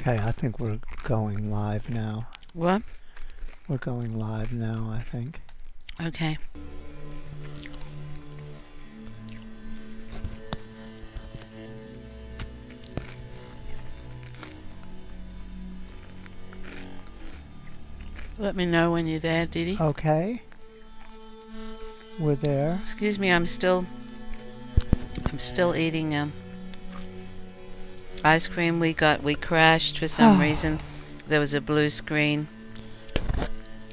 Okay, I think we're going live now. What? We're going live now, I think. Okay. Let me know when you're there, Didi. Okay. We're there. Excuse me, I'm still eating ice cream. We crashed for some reason. There was a blue screen.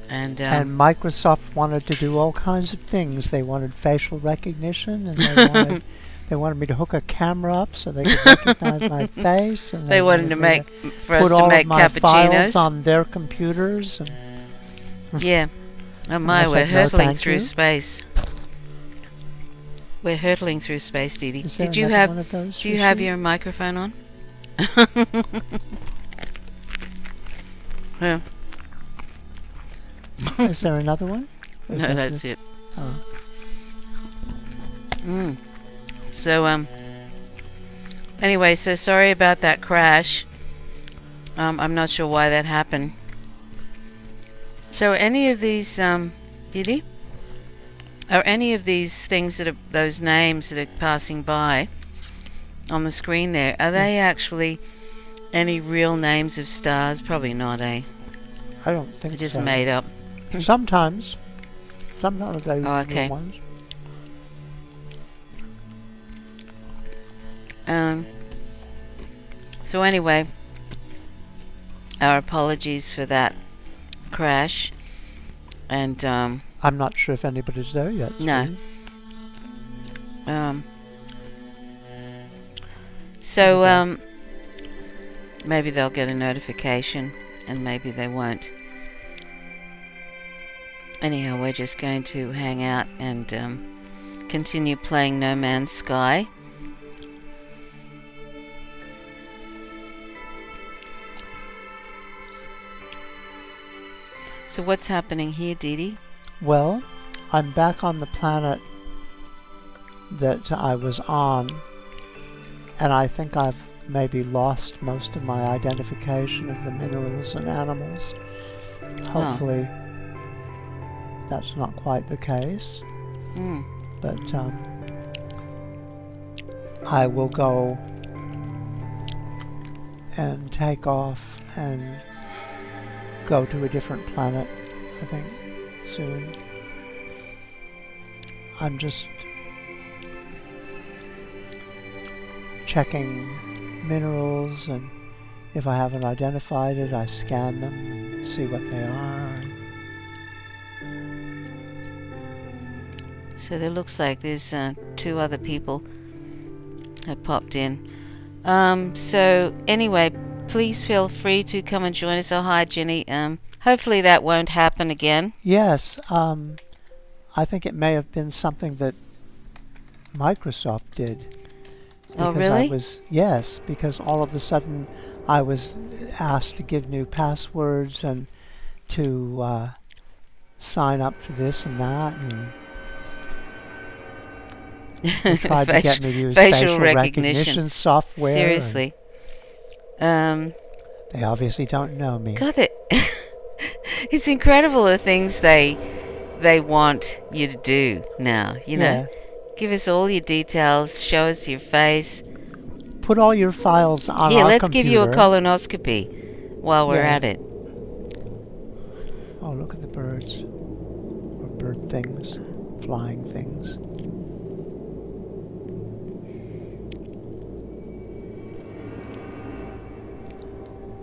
And Microsoft wanted to do all kinds of things. They wanted facial recognition, and they wanted me to hook a camera up so they could recognize my face. And they wanted to make for us to to make all of my files cappuccinos on their computers. And yeah. Oh my, we're hurtling through space. We're hurtling through space, Didi. Do you have your microphone on? Yeah. Is there another one? No, that's it. Oh. So, anyway, so sorry about that crash. I'm not sure why that happened. So any of these, Didi? Are any of these things that are, those names that are passing by on the screen there, are they actually any real names of stars? Probably not, eh? I don't think They're just so. made up. Sometimes they Oh, okay. real ones. So anyway, our apologies for that crash, and I'm not sure if anybody's there yet. no. So maybe they'll get a notification, and maybe they won't. Anyhow, we're just going to hang out and continue playing No Man's Sky. So what's happening here, Didi? Well, I'm back on the planet that I was on, and I think I've maybe lost most of my identification of the minerals and animals. Hopefully that's not quite the case. But I will go and take off and go to a different planet, I think, soon. I'm just checking minerals, and if I haven't identified it, I scan them and see what they are. So there looks like there's two other people have popped in. So anyway, please feel free to come and join us. Oh, hi, Jenny. Hopefully that won't happen again. Yes, I think it may have been something that Microsoft did. Oh, really? Yes, because all of a sudden I was asked to give new passwords and to sign up for this and that, and they tried to get me to use facial recognition software. Seriously. They obviously don't know me. God, it's incredible the things they want you to do now, you know. Give us all your details, show us your face. Put all your files on Here, our let's computer. give you a colonoscopy while we're at it. Oh, look at the birds. Or bird things. Flying things.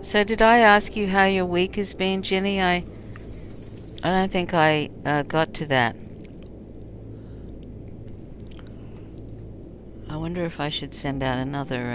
So did I ask you how your week has been, Jenny? I don't think I got to that. I wonder if I should send out another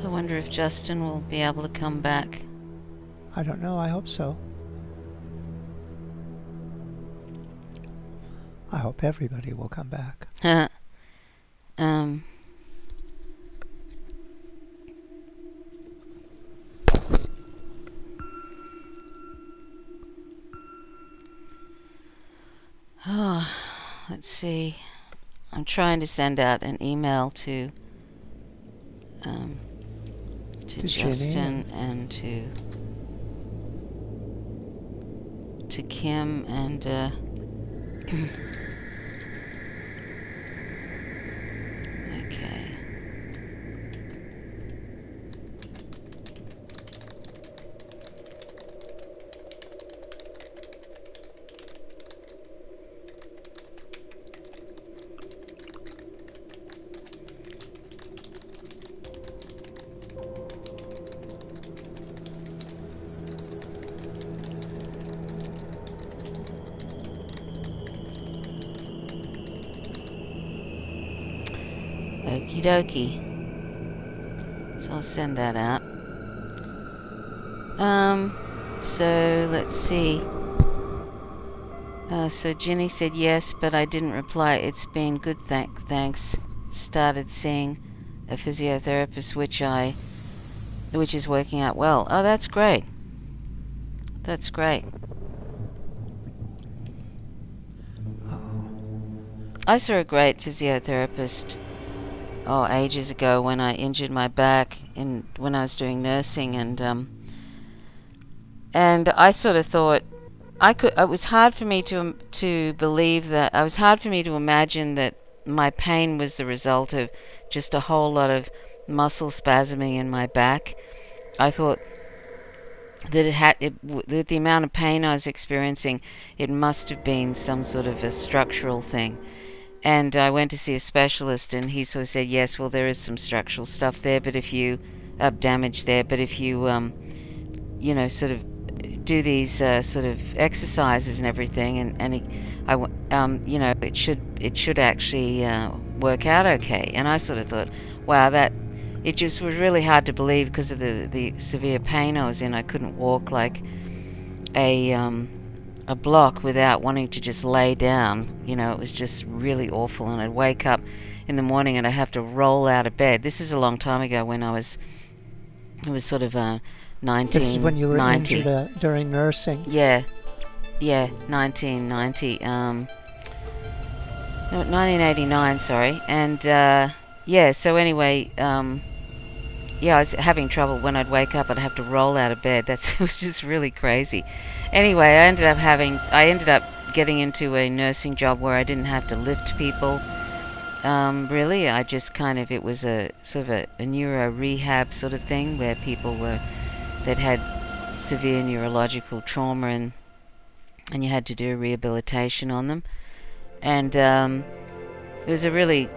I wonder if Justin will be able to come back. I don't know, I hope so. I hope everybody will come back. um, oh, let's see. I'm trying to send out an email to Justin and to Kim and okay. Okie dokie. So I'll send that out. So let's see. So Ginny said yes, but I didn't reply. It's been good, thanks. Started seeing a physiotherapist, which is working out well. Oh, that's great. That's great. I saw a great physiotherapist ages ago when I injured my back when I was doing nursing, and I sort of thought it was hard for me to believe that. It was hard for me to imagine that my pain was the result of just a whole lot of muscle spasming in my back. I thought that with the amount of pain I was experiencing, it must have been some sort of a structural thing. And I went to see a specialist, and he sort of said, yes, well, there is some structural stuff there, but if you damage there, but if you sort of do these sort of exercises and everything, it should actually work out okay. And I sort of thought, wow, it just was really hard to believe because of the severe pain I was in. I couldn't walk like a block without wanting to just lay down. It was just really awful, and I'd wake up in the morning and I'd have to roll out of bed. This is a long time ago when it was sort of 1990. This is when you were injured during nursing. Yeah, 1990. 1989, sorry. And so anyway, I was having trouble. When I'd wake up, I'd have to roll out of bed. It was just really crazy. Anyway, I ended up getting into a nursing job where I didn't have to lift people. Really, I just it was a sort of a neuro rehab sort of thing where people that had severe neurological trauma, and you had to do rehabilitation on them. And it was a really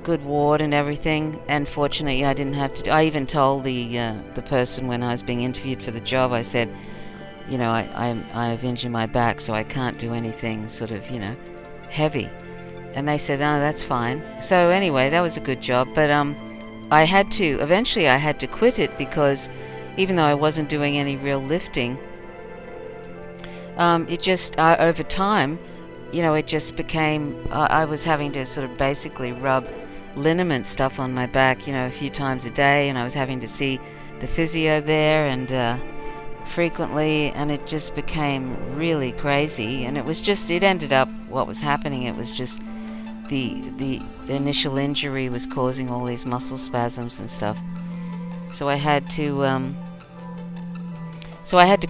good ward and everything, and fortunately I didn't have to. I even told the person when I was being interviewed for the job, I said, I've injured my back, so I can't do anything sort of heavy. And they said, no, that's fine. So anyway, that was a good job, but eventually I had to quit it, because even though I wasn't doing any real lifting, it just over time, it just became, I was having to sort of basically rub liniment stuff on my back, a few times a day, and I was having to see the physio there and frequently, and it just became really crazy. And it ended up, what was happening, it was just the initial injury was causing all these muscle spasms and stuff. So I had to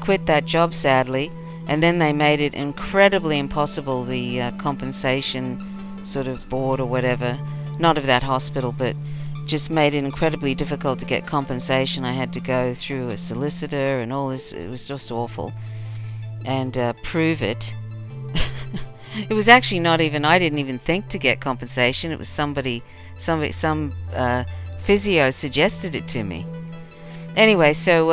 quit that job, sadly. And then they made it incredibly impossible, the compensation sort of board or whatever, not of that hospital, but just made it incredibly difficult to get compensation. I had to go through a solicitor and all this. It was just awful. And prove it. It was actually not even, I didn't even think to get compensation. It was some physio suggested it to me. Anyway, so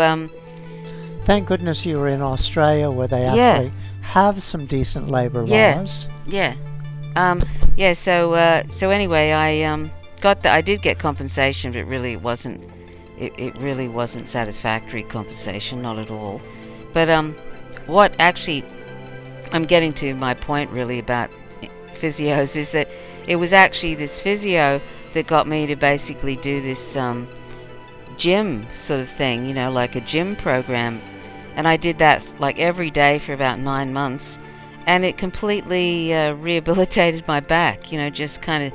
thank goodness you were in Australia, where they actually have some decent labour laws. So anyway, I did get compensation, but really it really wasn't satisfactory compensation, not at all. But what actually, I'm getting to my point really about physios is that it was actually this physio that got me to basically do this gym sort of thing, like a gym program. And I did that like every day for about 9 months, and it completely rehabilitated my back, just kind of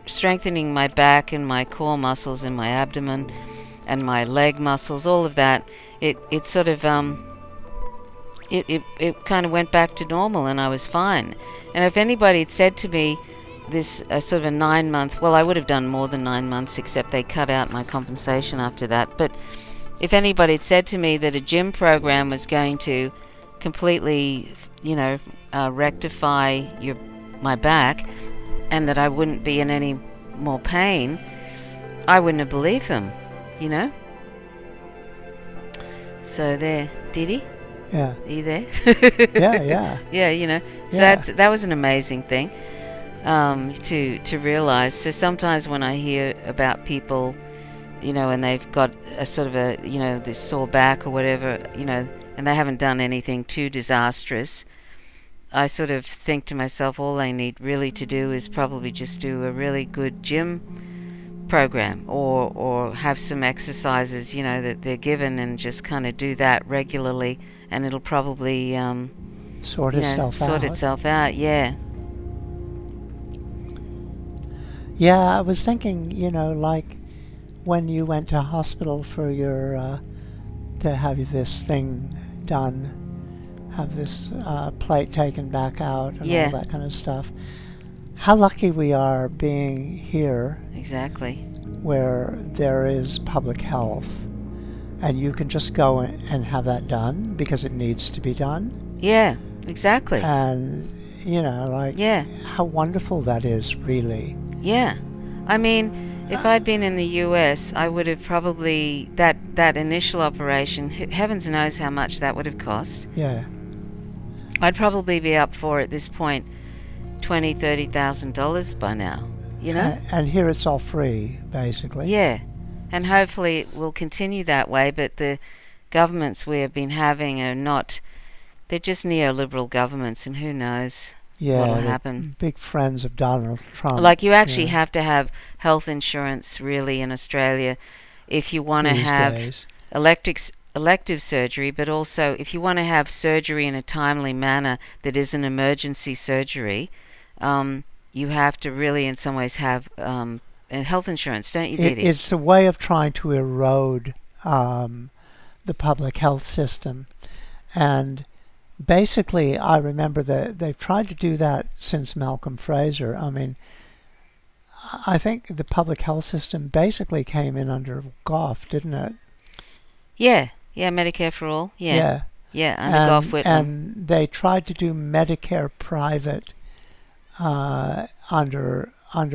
strengthening my back and my core muscles and my abdomen and my leg muscles, all of that. It sort of it kind of went back to normal, and I was fine. And if anybody had said to me this sort of a 9 month, well, I would have done more than 9 months, except they cut out my compensation after that. But if anybody had said to me that a gym program was going to completely, rectify my back, and that I wouldn't be in any more pain, I wouldn't have believed them, So there, Didi? Yeah. Are you there? Yeah. Yeah, So Yeah. that was an amazing thing to realize. So sometimes when I hear about people, and they've got a sort of a, this sore back or whatever, and they haven't done anything too disastrous, I sort of think to myself, all they need really to do is probably just do a really good gym program, or have some exercises, that they're given, and just kind of do that regularly, and it'll probably Sort itself out. Yeah. Yeah, I was thinking, like when you went to hospital for your to have this thing done, have this plate taken back out, and all that kind of stuff. How lucky we are being here. Exactly. Where there is public health, and you can just go and have that done because it needs to be done. Yeah, exactly. And, how wonderful that is, really. Yeah. I mean, if I'd been in the US, I would have probably, that initial operation, heavens knows how much that would have cost. Yeah. I'd probably be up for, at this point, $20,000, $30,000 by now, And here it's all free, basically. Yeah. And hopefully it will continue that way, but the governments we have been having are not, they're just neoliberal governments, and who knows what'll happen. Big friends of Donald Trump. Like, you actually have to have health insurance, really, in Australia if you want to have elective surgery, but also if you want to have surgery in a timely manner that is an emergency surgery, you have to really, in some ways, have health insurance, don't you, Didi? It's a way of trying to erode the public health system. And basically, I remember that they've tried to do that since Malcolm Fraser. I mean, I think the public health system basically came in under Gough, didn't it? Yeah, Medicare for all. Yeah, under Gough Whitlam. And they tried to do Medicare private under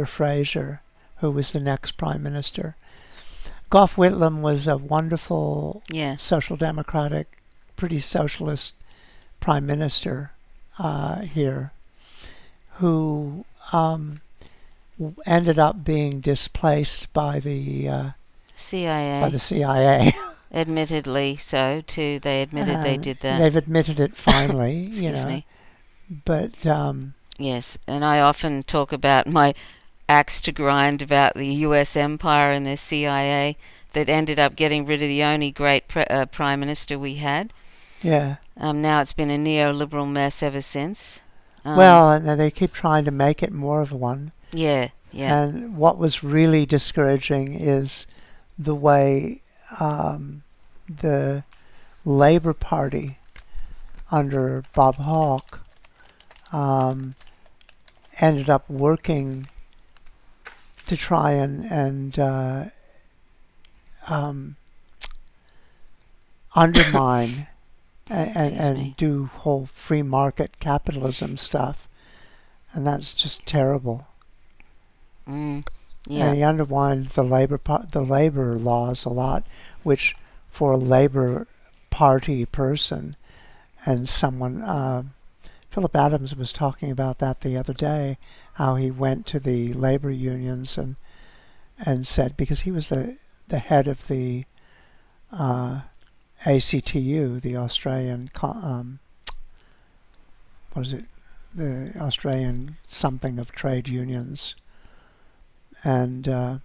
Fraser, who was the next prime minister. Gough Whitlam was a wonderful social democratic, pretty socialist prime minister here, who ended up being displaced by the CIA. Admittedly so, too. They admitted they did that. They've admitted it finally, Excuse me. But yes, and I often talk about my axe to grind about the US empire and their CIA that ended up getting rid of the only great prime minister we had. Yeah. Now it's been a neoliberal mess ever since. Well, and they keep trying to make it more of one. Yeah. And what was really discouraging is the way the Labour Party under Bob Hawke ended up working to try and undermine and do whole free market capitalism stuff, and that's just terrible. Yeah. And he undermined the labor laws a lot, which for a Labour Party person and someone, Philip Adams was talking about that the other day, how he went to the labor unions and said, because he was the head of the ACTU, the Australian, what is it, the Australian something of trade unions. And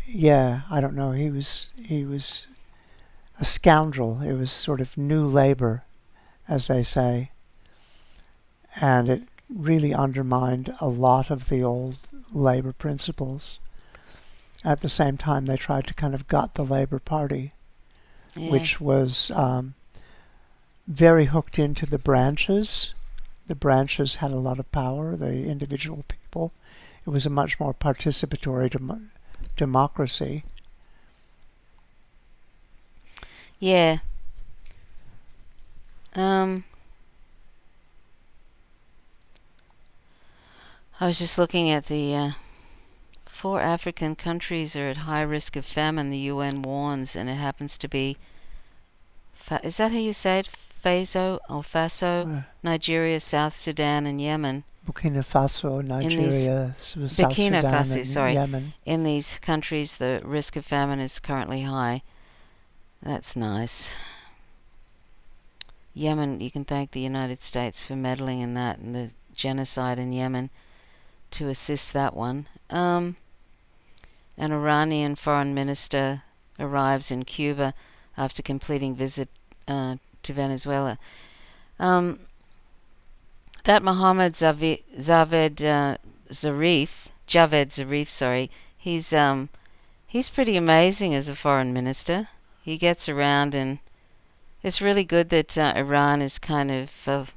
yeah, I don't know. He was a scoundrel. It was sort of new labor, as they say, and it really undermined a lot of the old labor principles. At the same time, they tried to kind of gut the Labour Party, which was very hooked into the branches. The branches had a lot of power, the individual people. It was a much more participatory democracy. Yeah. I was just looking at the 4 African countries are at high risk of famine, the UN warns, and it happens to be, is that how you say it? Faso, Nigeria, South Sudan, and Yemen. Burkina Faso, Nigeria, South Burkina Sudan, Faso, and sorry. Yemen. In these countries, the risk of famine is currently high. That's nice. Yemen, you can thank the United States for meddling in that and the genocide in Yemen to assist that one. An Iranian foreign minister arrives in Cuba after completing visit to Venezuela. That Mohammed Javed Zarif, he's pretty amazing as a foreign minister. He gets around, and it's really good that Iran is kind of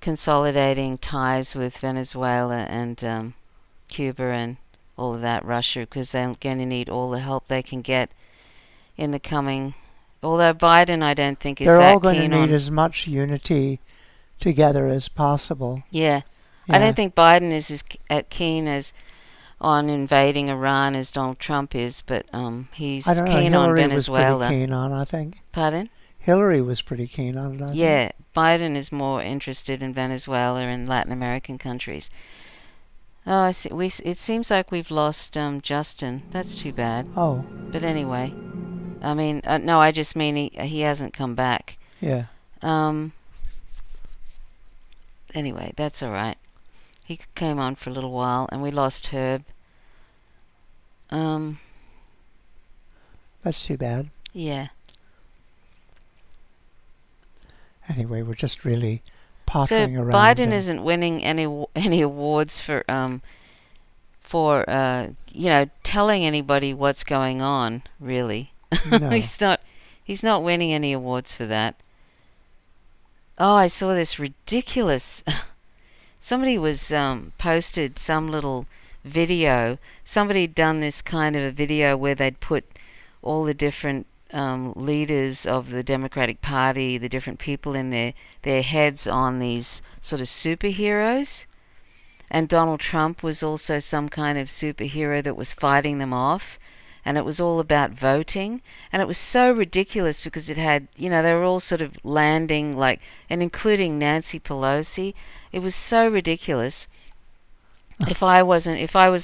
consolidating ties with Venezuela and Cuba and all of that, Russia, because they're going to need all the help they can get in the coming. Although Biden, I don't think, is that keen on. They're all going to need as much unity together as possible. Yeah. I don't think Biden is as keen as on invading Iran as Donald Trump is, but he's keen on Venezuela. Hillary was pretty keen on, I think. Pardon? Hillary was pretty keen on it, I think. Yeah, Biden is more interested in Venezuela and Latin American countries. Oh, I see. It seems like we've lost Justin. That's too bad. Oh. But anyway, I mean, no, I just mean he hasn't come back. Yeah. Anyway, that's all right. He came on for a little while, and we lost Herb. That's too bad. Yeah. Anyway, we're just really pottering around. So Biden isn't winning any awards for telling anybody what's going on, really. No. He's not winning any awards for that. Oh, I saw this ridiculous. Somebody was posted some little video. Somebody'd done this kind of a video where they'd put all the different leaders of the Democratic Party, the different people in their heads on these sort of superheroes. And Donald Trump was also some kind of superhero that was fighting them off. And it was all about voting. And it was so ridiculous because it had, they were all sort of landing and including Nancy Pelosi. It was so ridiculous. If I was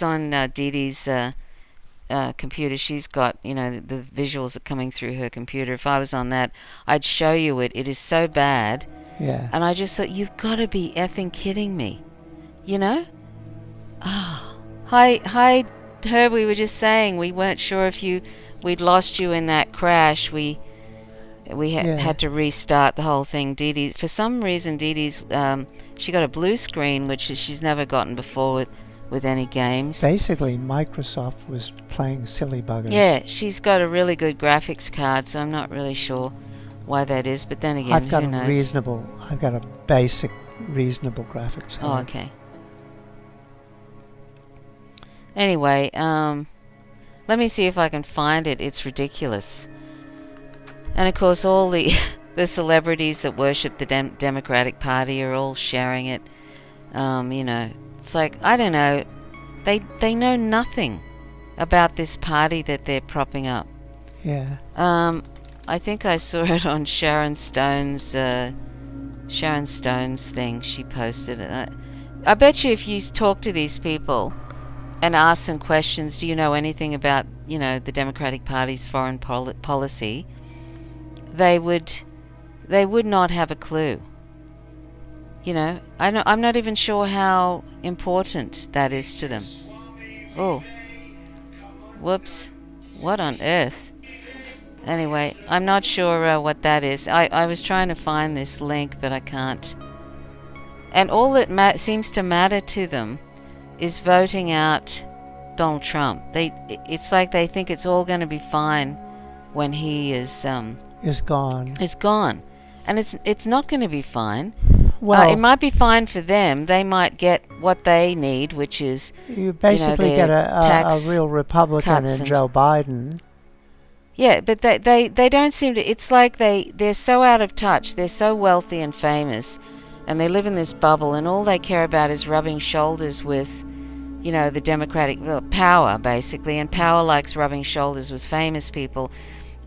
on Dee Dee's computer, she's got, the visuals are coming through her computer. If I was on that, I'd show you it. It is so bad. Yeah. And I just thought, you've got to be effing kidding me. Hi, Herb, we were just saying we weren't sure if we'd lost you in that crash. We had to restart the whole thing. Dee Dee, for some reason, Dee Dee's she got a blue screen, which she's never gotten before with any games. Basically, Microsoft was playing silly buggers. Yeah, she's got a really good graphics card, so I'm not really sure why that is. But then again, I've got who knows? I've got a basic, reasonable graphics card. Oh, okay. Anyway, let me see if I can find it. It's ridiculous. And of course, all the celebrities that worship the Democratic Party are all sharing it. It's like, I don't know. They know nothing about this party that they're propping up. Yeah. I think I saw it on Sharon Stone's thing. She posted it. I bet you if you talk to these people and ask them questions, do you know anything about, the Democratic Party's foreign policy? They would not have a clue. I'm not even sure how important that is to them. Oh, whoops. What on earth? Anyway, I'm not sure what that is. I was trying to find this link, but I can't. And all that seems to matter to them is voting out Donald Trump. It's like they think it's all going to be fine when he is gone. And it's not going to be fine. Well, it might be fine for them. They might get what they need, which is you basically get a real Republican in Joe Biden. Yeah, but they don't seem to. It's like they're so out of touch. They're so wealthy and famous, and they live in this bubble, and all they care about is rubbing shoulders with, the Democratic power, basically. And power likes rubbing shoulders with famous people.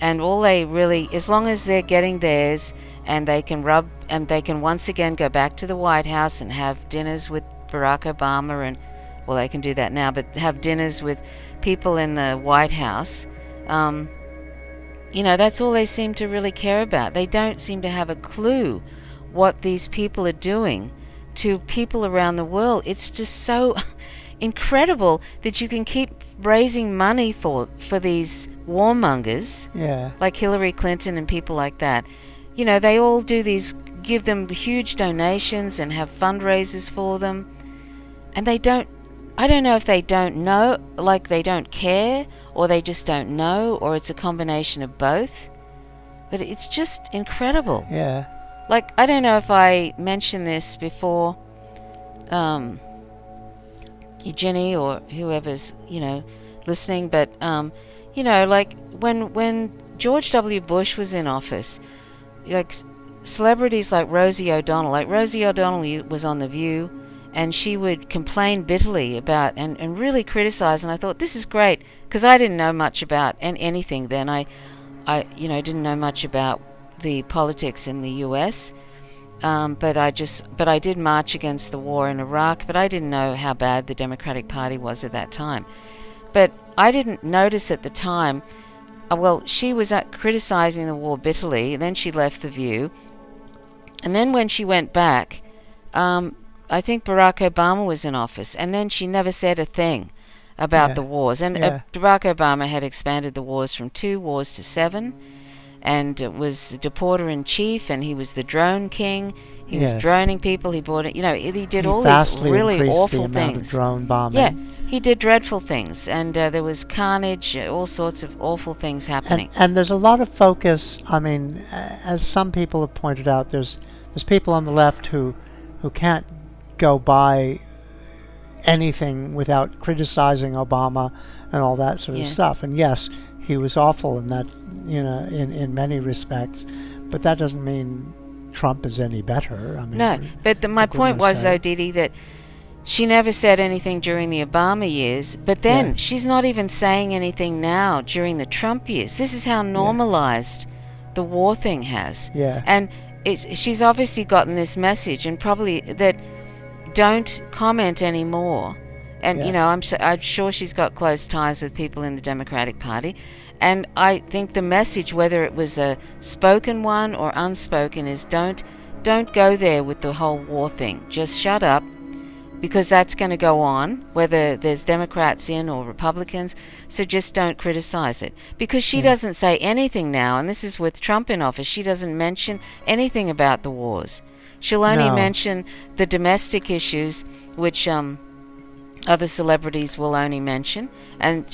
And all they really, as long as they're getting theirs, and they can once again go back to the White House and have dinners with Barack Obama, and, well, they can do that now, but have dinners with people in the White House, that's all they seem to really care about. They don't seem to have a clue what these people are doing to people around the world. It's just so incredible that you can keep raising money for these warmongers, like Hillary Clinton and people like that. They all do these, give them huge donations and have fundraisers for them, and I don't know if they don't know, like they don't care, or they just don't know, or it's a combination of both, but it's just incredible. Yeah. Like, I don't know if I mentioned this before, Jenny or whoever's, listening, but, like when George W. Bush was in office, like celebrities like Rosie O'Donnell was on The View, and she would complain bitterly about and really criticize, and I thought, this is great, because I didn't know much about anything then. I didn't know much about the politics in the US, but I did march against the war in Iraq, but I didn't know how bad the Democratic Party was at that time. But I didn't notice at the time, she was criticizing the war bitterly, and then she left The View, and then when she went back, I think Barack Obama was in office, and then she never said a thing about the wars. And Barack Obama had expanded the wars from 2 wars to 7, and was deporter-in-chief, and he was the drone king. He was droning people. He bought it. He did all these really awful things. Drone bombing. Yeah, he did dreadful things, and there was carnage, all sorts of awful things happening. And there's a lot of focus. I mean, as some people have pointed out, there's people on the left who can't go by anything without criticizing Obama and all that sort of stuff. And yes, he was awful in that, in many respects, but that doesn't mean Trump is any better. I mean, no, but my point was, though, Didi, that she never said anything during the Obama years, but then she's not even saying anything now during the Trump years. This is how normalized the war thing has. Yeah. And she's obviously gotten this message, and probably that don't comment anymore. And I'm sure she's got close ties with people in the Democratic Party, and I think the message, whether it was a spoken one or unspoken, is don't go there with the whole war thing. Just shut up, because that's going to go on, whether there's Democrats in or Republicans. So just don't criticize it, because she doesn't say anything now, and this is with Trump in office. She doesn't mention anything about the wars. She'll only mention the domestic issues, which other celebrities will only mention, and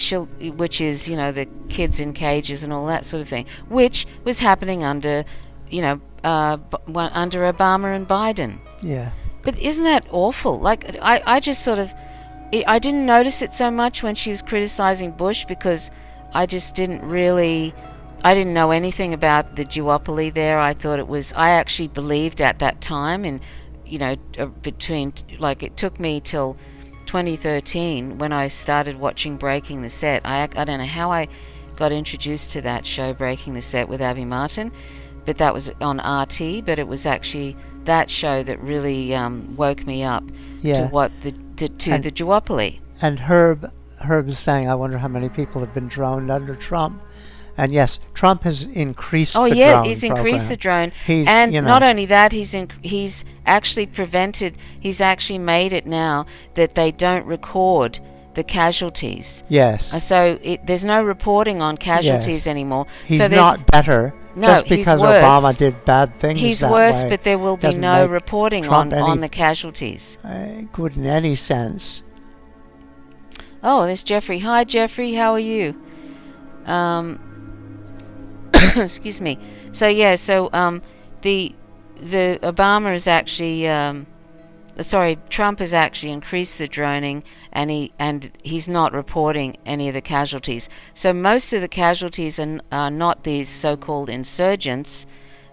which is the kids in cages and all that sort of thing, which was happening under under Obama and Biden. Yeah. But isn't that awful? Like, I just sort of, I didn't notice it so much when she was criticizing Bush, because I just didn't know anything about the duopoly there. I thought I actually believed at that time, and it took me till 2013 when I started watching Breaking the Set. I don't know how I got introduced to that show, Breaking the Set, with Abby Martin, but that was on RT. But it was actually that show that really woke me up to what the duopoly. And Herb is saying, I wonder how many people have been droned under Trump. And yes, Trump has increased Oh the yeah, drone he's increased the program. drone, and not only that, he's actually he's actually made it now that they don't record the casualties. Yes. So there's no reporting on casualties Yes. anmore. He's so not better. No, just because he's worse. Obama did bad things He's that worse, way but there will be doesn't no make reporting Trump on the casualties. Good in any sense. Oh, there's Jeffrey. Hi, Jeffrey. How are you? Excuse me. So yeah, the Obama is actually Trump has actually increased the droning, and he's not reporting any of the casualties. So most of the casualties are not these so-called insurgents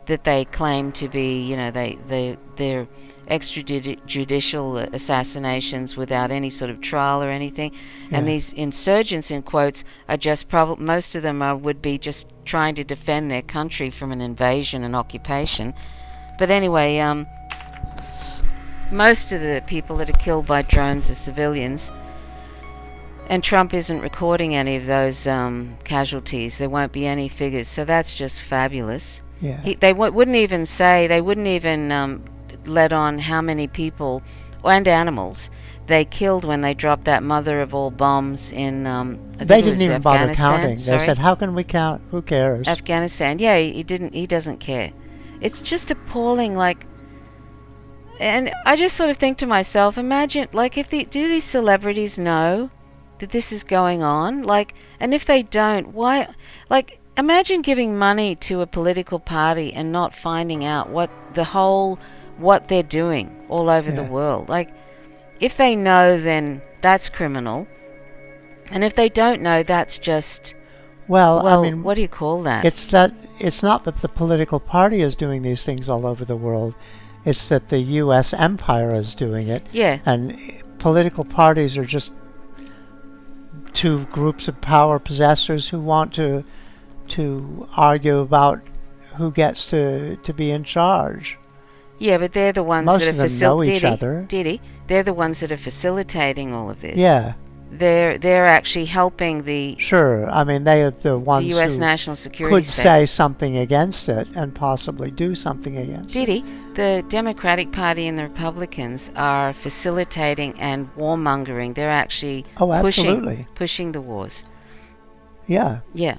that they claim to be. They're extrajudicial assassinations without any sort of trial or anything. Yeah. And these insurgents, in quotes, are just most of them would be just trying to defend their country from an invasion and occupation. But anyway, most of the people that are killed by drones are civilians, and Trump isn't recording any of those casualties. There won't be any figures, so that's just fabulous. Yeah. They wouldn't even let on how many people and animals they killed when they dropped that mother of all bombs in they didn't even bother counting. Sorry? They said, how can we count? Who cares? Afghanistan. Yeah, he doesn't care. It's just appalling. And I just sort of think to myself, imagine, if do these celebrities know that this is going on? And if they don't, why? Imagine giving money to a political party and not finding out what they're doing all over the world. If they know, then that's criminal. And if they don't know, that's just... Well, I mean, what do you call that? It's not that the political party is doing these things all over the world. It's that the U.S. empire is doing it. Yeah. And political parties are just two groups of power possessors who want to argue about who gets to be in charge. Yeah, but they're the ones Most that of are them know each other. They're the ones that are facilitating all of this. Yeah. They're actually helping the... Sure. I mean, they are the ones the U.S. who National Security could State. say something against it and possibly do something against it. The Democratic Party and the Republicans are facilitating and warmongering. They're actually pushing the wars. Yeah. Yeah.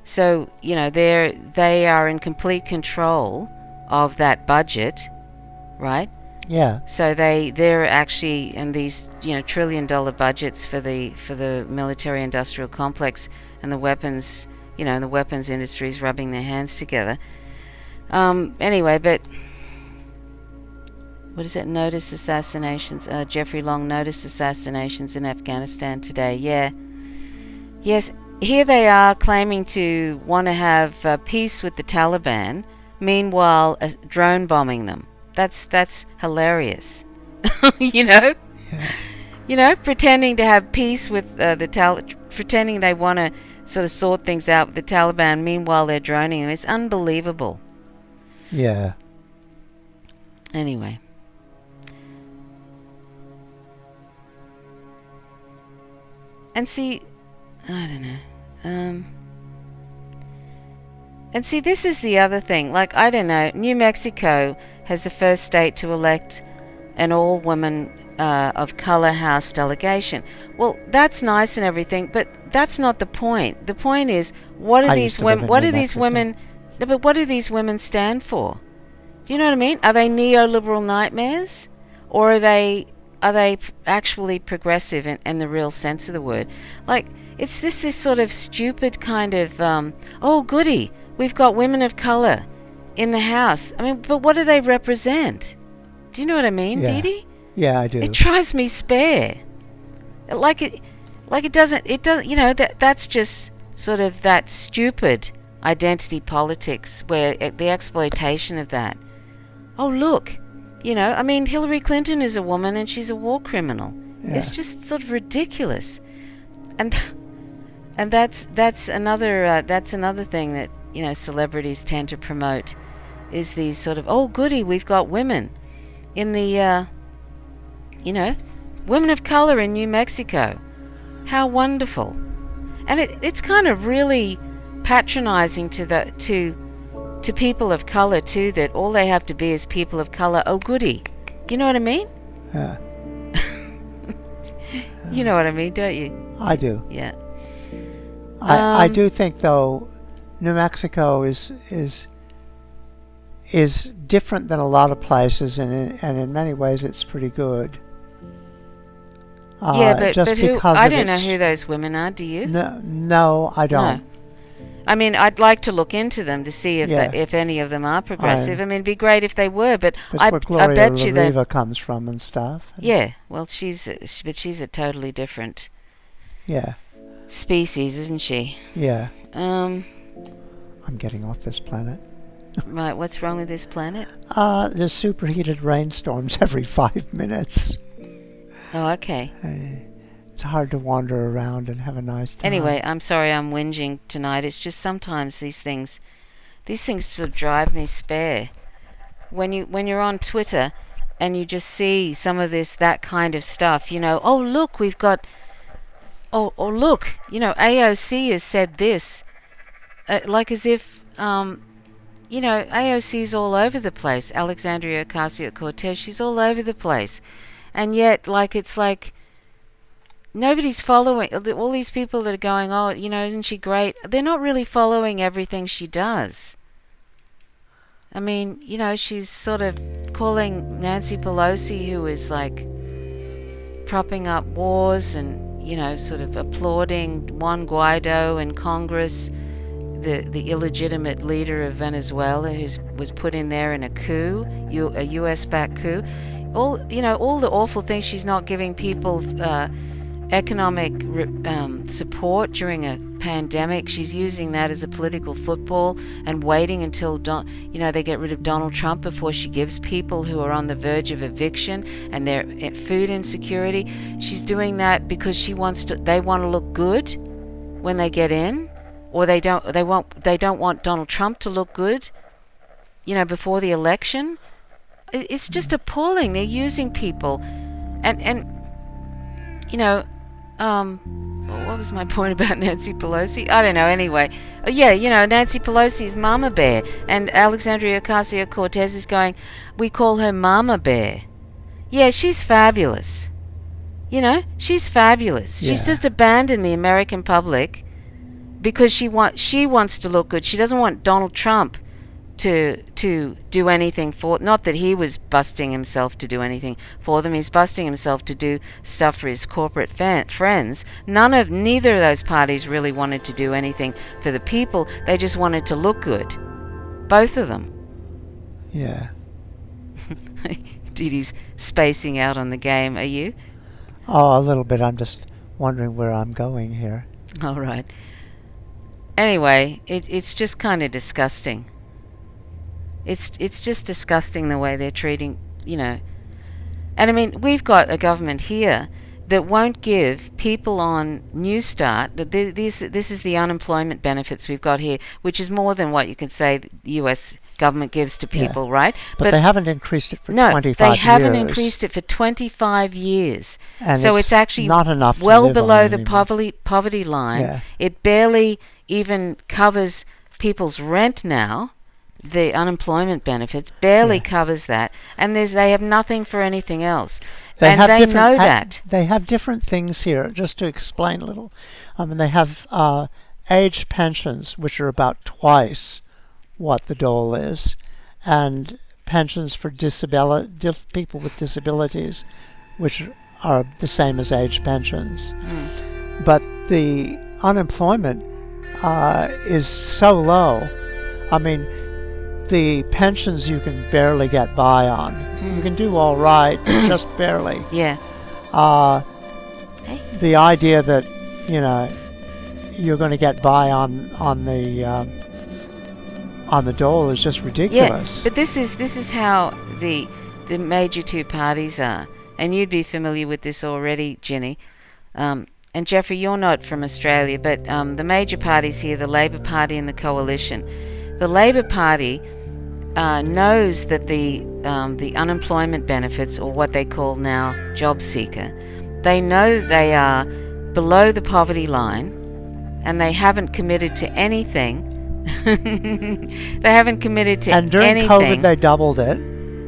So, they are in complete control of that budget, right? Yeah. So they're actually in these $1 trillion budgets for the military industrial complex and the weapons, and the weapons industries rubbing their hands together. Anyway, but what is it? Notice assassinations. Jeffrey Long noticed assassinations in Afghanistan today. Yeah. Yes. Here they are claiming to want to have peace with the Taliban, meanwhile drone bombing them. That's hilarious. Yeah. Pretending to have peace with pretending they want to sort of sort things out with the Taliban, meanwhile they're droning them. It's unbelievable. Yeah. Anyway. And see, I don't know. And see, this is the other thing. I don't know, New Mexico has the first state to elect an all-woman of color House delegation. Well, that's nice and everything, but that's not the point. The point is, what do these women stand for? Do you know what I mean? Are they neoliberal nightmares, or are they actually progressive in the real sense of the word? It's this sort of stupid kind of oh goody, we've got women of color in the House. I mean, but what do they represent? Do you know what I mean, Yeah. Dee Dee? Yeah, I do. It drives me spare. It doesn't. That's just sort of that stupid identity politics where the exploitation of that. Oh look, Hillary Clinton is a woman and she's a war criminal. Yeah. It's just sort of ridiculous, and that's another thing that celebrities tend to promote, is these sort of, oh goody, we've got women in the women of color in New Mexico. How wonderful. And it's kind of really patronizing to people of color too, that all they have to be is people of color. Oh goody. You know what I mean? Yeah. You know what I mean, don't you? I do. Yeah. I do think, though, New Mexico is different than a lot of places, and in many ways it's pretty good. Yeah, but who? I don't know its- who those women are. Do you? No, I don't. No. I mean, I'd like to look into them to see if Yeah. if any of them are progressive. I mean, it'd be great if they were, but That's I where Gloria bet you they. Riva comes from and stuff. Yeah, well, but she's a totally different Yeah, species, isn't she? yeah. Um, I'm getting off this planet. right. What's wrong with this planet? There's superheated rainstorms every 5 minutes. Oh, okay. It's hard to wander around and have a nice time. Anyway, I'm sorry I'm whinging tonight. It's just sometimes these things sort of drive me spare. When you're on Twitter and you just see some of that kind of stuff, oh look, we've got, oh look, AOC has said this, like as if, AOC's all over the place. Alexandria Ocasio-Cortez, she's all over the place, and yet it's like. Nobody's following. All these people that are going, oh, isn't she great? They're not really following everything she does. I mean, she's sort of calling Nancy Pelosi, who is like propping up wars and, sort of applauding Juan Guaido in Congress, the illegitimate leader of Venezuela, who was put in there in a coup, a US-backed coup. All the awful things she's not giving people. Economic support during a pandemic. She's using that as a political football and waiting until they get rid of Donald Trump before she gives people who are on the verge of eviction and their food insecurity. She's doing that because they want to look good when they get in, or they don't want Donald Trump to look good, before the election. It's just appalling. They're using people, and what was my point about Nancy Pelosi? I don't know. Anyway, Nancy Pelosi's Mama Bear, and Alexandria Ocasio-Cortez is going, we call her Mama Bear. Yeah, she's fabulous. She's fabulous. Yeah. She's just abandoned the American public because she wants to look good. She doesn't want Donald Trump to do anything for. Not that he was busting himself to do anything for them. He's busting himself to do stuff for his corporate friends. Neither of those parties really wanted to do anything for the people. They just wanted to look good. Both of them. Yeah. Didi's spacing out on the game. Are you? Oh, a little bit. I'm just wondering where I'm going here. All right. Anyway, it's just kind of disgusting. It's just disgusting the way they're treating, And I mean, we've got a government here that won't give people on New Start. This is the unemployment benefits we've got here, which is more than what you could say the U.S. government gives to people, right? But they haven't increased it for 25 years. No, they haven't increased it for 25 years. And so it's actually not enough well to below the anymore. poverty line. Yeah. It barely even covers people's rent now. The unemployment benefits barely covers that, and they have nothing for anything else. They know that. They have different things here, just to explain a little. They have age pensions, which are about twice what the dole is, and pensions for people with disabilities, which are the same as age pensions. But the unemployment is so low. I mean, the pensions you can barely get by on. You can do all right, just barely. Yeah. The idea that you're going to get by on the dole is just ridiculous. Yeah, but this is how the major two parties are, and you'd be familiar with this already, Ginny. And Jeffrey, you're not from Australia, but the major parties here, the Labor Party and the Coalition. The Labor Party knows that the unemployment benefits, or what they call now job seeker, they know they are below the poverty line, and they haven't committed to anything. They haven't committed to And during anything. COVID, they doubled it.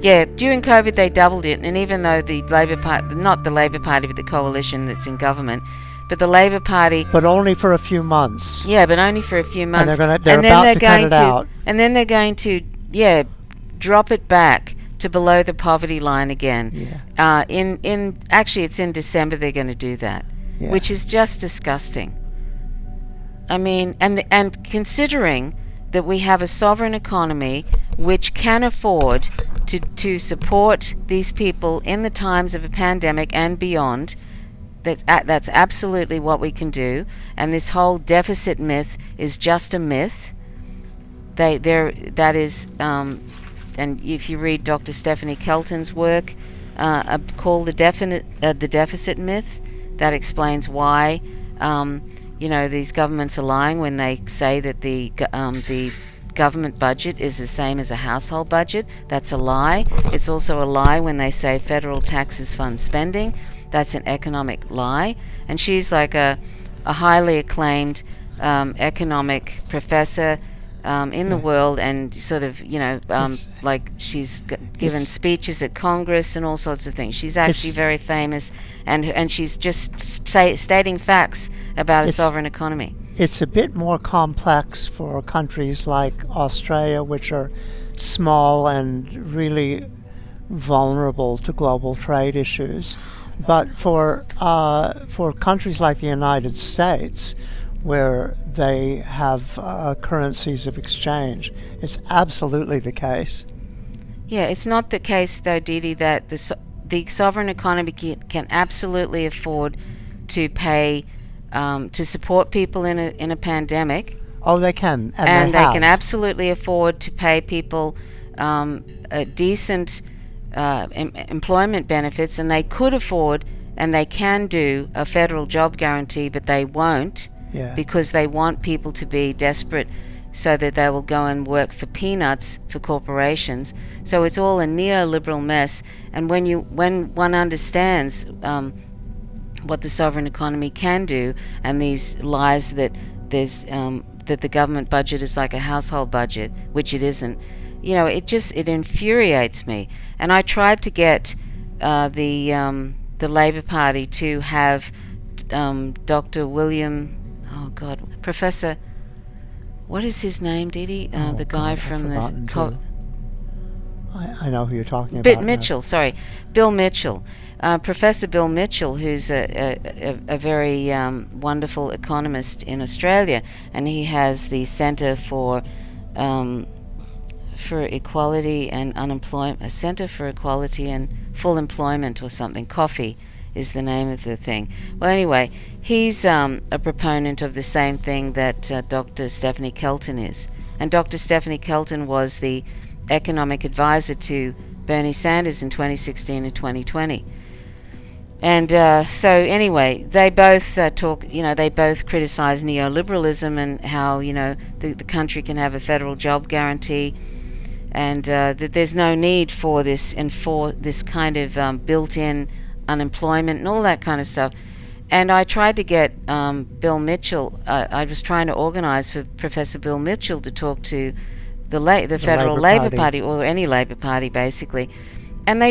Yeah, during COVID they doubled it, and even though the Labor Party, not the Labor Party, but the coalition that's in government, but the Labor Party, But only for a few months. yeah, but only for a few months, They're and then about they're to cut going it to, out. and then they're going to, yeah, drop it back to below the poverty line again. Yeah. Actually, it's in December they're going to do that, Yeah. which is just disgusting. I mean, and considering that we have a sovereign economy which can afford to support these people in the times of a pandemic and beyond, that's absolutely what we can do. And this whole deficit myth is just a myth. That is, and if you read Dr. Stephanie Kelton's work called the deficit myth, that explains why these governments are lying when they say that the government budget is the same as a household budget. That's a lie. It's also a lie when they say federal taxes fund spending. That's an economic lie. And she's like a highly acclaimed economic professor in the world, and sort of, like she's given speeches at Congress and all sorts of things. She's actually very famous, and she's just stating facts about a sovereign economy. It's a bit more complex for countries like Australia, which are small and really vulnerable to global trade issues. But for countries like the United States, where they have currencies of exchange, it's absolutely the case. Yeah, it's not the case, though, Didi, that the sovereign economy can absolutely afford to pay to support people in a pandemic. Oh, they can, and they can absolutely afford to pay people decent employment benefits, and they could afford and they can do a federal job guarantee, but they won't. Yeah. Because they want people to be desperate so that they will go and work for peanuts for corporations. So it's all a neoliberal mess. And when one understands what the sovereign economy can do, and these lies that there's that the government budget is like a household budget, which it isn't, it infuriates me. And I tried to get the Labor Party to have Dr. William, Professor, what is his name, Didi? The guy from this. I know who you're talking about. Bill Mitchell. Professor Bill Mitchell, who's a very wonderful economist in Australia, and he has the Centre for Equality and Unemployment, a Centre for Equality and Full Employment or something. Coffee is the name of the thing. Well, anyway, he's a proponent of the same thing that Dr. Stephanie Kelton is. And Dr. Stephanie Kelton was the economic advisor to Bernie Sanders in 2016 and 2020. And so anyway, they both they both criticize neoliberalism and how, the country can have a federal job guarantee, and that there's no need for this and for this kind of built-in unemployment and all that kind of stuff. And I tried to get Bill Mitchell. I was trying to organize for Professor Bill Mitchell to talk to the Federal Labor Party, or any Labor Party basically. And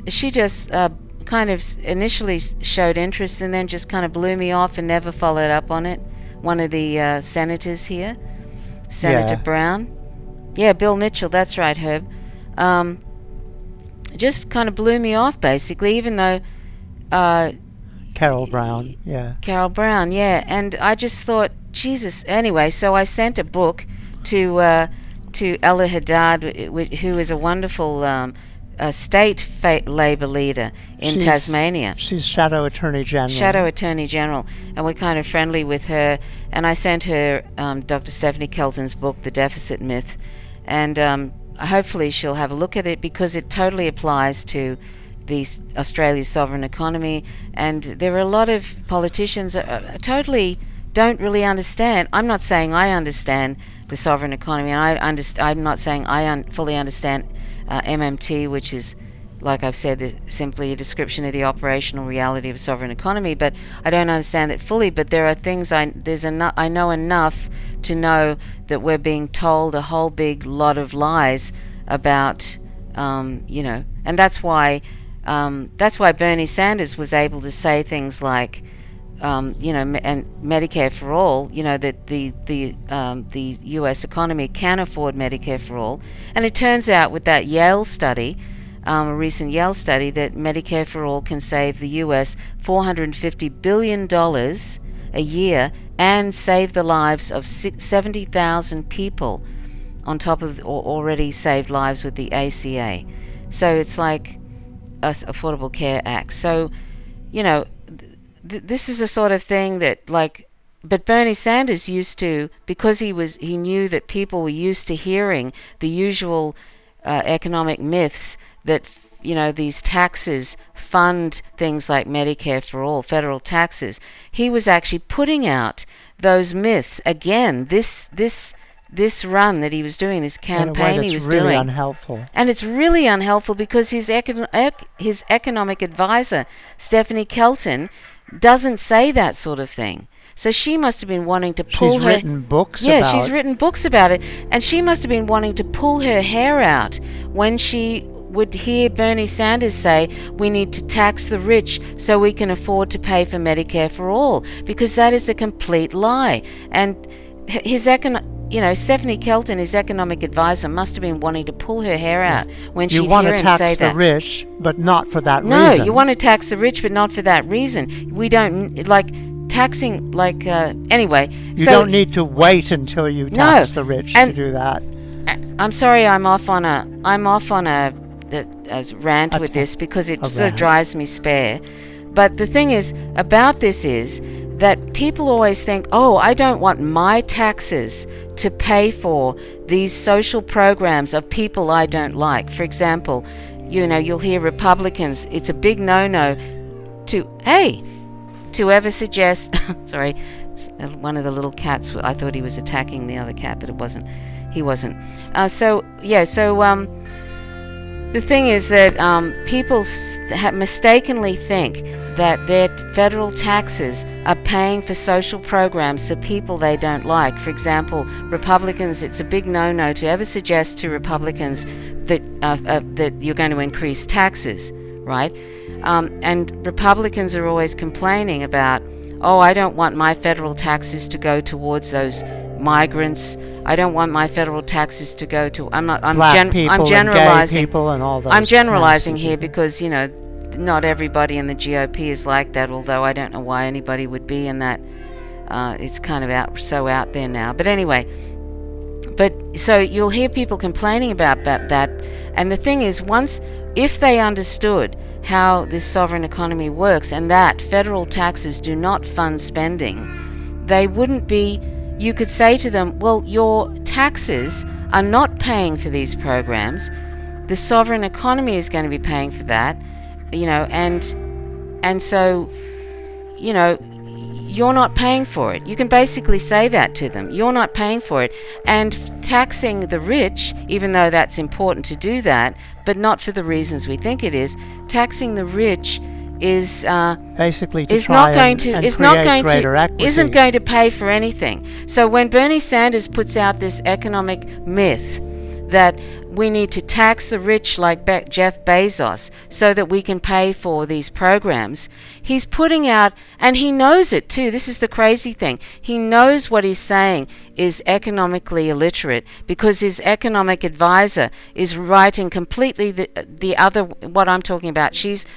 she just kind of initially showed interest and then just kind of blew me off and never followed up on it. One of the senators here, Senator Brown. Yeah, Bill Mitchell, that's right, Herb. Just kind of blew me off basically, even though Carol Brown, yeah. Carol Brown, yeah. And I just thought, Jesus. Anyway, so I sent a book to Ella Haddad, who is a wonderful state Labor leader in Tasmania. She's Shadow Attorney General. Shadow Attorney General. And we're kind of friendly with her. And I sent her Dr. Stephanie Kelton's book, The Deficit Myth. And hopefully she'll have a look at it, because it totally applies to the Australia's sovereign economy. And there are a lot of politicians totally don't really understand. I'm not saying I understand the sovereign economy, and I'm not saying I fully understand MMT, which is like I've said, simply a description of the operational reality of a sovereign economy, but I don't understand it fully. But there are things I know enough to know that we're being told a whole big lot of lies about, and that's why Bernie Sanders was able to say things like, and Medicare for all, that the U.S. economy can afford Medicare for all. And it turns out with that Yale study, a recent Yale study, that Medicare for all can save the U.S. $450 billion a year and save the lives of 70,000 people on top of already saved lives with the ACA. So it's like us Affordable Care Act. So, this is the sort of thing that, but Bernie Sanders used to, because he knew that people were used to hearing the usual economic myths that, these taxes fund things like Medicare for all, federal taxes. He was actually putting out those myths again. This run that he was doing, this campaign he was really doing, unhelpful. And it's really unhelpful because his economic advisor, Stephanie Kelton, doesn't say that sort of thing. So she must have been wanting to pull She's written books Yeah, about she's written books about it, and she must have been wanting to pull her hair out when she would hear Bernie Sanders say we need to tax the rich so we can afford to pay for Medicare for all, because that is a complete lie. And Stephanie Kelton, his economic advisor, must have been wanting to pull her hair out when she'd hear him say that. You want to tax the rich, but not for that reason. No, you want to tax the rich, but not for that reason. We don't, taxing, anyway. You don't need to wait until you tax the rich to do that. I'm sorry, I'm off on a rant with this because it sort of drives me spare. But the thing is about this is that people always think, oh, I don't want my taxes to pay for these social programs of people I don't like. For example, you'll hear Republicans, it's a big no-no to ever suggest, sorry, one of the little cats, I thought he was attacking the other cat, but he wasn't. The thing is that people mistakenly think that their federal taxes are paying for social programs for people they don't like. For example, Republicans, it's a big no-no to ever suggest to Republicans that you're going to increase taxes, right? And Republicans are always complaining about, oh, I don't want my federal taxes to go towards those migrants. I don't want my federal taxes to go to. I'm generalizing. And gay people and all those. I'm generalizing here because not everybody in the GOP is like that. Although I don't know why anybody would be in that. It's kind of out there now. But anyway, so you'll hear people complaining about that. And the thing is, if they understood how this sovereign economy works and that federal taxes do not fund spending, they wouldn't be. You could say to them, well, your taxes are not paying for these programs. The sovereign economy is going to be paying for that, and so, you're not paying for it. You can basically say that to them. You're not paying for it. And taxing the rich, even though that's important to do that, but not for the reasons we think it is, taxing the rich is basically to isn't going to pay for anything. So when Bernie Sanders puts out this economic myth that we need to tax the rich like Jeff Bezos so that we can pay for these programs, he's putting out, and he knows it too, this is the crazy thing, he knows what he's saying is economically illiterate because his economic advisor is writing completely the other, what I'm talking about. She's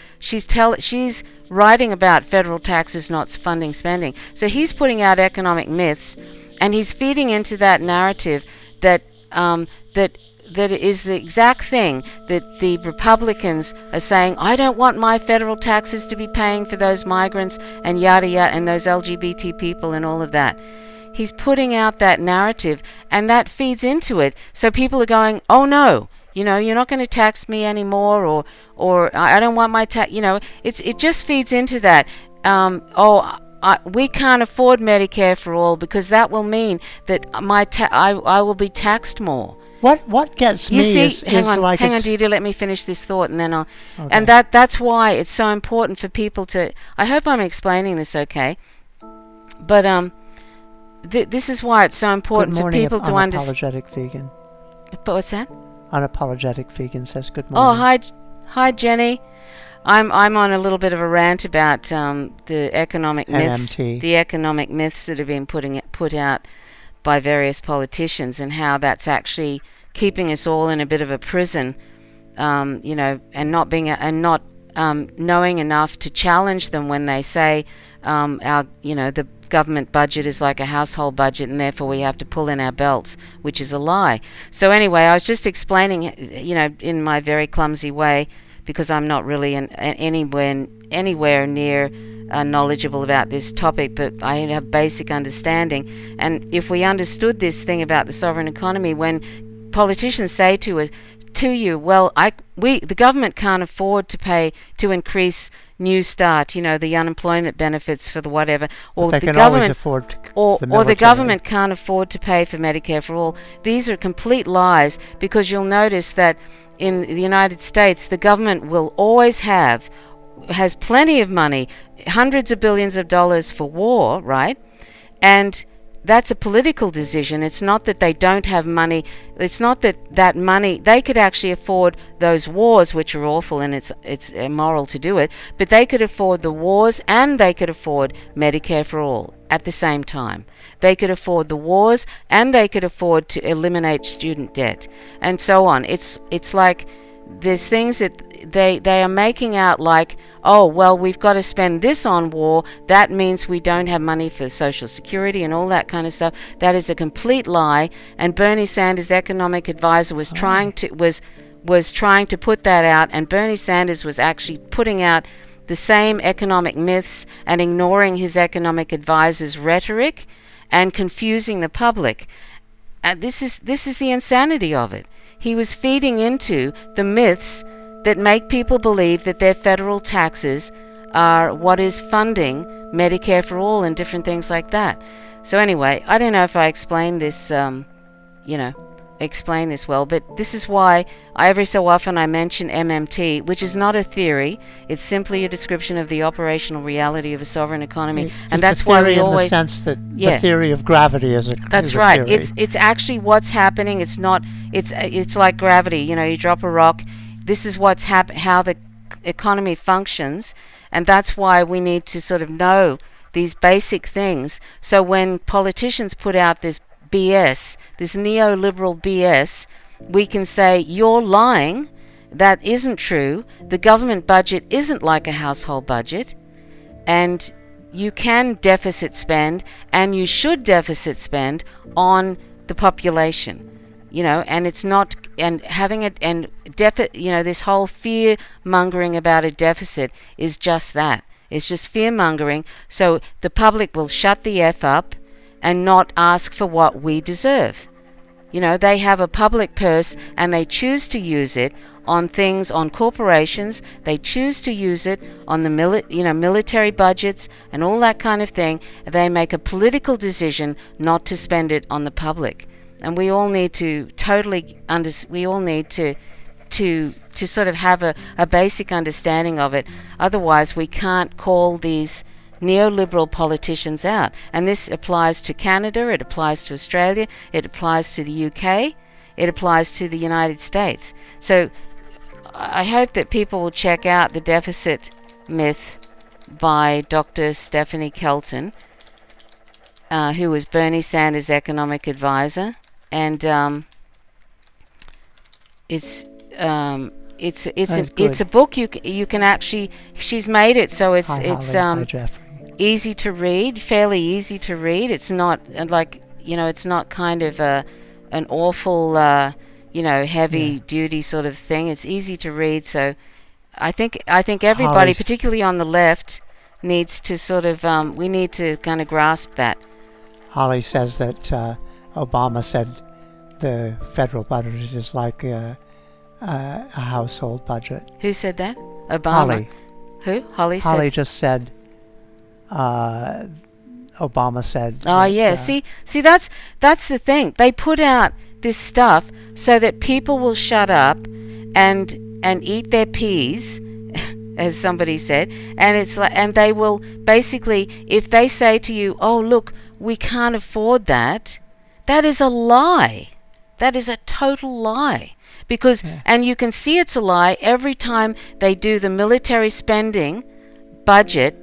writing about federal taxes not funding spending. So he's putting out economic myths, and he's feeding into that narrative that that is the exact thing that the Republicans are saying, I don't want my federal taxes to be paying for those migrants and yada yada and those LGBT people and all of that. He's putting out that narrative, and that feeds into it. So people are going, oh no, you're not going to tax me anymore, or I don't want my tax, it just feeds into that. We can't afford Medicare for all because that will mean that I will be taxed more. What gets You me see, is hang on, like Deirdre, let me finish this thought, and then I'll. Okay. And that's why it's so important for people to. I hope I'm explaining this okay, but this is why it's so important for people to understand. Unapologetic vegan. But what's that? Unapologetic vegan says good Oh, morning. hi, Jenny. I'm on a little bit of a rant about the economic myths, MMT. the economic myths that have been put out by various politicians, and how that's actually keeping us all in a bit of a prison, and not knowing enough to challenge them when they say the government budget is like a household budget and therefore we have to pull in our belts, which is a lie. So anyway, I was just explaining, in my very clumsy way, because I'm not really anywhere near knowledgeable about this topic, but I have basic understanding. And if we understood this thing about the sovereign economy, when politicians say to you, well, the government can't afford to increase New Start, the unemployment benefits for the whatever, or they the can government always afford or the government can't afford to pay for Medicare for all. These are complete lies, because you'll notice that in the United States, the government will always has plenty of money, hundreds of billions of dollars for war, right? And that's a political decision. It's not that they don't have money. It's not that money, they could actually afford those wars, which are awful, and it's immoral to do it, but they could afford the wars and they could afford Medicare for all at the same time. They could afford the wars and they could afford to eliminate student debt and so on. It's like there's things that they are making out like, oh, well, we've got to spend this on war. That means we don't have money for Social Security and all that kind of stuff. That is a complete lie. And Bernie Sanders' economic advisor was trying to put that out. And Bernie Sanders was actually putting out the same economic myths and ignoring his economic advisor's rhetoric and confusing the public. This is the insanity of it. He was feeding into the myths that make people believe that their federal taxes are what is funding Medicare for all and different things like that. So anyway, I don't know if I explained this, well, but this is why every so often I mention MMT, which is not a theory. It's simply a description of the operational reality of a sovereign economy, and that's why we always. In the sense that the theory of gravity is a. That's is a right. Theory. It's actually what's happening. It's not. It's like gravity. You drop a rock. This is how the economy functions, and that's why we need to sort of know these basic things. So when politicians put out this BS, this neoliberal BS, we can say, you're lying, that isn't true, the government budget isn't like a household budget, and you can deficit spend, and you should deficit spend on the population, and it's not, and having it, and this whole fear mongering about a deficit is just that. It's just fear mongering, so the public will shut the F up and not ask for what we deserve. They have a public purse and they choose to use it on things, on corporations. They choose to use it on the military budgets and all that kind of thing. They make a political decision not to spend it on the public. And we all need to to sort of have a basic understanding of it. Otherwise, we can't call these neoliberal politicians out. And this applies to Canada, it applies to Australia, it applies to the UK, it applies to the United States. So I hope that people will check out The Deficit Myth by Dr. Stephanie Kelton, who was Bernie Sanders' economic advisor. And it's a book you can actually, she's made it so it's easy to read, fairly easy to read. It's not like, it's not kind of an awful heavy duty sort of thing. It's easy to read. So I think everybody, particularly on the left, needs to sort of we need to kind of grasp that. Holly says that Obama said the federal budget is like a household budget. Who said that? Obama. Holly. Who? Holly said. Holly just said. Obama said. Oh yeah. See, that's the thing. They put out this stuff so that people will shut up and eat their peas, as somebody said, and it's like, and they will basically, if they say to you, "Oh, look, we can't afford that," that is a lie. That is a total lie. Because, and you can see it's a lie every time they do the military spending budget.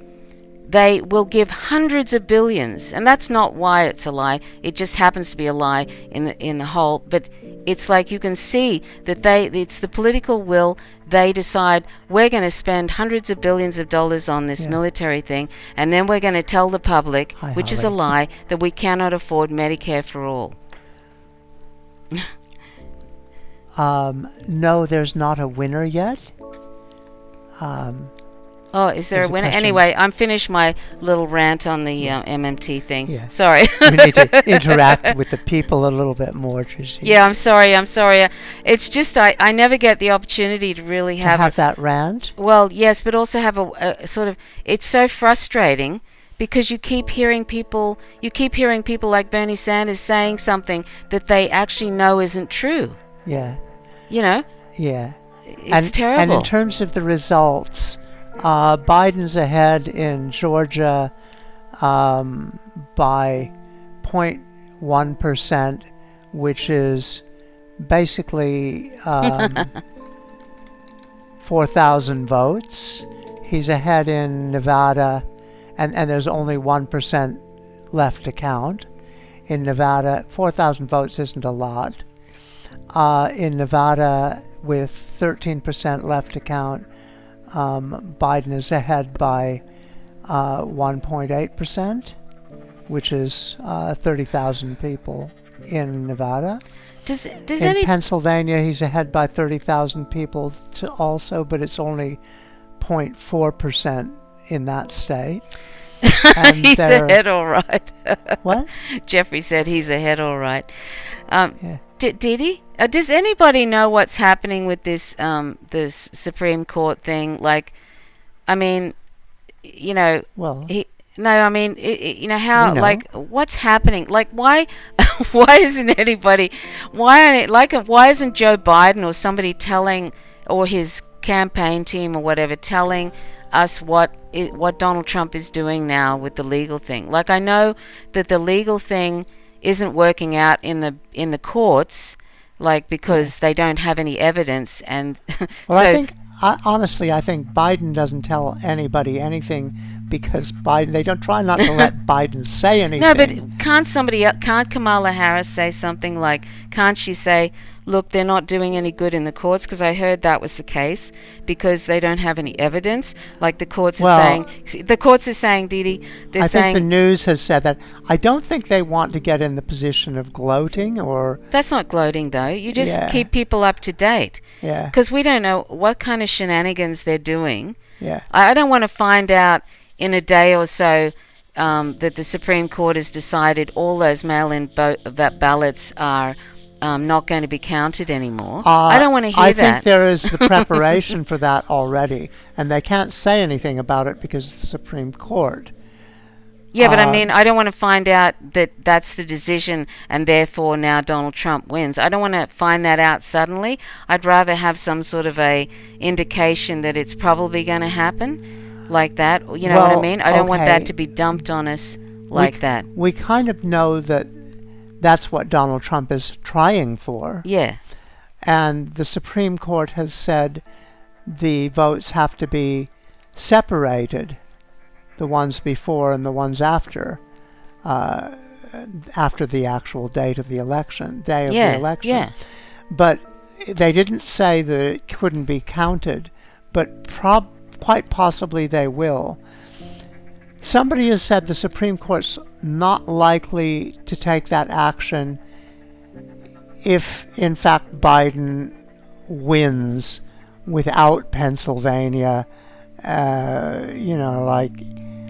They will give hundreds of billions, and that's not why it's a lie. It just happens to be a lie in the whole. But it's like you can see that it's the political will. They decide we're going to spend hundreds of billions of dollars on this military thing, and then we're going to tell the public, which is a lie, that we cannot afford Medicare for all. No, there's not a winner yet. Oh, is there a winner? Anyway, I'm finished my little rant on the MMT thing. Yeah. Sorry. You need to interact with the people a little bit more, Tracy. Yeah, I'm sorry. It's just I never get the opportunity to really have that rant. Well, yes, but also have a sort of. It's so frustrating because you keep hearing people like Bernie Sanders saying something that they actually know isn't true. Yeah. You know? Yeah. It's terrible. And in terms of the results, Biden's ahead in Georgia by 0.1%, which is basically 4,000 votes. He's ahead in Nevada, and there's only 1% left to count. In Nevada, 4,000 votes isn't a lot. In Nevada, with 13% left to count, Biden is ahead by 1.8%, which is 30,000 people in Nevada. In Pennsylvania, he's ahead by 30,000 people also, but it's only 0.4% in that state. And he's ahead all right. What? Jeffrey said he's ahead all right. Did he? Does anybody know what's happening with this this Supreme Court thing? Like, I mean, you know, you know how, like, what's happening? Like, why isn't anybody? Why isn't Joe Biden or somebody telling, or his campaign team or whatever, telling us what Donald Trump is doing now with the legal thing? Like, I know that the legal thing isn't working out in the courts, like, because they don't have any evidence, and well, so honestly, I think Biden doesn't tell anybody anything because they don't try not to let Biden say anything. No, but can't Kamala Harris say something like, can't she say, look, they're not doing any good in the courts? Because I heard that was the case, because they don't have any evidence. Like the courts are saying, Dee Dee, I think the news has said that. I don't think they want to get in the position of gloating or... That's not gloating, though. You just keep people up to date. Yeah. Because we don't know what kind of shenanigans they're doing. Yeah. I don't want to find out in a day or so that the Supreme Court has decided all those mail-in ballots are not going to be counted anymore. I don't want to hear that. I think there is the preparation for that already, and they can't say anything about it because of the Supreme Court. Yeah, but I mean, I don't want to find out that that's the decision and therefore now Donald Trump wins. I don't want to find that out suddenly. I'd rather have some sort of a indication that it's probably going to happen like that. You know what I mean? I don't want that to be dumped on us like that. We kind of know that that's what Donald Trump is trying for. Yeah. And the Supreme Court has said the votes have to be separated, the ones before and the ones after the actual date of the election, day of the election. Yeah. But they didn't say that it couldn't be counted, but quite possibly they will. Somebody has said the Supreme Court's not likely to take that action if, in fact, Biden wins without Pennsylvania.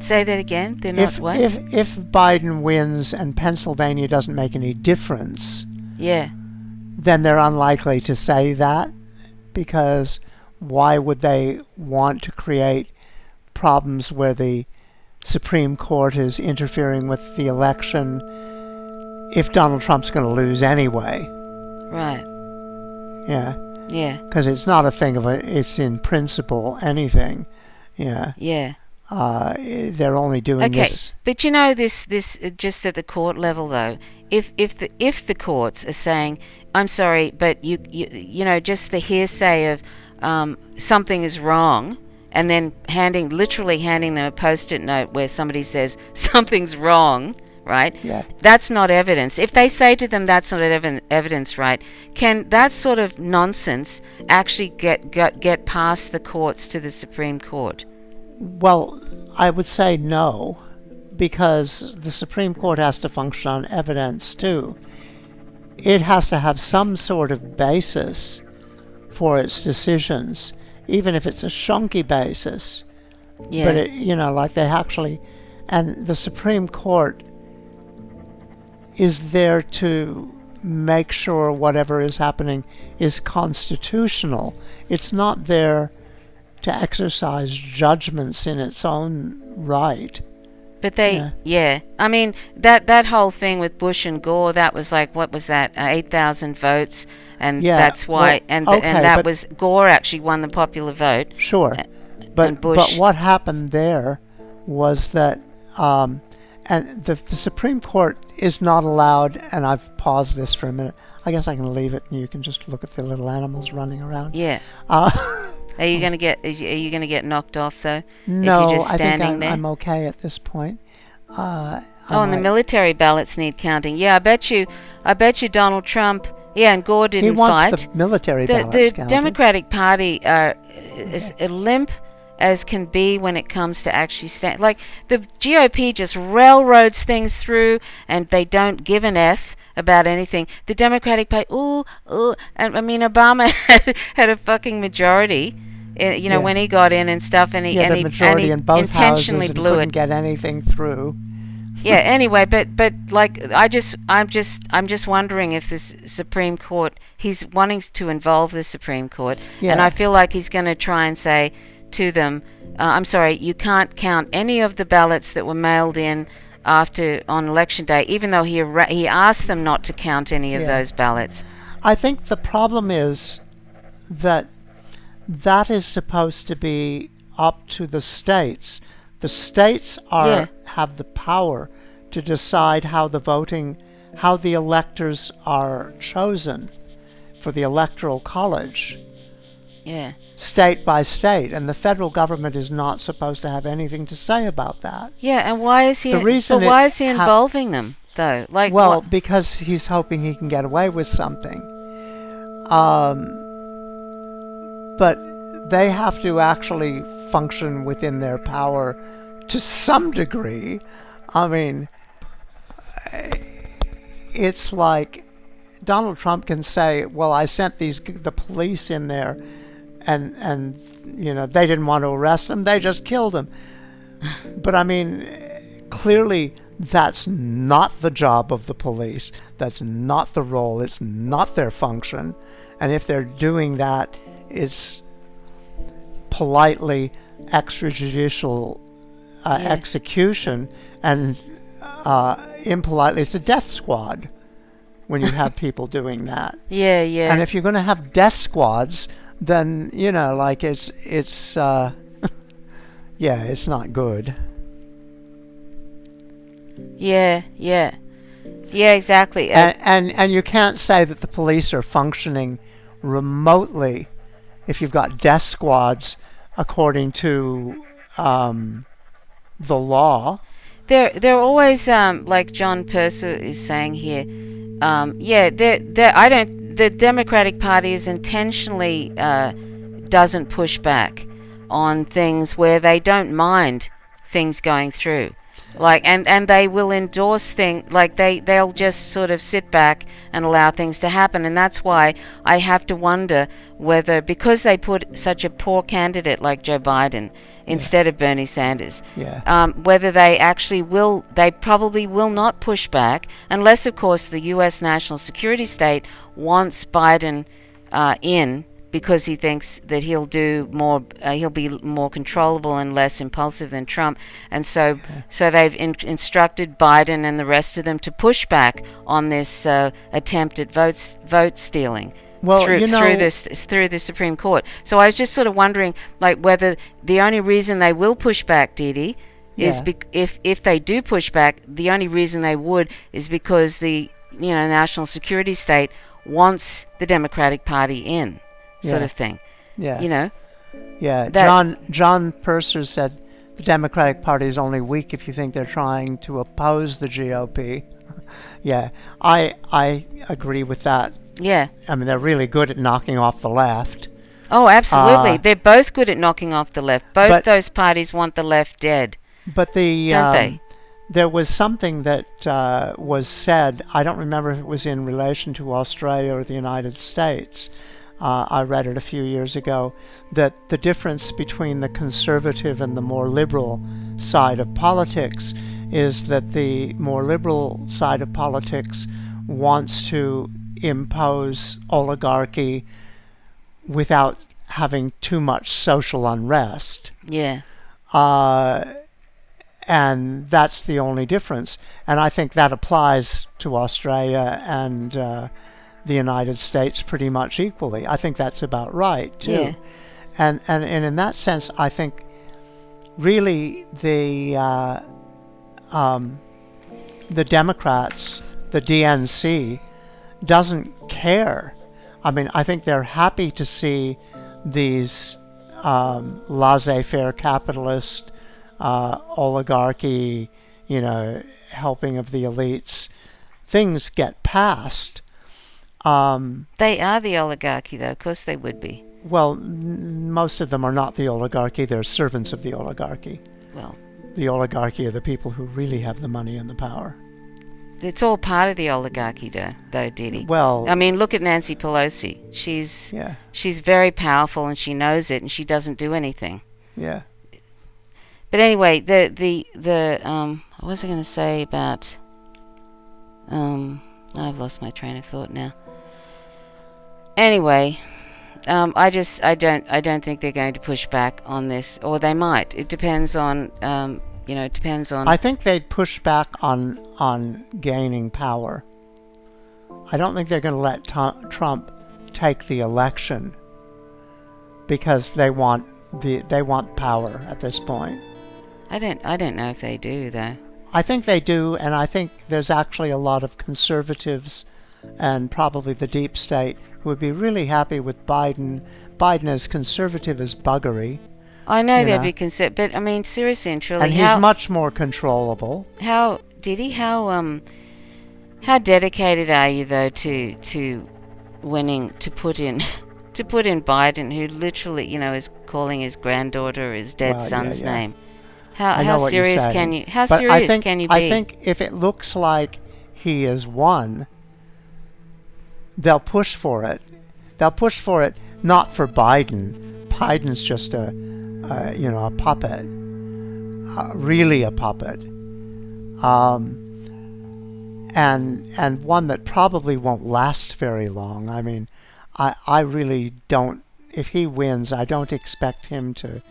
Say that again. They're not what? If Biden wins and Pennsylvania doesn't make any difference, then they're unlikely to say that, because why would they want to create problems where the Supreme Court is interfering with the election if Donald Trump's going to lose anyway? Right. Yeah. Yeah. Because it's not a thing of it's in principle anything. Yeah. Yeah. They're only doing Okay, this. but this just at the court level though. If the courts are saying, I'm sorry, but you just the hearsay of something is wrong, and then literally handing them a post-it note where somebody says something's wrong, right? Yeah. That's not evidence. If they say to them that's not evidence, right? Can that sort of nonsense actually get past the courts to the Supreme Court? Well, I would say no, because the Supreme Court has to function on evidence too. It has to have some sort of basis for its decisions, even if it's a shonky basis. Yeah. But like they actually, and the Supreme Court is there to make sure whatever is happening is constitutional. It's not there to exercise judgments in its own right. But yeah. I mean, that whole thing with Bush and Gore, that was like, what was that, 8,000 votes, and that's why, and that was, Gore actually won the popular vote. Sure, but what happened there was that, and the Supreme Court is not allowed, and I've paused this for a minute, I guess I can leave it and you can just look at the little animals running around. Yeah. Are you gonna get knocked off though? No, if you're just standing I think there? I'm okay at this point. And the military ballots need counting. Yeah, I bet you Donald Trump. Yeah, and Gore didn't he wants fight. The military ballots The counted. Democratic Party are as limp as can be when it comes to actually stand. Like the GOP just railroads things through, and they don't give an F about anything. The Democratic Party, and I mean Obama had a fucking majority, when he got in and stuff, and he majority in both intentionally houses blew couldn't it. get anything through. Yeah. Anyway, but like I'm just wondering if this Supreme Court, he's wanting to involve the Supreme Court, and I feel like he's going to try and say to them, I'm sorry, you can't count any of the ballots that were mailed in on election day, even though he asked them not to count any of those ballots. I think the problem is that is supposed to be up to the states. The states have the power to decide how the electors are chosen for the Electoral College. Yeah. State by state, and the federal government is not supposed to have anything to say about that. Yeah, and why is he? Why is he involving them though? Like, because he's hoping he can get away with something. But they have to actually function within their power to some degree. I mean, it's like Donald Trump can say, "Well, I sent the police in there." And they didn't want to arrest them, they just killed him. But I mean, clearly that's not the job of the police, that's not the role, it's not their function. And if they're doing that, it's politely extrajudicial execution, and impolitely it's a death squad when you have people doing that. Yeah. And if you're going to have death squads, then it's it's not good. Yeah, exactly. And you can't say that the police are functioning remotely if you've got death squads according to the law. They're always like John Purser is saying here. The Democratic Party is intentionally doesn't push back on things where they don't mind things going through, like and they will endorse things, like they'll just sort of sit back and allow things to happen. And that's why I have to wonder whether, because they put such a poor candidate like Joe Biden instead of Bernie Sanders, whether they probably will not push back, unless of course the US national security state wants Biden in, because he thinks that he'll do more, he'll be more controllable and less impulsive than Trump, and so they've instructed Biden and the rest of them to push back on this attempt at vote stealing. Well, through the Supreme Court. So I was just sort of wondering, like, whether the only reason they will push back, Dee Dee, is if they do push back, the only reason they would is because the national security state wants the Democratic Party in, sort of thing. Yeah. Yeah. John Purser said the Democratic Party is only weak if you think they're trying to oppose the GOP. Yeah, I agree with that. Yeah. I mean, they're really good at knocking off the left. Oh, absolutely. They're both good at knocking off the left. Both those parties want the left dead. But don't they? There was something that was said, I don't remember if it was in relation to Australia or the United States. I read it a few years ago, that the difference between the conservative and the more liberal side of politics is that the more liberal side of politics wants to impose oligarchy without having too much social unrest. Yeah. And that's the only difference. And I think that applies to Australia and the United States pretty much equally. I think that's about right, too. Yeah. And in that sense, I think really the Democrats, the DNC, doesn't care. I mean, I think they're happy to see these laissez-faire capitalist oligarchy, helping of the elites, things get passed. They are the oligarchy, though. Of course they would be. Well, most of them are not the oligarchy. They're servants of the oligarchy. Well, the oligarchy are the people who really have the money and the power. It's all part of the oligarchy, though, Didi. Well, I mean, look at Nancy Pelosi. She's very powerful, and she knows it, and she doesn't do anything. Yeah. But anyway, the what was I going to say about? I've lost my train of thought now. Anyway, I don't think they're going to push back on this, or they might. It depends on. It depends on. I think they'd push back on gaining power. I don't think they're going to let Trump take the election because they want power at this point. I don't know if they do, though. I think they do, and I think there's actually a lot of conservatives and probably the deep state who would be really happy with Biden. Biden as conservative as buggery. I know they'd be conservative, but I mean, seriously and truly, and he's much more controllable. How dedicated are you, though, to winning, to put in Biden, who literally, is calling his granddaughter his dead son's name? How serious can you? How serious can you be? I think if it looks like he is won, they'll push for it. They'll push for it, not for Biden. Biden's just a puppet, really a puppet, and one that probably won't last very long. I mean, I really don't. If he wins, I don't expect him to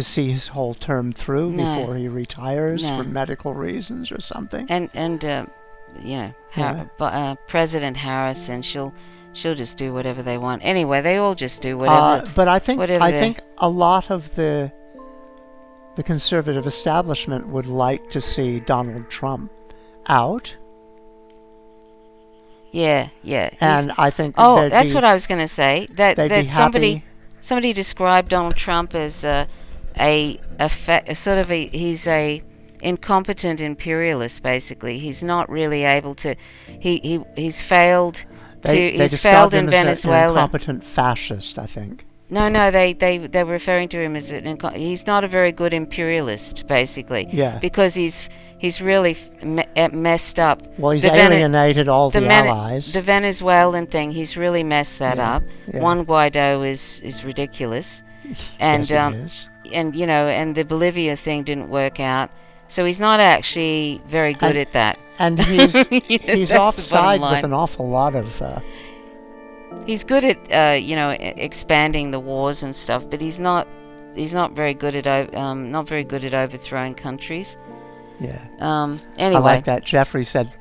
see his whole term through before he retires for medical reasons or something. President Harris, and she'll just do whatever they want. Anyway, they all just do whatever. But I think a lot of the conservative establishment would like to see Donald Trump out. Yeah. And I think that's what I was going to say. That somebody described Donald Trump as he's a incompetent imperialist. Basically, he's not really able to. He's failed. He's failed in Venezuela. An incompetent fascist, I think. No, they were referring to him as he's not a very good imperialist, basically. Yeah. Because he's really messed up. Well, he's alienated all the allies. The Venezuelan thing, he's really messed that up. Yeah. Juan Guaido is ridiculous, and yes, it is. And the Bolivia thing didn't work out. So he's not actually very good at that. And he's offside with an awful lot of He's good at expanding the wars and stuff, but he's not very good at overthrowing countries. Yeah. Anyway, I like that. Jeffrey said,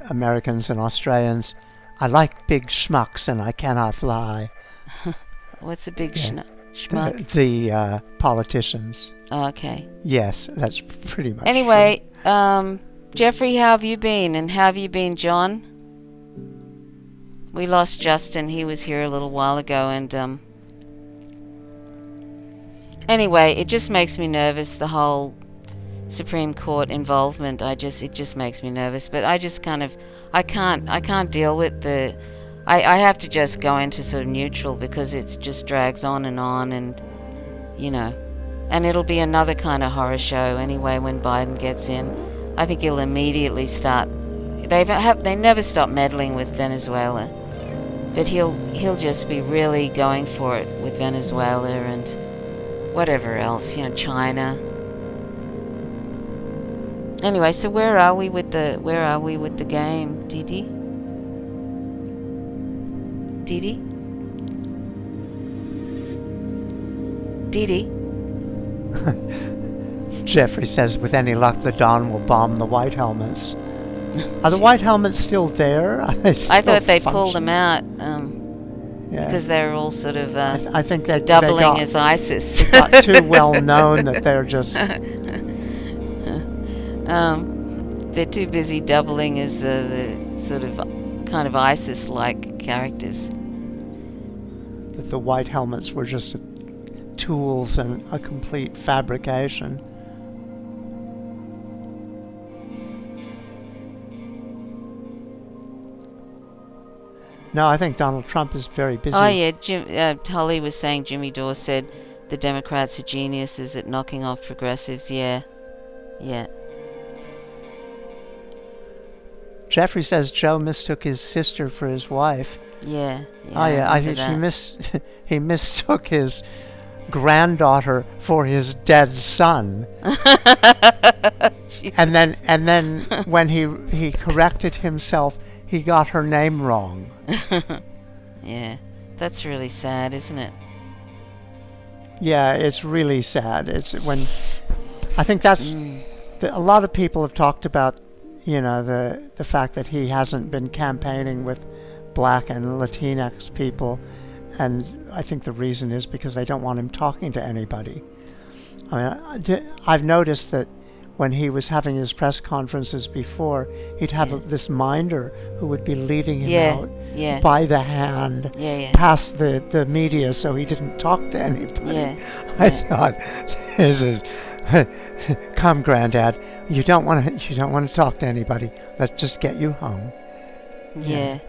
Americans and Australians, I like big schmucks and I cannot lie. What's a big Yeah. schmuck? The politicians. Oh, okay. Yes, that's pretty much Anyway, Jeffrey, how have you been? And how have you been, John? We lost Justin. He was here a little while ago, and anyway, it just makes me nervous, the whole Supreme Court involvement. It just makes me nervous. But I just I can't deal with I have to just go into sort of neutral, because it just drags on, and and it'll be another kind of horror show anyway when Biden gets in. I think he'll immediately start. They never stop meddling with Venezuela, but he'll just be really going for it with Venezuela and whatever else, China. Anyway, so where are we with the game, Didi? Didi? Didi? Jeffrey says, with any luck, the Dawn will bomb the White Helmets. Are the White Helmets still there? I thought they pulled them out because they were all sort of I think they doubling as ISIS. They got too well known that they're just... they're too busy doubling as the sort of kind of ISIS-like characters. That the White Helmets were just tools and a complete fabrication. No, I think Donald Trump is very busy. Oh yeah, Tully was saying Jimmy Dore said the Democrats are geniuses at knocking off progressives. Yeah. Jeffrey says Joe mistook his sister for his wife. Yeah. Oh yeah, I think he mistook his granddaughter for his dead son. and then when he corrected himself, he got her name wrong. Yeah, that's really sad, isn't it? Yeah, it's really sad. It's when I think that's a lot of people have talked about, the fact that he hasn't been campaigning with Black and Latinx people, and I think the reason is because they don't want him talking to anybody. I mean, I've noticed that when he was having his press conferences before, he'd have this minder who would be leading him out by the hand past the media, so he didn't talk to anybody. I thought, this is, come, Granddad, you don't want to talk to anybody. Let's just get you home. Yeah.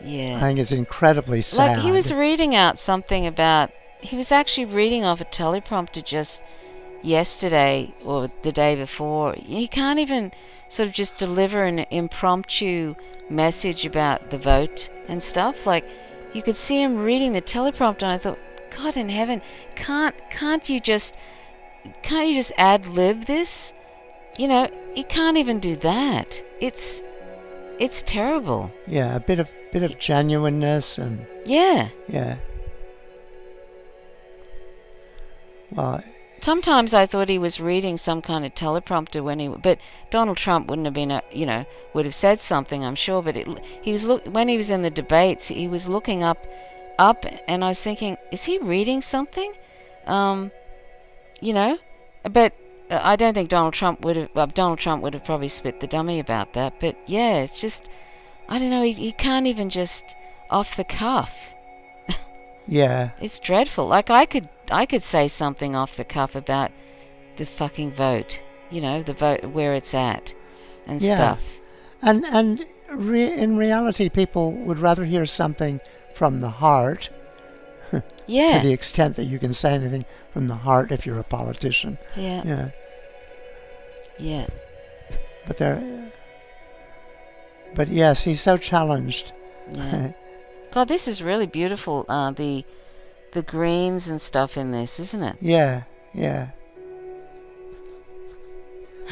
I think it's incredibly sad. Like, he was reading out something about, he was actually reading off a teleprompter just yesterday or the day before. He can't even sort of just deliver an impromptu message about the vote and stuff. Like, you could see him reading the teleprompter, and I thought, God in heaven, can't you just ad-lib this? He can't even do that. It's terrible. Yeah, a bit of genuineness and yeah. Well, sometimes I thought he was reading some kind of teleprompter but Donald Trump wouldn't have been would have said something, I'm sure, but when he was in the debates, he was looking up, and I was thinking, is he reading something? But I don't think Donald Trump would have probably spit the dummy about that. But yeah, it's just, I don't know, he can't even just off the cuff. Yeah. It's dreadful. Like, I could say something off the cuff about the fucking vote, the vote, where it's at and stuff. And in reality, people would rather hear something from the heart. Yeah. To the extent that you can say anything from the heart if you're a politician. Yeah. But yes, he's so challenged. Yeah. God, this is really beautiful. The greens and stuff in this, isn't it? Yeah.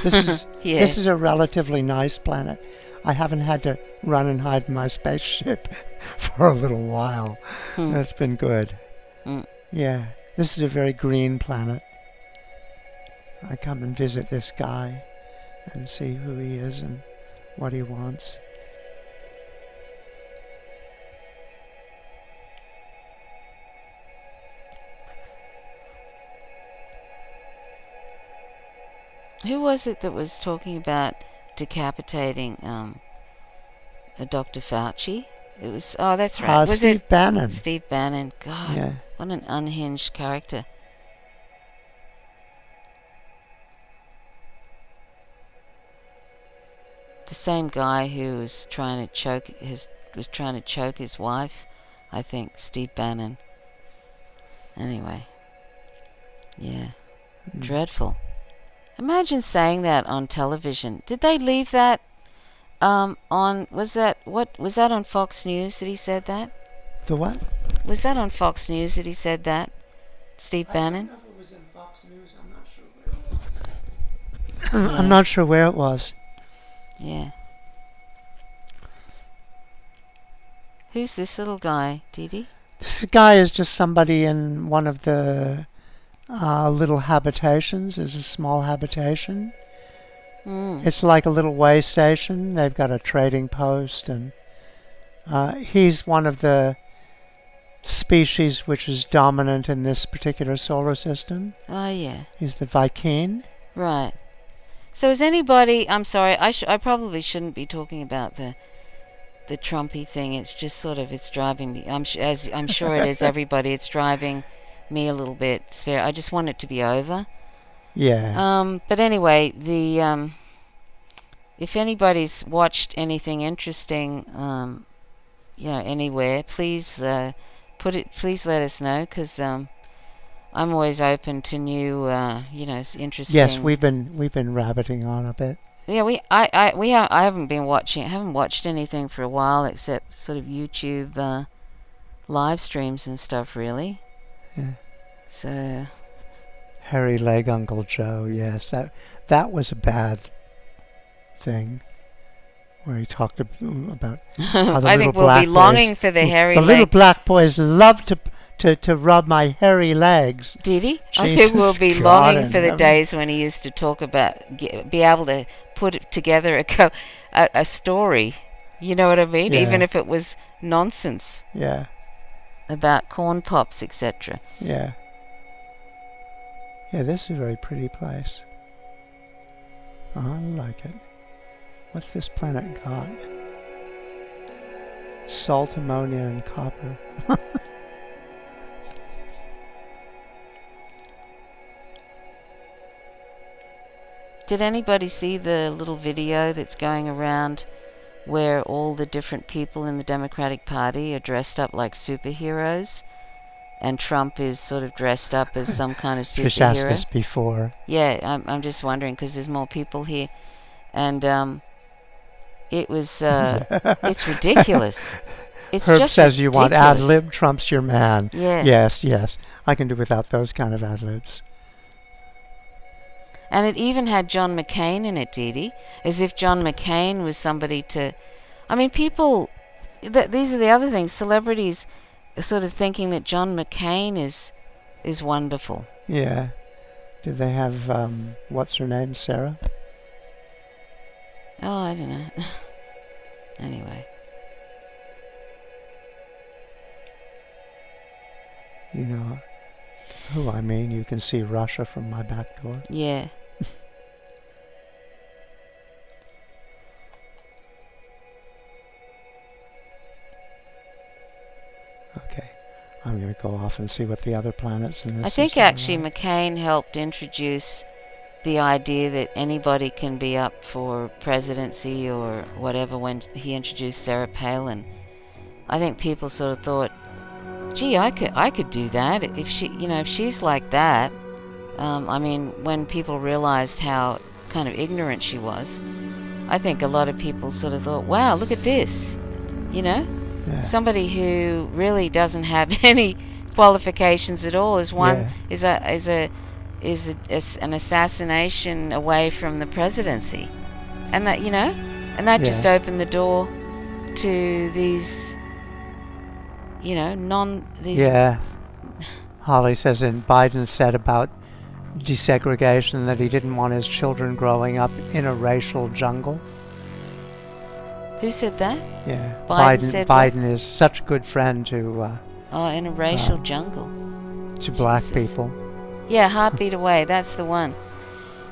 Yeah. This is a relatively nice planet. I haven't had to run and hide in my spaceship for a little while. That's been good. Mm. Yeah, this is a very green planet. I come and visit this guy and see who he is and what he wants. Who was it that was talking about decapitating Dr. Fauci? It was, oh, that's right. Was Steve Bannon. Steve Bannon. God, Yeah. what an unhinged character. The same guy who was trying to choke his wife, I think, Steve Bannon. Anyway, yeah, dreadful. Imagine saying that on television. Did they leave that on? Was that on Fox News that he said that? The what? Was that on Fox News that he said that? Steve Bannon? I don't know if it was in Fox News. I'm not sure where it was. I'm not sure where it was. Yeah. Who's this little guy, Didi? This guy is just somebody in one of the little habitations. There's a small habitation. It's like a little way station. They've got a trading post, and he's one of the species which is dominant in this particular solar system. Oh, yeah. He's the Viking. Right. So is anybody... I'm sorry, I probably shouldn't be talking about the Trumpy thing. It's just sort of, it's driving me... as I'm sure it is everybody. It's driving me a little bit. I just want it to be over. Yeah. But anyway, if anybody's watched anything interesting, anywhere, please please let us know, because I'm always open to new, interesting. Yes, we've been rabbiting on a bit. Yeah, I haven't watched anything for a while except sort of YouTube live streams and stuff, really. Yeah. So. Hairy Leg Uncle Joe, yes, that was a bad thing, where he talked about how the I little think we'll black be longing boys, for the hairy the leg. little black boys love to rub my hairy legs. Did he? I Jesus think we'll be God longing in for the heaven. days when he used to talk about, be able to put together a story. You know what I mean? Yeah. Even if it was nonsense. Yeah. About corn pops, etc. Yeah. Yeah, this is a very pretty place. I like it. What's this planet got? Salt, ammonia, and copper. Did anybody see the little video that's going around where all the different people in the Democratic Party are dressed up like superheroes, and Trump is sort of dressed up as some kind of Fish asked superhero? this before. Yeah, I'm just wondering, because there's more people here, and it was it's ridiculous. It's Herb just says you want ad ridiculous. lib, Trump's your man. Yeah. Yes. I can do without those kind of ad libs. And it even had John McCain in it, Dee, as if John McCain was somebody to... I mean, people... these are the other things. Celebrities are sort of thinking that John McCain is wonderful. Yeah. Did they have, what's her name, Sarah? Oh, I don't know. Anyway. You know who I mean. You can see Russia from my back door. Yeah. Okay. I'm going to go off and see what the other planets in this I think system are actually like. McCain helped introduce the idea that anybody can be up for presidency or whatever when he introduced Sarah Palin. I think people sort of thought, gee, I could do that if she's like that. I mean, when people realized how kind of ignorant she was, I think a lot of people sort of thought, wow, look at this, Yeah. somebody who really doesn't have any qualifications at all is is an assassination away from the presidency, and that just opened the door to these, Yeah. Holly says, and Biden said about desegregation that he didn't want his children growing up in a racial jungle. Who said that? Yeah. Biden said Biden is such a good friend to in a racial jungle. To black people. Yeah, Heartbeat Away, that's the one.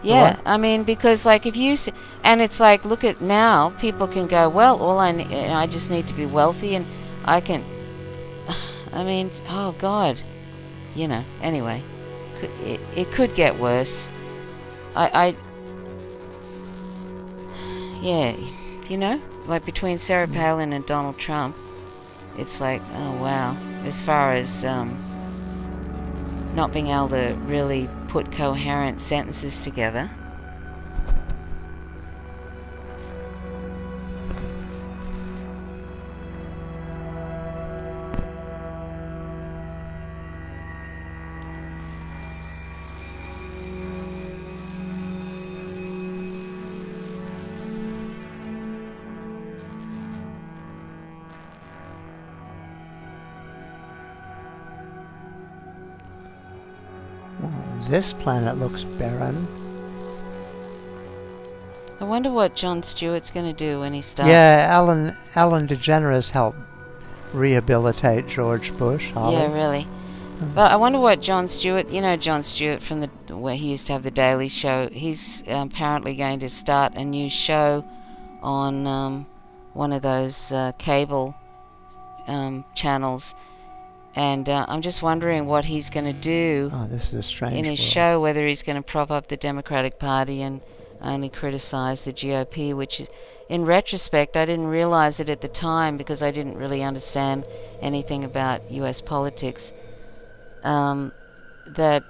Yeah, I mean, because like if you and it's like, look at now, people can go, well, I just need to be wealthy and I can. I mean, oh God, Anyway, it could get worse. Yeah, like between Sarah Palin and Donald Trump, it's like, oh wow. As far as not being able to really put coherent sentences together. This planet looks barren. I wonder what Jon Stewart's going to do when he starts. Yeah, Ellen DeGeneres helped rehabilitate George Bush. Holly. Yeah, really. But I wonder what Jon Stewart, Jon Stewart from where he used to have the Daily Show, he's apparently going to start a new show on one of those cable channels. And I'm just wondering what he's going to do this is a strange in his show, whether he's going to prop up the Democratic Party and only criticize the GOP, which is, in retrospect, I didn't realize it at the time because I didn't really understand anything about US politics. That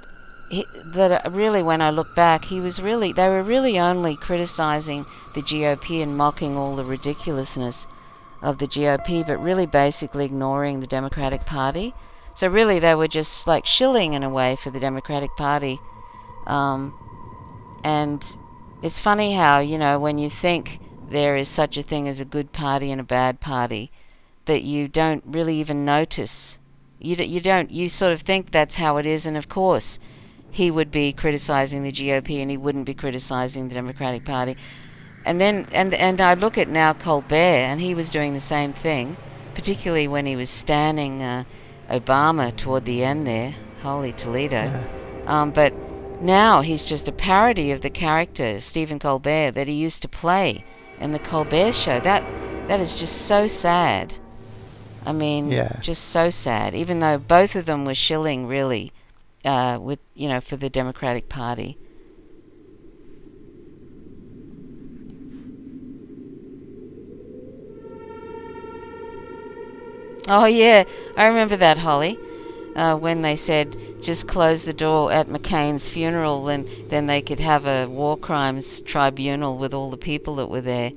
really, when I look back, they were really only criticizing the GOP and mocking all the ridiculousness of the GOP, but really basically ignoring the Democratic Party. So really they were just like shilling in a way for the Democratic Party. And it's funny how, when you think there is such a thing as a good party and a bad party, that you don't really even notice. You sort of think that's how it is, and of course he would be criticizing the GOP and he wouldn't be criticizing the Democratic Party. And then, and I look at now Colbert, and he was doing the same thing, particularly when he was standing Obama toward the end there. Holy Toledo. Yeah. But now he's just a parody of the character, Stephen Colbert, that he used to play in the Colbert Show. That is just so sad. I mean, just so sad, even though both of them were shilling, really, for the Democratic Party. Oh yeah, I remember that, Holly, when they said just close the door at McCain's funeral and then they could have a war crimes tribunal with all the people that were there.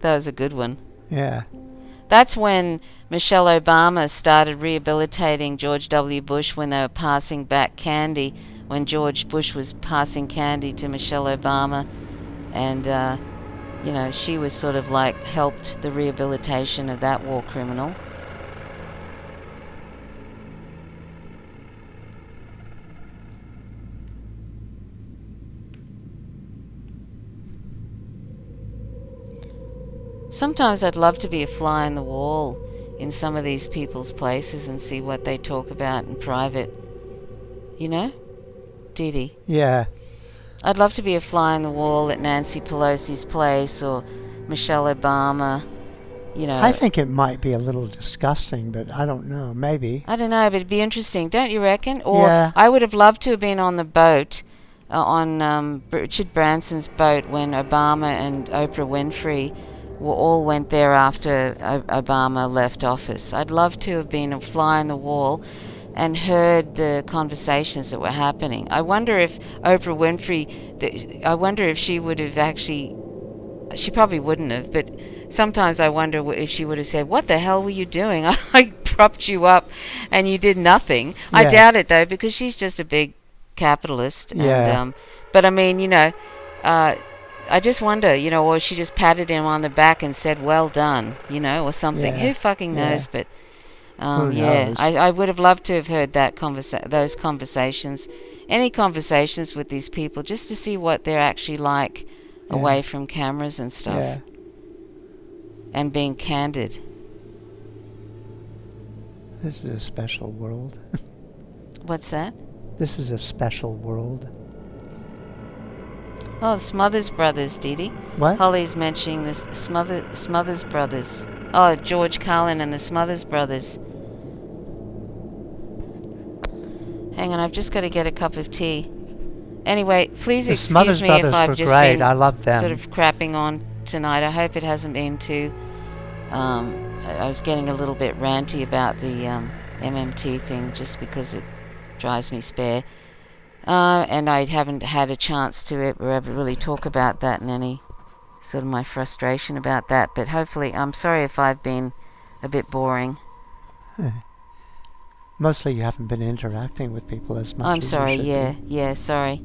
That was a good one. Yeah. That's when Michelle Obama started rehabilitating George W. Bush when they were passing back candy, when George Bush was passing candy to Michelle Obama, and she was sort of like helped the rehabilitation of that war criminal. Sometimes I'd love to be a fly on the wall in some of these people's places and see what they talk about in private. Dee? Yeah. I'd love to be a fly on the wall at Nancy Pelosi's place or Michelle Obama, I think it might be a little disgusting, but I don't know. Maybe. I don't know, but it'd be interesting, don't you reckon? Or yeah. I would have loved to have been on the boat, on Richard Branson's boat when Obama and Oprah Winfrey all went there after Obama left office. I'd love to have been a fly on the wall and heard the conversations that were happening. I wonder if Oprah Winfrey, she would have actually, she probably wouldn't have, but sometimes I wonder if she would have said, what the hell were you doing? I propped you up and you did nothing. Yeah. I doubt it though, because she's just a big capitalist. Yeah. And but I mean, I just wonder, or she just patted him on the back and said, "Well done," or something. Yeah. Who fucking knows? Yeah. But Who yeah, knows? I would have loved to have heard those conversations, any conversations with these people, just to see what they're actually like away from cameras and stuff, Yeah. and being candid. This is a special world. What's that? This is a special world. Oh, the Smothers Brothers, Dee Dee. What? Holly's mentioning this Smothers Brothers. Oh, George Carlin and the Smothers Brothers. Hang on, I've just got to get a cup of tea. Anyway, please The excuse Smothers me Brothers if I've were just great. been I love them. sort of crapping on tonight. I hope it hasn't been too... I was getting a little bit ranty about the MMT thing just because it drives me spare. And I haven't had a chance to ever really talk about that and any sort of my frustration about that. But hopefully, I'm sorry if I've been a bit boring. Mostly you haven't been interacting with people as much I'm as sorry, you should be. yeah, sorry.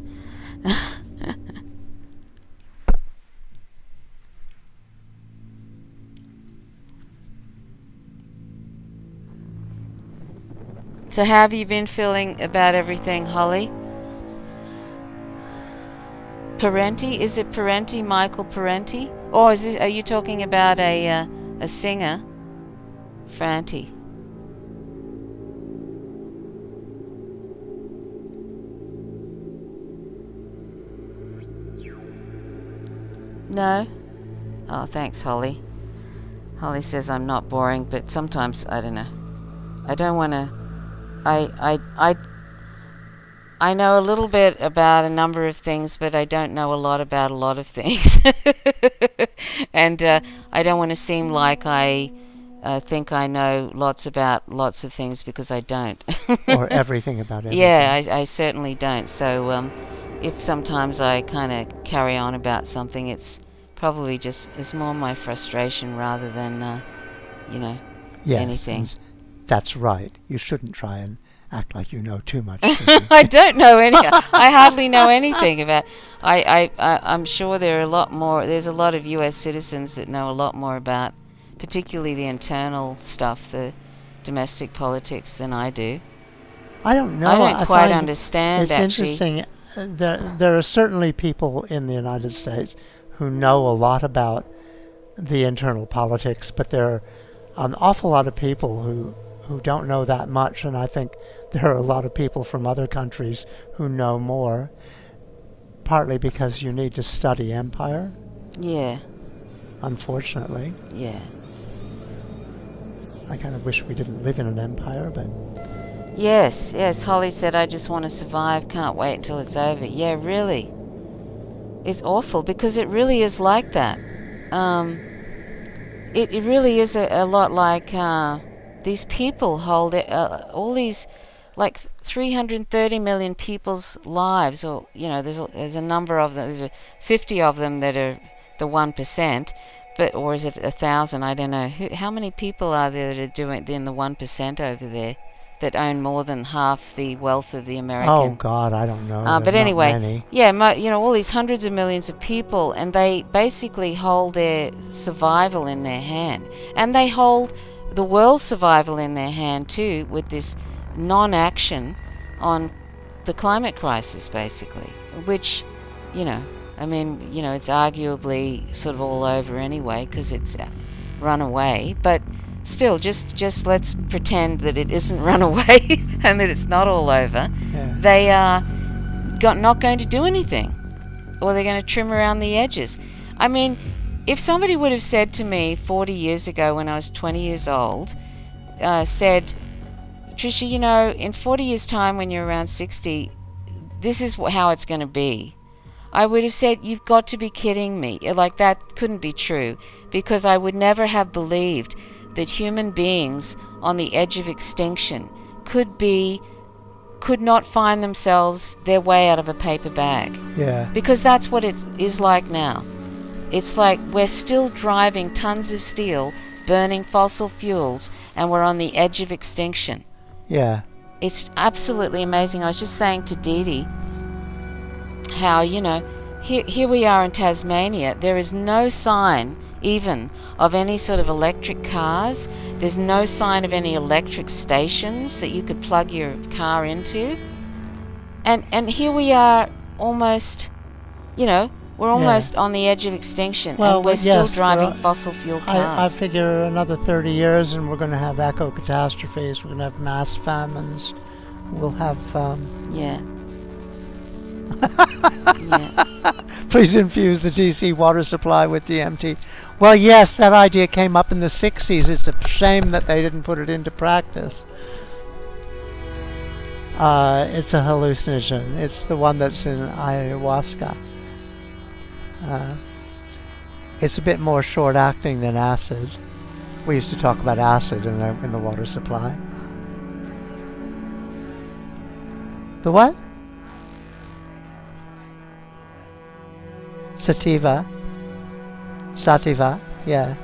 So how have you been feeling about everything, Holly? Parenti? Is it Parenti, Michael Parenti? Or are you talking about a singer, Franti? No? Oh, thanks, Holly. Holly says I'm not boring, but sometimes, I don't know. I don't want to... I know a little bit about a number of things, but I don't know a lot about a lot of things. And I don't want to seem like I think I know lots about lots of things, because I don't. Or everything about everything. Yeah, I certainly don't. So if sometimes I kind of carry on about something, it's probably it's more my frustration rather than, Yes, anything. That's right. You shouldn't try and act like you know too much. I don't know any. I hardly know anything about. I'm sure there are a lot more. There's a lot of U.S. citizens that know a lot more about, particularly the internal stuff, the domestic politics, than I do. I don't know. I don't quite find understand. It's actually. interesting. There are certainly people in the United States who know a lot about the internal politics, but there are an awful lot of people who don't know that much, and I think there are a lot of people from other countries who know more, partly because you need to study empire. Yeah. Unfortunately. Yeah. I kind of wish we didn't live in an empire, but... Yes. Holly said, I just want to survive, can't wait until it's over. Yeah, really. It's awful, because it really is like that. It really is a lot like these people hold all these, like 330 million people's lives, or there's a number of them. There's 50 of them that are the 1%, or is it 1,000? I don't know. How many people are there that are doing in the 1% over there that own more than half the wealth of the American? Oh God, I don't know. But anyway, many. yeah, all these hundreds of millions of people, and they basically hold their survival in their hand, and they hold the world's survival in their hand too, with this non-action on the climate crisis, basically, which, it's arguably sort of all over anyway, because it's run away, but still, just let's pretend that it isn't run away and that it's not all over. Yeah. They are not going to do anything, or they're going to trim around the edges. I mean, if somebody would have said to me 40 years ago when I was 20 years old, said, Tricia, in 40 years' time when you're around 60, this is how it's going to be, I would have said, you've got to be kidding me. Like, that couldn't be true, because I would never have believed that human beings on the edge of extinction could not find themselves their way out of a paper bag. Yeah. Because that's what it is like now. It's like we're still driving tons of steel, burning fossil fuels, and we're on the edge of extinction. Yeah. It's absolutely amazing. I was just saying to Dee Dee how, here we are in Tasmania. There is no sign even of any sort of electric cars. There's no sign of any electric stations that you could plug your car into. And here we are almost, we're Yeah. almost on the edge of extinction, Well, and we're still yes, driving fossil fuel I cars. figure another 30 years and we're going to have eco catastrophes. We're going to have mass famines. We'll have. Yeah. Yeah. Please infuse the DC water supply with DMT. Well, yes, that idea came up in the 60s. It's a shame that they didn't put it into practice. It's a hallucinogen. It's the one that's in ayahuasca. It's a bit more short acting than acid. We used to talk about acid in the water supply. The what? Sativa. Sativa, yeah.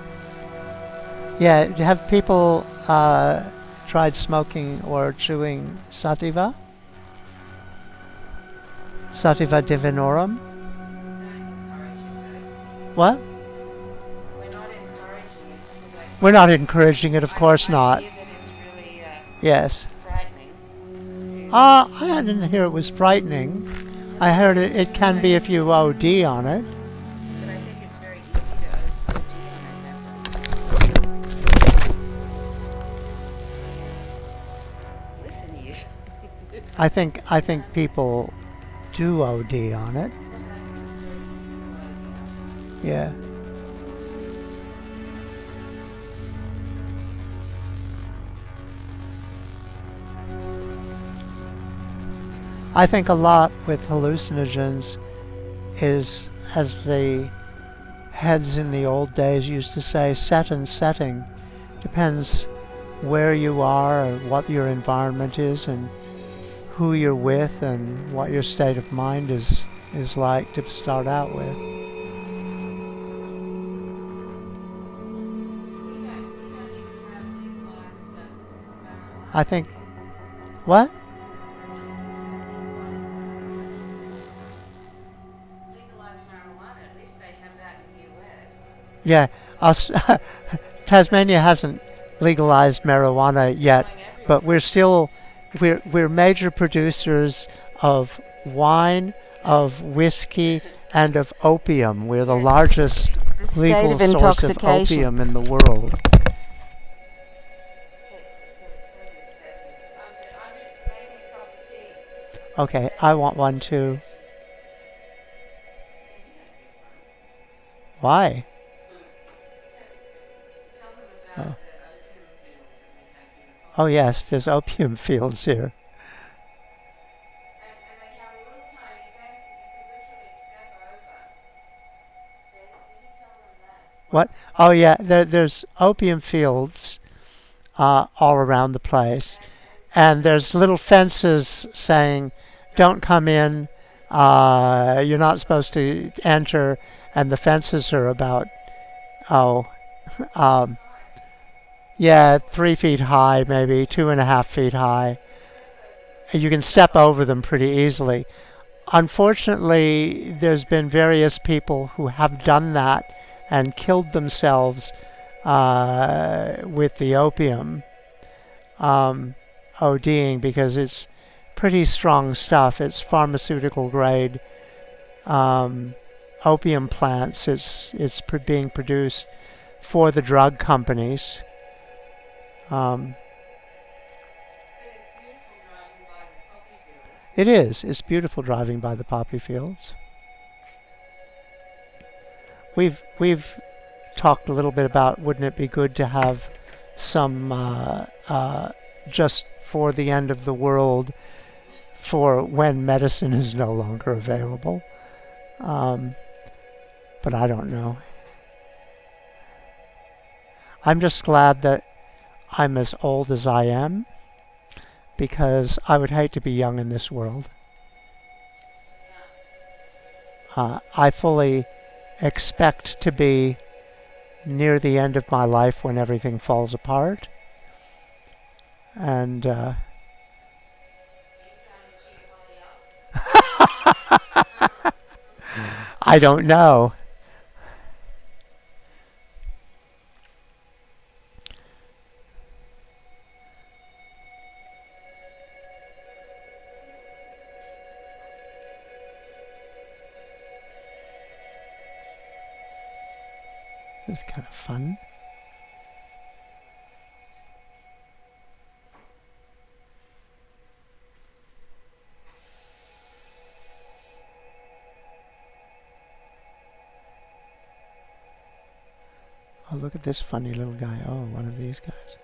Yeah, have people tried smoking or chewing sativa? Sativa divinorum? What? We're not encouraging it, of course not. Yes. I didn't hear it was frightening. I heard it can be if you OD on it. But I think it's very easy to OD on it. Listen, you. I think people do OD on it. Yeah. I think a lot with hallucinogens is, as the heads in the old days used to say, set and setting. Depends where you are, or what your environment is, and who you're with, and what your state of mind is like to start out with. I think, what? Yeah, Tasmania hasn't legalized marijuana yet, but we're major producers of wine, of whiskey, and of opium. We're the largest legal source of opium in the world. Okay, I want one too. Why? Oh. Oh yes, there's opium fields here. What? Oh yeah, there's opium fields all around the place, and there's little fences saying, "Don't come in. You're not supposed to enter." And the fences are about um, yeah, 3 feet high, maybe 2.5 feet high. You can step over them pretty easily. Unfortunately, there's been various people who have done that and killed themselves with the opium, ODing, because it's pretty strong stuff. It's pharmaceutical grade opium plants. It's being produced for the drug companies. It is. It's beautiful driving by the poppy fields. We've talked a little bit about, wouldn't it be good to have some just for the end of the world, for when medicine is no longer available. But I don't know. I'm just glad that I'm as old as I am, because I would hate to be young in this world. I fully expect to be near the end of my life when everything falls apart. And I don't know. It's kind of fun. Oh, look at this funny little guy. Oh, one of these guys.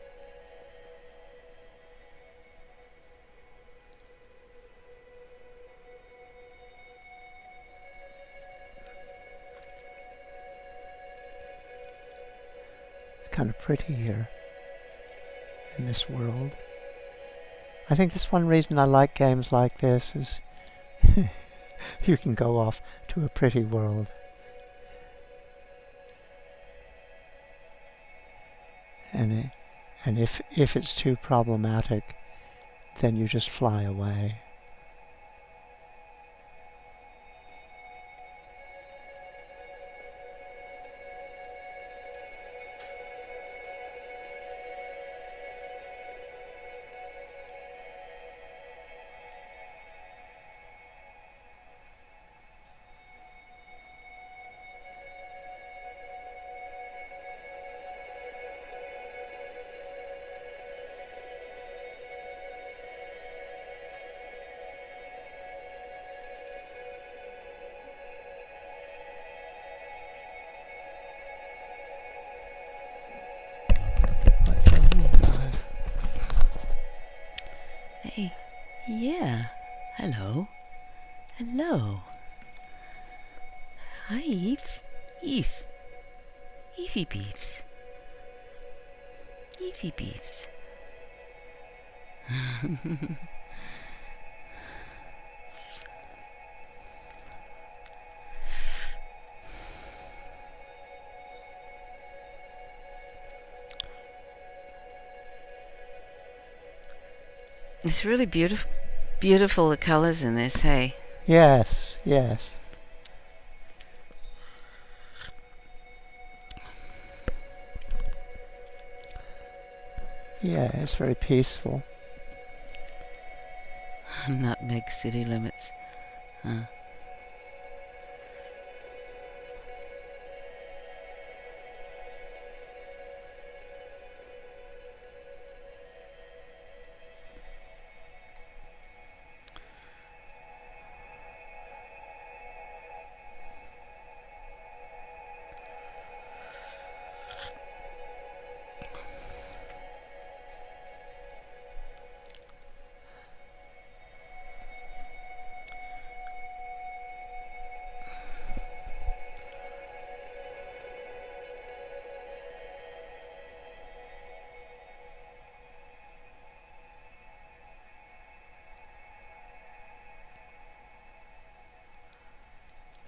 It's kind of pretty here in this world. I think that's one reason I like games like this is you can go off to a pretty world. And if it's too problematic, then you just fly away. Hey, yeah. Hello. Hello. Hi, Eve. Eve. Evie Beeves. Evie Beeves. It's really beautiful the colors in this, hey? Yes, yes. Yeah, it's very peaceful. Nutmeg city limits.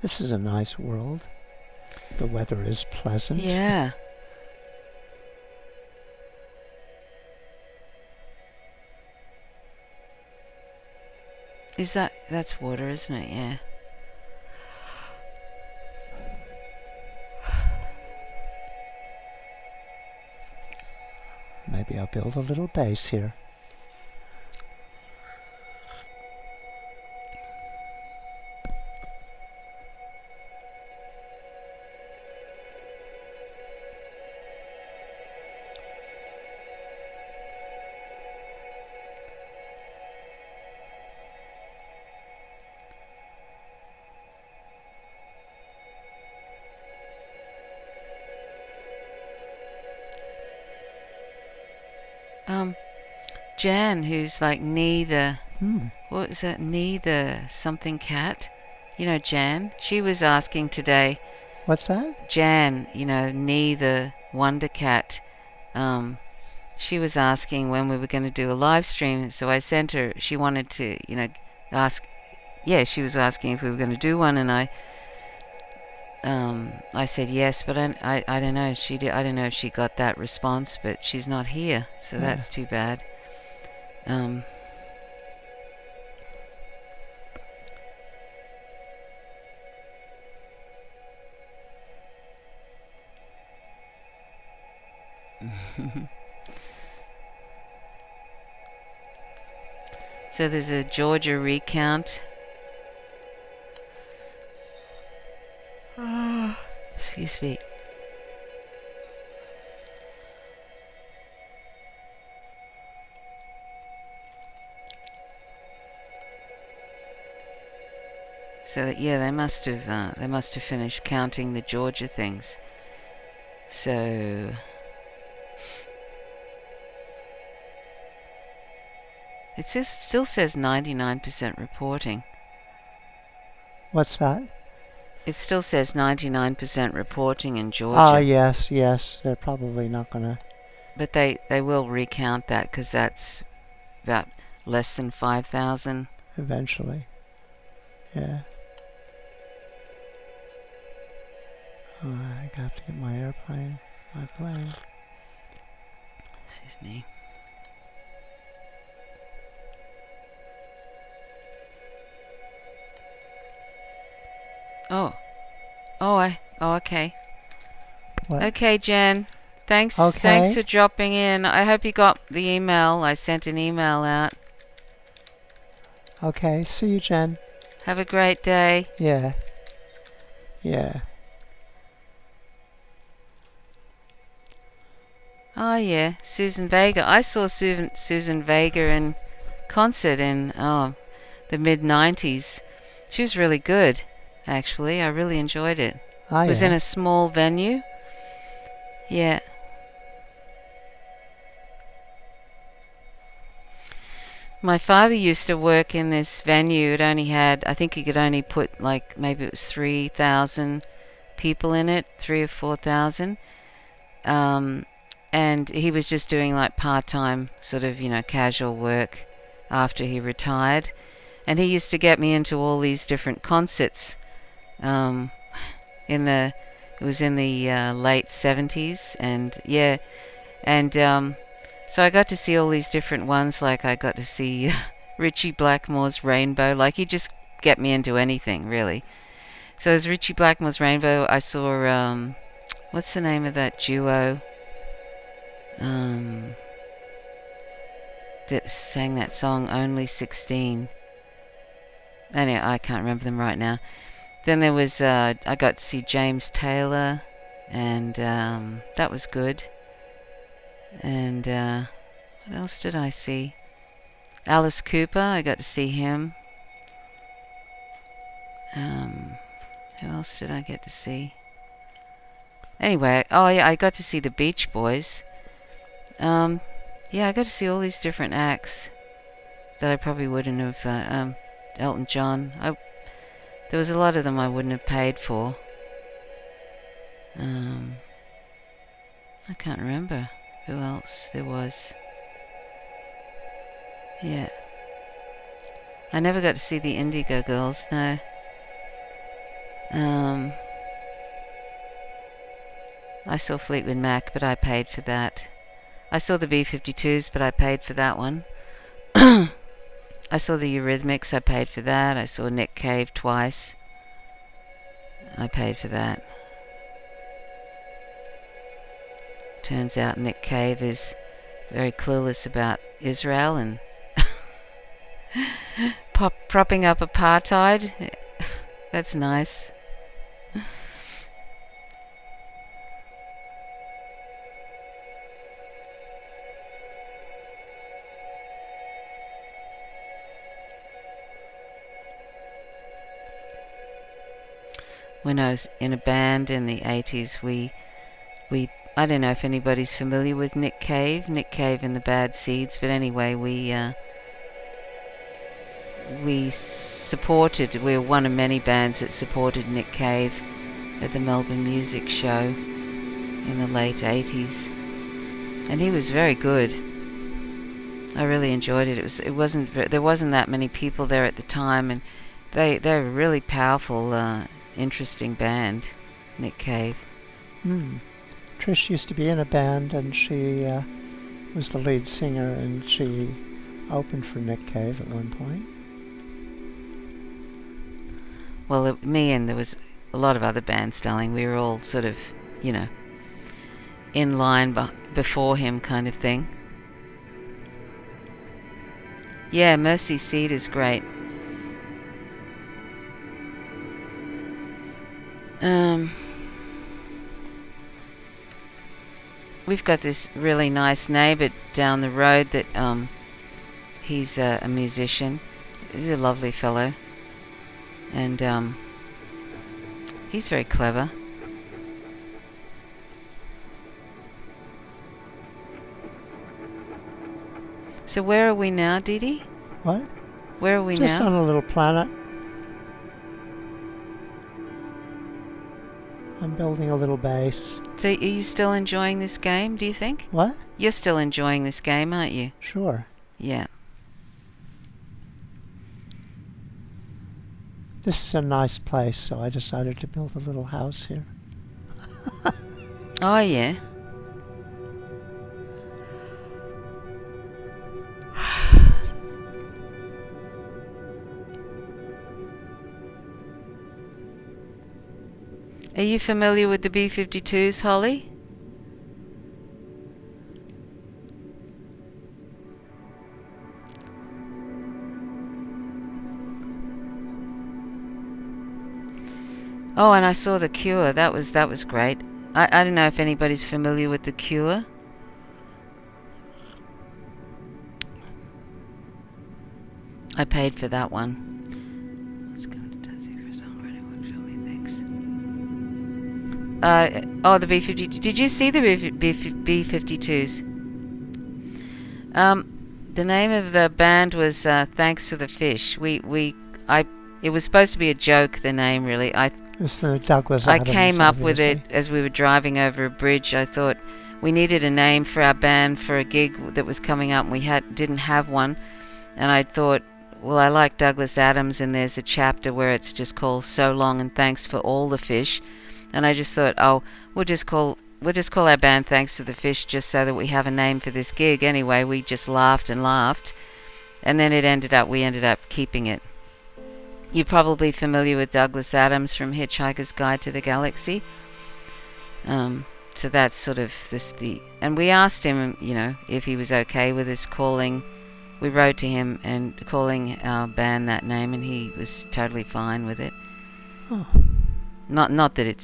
This is a nice world. The weather is pleasant. Yeah. That's water, isn't it? Yeah. Maybe I'll build a little base here. Jan, who's like neither, what is that, neither something cat? You know, Jan? She was asking today. What's that? Jan, you know, neither Wonder Cat. She was asking when we were going to do a live stream, so I sent her, she wanted to, you know, ask, yeah, she was asking if we were going to do one, and I said yes, but I don't know. I don't know if she got that response, but she's not here, so that's too bad. So there's a Georgia recount. Excuse me. So yeah, they must have finished counting the Georgia things. So it still says 99% reporting. What's that? It still says 99% reporting in Georgia. Ah, yes. They're probably not going to. But they will recount that because that's about less than 5,000. Eventually. Yeah. Oh, I have to get my plane. Excuse me. Oh, okay. What? Okay, Jen. Thanks Okay. for dropping in. I hope you got the email. I sent an email out. Okay, see you, Jen. Have a great day. Yeah. Oh yeah, Susan Vega. I saw Susan Vega in concert in the mid-90s. She was really good, actually. I really enjoyed it. Ah, It was in a small venue. Yeah. My father used to work in this venue. It only had, I think he could only put like maybe it was 3,000 people in it, 3 or 4,000. And he was just doing like part-time sort of, casual work after he retired. And he used to get me into all these different concerts. It was in the late 70s, and yeah, and so I got to see all these different ones. Like I got to see Richie Blackmore's Rainbow. Like he just get me into anything really. So as Richie Blackmore's Rainbow, I saw what's the name of that duo? That sang that song Only 16. Anyway, I can't remember them right now. Then there was I got to see James Taylor, and that was good. And what else did I see? Alice Cooper, I got to see him. Who else did I get to see? Anyway, yeah, I got to see the Beach Boys. Yeah, I got to see all these different acts that I probably wouldn't have. Elton John. There was a lot of them I wouldn't have paid for. I can't remember who else there was. Yeah. I never got to see the Indigo Girls, no. I saw Fleetwood Mac, but I paid for that. I saw the B-52s, but I paid for that one. I saw the Eurythmics, I paid for that. I saw Nick Cave twice. I paid for that. Turns out Nick Cave is very clueless about Israel and propping up apartheid. That's nice. When I was in a band in the 80s, we I don't know if anybody's familiar with Nick Cave and the Bad Seeds, but anyway, we were one of many bands that supported Nick Cave at the Melbourne Music Show in the late 80s, and he was very good. I really enjoyed it. There wasn't that many people there at the time, and they were a really powerful, interesting band, Nick Cave. Trish used to be in a band, and she was the lead singer, and she opened for Nick Cave at one point. Well, me and there was a lot of other bands, darling. We were all sort of, in line before him kind of thing. Yeah, Mercy Seed is great. We've got this really nice neighbour down the road that he's a musician. He's a lovely fellow, and he's very clever. So where are we now, Dee Dee? What? Where are we Just now? on a little planet. I'm building a little base. So are you still enjoying this game, do you think? What? You're still enjoying this game, aren't you? Sure. Yeah. This is a nice place, so I decided to build a little house here. Oh, yeah. Are you familiar with the B-52s, Holly? Oh, and I saw The Cure. That was great. I don't know if anybody's familiar with The Cure. I paid for that one. The B-52. Did you see the B-52s? The name of the band was Thanks to the Fish. It was supposed to be a joke, the name, really. It's the Douglas I Adams, came up with it obviously. as we were driving over a bridge. I thought we needed a name for our band for a gig that was coming up, and we didn't have one. And I thought, well, I like Douglas Adams, and there's a chapter where it's just called So Long and Thanks for All the Fish. And I just thought, oh, we'll just call our band Thanks to the Fish, just so that we have a name for this gig. Anyway, we just laughed and laughed, and then we ended up keeping it. You're probably familiar with Douglas Adams from Hitchhiker's Guide to the Galaxy. So that's sort of and we asked him, if he was okay with us calling. We wrote to him and calling our band that name, and he was totally fine with it. Oh. Not that it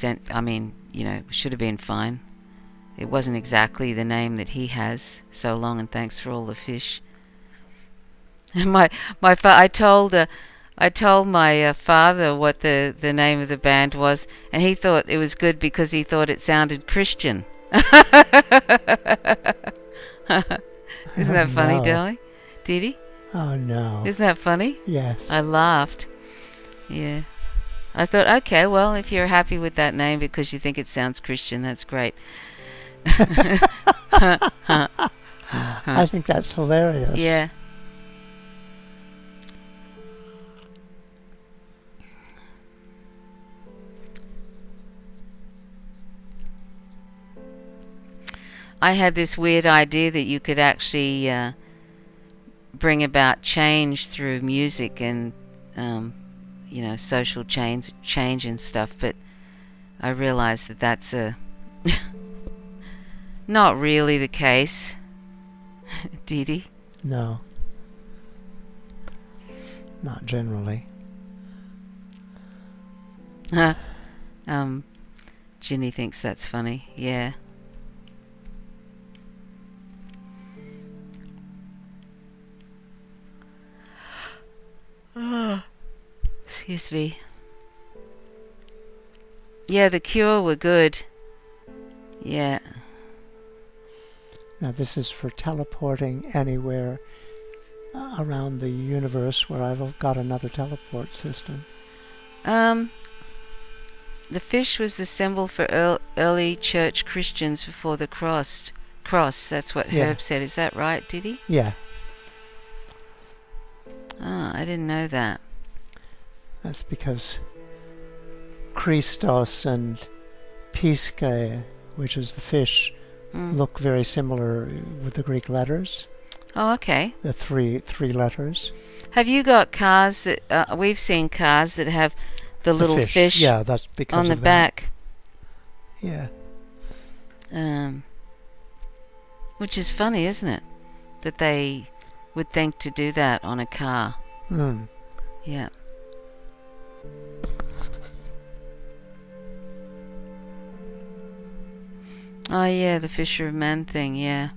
should have been fine. It wasn't exactly the name that he has. So Long and Thanks for All the Fish. I told my father what the name of the band was, and he thought it was good because he thought it sounded Christian. Isn't that funny, No. darling? Did he? Oh, no. Isn't that funny? Yes. I laughed. Yeah. I thought, okay, well, if you're happy with that name because you think it sounds Christian, that's great. I think that's hilarious. Yeah. I had this weird idea that you could actually bring about change through music and social change and stuff, but I realized that that's not really the case. Did he? No. Not generally. Ginny thinks that's funny. Yeah. Excuse me. Yeah, The Cure were good. Yeah. Now this is for teleporting anywhere around the universe where I've got another teleport system. The fish was the symbol for early church Christians before the cross. That's what Yeah. Herb said. Is that right, did he? Yeah, Oh, I didn't know that. that's because Christos and Pisce, which is the fish, look very similar with the Greek letters. Oh, okay. The three letters. Have you got cars that we've seen cars that have the little fish Yeah, that's because on the of that. back? Yeah. Which is funny, isn't it? That they would think to do that on a car. Hmm. Yeah. Oh yeah, the Fisher of Men thing, yeah.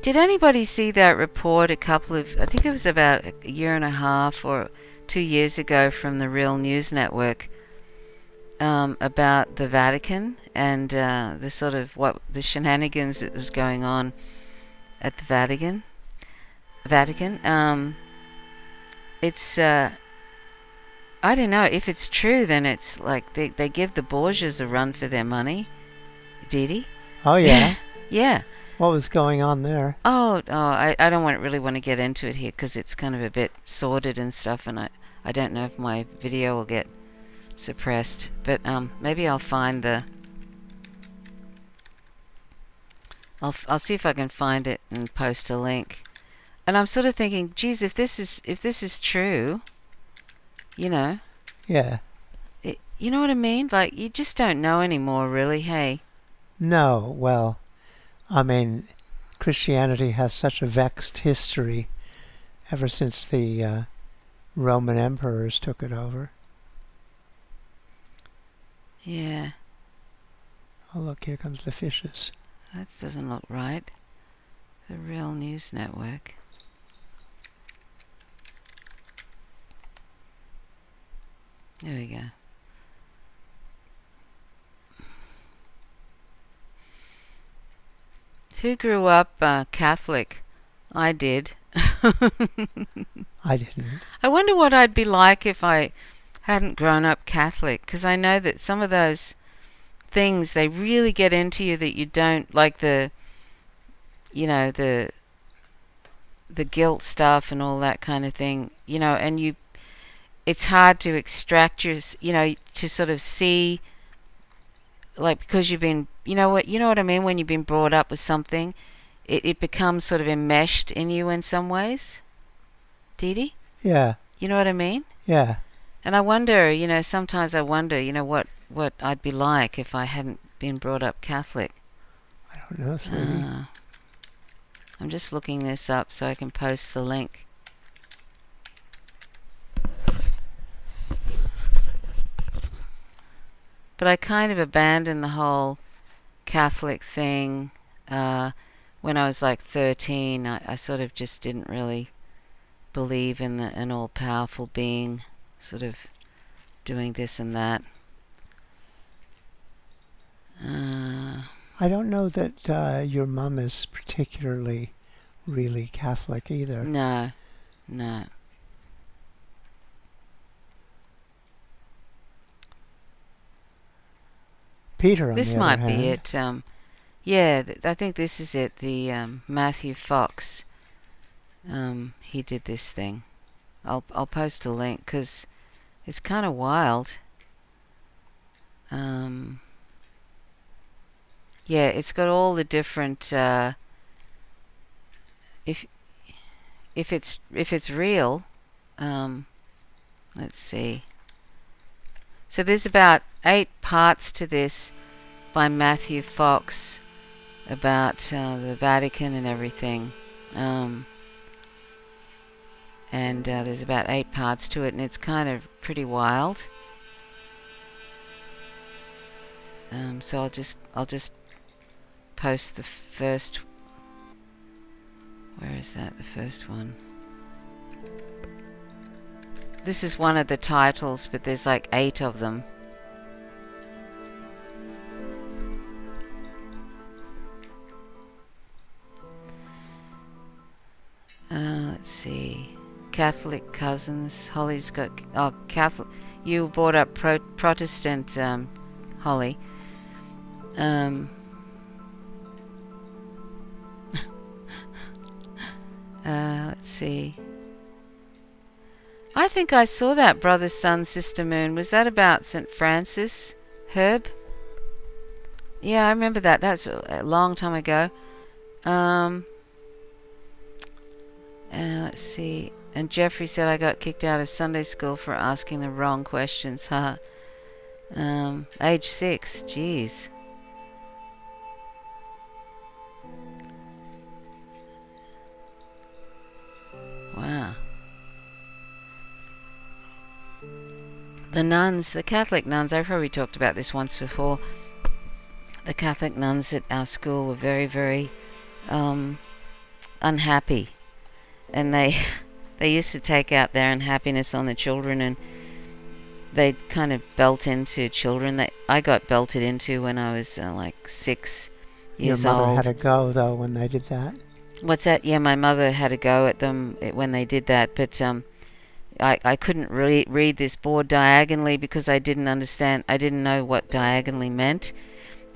Did anybody see that report I think it was about a year and a half or 2 years ago from the Real News Network, about the Vatican and the sort of the shenanigans that was going on at the Vatican? It's I don't know if it's true. Then it's like they give the Borgias a run for their money, Dee Dee. Oh yeah. Yeah. What was going on there? I don't really want to get into it here because it's kind of a bit sordid and stuff, and I don't know if my video will get suppressed. But maybe I'll find I'll see if I can find it and post a link. And I'm sort of thinking, geez, if this is true, you know. Yeah. You know what I mean? Like, you just don't know anymore, really. Hey. No, well, I mean, Christianity has such a vexed history ever since the Roman emperors took it over. Yeah. Oh, look, here comes the fishes. That doesn't look right. The Real News Network. There we go. Who grew up Catholic? I did. I didn't. I wonder what I'd be like if I hadn't grown up Catholic, because I know that some of those things, they really get into you that you don't like, the guilt stuff and all that kind of thing, and it's hard to extract to sort of see, like, because you've been, you know what I mean, when you've been brought up with something, it becomes sort of enmeshed in you in some ways. Dee Dee? Yeah. You know what I mean? Yeah. And I wonder, sometimes I wonder, what I'd be like if I hadn't been brought up Catholic. I don't know, sweetie. I'm just looking this up so I can post the link. But I kind of abandoned the whole Catholic thing when I was like 13. I sort of just didn't really believe in an all-powerful being sort of doing this and that. I don't know that your mum is particularly really Catholic either. No. Peter, on This the might other be hand, it. Yeah, I think this is it. The Matthew Fox. He did this thing. I'll post a link because it's kind of wild. Yeah, it's got all the different. If it's real, let's see. So there's about 8 parts to this by Matthew Fox about the Vatican and everything. And there's about 8 parts to it, and it's kind of pretty wild. So I'll just post the first. Where is that? The first one. This is one of the titles, but there's like 8 of them. Let's see. Catholic cousins. Holly's got... Oh, Catholic... You brought up Protestant, Holly. Let's see. I think I saw that Brother, Sun, Sister, Moon. Was that about St. Francis? Herb? Yeah, I remember that. That's a long time ago. Let's see. And Jeffrey said I got kicked out of Sunday school for asking the wrong questions. Haha. Age 6. Jeez. Wow. The nuns, the Catholic nuns, I've probably talked about this once before. The Catholic nuns at our school were very, very unhappy. And they used to take out their unhappiness on the children, and they'd kind of belt into children. I got belted into when I was like 6 years Your mother old. had to go, though, when they did that? What's that? Yeah, my mother had to go at them when they did that, but I couldn't read this board diagonally because I didn't understand. I didn't know what diagonally meant,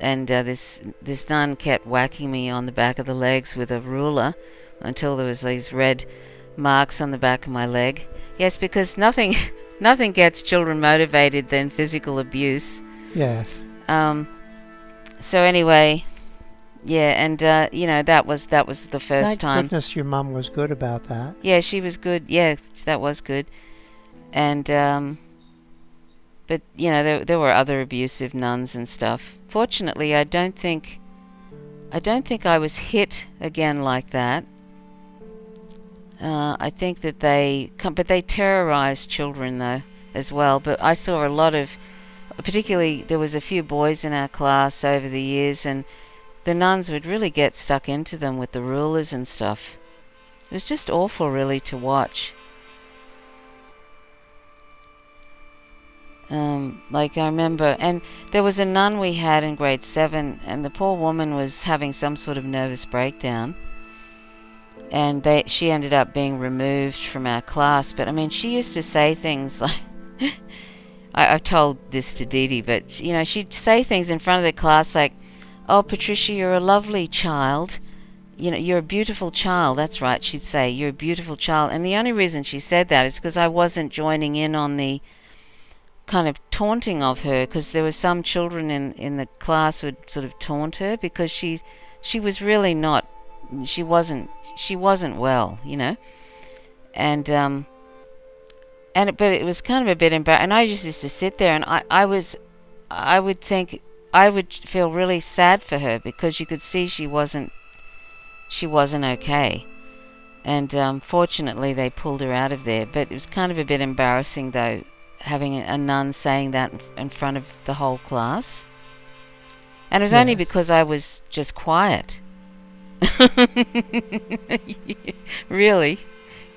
and this nun kept whacking me on the back of the legs with a ruler until there was these red marks on the back of my leg. Yes, because nothing gets children motivated than physical abuse. Yes. So anyway, yeah, and that was the first time. Thank goodness your mum was good about that. Yeah, she was good. Yeah, that was good. And but there were other abusive nuns and stuff. Fortunately, I don't think I was hit again like that. I think that they terrorized children though as well. But I saw a lot of, particularly there was a few boys in our class over the years, and the nuns would really get stuck into them with the rulers and stuff. It was just awful really to watch. Like I remember, and there was a nun we had in grade 7, and the poor woman was having some sort of nervous breakdown, and she ended up being removed from our class. But I mean, she used to say things like, I've told this to Dee Dee, but she'd say things in front of the class like, "Oh, Patricia, you're a lovely child. You're a beautiful child." That's right, she'd say, "You're a beautiful child." And the only reason she said that is because I wasn't joining in on the kind of taunting of her, because there were some children in the class who would sort of taunt her because she was really not, she wasn't well, and but it was kind of a bit embarrassing. And I just used to sit there, and I would think, I would feel really sad for her because you could see she wasn't okay. And fortunately they pulled her out of there. But it was kind of a bit embarrassing though, having a nun saying that in front of the whole class. And it was only because I was just quiet. Really,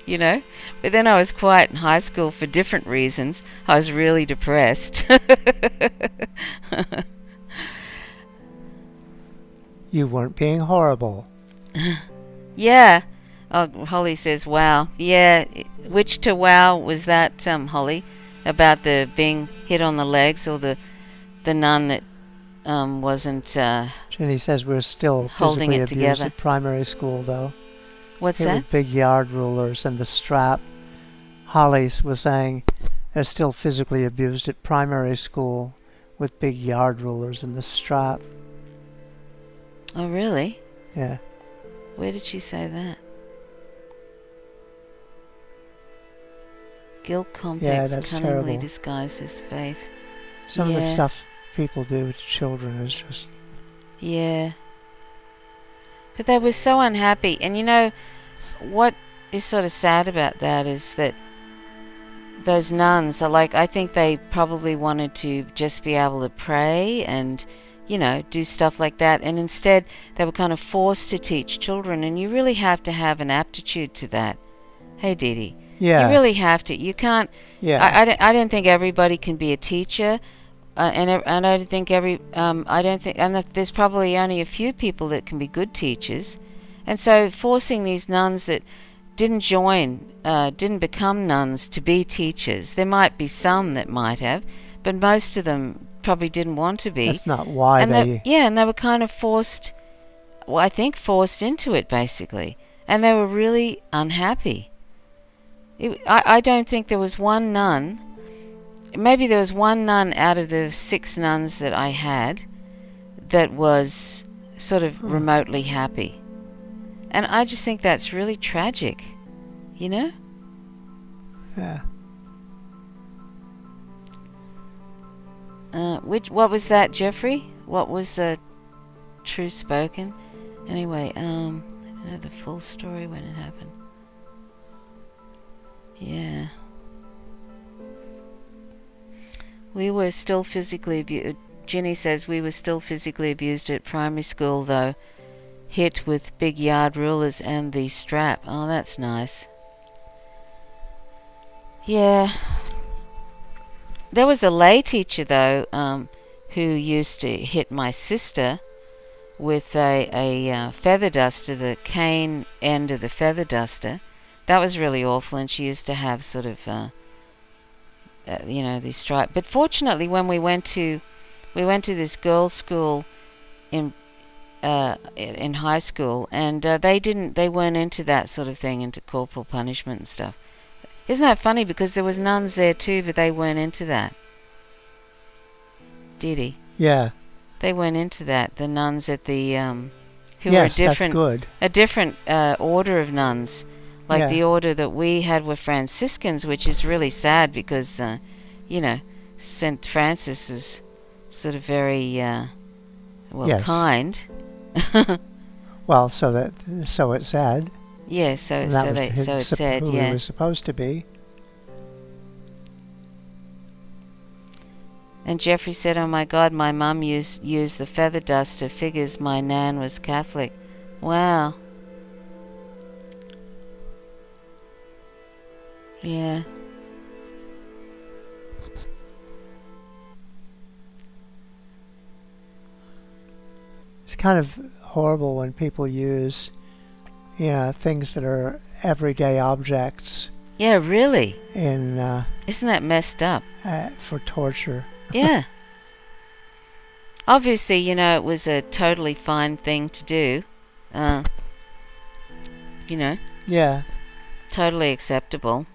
But then I was quiet in high school for different reasons. I was really depressed. You weren't being horrible. Yeah. Oh, Holly says, wow. Yeah. Which to wow was that, Holly? About the being hit on the legs, or the nun that wasn't Jenny says we're still holding physically it abused together. at primary school, though. What's It that? was big yard rulers and the strap. Holly was saying they're still physically abused at primary school with big yard rulers and the strap. Oh, really? Yeah. Where did she say that? Guilt complex that's cunningly terrible. disguised as faith. Some of the stuff people do to children is just... Yeah. But they were so unhappy. And what is sort of sad about that is that those nuns are like, I think they probably wanted to just be able to pray and, do stuff like that. And instead, they were kind of forced to teach children. And you really have to have an aptitude to that. Hey, Dee Dee. Yeah. You really have to. You can't. Yeah. I don't think everybody can be a teacher. And I don't think and there's probably only a few people that can be good teachers. And so forcing these nuns that didn't become nuns to be teachers. There might be some that might have, but most of them probably didn't want to be. That's not why and they... and they were kind of forced into it, basically. And they were really unhappy. I don't think there was one nun. Maybe there was one nun out of the 6 nuns that I had that was sort of remotely happy. And I just think that's really tragic. you know? Yeah. What was that, Jeffrey? What was True Spoken? Anyway, I don't know the full story when it happened. Yeah. We were still physically abused. Ginny says we were still physically abused at primary school, though. Hit with big yard rulers and the strap. Oh, that's nice. Yeah. There was a lay teacher, though, who used to hit my sister with a feather duster, the cane end of the feather duster. That was really awful, and she used to have sort of, these stripes. But fortunately, when we went to this girls' school in high school, and they weren't into that sort of thing, into corporal punishment and stuff. Isn't that funny? Because there was nuns there too, but they weren't into that. Did he? Yeah. They weren't into that. The nuns at the who Yes, were that's good. a different order of nuns. Like Yeah. the order that we had were Franciscans, which is really sad because, St. Francis is sort of very, Yes. kind. Well, so it said. Yeah, so And so that was it said, who yeah. he was supposed to be. And Jeffrey said, "Oh my God, my mum used the feather duster. Figures my nan was Catholic." Wow. Yeah. It's kind of horrible when people use, things that are everyday objects Yeah, really. in Isn't that messed up? for torture. Yeah. Obviously, it was a totally fine thing to do. Yeah. Totally acceptable.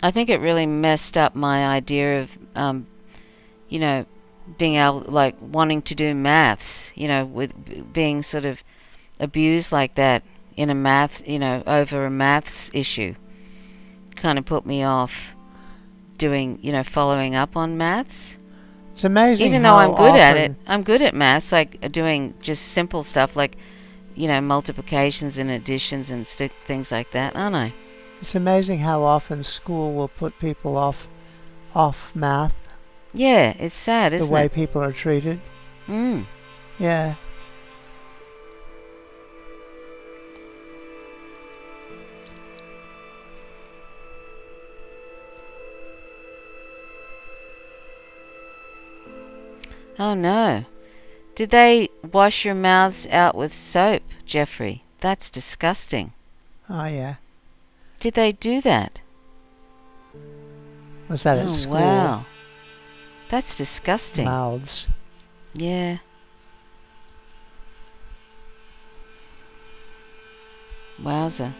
I think it really messed up my idea of, being able, like, wanting to do maths, with being sort of abused like that in a math, over a maths issue. Kind of put me off doing, following up on maths. It's amazing Even though how I'm good at it. often- I'm good at maths, like doing just simple stuff like, multiplications and additions and things like that, aren't I? It's amazing how often school will put people off math, Yeah, it's sad, the isn't way it? people are treated. Mm. Yeah. Oh no. Did they wash your mouths out with soap, Jeffrey? That's disgusting. Oh, yeah. Did they do that? Was that at Oh, school? wow. That's disgusting. Mouths. Yeah. Wowza.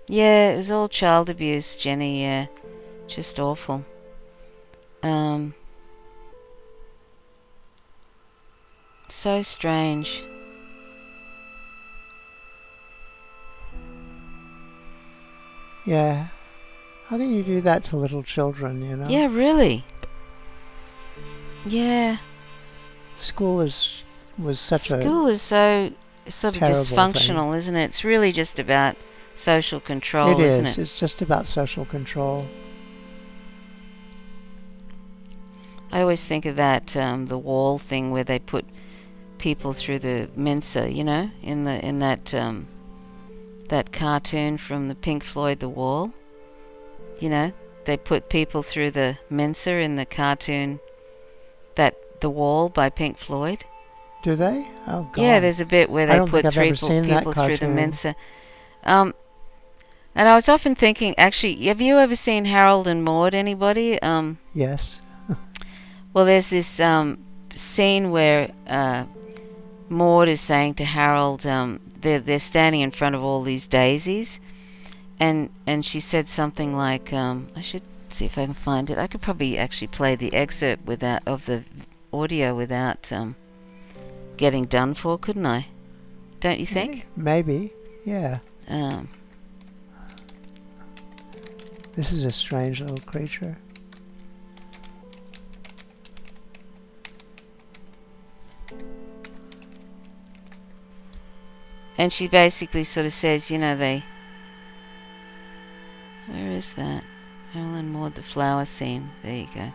Yeah, it was all child abuse, Jenny, yeah. Just awful. So strange. Yeah. How can you do that to little children, Yeah, really. Yeah. School was such a School is so sort of terrible dysfunctional, isn't it? It's really just about social control, It is. isn't it? It's just about social control. I always think of that the wall thing where they put people through the mincer, in that cartoon from the Pink Floyd, The Wall. They put people through the mincer in the cartoon, The Wall by Pink Floyd. Do they? Oh, God. Yeah, there's a bit where I they don't put think I've three ever seen that people through the cartoon. mincer. And I was often thinking, actually, have you ever seen Harold and Maude, anybody? Yes. Well, there's this scene where Maud is saying to Harold, they're standing in front of all these daisies, and she said something like, I should see if I can find it. I could probably actually play the excerpt of the audio without getting done for, couldn't I? Don't you think? Maybe, yeah. Um, This is a strange little creature. and she basically sort of says, where is that? Harold and Maud, the flower scene. There you go.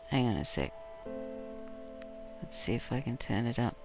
Hang on a sec. Let's see if I can turn it up.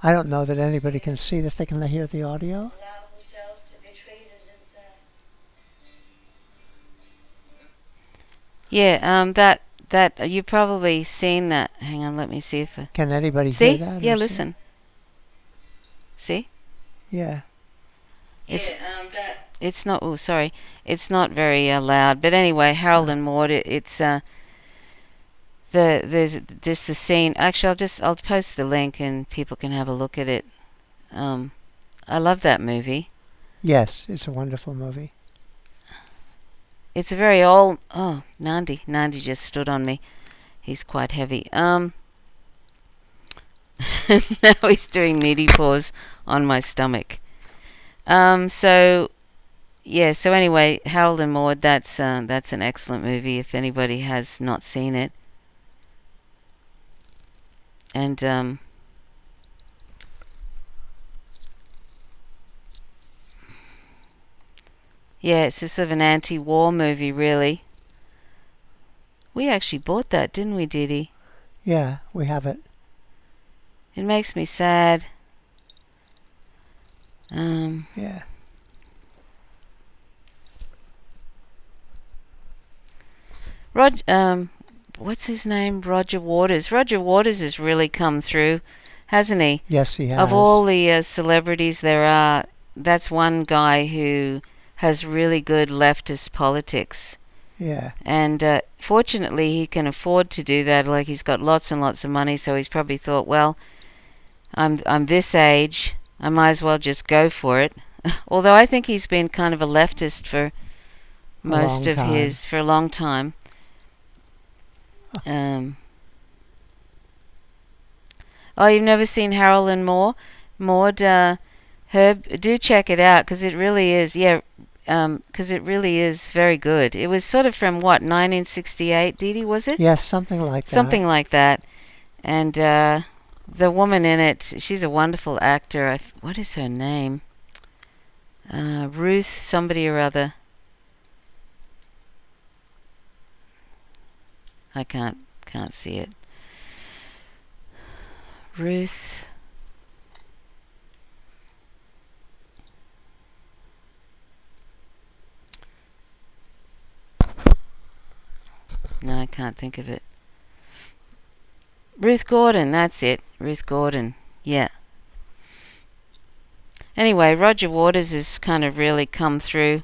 I don't know that anybody can see this. They can hear the audio. Yeah, that you've probably seen that. Hang on, let me see if Can anybody see? hear that? Yeah, listen. See? Yeah. It's not. Oh, sorry. It's not very loud. But anyway, Harold and Maud. It's there's just the scene. Actually, I'll post the link and people can have a look at it. I love that movie. Yes, it's a wonderful movie. It's a very old. Oh, Nandi just stood on me. He's quite heavy. Now he's doing meaty paws on my stomach. So anyway, Harold and Maude. That's an excellent movie. If anybody has not seen it, and yeah, it's just sort of an anti-war movie, really. We actually bought that, didn't we, Didi? Yeah, we have it. It makes me sad. Yeah. What's his name? Roger Waters. Roger Waters has really come through, hasn't he? Yes, he has. Of all the celebrities there are, that's one guy who has really good leftist politics. Yeah. And fortunately, he can afford to do that. Like, he's got lots and lots of money, so he's probably thought, well, I'm this age, I might as well just go for it. Although I think he's been kind of a leftist for a long time. Oh, you've never seen Harold and Maude? Herb, do check it out because it really is. Yeah, because it really is very good. It was sort of from what, 1968, Didi, was it? Yes, something like that. Something like that. And the woman in it, she's a wonderful actor. What is her name? Ruth somebody or other. I can't see it. Ruth. No, I can't think of it. Ruth Gordon, that's it. Ruth Gordon, yeah. Anyway, Roger Waters has kind of really come through,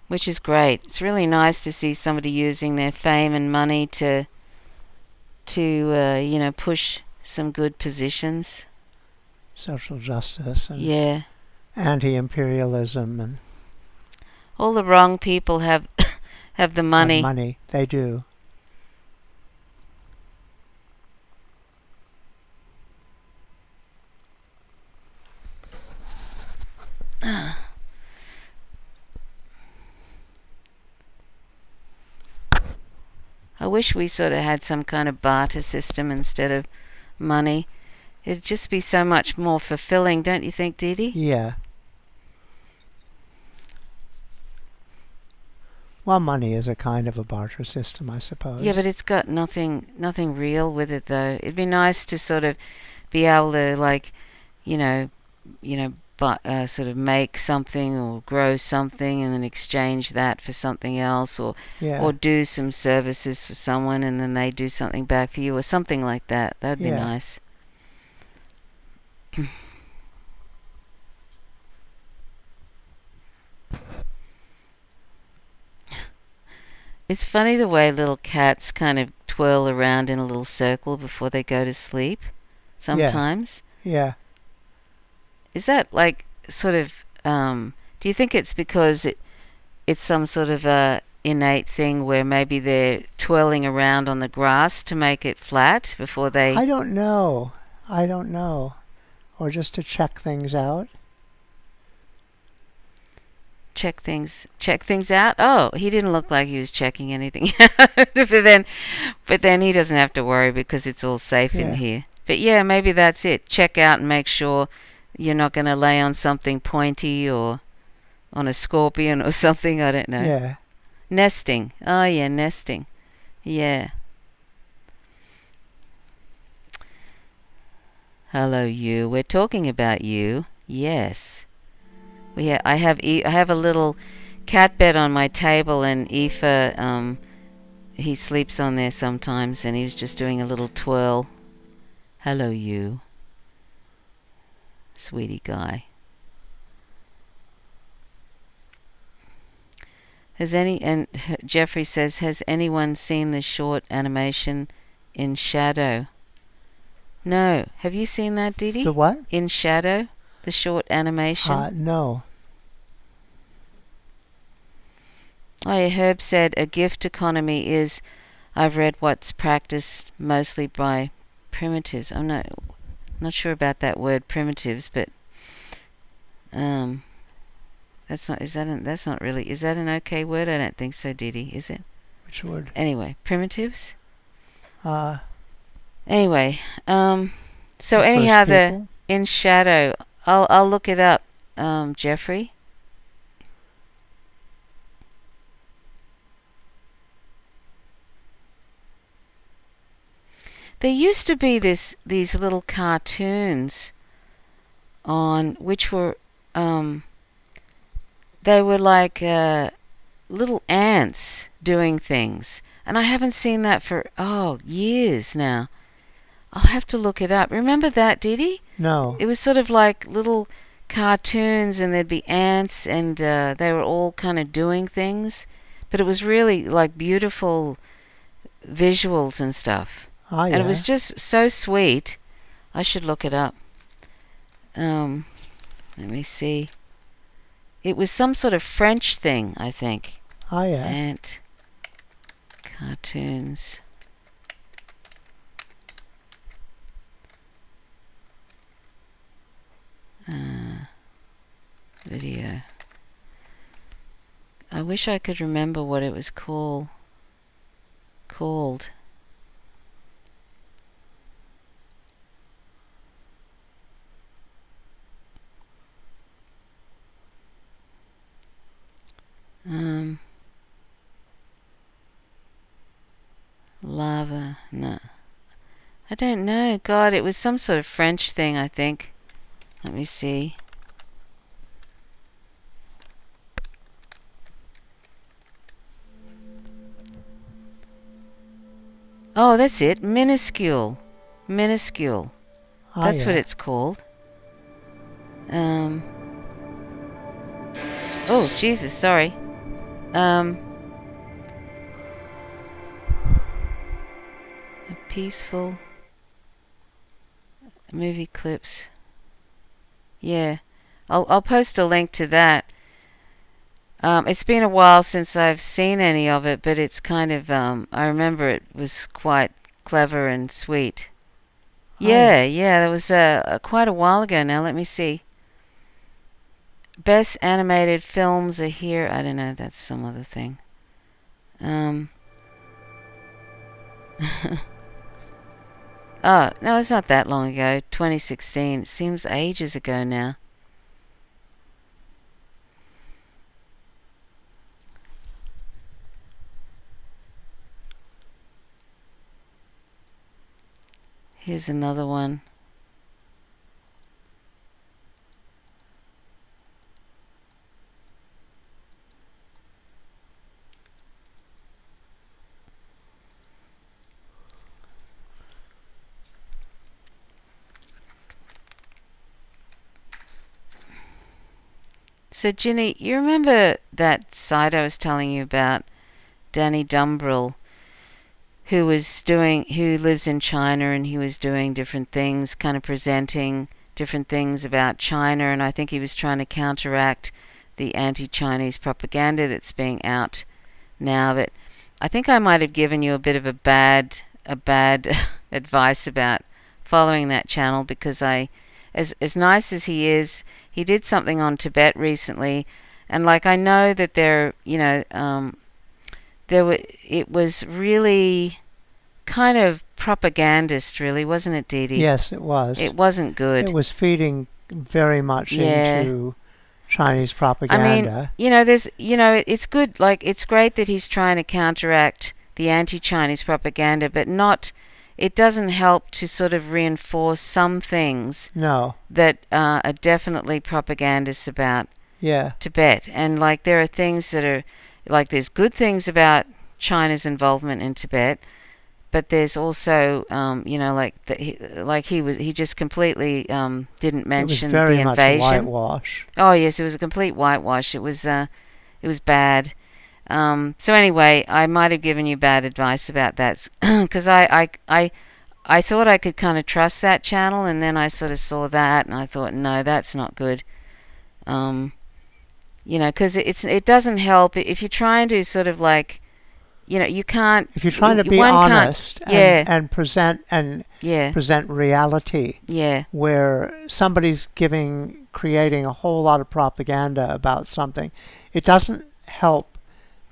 which is great. It's really nice to see somebody using their fame and money to push some good positions. Social justice and yeah, anti-imperialism and all the wrong people have the money. Have money, they do. I wish we sort of had some kind of barter system instead of money. It'd just be so much more fulfilling, don't you think, Dee Dee? Yeah. Well, money is a kind of a barter system, I suppose. Yeah, but it's got nothing real with it, though. It'd be nice to sort of be able to, like, you know, sort of make something or grow something and then exchange that for something else, or do some services for someone and then they do something back for you, or something like that. That'd be nice. It's funny the way little cats kind of twirl around in a little circle before they go to sleep sometimes. Yeah. Is that like sort of, do you think it's because it's some sort of a innate thing where maybe they're twirling around on the grass to make it flat before they... I don't know. Or just to check things out. Check things out. Oh, he didn't look like he was checking anything out. but then he doesn't have to worry because it's all safe in here. But yeah, maybe that's it. Check out and make sure you're not going to lay on something pointy or on a scorpion or something. I don't know. Yeah. Nesting. Oh yeah, nesting. Yeah. Hello, you. We're talking about you. Yes. I have a little cat bed on my table, and Aoife, he sleeps on there sometimes, and he was just doing a little twirl. Hello, you. Sweetie guy. And Jeffrey says, has anyone seen the short animation in Shadow? No. Have you seen that, Dee Dee? The what? In Shadow? The short animation? No. Oh, yeah, Herb said a gift economy is, I've read, what's practiced mostly by primitives. I'm not sure about that word primitives, but is that an okay word? I don't think so, Dee Dee, is it? Which word? Anyway, primitives? Anyway, so anyhow, in Shadow, I'll look it up, Jeffrey. There used to be these little cartoons on which were they were like little ants doing things, and I haven't seen that for years now. I'll have to look it up. Remember that, Dee Dee? No. It was sort of like little cartoons, and there'd be ants, and they were all kind of doing things, but it was really like beautiful visuals and stuff. And it was just so sweet. I should look it up. Let me see. It was some sort of French thing, I think. Ant cartoons. Video. I wish I could remember what it was called. Lava, no. I don't know. God, it was some sort of French thing, I think. Let me see. Oh, that's it. Minuscule. That's what it's called. Oh, Jesus, sorry. A peaceful movie clips. Yeah. I'll post a link to that. It's been a while since I've seen any of it, but it's kind of, I remember it was quite clever and sweet. Yeah, that was quite a while ago now. Let me see. Best animated films are here. I don't know, that's some other thing. Oh, no, it's not that long ago. 2016. It seems ages ago now. Here's another one. So, Ginny, you remember that site I was telling you about, Danny Dumbrill, who lives in China, and he was doing different things, kind of presenting different things about China, and I think he was trying to counteract the anti-Chinese propaganda that's being out now. But I think I might have given you a bit of a bad advice about following that channel, because as nice as he is, he did something on Tibet recently, and like I know that it was really kind of propagandist, really, wasn't it, Dee Dee? Yes, it was. It wasn't good. It was feeding very much into Chinese propaganda. I mean, it's good. Like, it's great that he's trying to counteract the anti-Chinese propaganda, but not. It doesn't help to sort of reinforce some things that are definitely propagandists about Tibet. And like, there are things that are like, there's good things about China's involvement in Tibet, but there's also he just completely didn't mention the invasion. Much whitewash. Oh yes, it was a complete whitewash. It was bad. So anyway, I might have given you bad advice about that, because I thought I could kind of trust that channel, and then I sort of saw that, and I thought, no, that's not good. Because it doesn't help if you're trying to sort of like, you can't. If you're trying to be honest and present reality, where somebody's creating a whole lot of propaganda about something, it doesn't help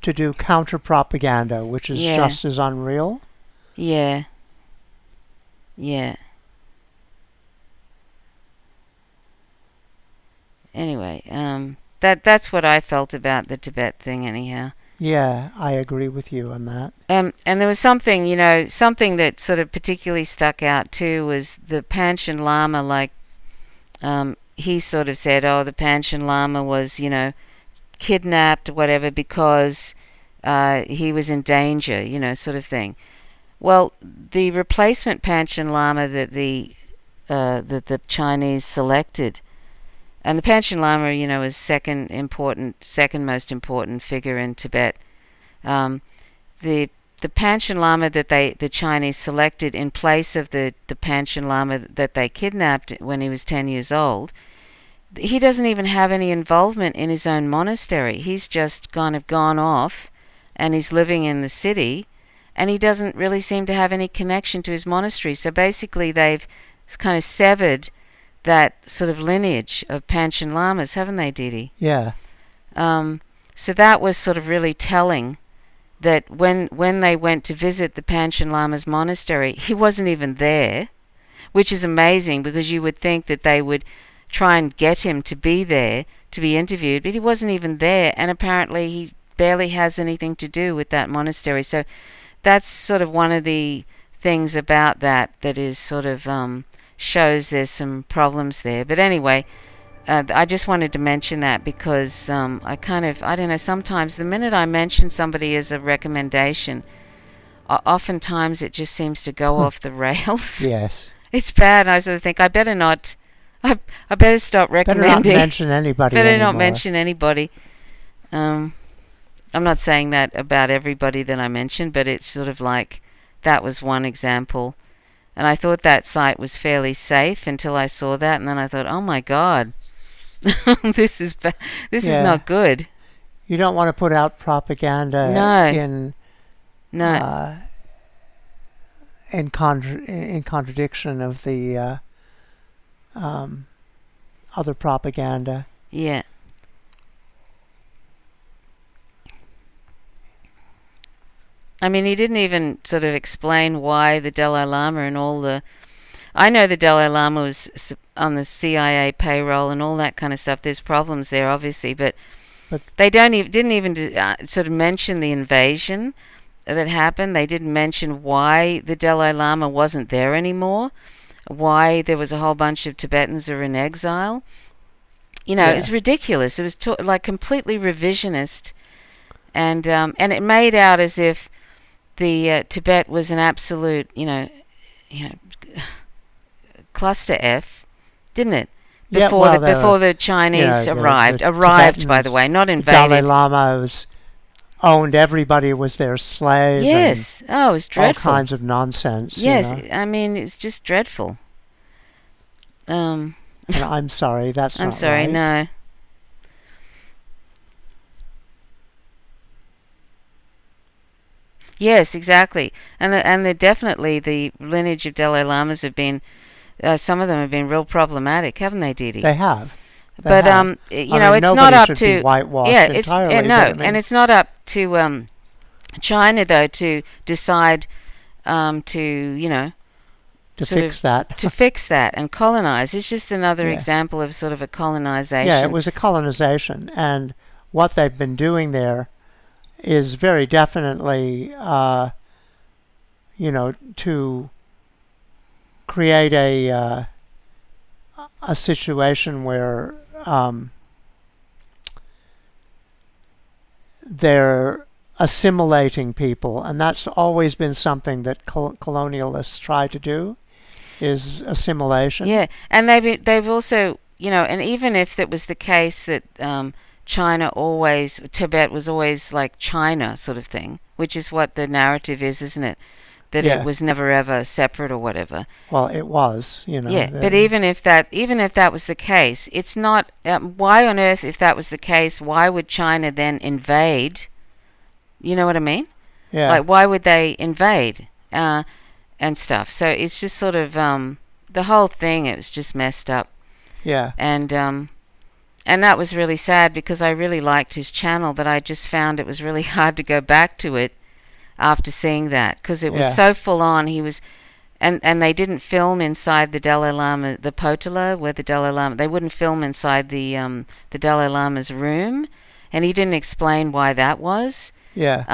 to do counter propaganda, which is just as unreal. Yeah. Anyway, that's what I felt about the Tibet thing, anyhow. Yeah, I agree with you on that. And there was something that sort of particularly stuck out too, was the Panchen Lama. Like, he sort of said, oh, the Panchen Lama was, kidnapped or whatever because he was in danger, sort of thing. Well, the replacement Panchen Lama that the Chinese selected, and the Panchen Lama, is second most important figure in Tibet. The Panchen Lama that the Chinese selected in place of the Panchen Lama that they kidnapped when he was 10 years old, he doesn't even have any involvement in his own monastery. He's just kind of gone off, and he's living in the city, and he doesn't really seem to have any connection to his monastery. So basically they've kind of severed that sort of lineage of Panchen Lamas, haven't they, Dee Dee? Yeah. So that was sort of really telling, that when they went to visit the Panchen Lama's monastery, he wasn't even there, which is amazing, because you would think that they would try and get him to be there to be interviewed, but he wasn't even there, and apparently he barely has anything to do with that monastery. So that's sort of one of the things about that is sort of shows there's some problems there. But anyway, I just wanted to mention that, because I don't know, sometimes the minute I mention somebody as a recommendation, oftentimes it just seems to go off the rails. Yes. It's bad. I sort of think, I better not. I better stop recommending. Better not mention anybody Better anymore. not mention anybody. I'm not saying that about everybody that I mentioned, but it's sort of like, that was one example. And I thought that site was fairly safe until I saw that, and then I thought, oh my God, this is not good. You don't want to put out propaganda in contradiction of the other propaganda. Yeah. I mean, he didn't even sort of explain why the Dalai Lama and all the. I know the Dalai Lama was on the CIA payroll and all that kind of stuff. There's problems there, obviously, but they didn't even sort of mention the invasion that happened. They didn't mention why the Dalai Lama wasn't there anymore, why there was a whole bunch of Tibetans that were in exile. You know, it's ridiculous. It was like completely revisionist, and it made out as if the Tibet was an absolute, you know, cluster F, didn't it? Before the Chinese arrived. Arrived, by the way, not invaded. Dalai Lama owned everybody, was their slave. Yes. Oh, it was dreadful. All kinds of nonsense. Yes, I mean, it's just dreadful. And I'm sorry, that's not I'm sorry, right. no. Yes, exactly. And definitely the lineage of Dalai Lamas have been, some of them have been real problematic, haven't they, Dee Dee? They have. But you know, it's not up to it's and it's not up to China though to decide to, you know, to fix that. To fix that and colonize. It's just another example of sort of a colonization. Yeah, it was a colonization, and what they've been doing there is very definitely, you know, to create a situation where they're assimilating people, and that's always been something that colonialists try to do, is assimilation. Yeah, and they've also, you know, and even if it was the case that Tibet was always like China sort of thing, which is what the narrative is, isn't it? That it was never ever separate or whatever. Well, it was, you know. Yeah, but even if that was the case, it's not. Why on earth, if that was the case, why would China then invade? You know what I mean? Yeah. Like, why would they invade and stuff? So it's just sort of the whole thing. It was just messed up. Yeah. And that was really sad because I really liked his channel, but I just found it was really hard to go back to it after seeing that, because it was so full on. He was, and they didn't film inside the Dalai Lama, the Potala, where the Dalai Lama. They wouldn't film inside the Dalai Lama's room, and he didn't explain why that was. Yeah.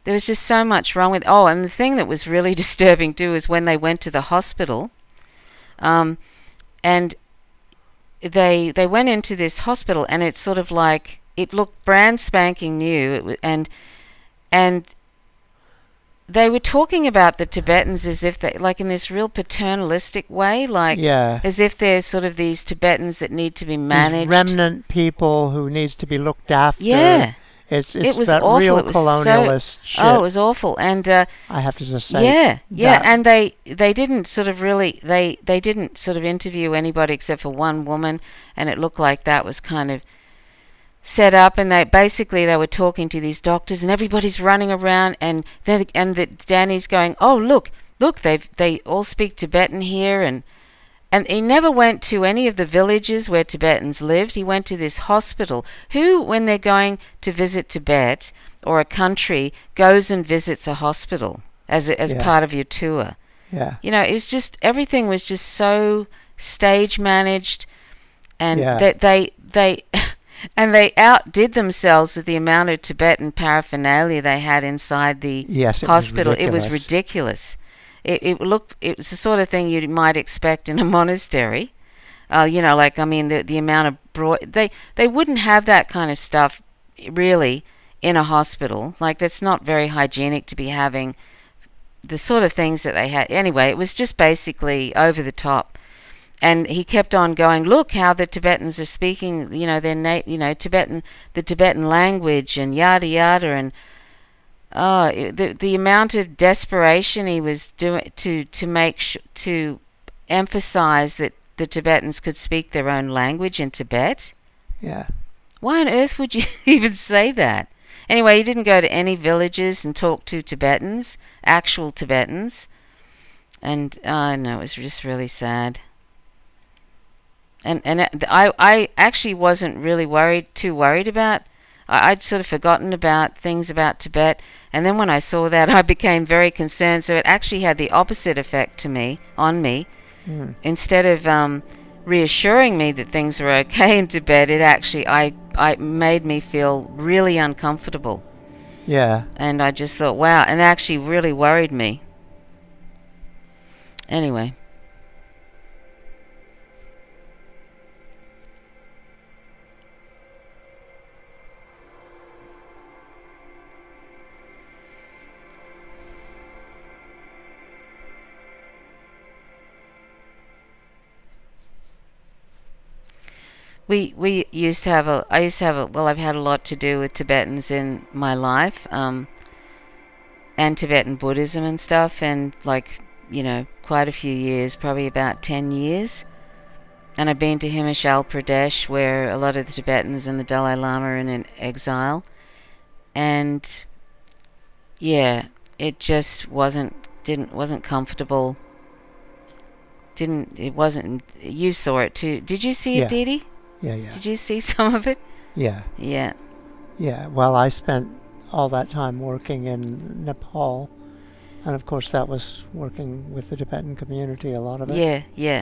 There was just so much wrong with. Oh, and the thing that was really disturbing too is when they went to the hospital, and they went into this hospital, and it's sort of like it looked brand spanking new, and they were talking about the Tibetans as if they, like, in this real paternalistic way, like as if they're sort of these Tibetans that need to be managed. These remnant people who needs to be looked after. Yeah. It was that awful. real It was colonialist shit. Oh, it was awful. And I have to just say yeah, and they didn't sort of really they didn't sort of interview anybody except for one woman, and it looked like that was kind of set up, and they were talking to these doctors, and everybody's running around, and Danny's going, oh, look, they all speak Tibetan here, and he never went to any of the villages where Tibetans lived. He went to this hospital. Who, when they're going to visit Tibet or a country, goes and visits a hospital as part of your tour? Yeah. You know, it's just, everything was just so stage managed, and they and they outdid themselves with the amount of Tibetan paraphernalia they had inside the hospital. It was ridiculous. It was the sort of thing you might expect in a monastery. You know, like, I mean, the amount of they wouldn't have that kind of stuff really in a hospital. Like, that's not very hygienic to be having the sort of things that they had. Anyway, it was just basically over the top. And he kept on going, look how the Tibetans are speaking, you know, the Tibetan language, and yada yada, and the amount of desperation he was doing to emphasize that the Tibetans could speak their own language in Tibet. Yeah. Why on earth would you even say that? Anyway, he didn't go to any villages and talk to Tibetans, actual Tibetans, and no, it was just really sad. And I actually wasn't really too worried about I'd sort of forgotten about things about Tibet, and then when I saw that, I became very concerned. So it actually had the opposite effect on me. Mm. Instead of reassuring me that things were okay in Tibet, it actually I made me feel really uncomfortable. Yeah. And I just thought, wow, and it actually really worried me. Anyway. We used to have I used to have well, I've had a lot to do with Tibetans in my life, and Tibetan Buddhism and stuff, and quite a few years, probably about 10 years. And I've been to Himachal Pradesh, where a lot of the Tibetans and the Dalai Lama are in exile. And yeah, it just wasn't comfortable. It wasn't. You saw it too. Did you see it, Yeah. Dee Dee? Yeah. Did you see some of it? Yeah. Yeah. Yeah. Well, I spent all that time working in Nepal, and of course that was working with the Tibetan community, a lot of it. Yeah.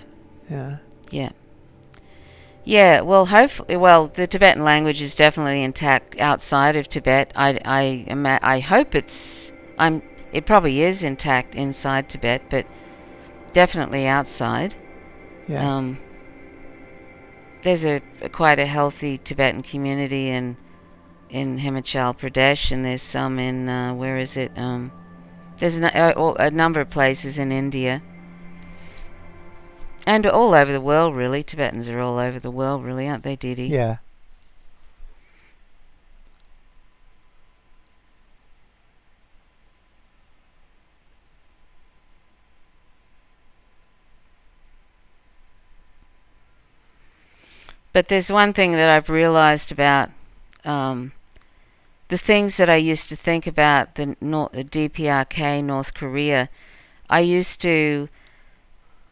Yeah. Well, hopefully, the Tibetan language is definitely intact outside of Tibet. I hope it probably is intact inside Tibet, but definitely outside. Yeah. There's quite a healthy Tibetan community in Himachal Pradesh, and there's some in where is it? There's a number of places in India, and all over the world, really. Tibetans are all over the world, really, aren't they, Didi? Yeah. But there's one thing that I've realized about the things that I used to think about the DPRK, North Korea. I used to,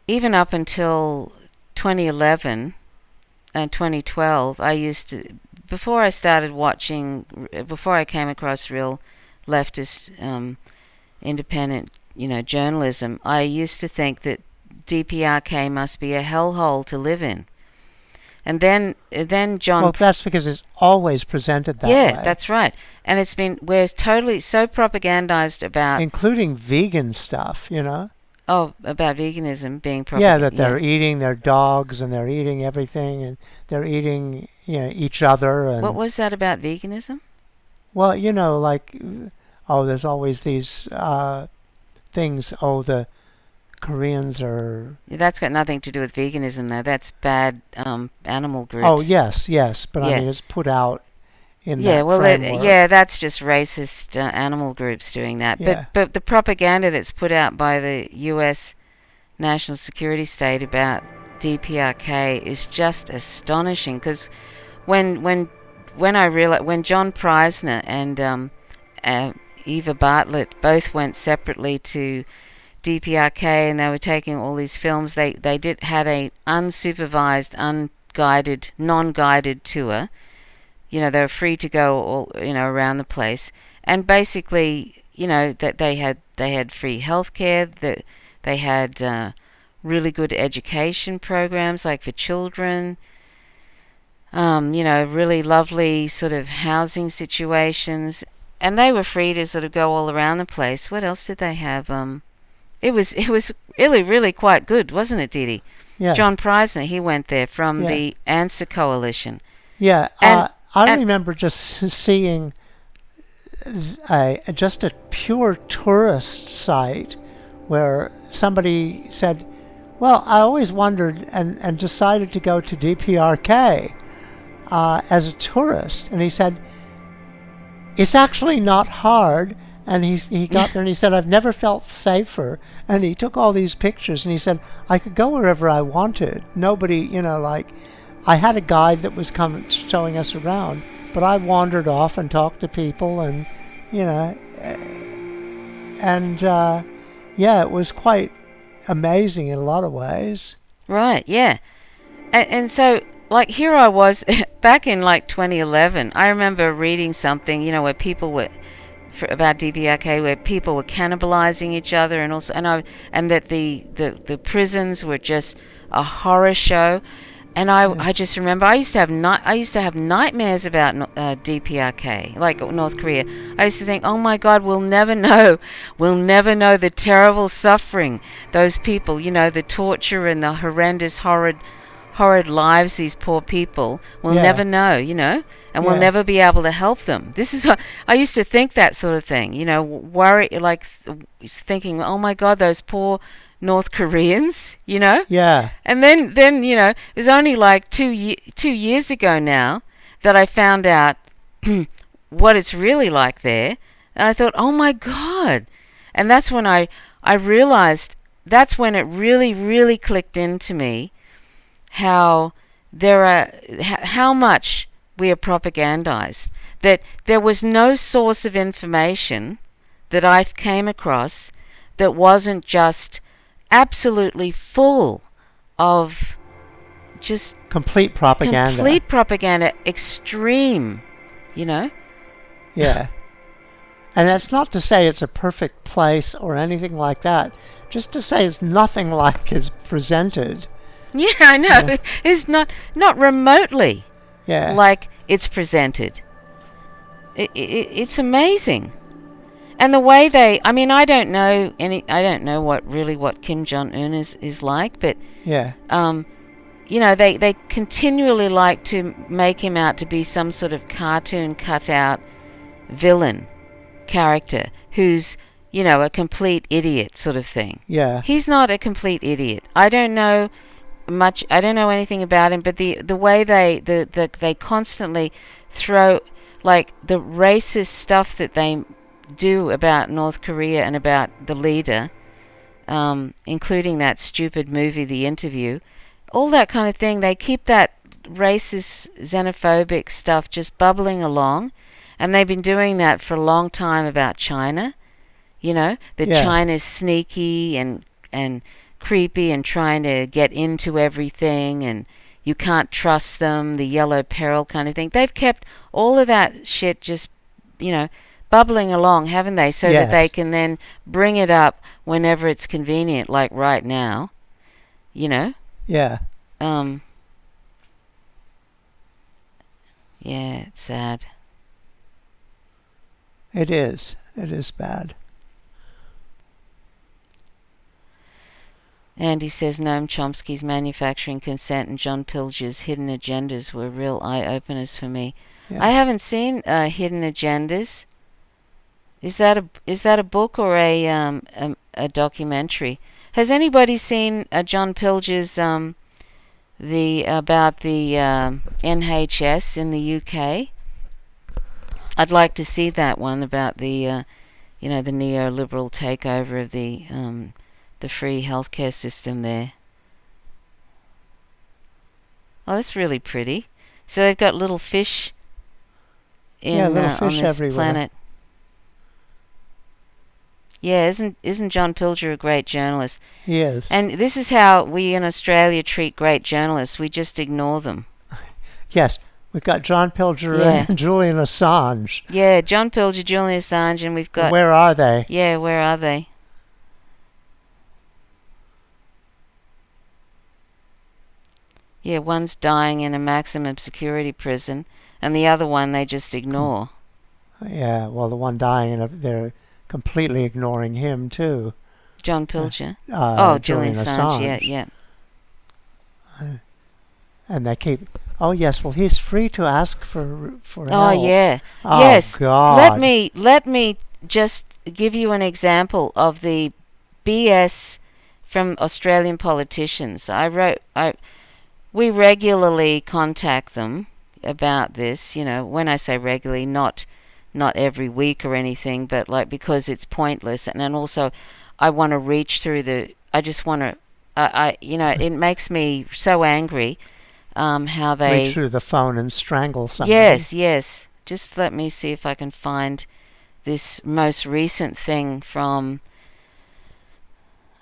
even up until 2011 and 2012, before I came across real leftist independent journalism, I used to think that DPRK must be a hellhole to live in. And then John... Well, that's because it's always presented that way. Yeah, that's right. And we're totally so propagandized about... Including vegan stuff, Oh, about veganism being Yeah, that they're eating their dogs and they're eating everything and they're eating each other. And what was that about veganism? Well, there's always these things, the Koreans are... That's got nothing to do with veganism, though. That's bad animal groups. Oh, yes, but I mean, it's put out in that framework. That's just racist animal groups doing that. Yeah. But the propaganda that's put out by the U.S. National Security State about DPRK is just astonishing. Because when I realized, when John Preisner and Eva Bartlett both went separately to DPRK and they were taking all these films, they had a unsupervised, unguided, non-guided tour. They were free to go all around the place, and basically that they had free healthcare, that they had really good education programs like for children, really lovely sort of housing situations, and they were free to sort of go all around the place. What else did they have? It was really, really quite good, wasn't it, Didi? Yeah. John Preisner, he went there from the Answer Coalition. Yeah, I remember just seeing just a pure tourist site where somebody said, well, I always wondered and decided to go to DPRK as a tourist. And he said, it's actually not hard. And he got there and he said, I've never felt safer. And he took all these pictures and he said, I could go wherever I wanted. Nobody, I had a guide that was showing us around, but I wandered off and talked to people and, it was quite amazing in a lot of ways. Right, yeah. And so like here I was back in like 2011. I remember reading something, where people were about DPRK, where people were cannibalizing each other, and also and that the prisons were just a horror show. And I just remember I used to have nightmares about DPRK, like North Korea. I used to think, oh my God, we'll never know the terrible suffering those people, the torture and the horrendous, horrid lives these poor people will never know, and we'll never be able to help them. This is what I used to think, that sort of thing, worry, like thinking, oh my God, those poor North Koreans, Yeah. And then it was only like 2 years ago now that I found out what it's really like there, and I thought, oh my God, and that's when I realized, that's when it really, really clicked into me how how much we are propagandized, that there was no source of information that I came across that wasn't just absolutely full of just complete propaganda. Extreme, Yeah. And that's not to say it's a perfect place or anything like that. Just to say it's nothing like it's presented. Yeah, I know. Yeah. It's not remotely like it's presented. It's amazing. And the way I don't know what Kim Jong-un is like, but they continually like to make him out to be some sort of cartoon cutout villain character who's, a complete idiot sort of thing. Yeah. He's not a complete idiot. I don't know anything about him, but the way they constantly throw, like, the racist stuff that they do about North Korea and about the leader, including that stupid movie, The Interview, all that kind of thing. They keep that racist, xenophobic stuff just bubbling along, and they've been doing that for a long time about China. China's sneaky and creepy and trying to get into everything, and you can't trust them, the yellow peril kind of thing. They've kept all of that shit just, bubbling along, haven't they? So that they can then bring it up whenever it's convenient, like right now, Yeah. Yeah, it's sad. It is. It is bad. Andy says Noam Chomsky's Manufacturing Consent and John Pilger's Hidden Agendas were real eye-openers for me. Yeah. I haven't seen Hidden Agendas. Is that a book or a documentary? Has anybody seen John Pilger's about the NHS in the UK? I'd like to see that one about the the neoliberal takeover of the free healthcare system there. Oh, that's really pretty. So they've got little fish on this everywhere. Planet. Yeah, isn't John Pilger a great journalist? He is. And this is how we in Australia treat great journalists. We just ignore them. Yes, we've got John Pilger and Julian Assange. Yeah, John Pilger, Julian Assange, and we've got... Where are they? Yeah, where are they? Yeah, one's dying in a maximum security prison, and the other one they just ignore. Yeah, well, the one dying, they're completely ignoring him too. John Pilger. Julian Assange. Yeah. And they keep. Oh yes, well he's free to ask for help. Oh yeah. Oh, yes. God. Let me just give you an example of the BS from Australian politicians. We regularly contact them about this. When I say regularly, not every week or anything, but because it's pointless, and then also I want to reach through I just want to, it makes me so angry how they reach through the phone and strangle somebody. Yes. Just let me see if I can find this most recent thing from.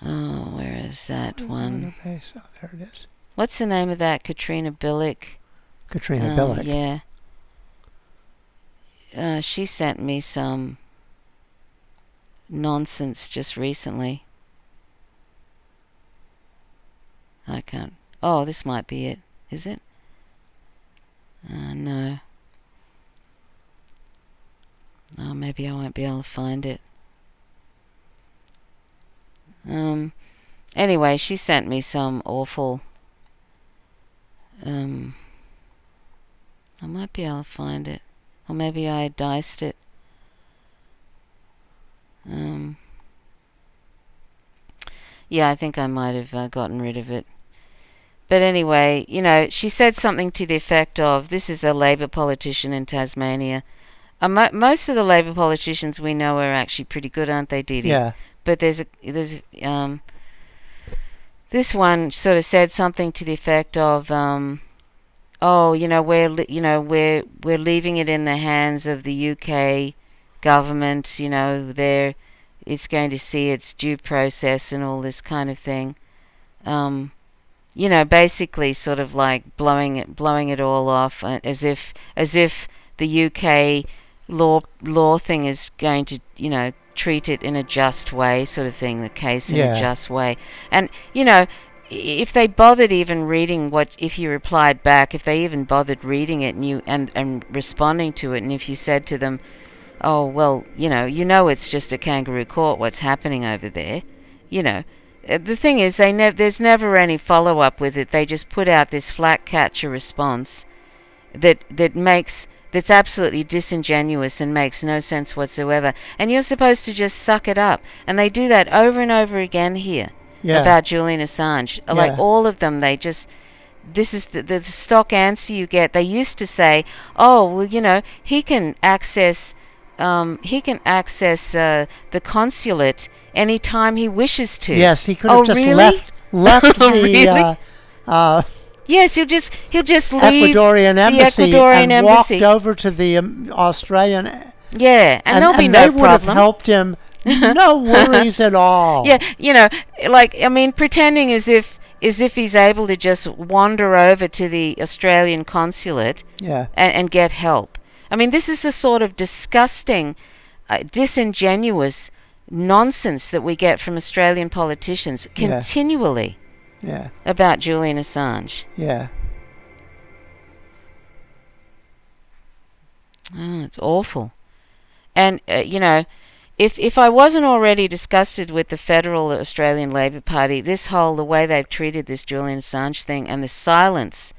Oh, where is that one? Oh, there it is. What's the name of that? Katrina Billick. Katrina Billick. Yeah. She sent me some nonsense just recently. I can't. Oh, this might be it. Is it? No. Oh, maybe I won't be able to find it. Anyway, she sent me some awful. I might be able to find it. Or maybe I diced it. Yeah, I think I might have gotten rid of it. But anyway, she said something to the effect of, this is a Labour politician in Tasmania. Most of the Labour politicians we know are actually pretty good, aren't they, Dee Dee? Yeah. But there's this one sort of said something to the effect of, we're leaving it in the hands of the UK government. It's going to see its due process and all this kind of thing. Basically sort of like blowing it all off, as if the UK law thing is going to treat it in a just way, sort of thing, the case in a just way. And if they bothered even reading if you replied back, if they even bothered reading it and responding to it, and if you said to them, oh well, it's just a kangaroo court what's happening over there, the thing is there's never any follow up with it. They just put out this flat catcher response that's absolutely disingenuous and makes no sense whatsoever. And you're supposed to just suck it up. And they do that over and over again here about Julian Assange. Yeah. Like all of them, this is the stock answer you get. They used to say, oh, well, he can access the consulate anytime he wishes to. Yes, he could have just really? left the Really? Yes, he'll just leave Ecuadorian embassy Ecuadorian walked over to the Australian. Yeah, and there'll be no they would have problem. helped him. No worries at all. Yeah, pretending as if he's able to just wander over to the Australian consulate and get help. I mean, this is the sort of disgusting, disingenuous nonsense that we get from Australian politicians continually. Yeah. About Julian Assange. Yeah. Oh, it's awful. And, if I wasn't already disgusted with the federal Australian Labor Party, the way they've treated this Julian Assange thing and the silence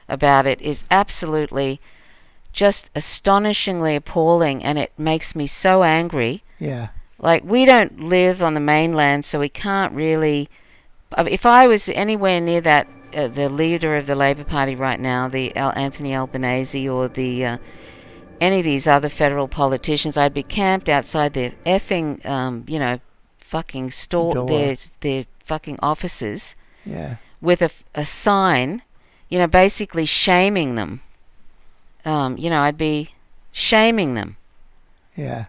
about it is absolutely just astonishingly appalling, and it makes me so angry. Yeah. Like, we don't live on the mainland, so we can't really... If I was anywhere near that, the leader of the Labor Party right now, the Anthony Albanese, or the any of these other federal politicians, I'd be camped outside their effing, fucking store, their fucking offices, with a sign, basically shaming them. I'd be shaming them. Yeah.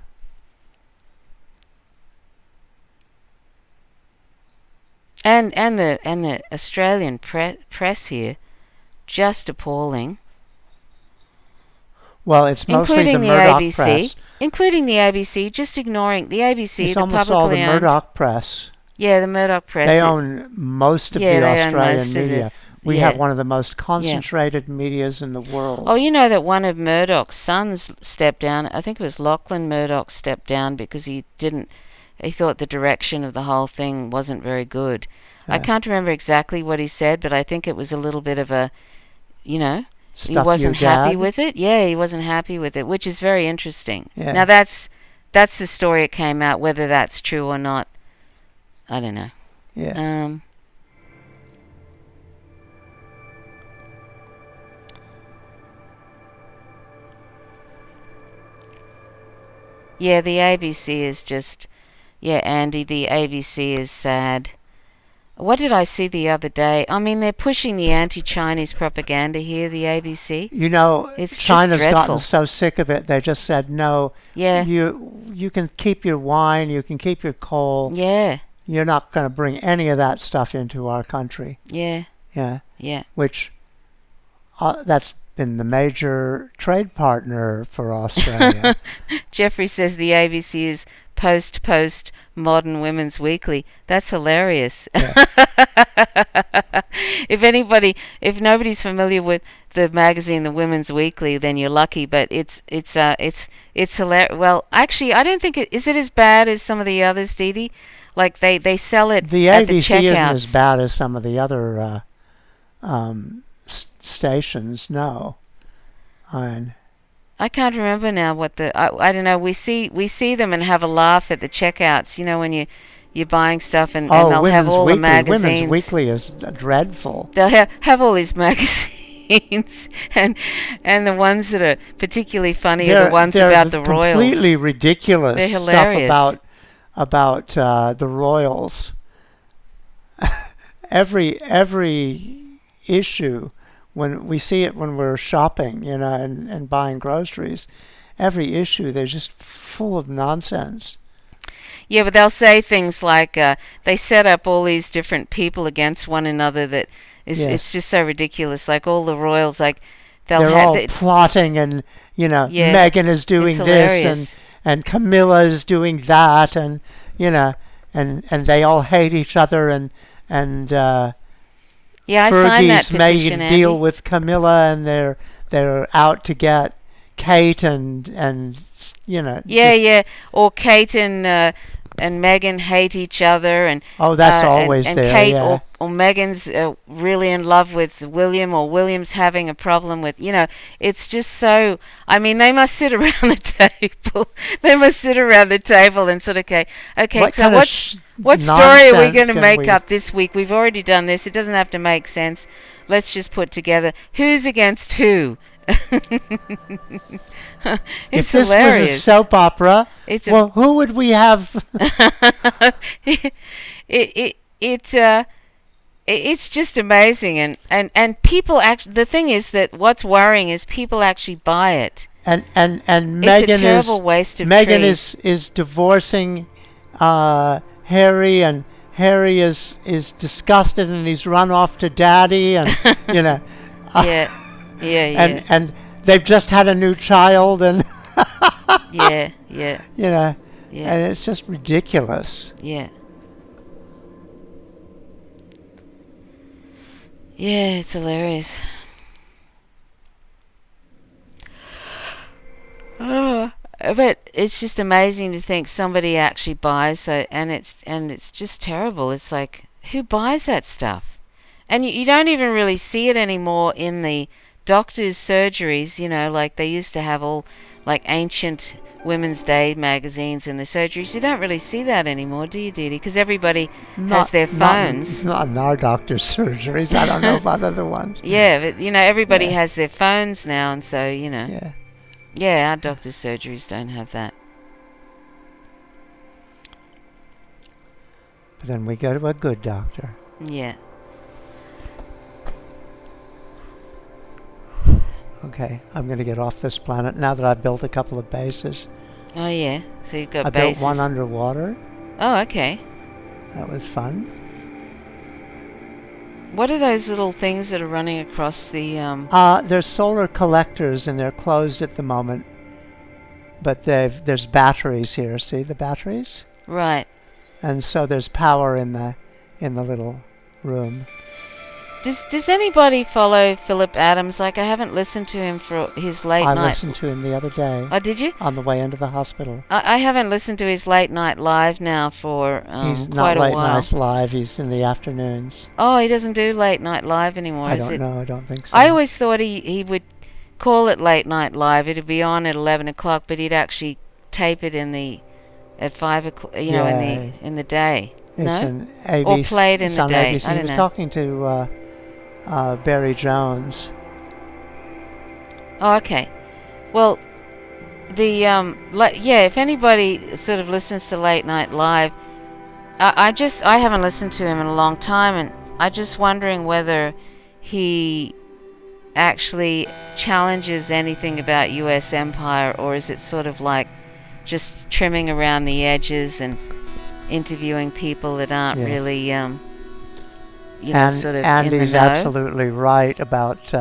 And the Australian press here, just appalling. Well, it's mostly the Murdoch press. Including the ABC, just ignoring the ABC. It's almost all the Murdoch press. Yeah, the Murdoch press. They own most of the Australian media. We have one of the most concentrated medias in the world. Oh, you know that one of Murdoch's sons stepped down. I think it was Lachlan Murdoch stepped down because he thought the direction of the whole thing wasn't very good. I can't remember exactly what he said, but I think it was a little bit of a, he wasn't happy with it. Yeah, he wasn't happy with it, which is very interesting. Yeah. Now that's the story it came out. Whether that's true or not, I don't know. Yeah. Yeah, the ABC is just... Yeah, Andy, the ABC is sad. What did I see the other day? I mean, they're pushing the anti-Chinese propaganda here, the ABC. It's China's gotten so sick of it, they just said, no, you can keep your wine, you can keep your coal. Yeah. You're not going to bring any of that stuff into our country. Yeah. Yeah. Yeah. Which, that's been the major trade partner for Australia. Jeffrey says the ABC is post modern women's weekly. That's hilarious. Yeah. If nobody's familiar with the magazine, the Women's Weekly, then you're lucky. But it's hilarious. Well, actually, I don't think is it as bad as some of the others, Dee Dee? Like they sell it The at the ABC isn't checkouts. as bad as some of the other stations. No, I can't remember now what I don't know. We see them and have a laugh at the checkouts. You know, when you're buying stuff and they'll have all the magazines. Women's Weekly is dreadful. They'll have all these magazines and the ones that are particularly funny are the ones about the royals. Completely ridiculous. They're hilarious. Stuff about the royals. every issue, when we see it when we're shopping, and buying groceries, every issue they're just full of nonsense. Yeah, but they'll say things like they set up all these different people against one another that is it's just so ridiculous. Like all the royals, like they're all plotting, and Meghan is doing this, and Camilla is doing that, and and they all hate each other, and I signed that Fergie's petition, made a deal with Camilla, and they're out to get Kate, and or Kate and Meghan hate each other, and that's always and there. Kate or Meghan's really in love with William, or William's having a problem with it's just so. I mean, they must sit around the table. They must sit around the table and sort of okay. So what story are we going to make up this week? We've already done this. It doesn't have to make sense. Let's just put together who's against who. If this was a soap opera, who would we have? It's just amazing, and people actually. The thing is that what's worrying is people actually buy it. And Meghan it's a terrible waste of Meghan trees. is divorcing Harry, and Harry is disgusted, and he's run off to Daddy, and yeah. And they've just had a new child, and yeah. and it's just ridiculous. Yeah, it's hilarious. But it's just amazing to think somebody actually buys so, and it's just terrible. It's like, who buys that stuff? And you don't even really see it anymore in the doctors' surgeries, like they used to have all like ancient Women's Day magazines in the surgeries. You don't really see that anymore, do you, Dee Dee? Because everybody has their phones. Not in our doctors' surgeries. I don't know about other ones. Yeah, but everybody has their phones now, and so Yeah, our doctors' surgeries don't have that. But then we go to a good doctor. Yeah. Okay, I'm going to get off this planet now that I've built a couple of bases. Oh, yeah. So you've got bases. I built one underwater. Oh, okay. That was fun. What are those little things that are running across the... They're solar collectors, and they're closed at the moment. But there's batteries here. See the batteries? Right. And so there's power in the little room. Does anybody follow Philip Adams? Like, I haven't listened to him for his late night. I listened to him the other day. Oh, did you? On the way into the hospital. I haven't listened to his late night live now for quite a while. He's not late night live. He's in the afternoons. Oh, he doesn't do late night live anymore. I don't know. I don't think so. I always thought he would call it late night live. It'd be on at 11 o'clock, but he'd actually tape it at 5 o'clock. In the day. It's no, an ABC, or played in the day. ABC. I don't He was know. talking to Barry Jones. Oh, okay. Well, if anybody sort of listens to Late Night Live, I haven't listened to him in a long time, and I'm just wondering whether he actually challenges anything about U.S. empire, or is it sort of like just trimming around the edges and interviewing people that aren't really, sort of and in he's the know? absolutely right about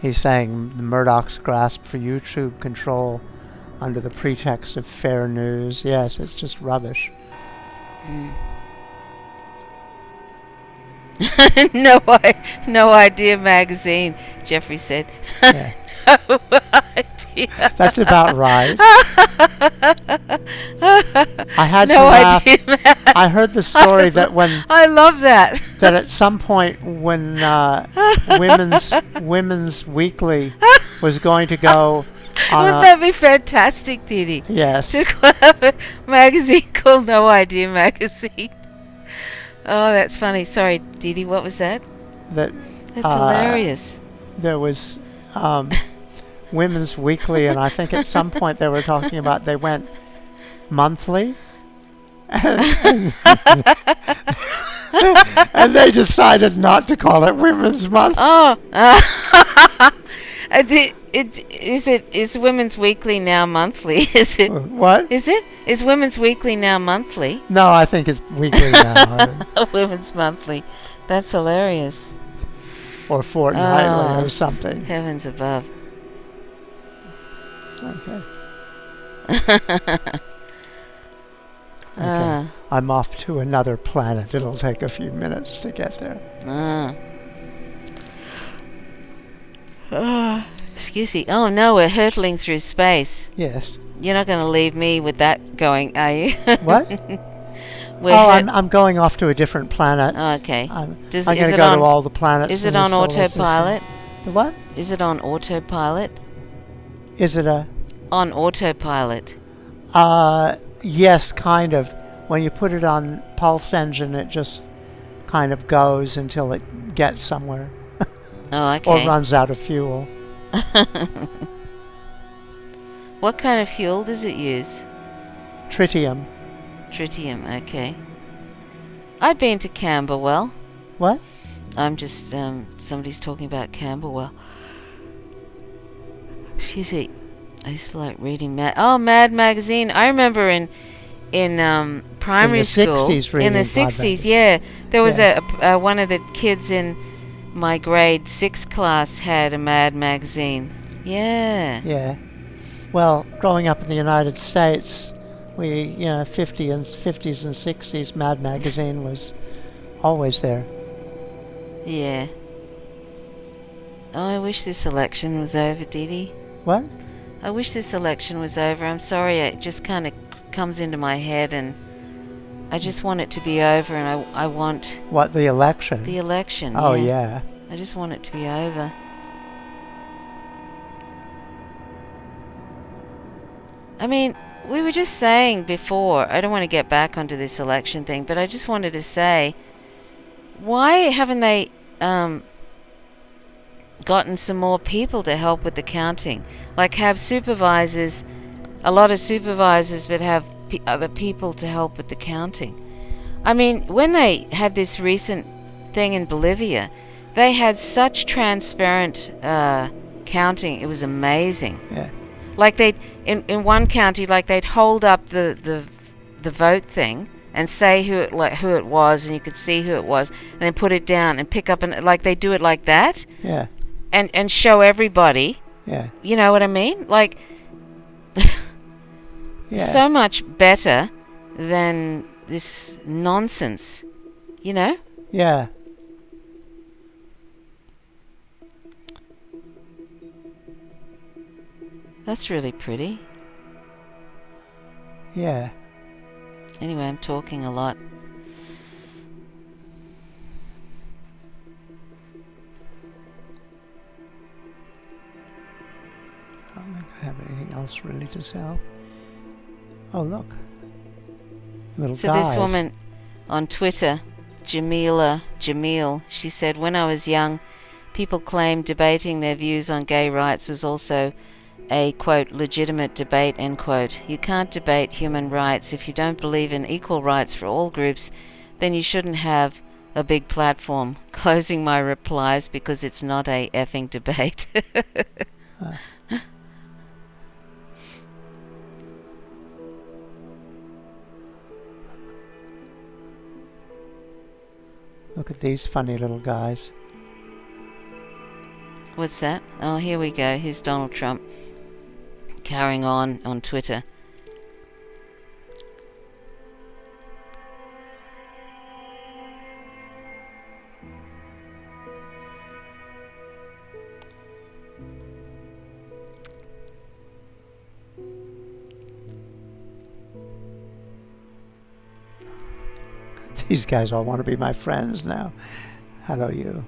He's saying the Murdochs grasp for YouTube control under the pretext of fair news. Yes, it's just rubbish. No idea magazine, Jeffrey said. Yeah. No idea. That's about right. I had no to laugh. idea. I heard the story that when I love that. that at some point when Women's Weekly was going to go on Wouldn't that be fantastic, Didi? yes, To have a magazine called No Idea Magazine. Oh, that's funny. Sorry, Didi, what was that? that That's hilarious. there was Women's Weekly, and I think at some point they were talking about they went monthly, and they decided not to call it Women's Month. Oh, is Women's Weekly now monthly? Is it? What? Is Women's Weekly now monthly? No, I think it's weekly now. Women's Monthly. That's hilarious. Or fortnightly or something. Heavens above. Okay. Okay. I'm off to another planet. It'll take a few minutes to get there. Excuse me. Oh no, we're hurtling through space. Yes. You're not going to leave me with that going, are you? What? I'm going off to a different planet. Oh, okay. I'm going to go to all the planets. Is it on autopilot? The what? Is it on autopilot? Is it on autopilot? Yes, kind of. When you put it on pulse engine, it just kind of goes until it gets somewhere. Oh, okay. Or runs out of fuel. What kind of fuel does it use? Tritium. Tritium, okay. I've been to Camberwell. What? I'm just, somebody's talking about Camberwell. Excuse me. I used to like reading Mad Magazine. I remember in primary school. In the 60s, yeah. There was a one of the kids in my grade 6 class had a Mad Magazine. Yeah. Yeah. Well, growing up in the United States, we, 50s and 60s, Mad Magazine was always there. Yeah. Oh, I wish this election was over, Didi. What? I wish this election was over. I'm sorry, it just kind of comes into my head, and I just want it to be over, and I want... What, the election? The election, Oh, yeah. I just want it to be over. I mean, we were just saying before, I don't want to get back onto this election thing, but I just wanted to say, why haven't they gotten some more people to help with the counting? Like have supervisors, a lot of supervisors, but have other people to help with the counting. I mean, when they had this recent thing in Bolivia, they had such transparent counting. It was amazing. Yeah. Like they'd in one county, like they'd hold up the vote thing and say who it was, and you could see who it was, and then put it down and pick up, and like they do it like that. Yeah. And show everybody. Yeah. You know what I mean? Like Yeah. so much better than this nonsense. You know? Yeah. That's really pretty. Yeah. Anyway, I'm talking a lot. I don't think I have anything else really to sell. Oh, look. Little So guys. this woman on Twitter, Jamil, she said, when I was young, people claimed debating their views on gay rights was also a, quote, legitimate debate, end quote. You can't debate human rights. If you don't believe in equal rights for all groups, then you shouldn't have a big platform. Closing my replies because it's not a effing debate. Look at these funny little guys. What's that? Oh, here we go. Here's Donald Trump carrying on Twitter. These guys all want to be my friends now. Hello, you.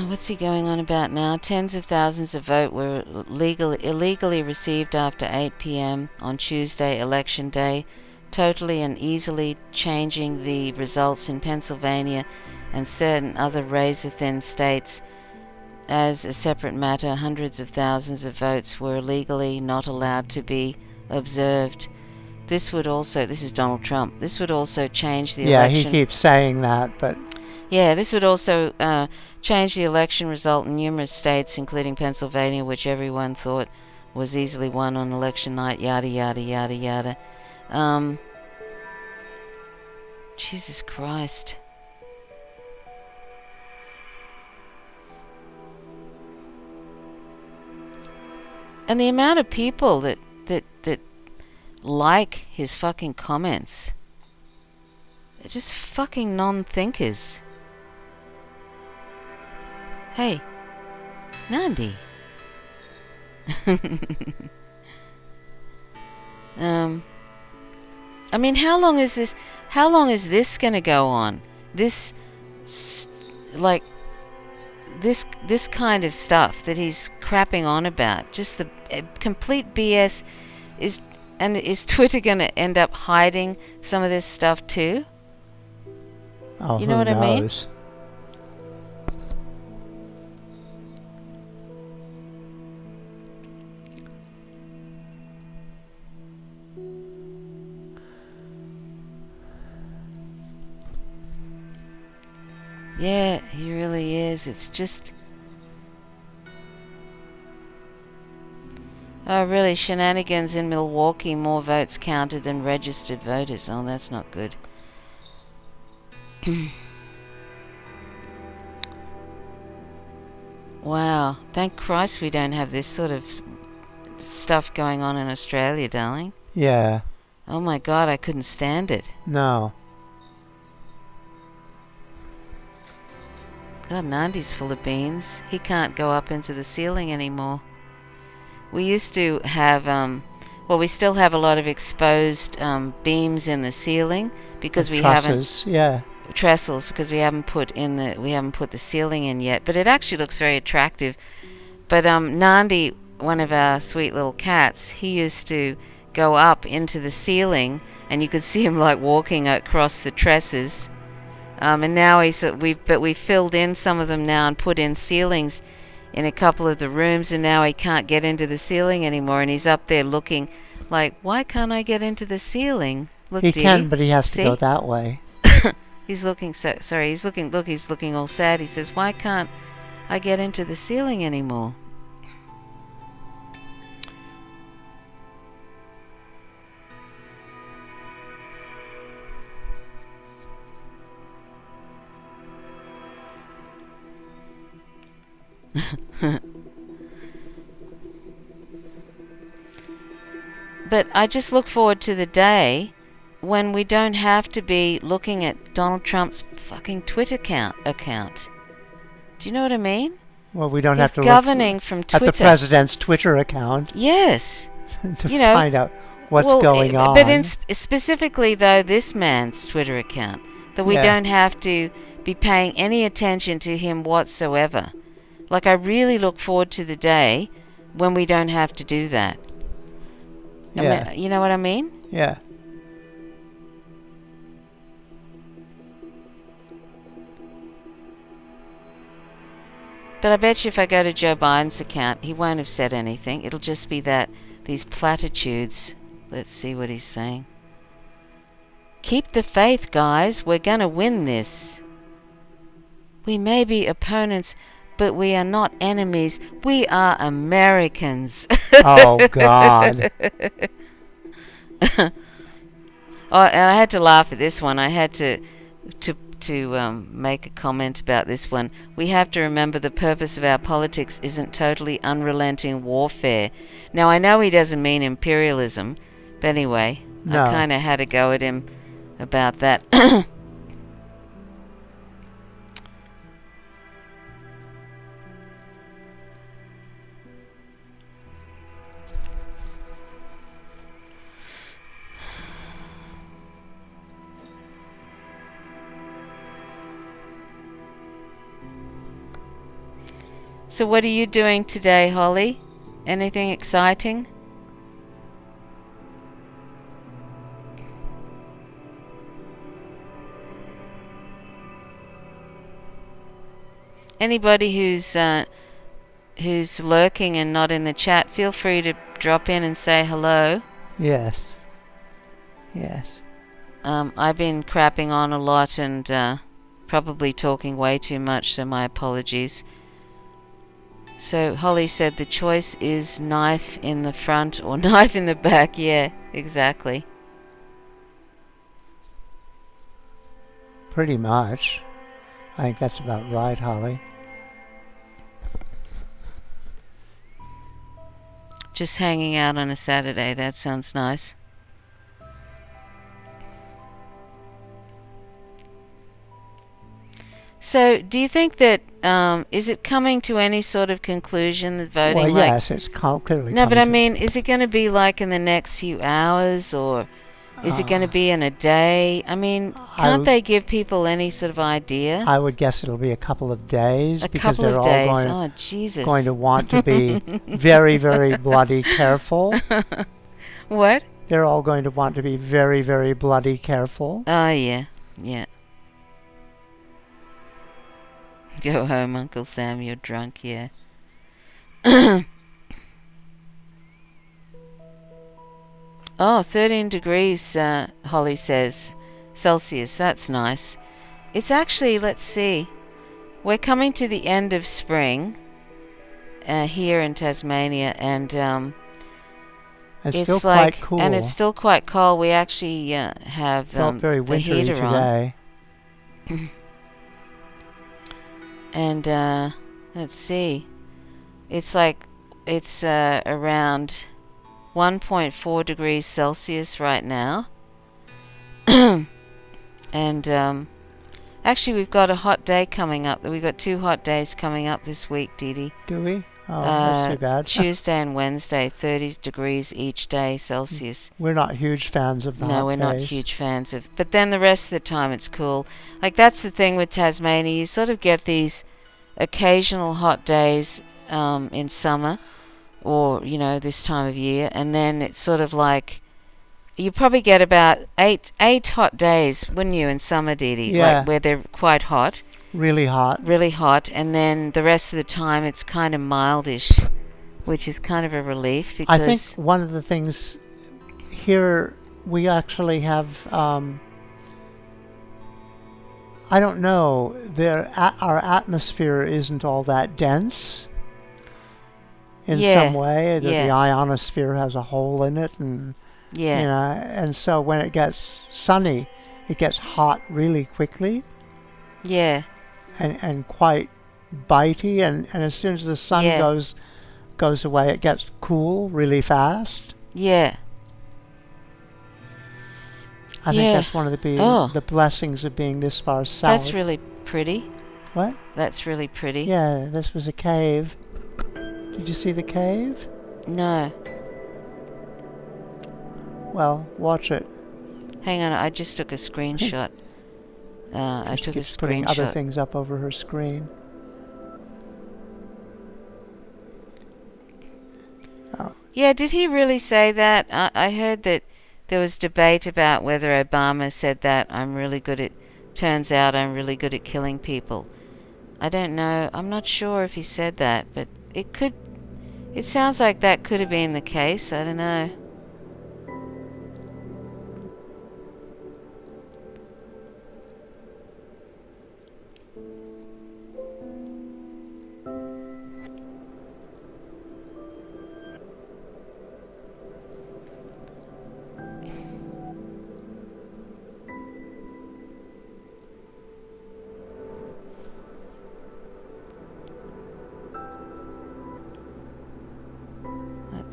What's he going on about now? Tens of thousands of votes were illegally received after 8 p.m. on Tuesday, Election Day, totally and easily changing the results in Pennsylvania and certain other razor-thin states. As a separate matter, hundreds of thousands of votes were illegally not allowed to be observed. This is Donald Trump, this would also change the election. Yeah, he keeps saying that, but... Yeah, this would also change the election result in numerous states, including Pennsylvania, which everyone thought was easily won on election night, yada, yada, yada, yada. Jesus Christ. And the amount of people that like his fucking comments. They're just fucking non-thinkers. Hey, Nandi. I mean, how long is this gonna go on? This kind of stuff that he's crapping on about, just the complete BS. Is Twitter gonna end up hiding some of this stuff too? Oh, you know what I mean? Yeah, he really is. It's just... Oh, really? Shenanigans in Milwaukee, more votes counted than registered voters. Oh, that's not good. Wow. Thank Christ we don't have this sort of stuff going on in Australia, darling. Yeah. Oh my God, I couldn't stand it. No. God, Nandi's full of beans. He can't go up into the ceiling anymore. We used to have, we still have a lot of exposed beams in the ceiling because we trusses, haven't trestles because we haven't put the ceiling in yet. But it actually looks very attractive. But Nandi, one of our sweet little cats, he used to go up into the ceiling, and you could see him like walking across the trusses. And now we've filled in some of them now and put in ceilings in a couple of the rooms, and now he can't get into the ceiling anymore, and he's up there looking like, why can't I get into the ceiling? Look, he can, but he has to go that way. He's looking he's looking all sad. He says, why can't I get into the ceiling anymore? But I just look forward to the day when we don't have to be looking at Donald Trump's fucking Twitter account. Do you know what I mean? Well, we don't have to governing look from Twitter. At the president's Twitter account. Yes. to find out what's going on. But specifically, though, this man's Twitter account, that we don't have to be paying any attention to him whatsoever. Like, I really look forward to the day when we don't have to do that. Yeah. You know what I mean? Yeah. But I bet you if I go to Joe Biden's account, he won't have said anything. It'll just be these platitudes. Let's see what he's saying. Keep the faith, guys. We're gonna win this. We may be opponents, but we are not enemies. We are Americans. Oh, God. Oh, and I had to laugh at this one. I had to to make a comment about this one. We have to remember the purpose of our politics isn't totally unrelenting warfare. Now, I know he doesn't mean imperialism, but anyway, No. I kind of had to go at him about that. So what are you doing today, Holly? Anything exciting? Anybody who's lurking and not in the chat, feel free to drop in and say hello. Yes. Yes. I've been crapping on a lot and probably talking way too much, so my apologies. So Holly said the choice is knife in the front or knife in the back. Yeah, exactly. Pretty much. I think that's about right, Holly. Just hanging out on a Saturday. That sounds nice. So, do you think that is it coming to any sort of conclusion, the voting? Well, like, yes, it's clearly. no, but I coming mean, is it going to be like in the next few hours, or is it going to be in a day? I mean, can't they give people any sort of idea? I would guess it'll be a couple of days. A because couple they're of all days. Going, oh, Jesus. Going to want to be very, very bloody careful. What? They're all going to want to be very, very bloody careful. Oh, yeah. Yeah. Go home, Uncle Sam, you're drunk, yeah. Oh, 13 degrees, Holly says. Celsius, that's nice. It's actually, let's see, we're coming to the end of spring here in Tasmania, and It's it's still like, quite cool. and it's still quite cold. We actually have Felt very the wintry heater on. today. And let's see, it's like it's around 1.4 degrees Celsius right now. And actually we've got a hot day coming up. We've got 2 hot days coming up this week, Dee Dee. Do we? Oh, that's too bad. Tuesday and Wednesday, 30 degrees each day Celsius. We're not huge fans of the hot No, we're not days. huge fans of. But then the rest of the time it's cool. Like, that's the thing with Tasmania. You sort of get these occasional hot days in summer, or this time of year, and then it's sort of like you probably get about eight hot days, wouldn't you, in summer, Dee Dee? Yeah. Like, where they're quite hot. Really hot. Really hot, and then the rest of the time it's kind of mildish, which is kind of a relief, because I think one of the things here, we actually have, I don't know, our atmosphere isn't all that dense in some way. The ionosphere has a hole in it, and and so when it gets sunny, it gets hot really quickly. Yeah. And quite bitey, and as soon as the sun goes away, it gets cool really fast. Yeah. I think that's one of the blessings of being this far south. That's really pretty. What? That's really pretty. Yeah, this was a cave. Did you see the cave? No. Well, watch it. Hang on, I just took a screenshot. I took a screenshot. Putting other things up over her screen. Oh. Yeah, did he really say that? I heard that there was debate about whether Obama said that turns out I'm really good at killing people. I don't know. I'm not sure if he said that, but it sounds like that could have been the case. I don't know.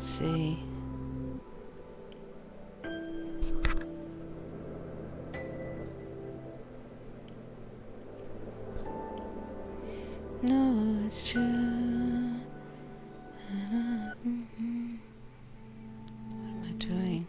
Let's see. No, it's true. What am I doing?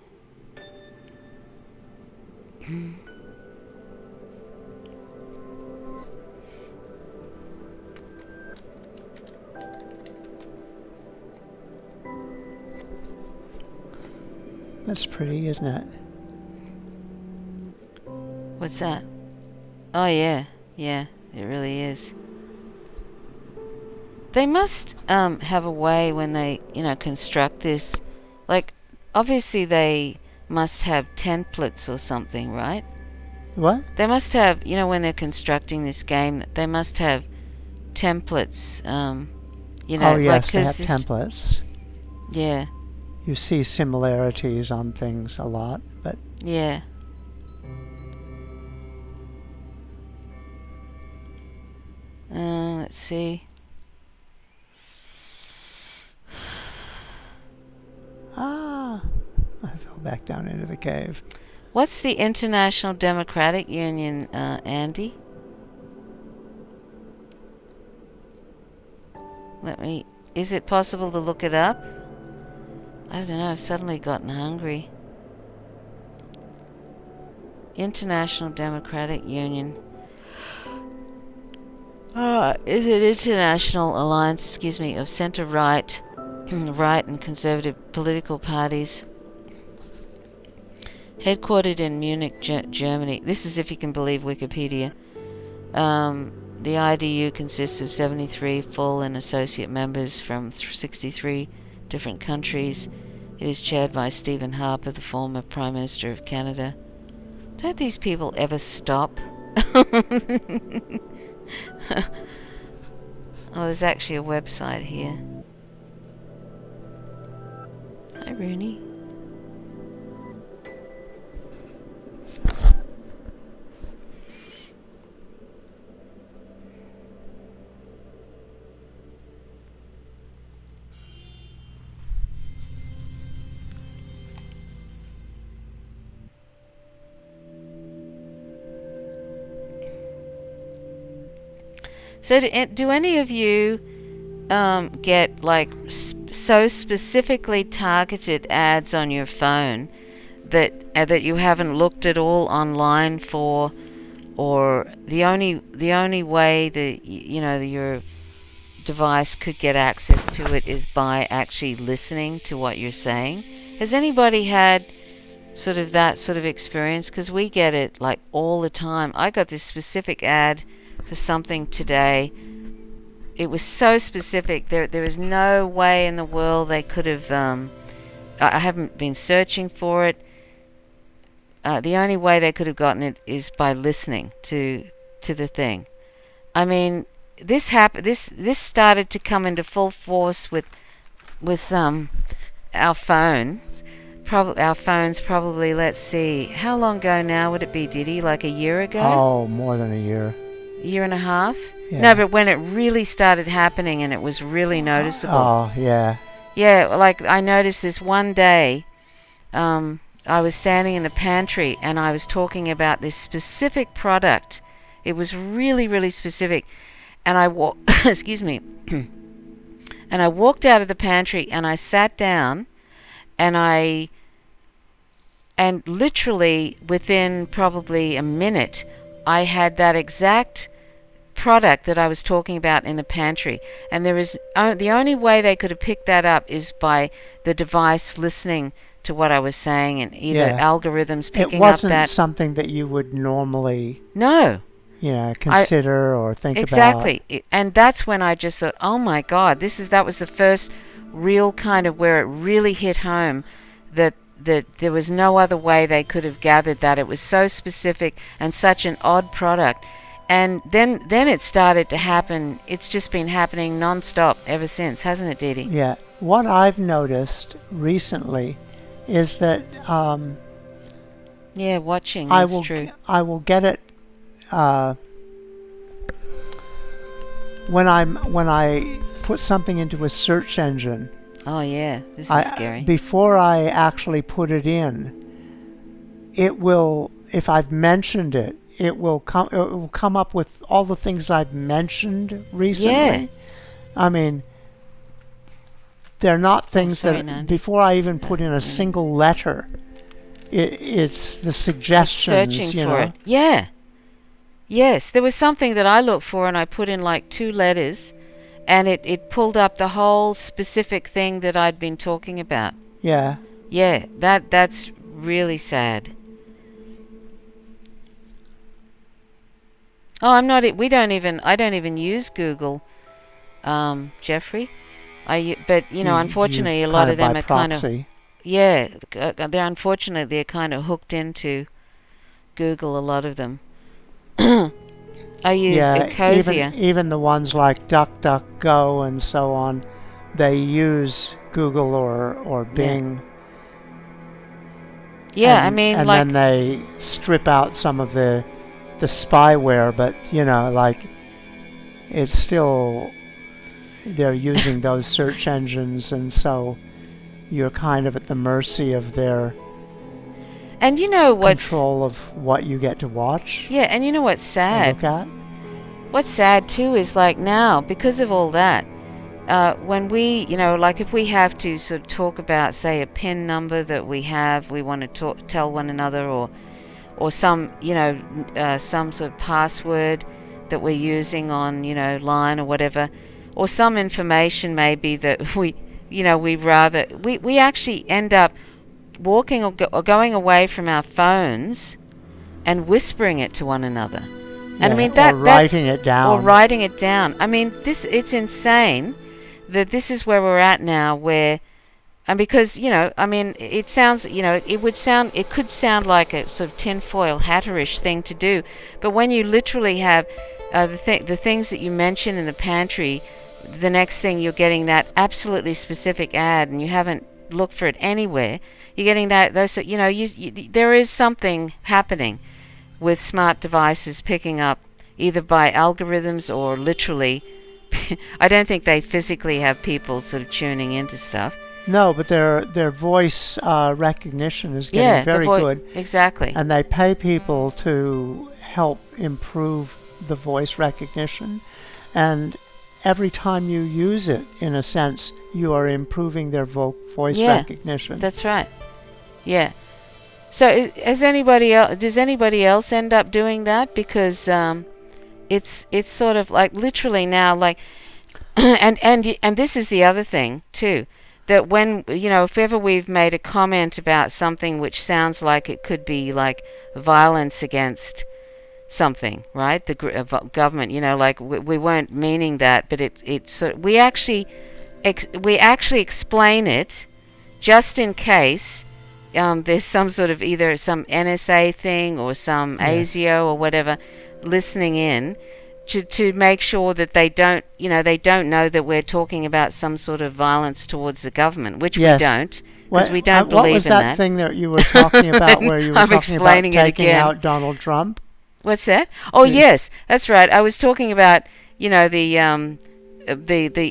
That's pretty, isn't it? What's that? Oh yeah, yeah, it really is. They must have a way when they, construct this. Like, obviously they must have templates or something, right? What? They must have, when they're constructing this game, they must have templates. Oh yes, they have templates. Yeah. You see similarities on things a lot, but Yeah. Let's see. I fell back down into the cave. What's the International Democratic Union, Andy? Is it possible to look it up? I don't know, I've suddenly gotten hungry. International Democratic Union. Is it International Alliance, of centre-right, right and conservative political parties. Headquartered in Munich, Germany. This is if you can believe Wikipedia. The IDU consists of 73 full and associate members from 63 different countries. It is chaired by Stephen Harper, the former Prime Minister of Canada. Don't these people ever stop? Oh, there's actually a website here. Hi, Rooney. So do any of you get like so specifically targeted ads on your phone that you haven't looked at all online for, or the only way that your device could get access to it is by actually listening to what you're saying? Has anybody had sort of that sort of experience? Because we get it like all the time. I got this specific ad for something today. It was so specific. There is no way in the world they could have. I haven't been searching for it. The only way they could have gotten it is by listening to the thing. I mean, this happened. This started to come into full force with our phone. Our phones probably. Let's see. How long ago now would it be, Diddy? Like a year ago? Oh, more than a year. Year and a half? Yeah. No, but when it really started happening and it was really noticeable. Oh, yeah. Yeah, like I noticed this one day. I was standing in the pantry and I was talking about this specific product. It was really, really specific. And I excuse me. And I walked out of the pantry and I sat down and literally within probably a minute, I had that exact product that I was talking about in the pantry. And there is the only way they could have picked that up is by the device listening to what I was saying, and either algorithms picking up that. It wasn't something that you would normally consider or think about. Exactly. And that's when I just thought, oh my God, that was the first real kind of where it really hit home that there was no other way they could have gathered that. It was so specific and such an odd product. And then it started to happen. It's just been happening non-stop ever since, hasn't it, Didi? Yeah. What I've noticed recently is that watching. That's true. I will get it when I put something into a search engine. Oh yeah, this is scary. Before I actually put it in, it will, if I've mentioned it, it will come up with all the things I've mentioned recently. Yeah. I mean, they're not things sorry, that Nandi. before I even put in a single letter, it's the suggestions, Searching you for know. it. Yeah. Yes, there was something that I looked for and I put in like 2 letters and it pulled up the whole specific thing that I'd been talking about. Yeah. Yeah, that's really sad. Oh, I don't even use Google, Jeffrey. But unfortunately, a lot of them by are kind of, proxy. yeah, they're kind of hooked into Google, a lot of them. I use Ecosia. Even the ones like DuckDuckGo and so on, they use Google or Bing. Yeah, and like, then they strip out some of the spyware, but like it's still, they're using those search engines, and so you're kind of at the mercy of their and control of what you get to watch. Yeah, and you know what's sad? Look at. What's sad too is like now, because of all that, when we, like if we have to sort of talk about, say, a PIN number that we want to tell one another, or some, some sort of password that we're using on, line or whatever, or some information maybe that we actually end up walking or going away from our phones and whispering it to one another. And I mean or writing it down. I mean, it's insane that this is where we're at now, and because, I mean, it sounds, it could sound like a sort of tinfoil hatterish thing to do, but when you literally have the things that you mention in the pantry, the next thing you're getting that absolutely specific ad, and you haven't looked for it anywhere, you're getting there is something happening with smart devices picking up, either by algorithms or literally. I don't think they physically have people sort of tuning into stuff. No, but their voice recognition is getting very good. Exactly. And they pay people to help improve the voice recognition. And every time you use it, in a sense, you are improving their voice recognition. That's right. Yeah. So does anybody else end up doing that? Because it's sort of like literally now, like, and this is the other thing too, that when, if ever we've made a comment about something which sounds like it could be like violence against something, right? The government, like we weren't meaning that, but it sort of, we actually explain it just in case. There's some sort of either some NSA thing or some ASIO or whatever listening in to make sure that they don't know that we're talking about some sort of violence towards the government, which we don't, because we don't believe in that. What was that thing that you were talking about where you were talking about taking out Donald Trump? What's that? Oh, yes, that's right. I was talking about, the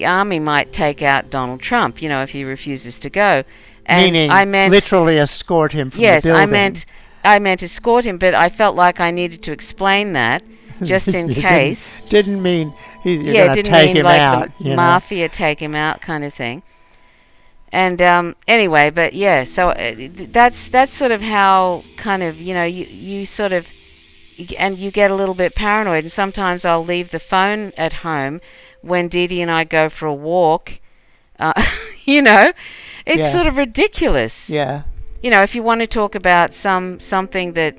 army might take out Donald Trump, if he refuses to go. And meaning I meant literally escort him from the building. Yes, I meant escort him, but I felt like I needed to explain that just in case. Didn't mean you're going to take mean him like out. The mafia take him out kind of thing. And anyway, but yeah, so that's sort of how kind of, you sort of, and you get a little bit paranoid. And sometimes I'll leave the phone at home when Dee Dee and I go for a walk. It's sort of ridiculous. Yeah. If you want to talk about something that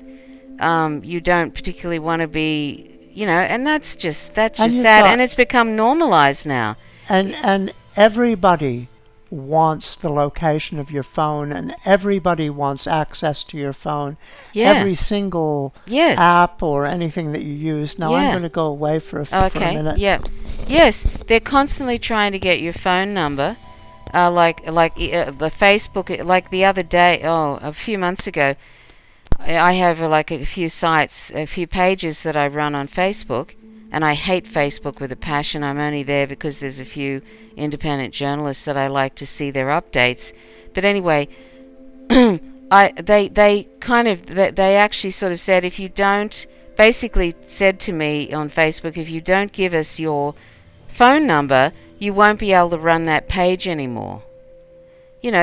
you don't particularly want to be, and that's just sad, and it's become normalized now. And everybody wants the location of your phone, and everybody wants access to your phone. Yeah. Every single app or anything that you use. Now I'm going to go away for a minute. Yeah. Yes, they're constantly trying to get your phone number. Like the Facebook, like the other day, a few months ago, I have like a few sites, a few pages that I run on Facebook, and I hate Facebook with a passion. I'm only there because there's a few independent journalists that I like to see their updates. But anyway, they actually sort of said, if you don't, basically said to me on Facebook, if you don't give us your phone number, you won't be able to run that page anymore.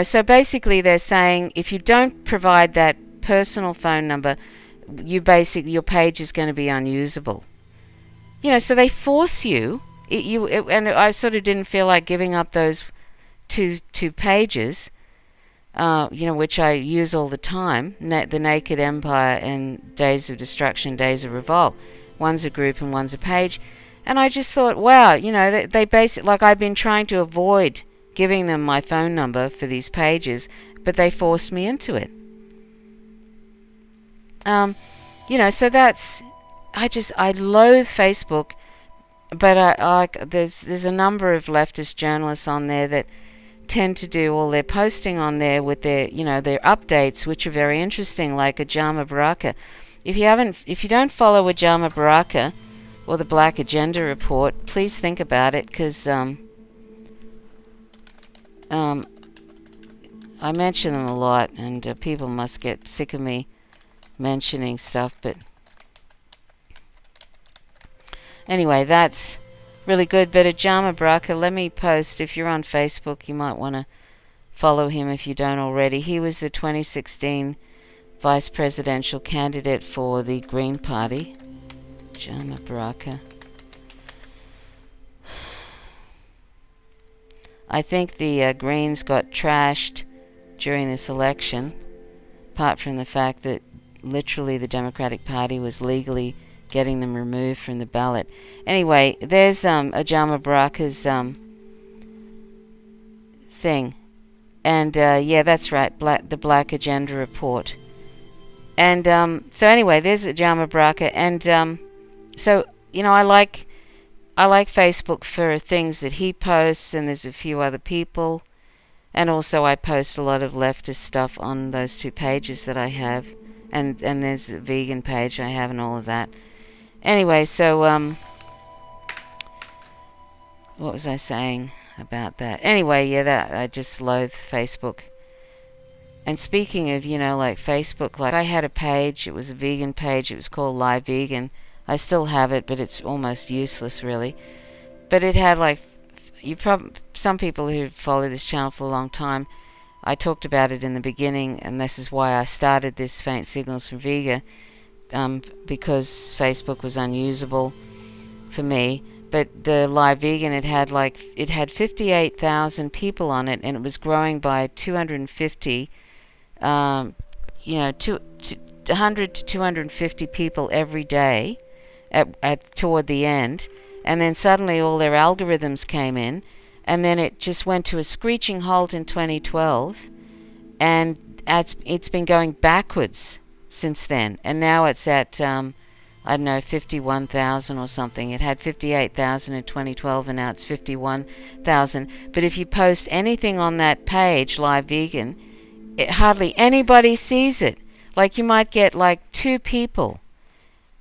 So basically they're saying, if you don't provide that personal phone number, your page is going to be unusable. So they force you. And I sort of didn't feel like giving up those two pages, which I use all the time. The Naked Empire and Days of Destruction, Days of Revolt. One's a group and one's a page. And I just thought, wow, they basically, like, I've been trying to avoid giving them my phone number for these pages, but they forced me into it. So that's, I loathe Facebook, but there's a number of leftist journalists on there that tend to do all their posting on there with their updates, which are very interesting, like Ajama Baraka. If you don't follow Ajama Baraka or the Black Agenda Report, please think about it, because I mention them a lot, and people must get sick of me mentioning stuff, but anyway, that's really good. But Ajama Baraka, let me post, if you're on Facebook, you might want to follow him if you don't already. He was the 2016 vice presidential candidate for the Green Party. Ajama Baraka. I think the Greens got trashed during this election, apart from the fact that literally the Democratic Party was legally getting them removed from the ballot. Anyway, there's Ajama Baraka's thing. And yeah, that's right, the Black Agenda Report. And so anyway, there's Ajama Baraka. And so, I like Facebook for things that he posts, and there's a few other people. And also I post a lot of leftist stuff on those two pages that I have. And there's a vegan page I have and all of that. Anyway, so what was I saying about that? Anyway, yeah, that I just loathe Facebook. And speaking of, like Facebook, like I had a page, it was a vegan page, it was called Live Vegan. I still have it, but it's almost useless, really. But it had like, some people who follow this channel for a long time, I talked about it in the beginning, and this is why I started this Faint Signals from Vega, because Facebook was unusable for me. But the Live Vegan, it had 58,000 people on it, and it was growing by 250, 100 to 250 people every day toward the end. And then suddenly all their algorithms came in, and then it just went to a screeching halt in 2012, and it's been going backwards since then. And now it's at, 51,000 or something. It had 58,000 in 2012, and now it's 51,000. But if you post anything on that page, Live Vegan, hardly anybody sees it. Like, you might get like 2 people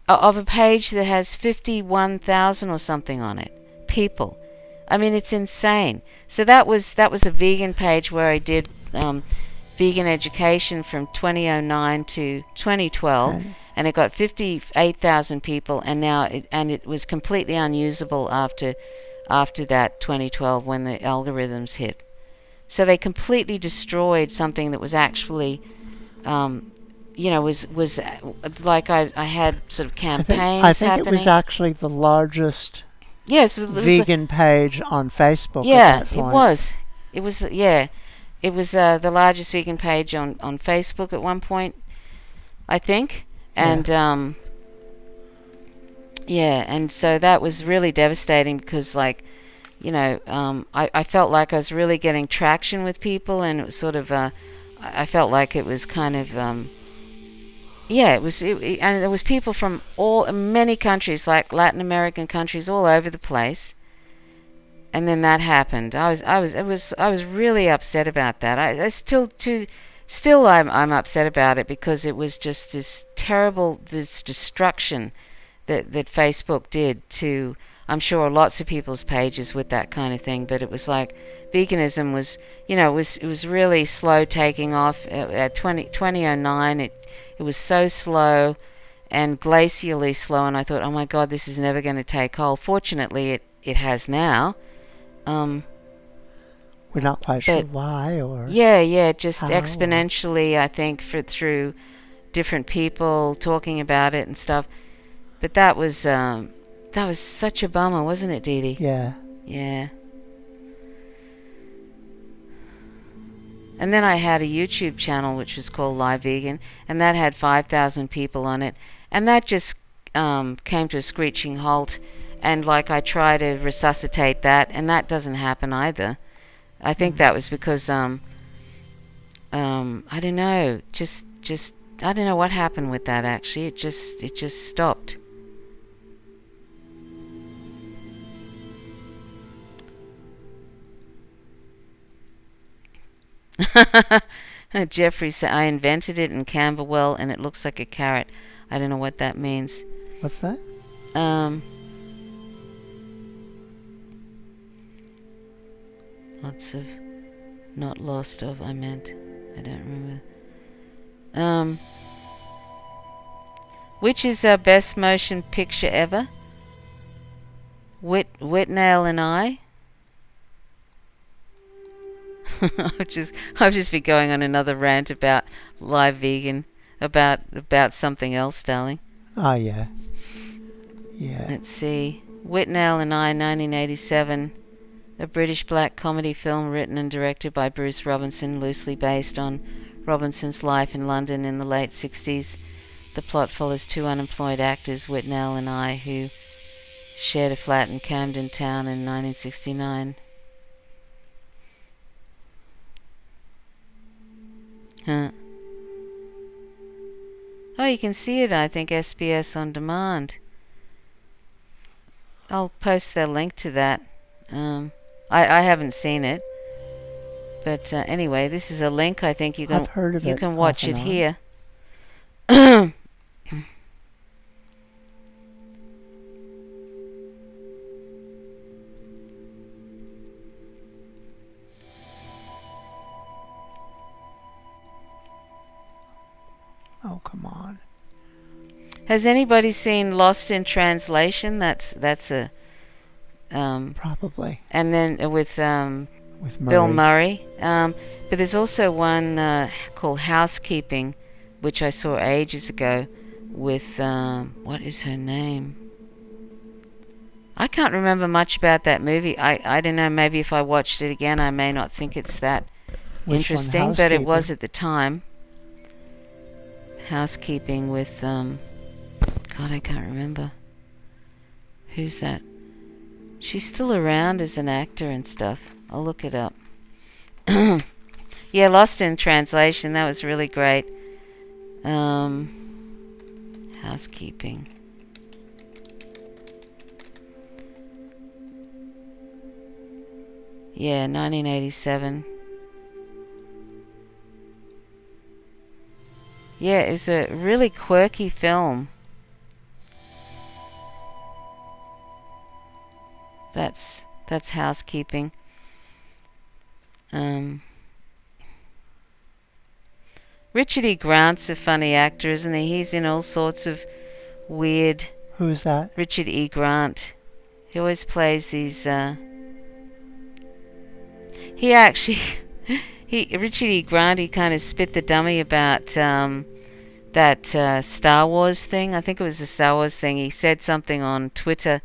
of a page that has 51,000 or something on it. People. I mean, it's insane. So that was a vegan page where I did vegan education from 2009 to 2012, okay. And it got 58,000 people, and now it was completely unusable after that 2012 when the algorithms hit. So they completely destroyed something that was actually was like I had sort of campaigns I think happening. It was actually the largest vegan page on Facebook. Yeah, at that point. It was. It was the largest vegan page on Facebook at one point, I think. And and so that was really devastating, because I felt like I was really getting traction with people, and it was sort of I felt like it was kind of and there was people from many countries, like Latin American countries, all over the place. And then that happened. I was really upset about that. I'm upset about it, because it was just this terrible destruction that Facebook did to, I'm sure, lots of people's pages with that kind of thing. But it was like veganism was, it was really slow taking off. At 2009, it was so slow and glacially slow, and I thought, oh my God, this is never going to take hold. Fortunately, it has now. We're not quite sure why or just exponentially, I think, through different people talking about it and stuff. But that was such a bummer, wasn't it, Dee Dee? Yeah. Yeah. And then I had a YouTube channel which was called Live Vegan, and that had 5,000 people on it, and that just came to a screeching halt. And like I try to resuscitate that, and that doesn't happen either. I think that was because I don't know, just I don't know what happened with that. Actually, it just stopped. Jeffrey said, I invented it in Camberwell and it looks like a carrot. I don't know what that means. What's that? Lots of, not lost of, I meant. I don't remember. Which is our best motion picture ever? Whitnail and I? I've just been going on another rant about Live Vegan, about something else, darling. Oh, yeah. Yeah. Let's see. Whitnail and I, 1987. A British black comedy film written and directed by Bruce Robinson, loosely based on Robinson's life in London in the late 60s. The plot follows two unemployed actors, Whitnail and I, who shared a flat in Camden Town in 1969. Huh. Oh, you can see it, I think, SBS On Demand. I'll post the link to that. I haven't seen it. But anyway, this is a link. I think you can watch it here. Oh, come on. Has anybody seen Lost in Translation? That's a probably. And then with Murray. Bill Murray. But there's also one called Housekeeping, which I saw ages ago with what is her name? I can't remember much about that movie. I don't know. Maybe if I watched it again, I may not think it's that interesting, but it was at the time. Housekeeping with God, I can't remember. Who's that? She's still around as an actor and stuff. I'll look it up. Yeah, Lost in Translation. That was really great. Housekeeping. Yeah, 1987. Yeah, it was a really quirky film. That's Housekeeping. Richard E. Grant's a funny actor, isn't he? He's in all sorts of weird... Who's that? Richard E. Grant. He always plays these... He actually... Richard E. Grant, he kind of spit the dummy about that Star Wars thing. I think it was the Star Wars thing. He said something on Twitter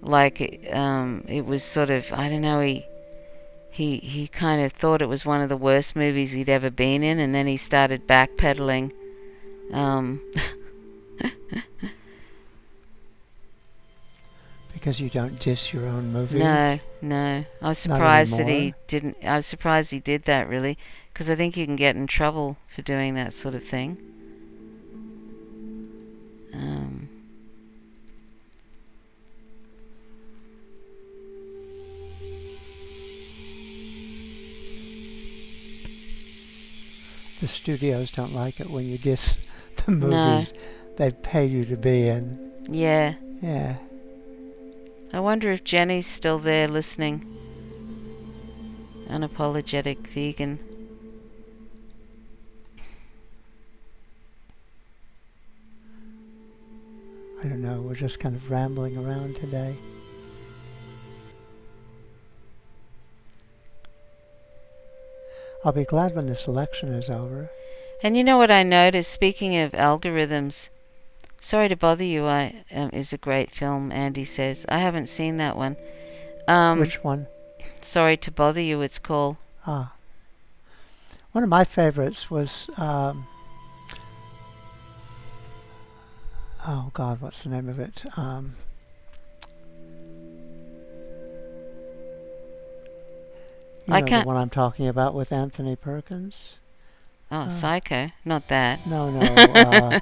like it was sort of, I don't know, he kind of thought it was one of the worst movies he'd ever been in, and then he started backpedaling. Because you don't diss your own movies? No. I was surprised that he didn't. I was surprised he did that, really, because I think you can get in trouble for doing that sort of thing. The studios don't like it when you diss the movies they've paid you to be in. Yeah. Yeah. I wonder if Jenny's still there listening. Unapologetic vegan. I don't know, we're just kind of rambling around today. I'll be glad when this election is over. And you know what I noticed, speaking of algorithms, Sorry to Bother You is a great film, Andy says. I haven't seen that one. Which one? Sorry to Bother You, it's called. Ah. One of my favorites was, oh God, what's the name of it? You know the one I'm talking about with Anthony Perkins? Oh, Psycho. Not that. No,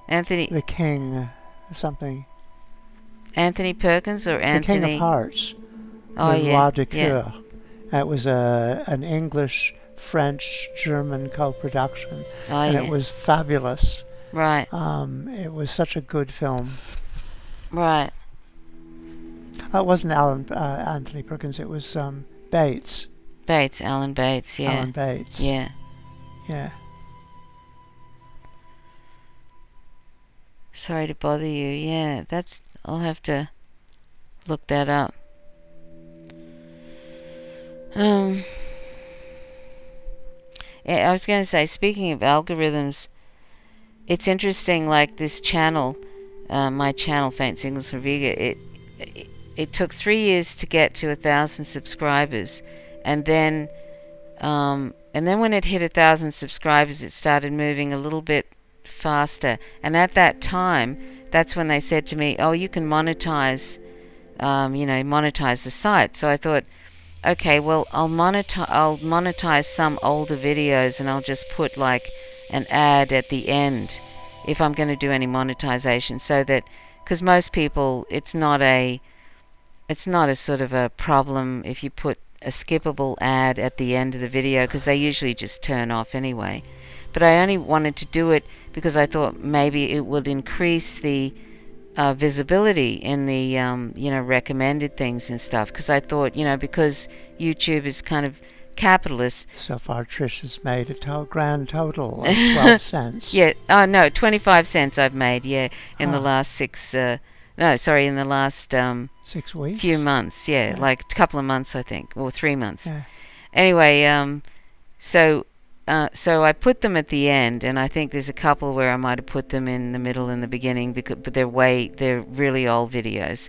Anthony... The King, something. Anthony Perkins or Anthony... The King of Hearts. Oh, yeah. Yeah. It was an English, French, German co-production. Oh, and yeah. It was fabulous. Right. It was such a good film. Right. It wasn't Anthony Perkins, it was Bates. Alan Bates, yeah. Alan Bates. Yeah. Yeah. Sorry to Bother You, yeah. I'll have to look that up. I was going to say, speaking of algorithms, it's interesting, like this channel, my channel, Faint Signals from Vega, it took 3 years to get to 1,000 subscribers, and then when it hit 1,000 subscribers, it started moving a little bit faster. And at that time, that's when they said to me, "Oh, you can monetize, monetize the site." So I thought, okay, well, I'll monetize some older videos, and I'll just put like an ad at the end if I'm going to do any monetization, so that, because most people, it's not a sort of a problem if you put a skippable ad at the end of the video, because they usually just turn off anyway. But I only wanted to do it because I thought maybe it would increase the visibility in the recommended things and stuff, because I thought, because YouTube is kind of capitalist. So far Trish has made a grand total of 12 cents. Yeah, no, 25 cents I've made, in the last in the last 6 weeks? Few months, like a couple of months, I think, or 3 months. Yeah. Anyway, so I put them at the end, and I think there's a couple where I might have put them in the middle and the beginning, but they're really old videos,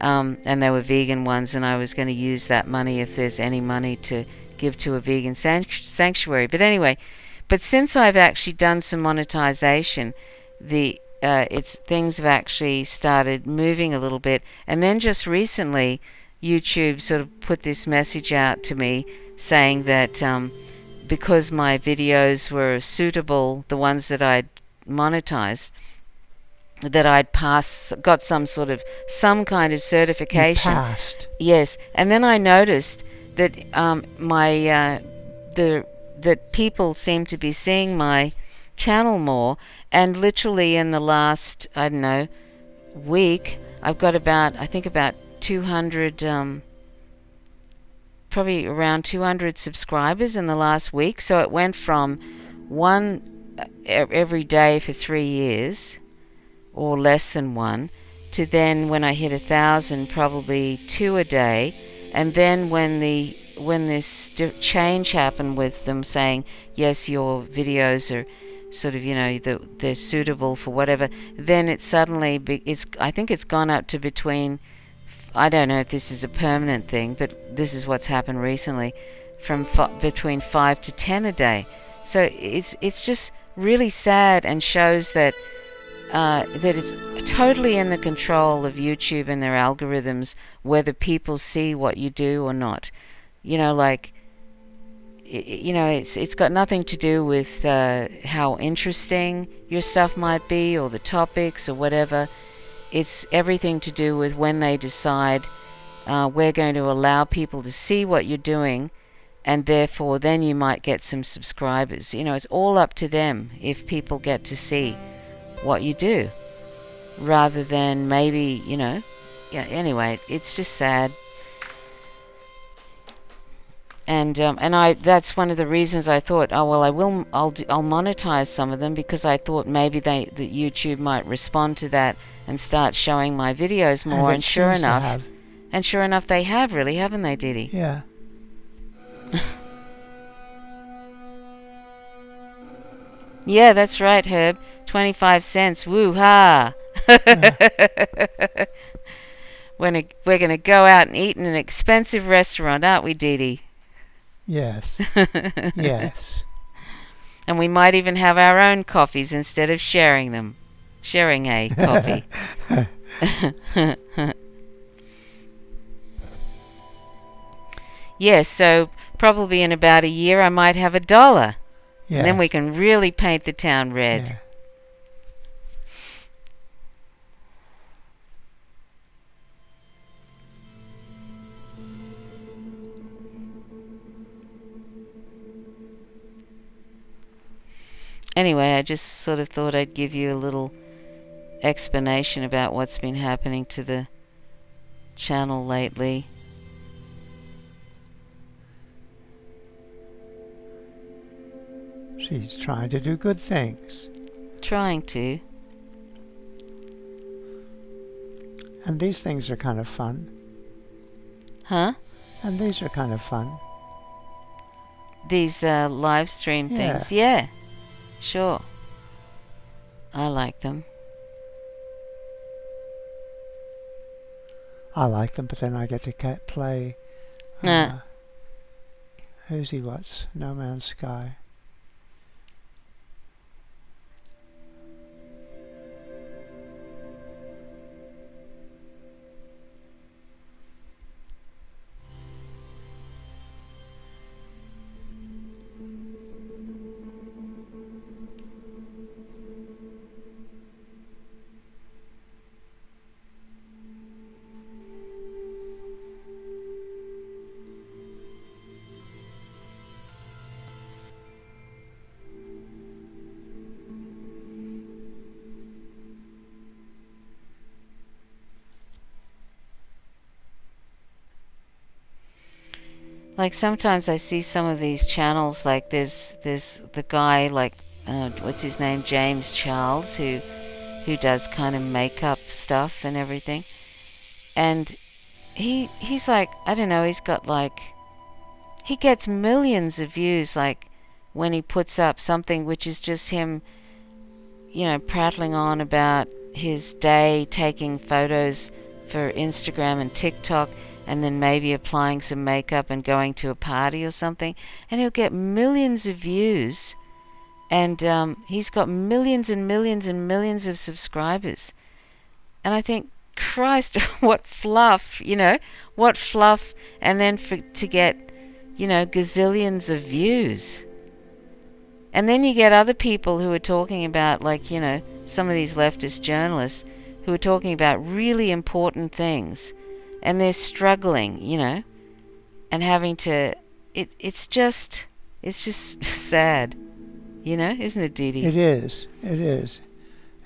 and they were vegan ones, and I was going to use that money, if there's any money, to give to a vegan sanctuary. But anyway, since I've actually done some monetization, things have actually started moving a little bit, and then just recently, YouTube sort of put this message out to me saying that because my videos were suitable, the ones that I'd monetized, that I'd got some kind of certification. You passed. Yes, and then I noticed that that people seem to be seeing my channel more, and literally in the last, I don't know, week, I've got about 200, probably around 200 subscribers in the last week. So it went from one every day for 3 years, or less than one, to then when I hit 1,000, probably 2 a day. And then when this change happened with them saying, yes, your videos are sort of, they're suitable for whatever, then it suddenly, I think it's gone up to between, I don't know if this is a permanent thing, but this is what's happened recently, from between 5 to 10 a day. So it's just really sad, and shows that it's totally in the control of YouTube and their algorithms whether people see what you do or not. It's got nothing to do with how interesting your stuff might be, or the topics, or whatever. It's everything to do with when they decide we're going to allow people to see what you're doing, and therefore then you might get some subscribers. It's all up to them if people get to see what you do. rather than maybe, yeah, anyway, it's just sad. And that's one of the reasons I thought, oh well, I'll monetize some of them, because I thought maybe that YouTube might respond to that and start showing my videos more. And sure enough, they have, really, haven't they, Diddy? Yeah. Yeah, that's right, Herb. 25 cents. Woo-ha! We're gonna go out and eat in an expensive restaurant, aren't we, Didi? Yes. Yes. And we might even have our own coffees instead of sharing them. Sharing a coffee. Yes, so probably in about a year I might have $1. Yeah. And then we can really paint the town red. Yeah. Anyway, I just sort of thought I'd give you a little explanation about what's been happening to the channel lately. She's trying to do good things. Trying to. And these things are kind of fun. Huh? And these are kind of fun. These live stream things. Yeah. Sure. I like them. I like them, but then I get to play Who's he what's No Man's Sky. Like sometimes I see some of these channels, like there's the guy, like what's his name, James Charles, who does kind of makeup stuff and everything, and he's like, I don't know, he's got like, he gets millions of views, like when he puts up something which is just him, prattling on about his day, taking photos for Instagram and TikTok, and then maybe applying some makeup and going to a party or something, and he'll get millions of views, and he's got millions and millions and millions of subscribers. And I think, Christ, what fluff, what fluff, and then to get, gazillions of views. And then you get other people who are talking about, like, some of these leftist journalists who are talking about really important things, and they're struggling, and having to, it's just sad, isn't it, Didi? It is.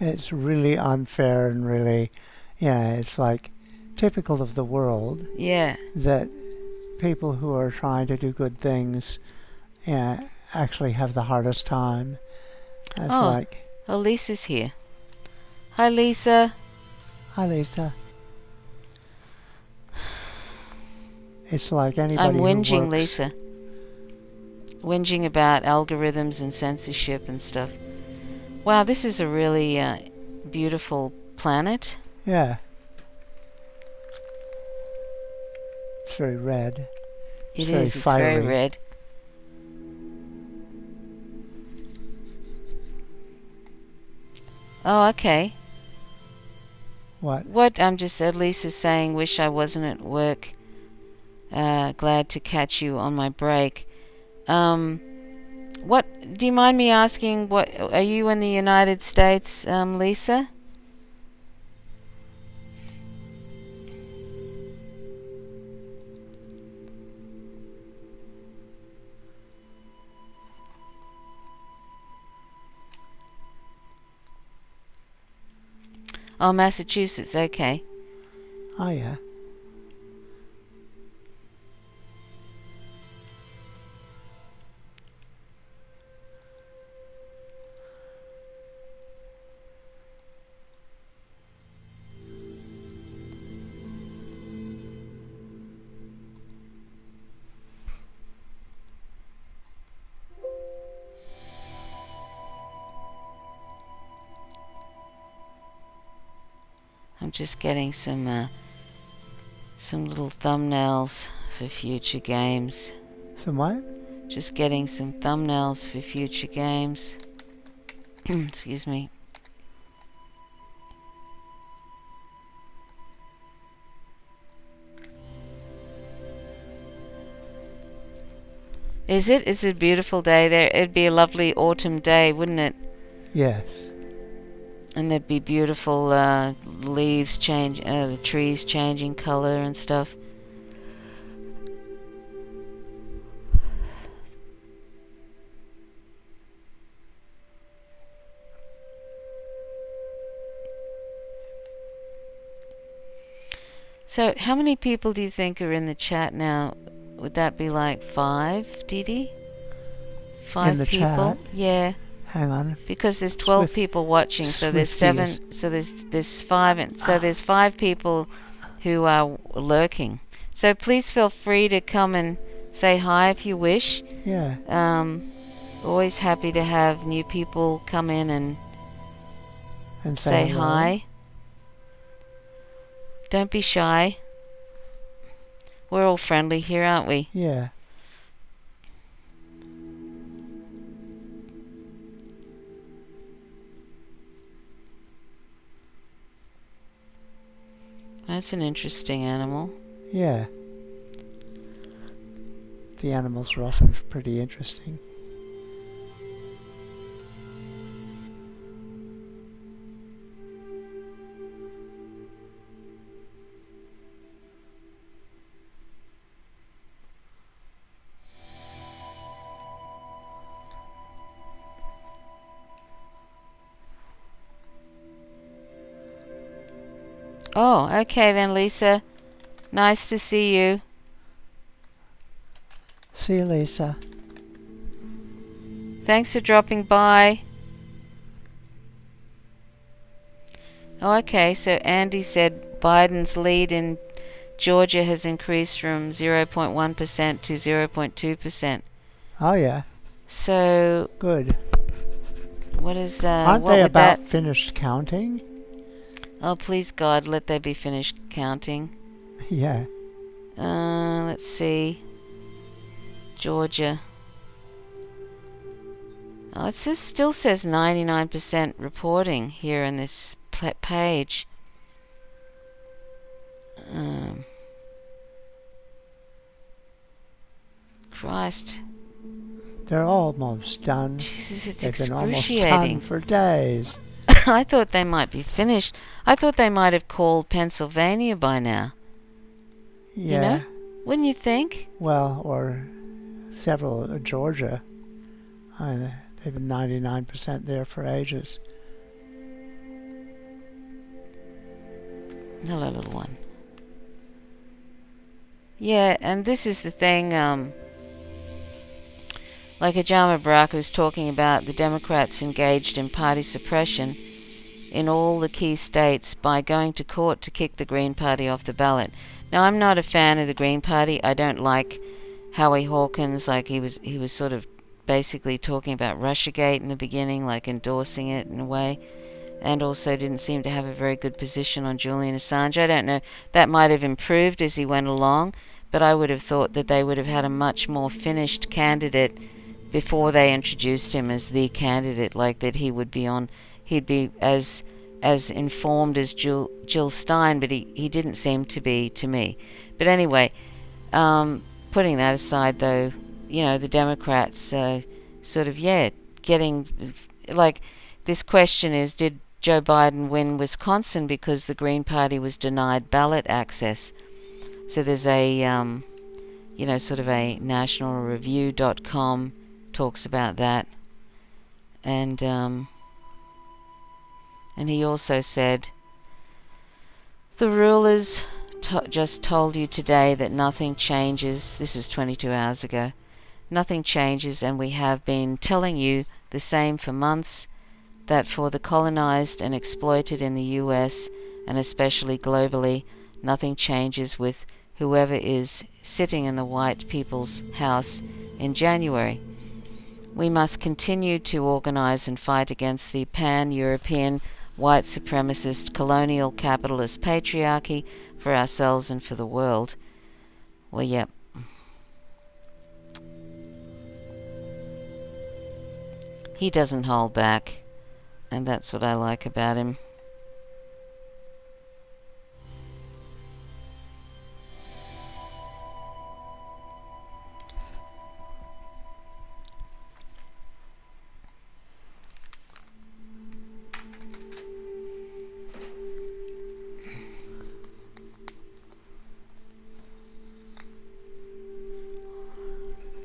It's really unfair and really, it's like typical of the world. Yeah. That people who are trying to do good things actually have the hardest time. It's like... Oh, Lisa's here. Hi, Lisa. Hi, Lisa. It's like anybody I'm whinging, who works... Lisa. Whinging about algorithms and censorship and stuff. Wow, this is a really beautiful planet. Yeah. It's very red. It's very red. Oh, okay. What? I'm just, Lisa's saying, wish I wasn't at work. Glad to catch you on my break. What, do you mind me asking, what, are you in the United States, Lisa? Oh, Massachusetts, okay. Oh, yeah. I'm just getting some little thumbnails for future games. Some what? Just getting some thumbnails for future games. Excuse me. Is it? It's a beautiful day there. It'd be a lovely autumn day, wouldn't it? Yes. And there'd be beautiful leaves change, the trees changing color and stuff. So, how many people do you think are in the chat now? Would that be like 5, Dee Dee? 5 in the people? Chat? Yeah. Hang on. Because there's 12 people watching, so there's 7, so there's 5, and so there's 5 people who are lurking. So please feel free to come and say hi if you wish. Yeah. Always happy to have new people come in and say hello. hi. Don't be shy. We're all friendly here, aren't we? Yeah. That's an interesting animal. Yeah. The animals are often pretty interesting. Oh, okay then, Lisa. Nice to see you. See you, Lisa. Thanks for dropping by. Oh, okay, so Andy said Biden's lead in Georgia has increased from 0.1% to 0.2%. Oh, yeah. So, Good. what is Aren't what they would about that? finished counting? Oh, please God, let there be finished counting. Yeah. Let's see. Georgia. Oh, it still says 99% reporting here in this page. Christ. They're almost done. Jesus, it's They've been almost excruciating. done for days. I thought they might be finished. I thought they might have called Pennsylvania by now. Yeah. You know? Wouldn't you think? Well, or several, Georgia. They've been 99% there for ages. Hello, little one. Yeah, and this is the thing, like Ajama Baraka was talking about, the Democrats engaged in party suppression in all the key states by going to court to kick the Green Party off the ballot. Now, I'm not a fan of the Green Party. I don't like Howie Hawkins, like he was sort of basically talking about Russiagate in the beginning, like endorsing it in a way, and also didn't seem to have a very good position on Julian Assange. I don't know, that might have improved as he went along, but I would have thought that they would have had a much more finished candidate before they introduced him as the candidate, like that he'd be as informed as Jill Stein, but he didn't seem to be to me. But anyway, putting that aside though, you know, the Democrats sort of, getting, like, this question is, did Joe Biden win Wisconsin because the Green Party was denied ballot access? So there's a, sort of a nationalreview.com talks about that. And he also said The rulers just told you today that nothing changes. This is 22 hours ago. Nothing changes, and we have been telling you the same for months, that for the colonized and exploited in the US, and especially globally, nothing changes with whoever is sitting in the white people's house in January. We must continue to organize and fight against the pan-European white supremacist colonial capitalist patriarchy for ourselves and for the world. Well, yep. He doesn't hold back, and that's what I like about him.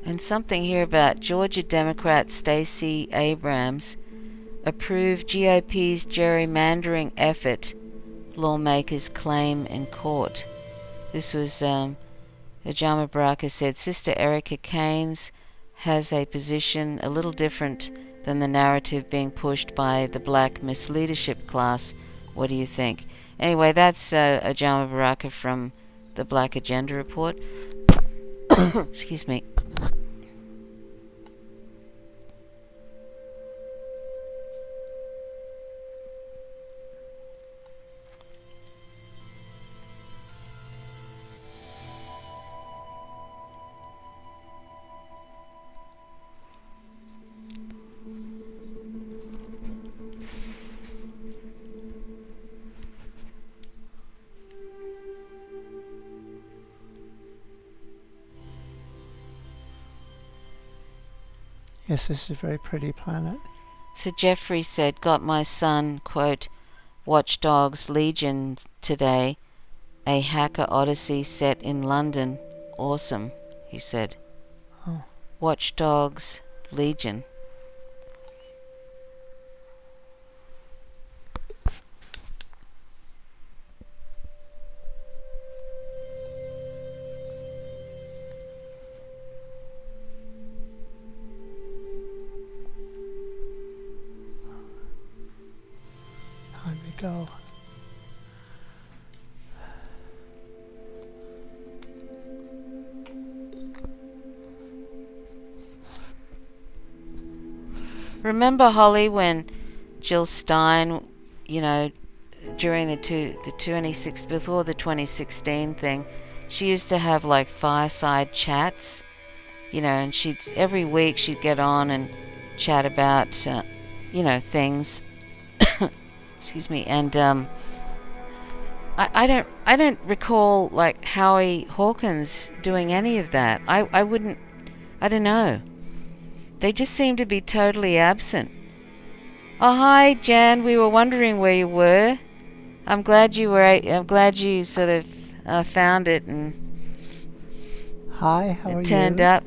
And something here about Georgia Democrat Stacey Abrams approved GOP's gerrymandering effort, lawmakers claim in court. This was Ajama Baraka said, Sister Erica Keynes has a position a little different than the narrative being pushed by the black misleadership class. What do you think? Anyway, that's Ajama Baraka from the Black Agenda Report. Excuse me. Yes, this is a very pretty planet. Sir Geoffrey said, got my son, quote, Watch Dogs Legion today, a hacker odyssey set in London. Awesome, he said. Oh. Watch Dogs Legion. Time to go. Remember, Holly, when Jill Stein, you know, during the 2016 thing, she used to have like fireside chats, you know, and every week she'd get on and chat about, things. Excuse me, and I don't recall like Howie Hawkins doing any of that. I don't know. They just seem to be totally absent. Oh, hi, Jan. We were wondering where you were. I'm glad you sort of found it and Hi, how are you? Turned up.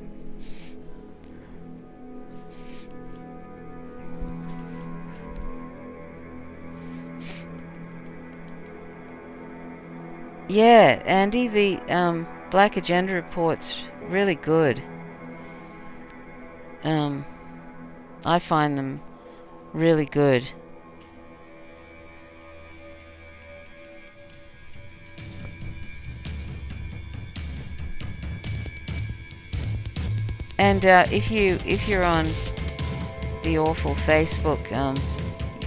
Yeah, Andy, the Black Agenda Report's really good. I find them really good. And if you're on the awful Facebook,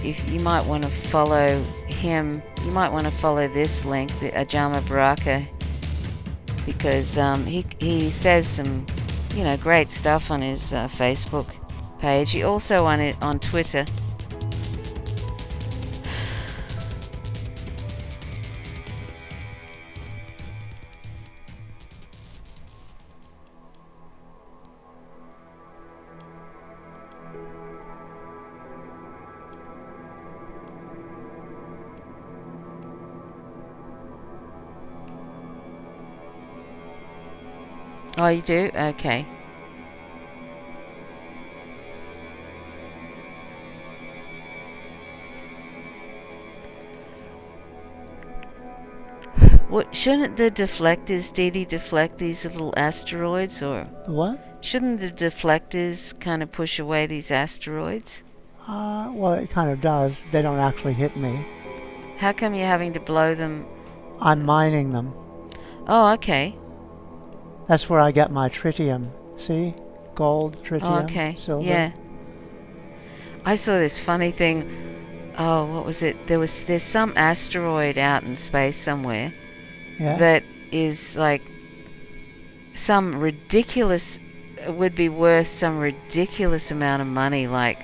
if you might want to follow him, you might want to follow this link, the Ajama Baraka, because he says some great stuff on his Facebook page. He also on Twitter. Oh, you do? Okay. What shouldn't the deflectors, Dee deflect these little asteroids, or The what? shouldn't the deflectors kind of push away these asteroids? Well, it kind of does. They don't actually hit me. How come you're having to blow them? I'm mining them. Oh, okay. That's where I get my tritium. See? Gold, tritium, Oh, okay. silver. Yeah. I saw this funny thing. Oh, what was it? There's some asteroid out in space somewhere Yeah. that is like some ridiculous, would be worth some ridiculous amount of money. Like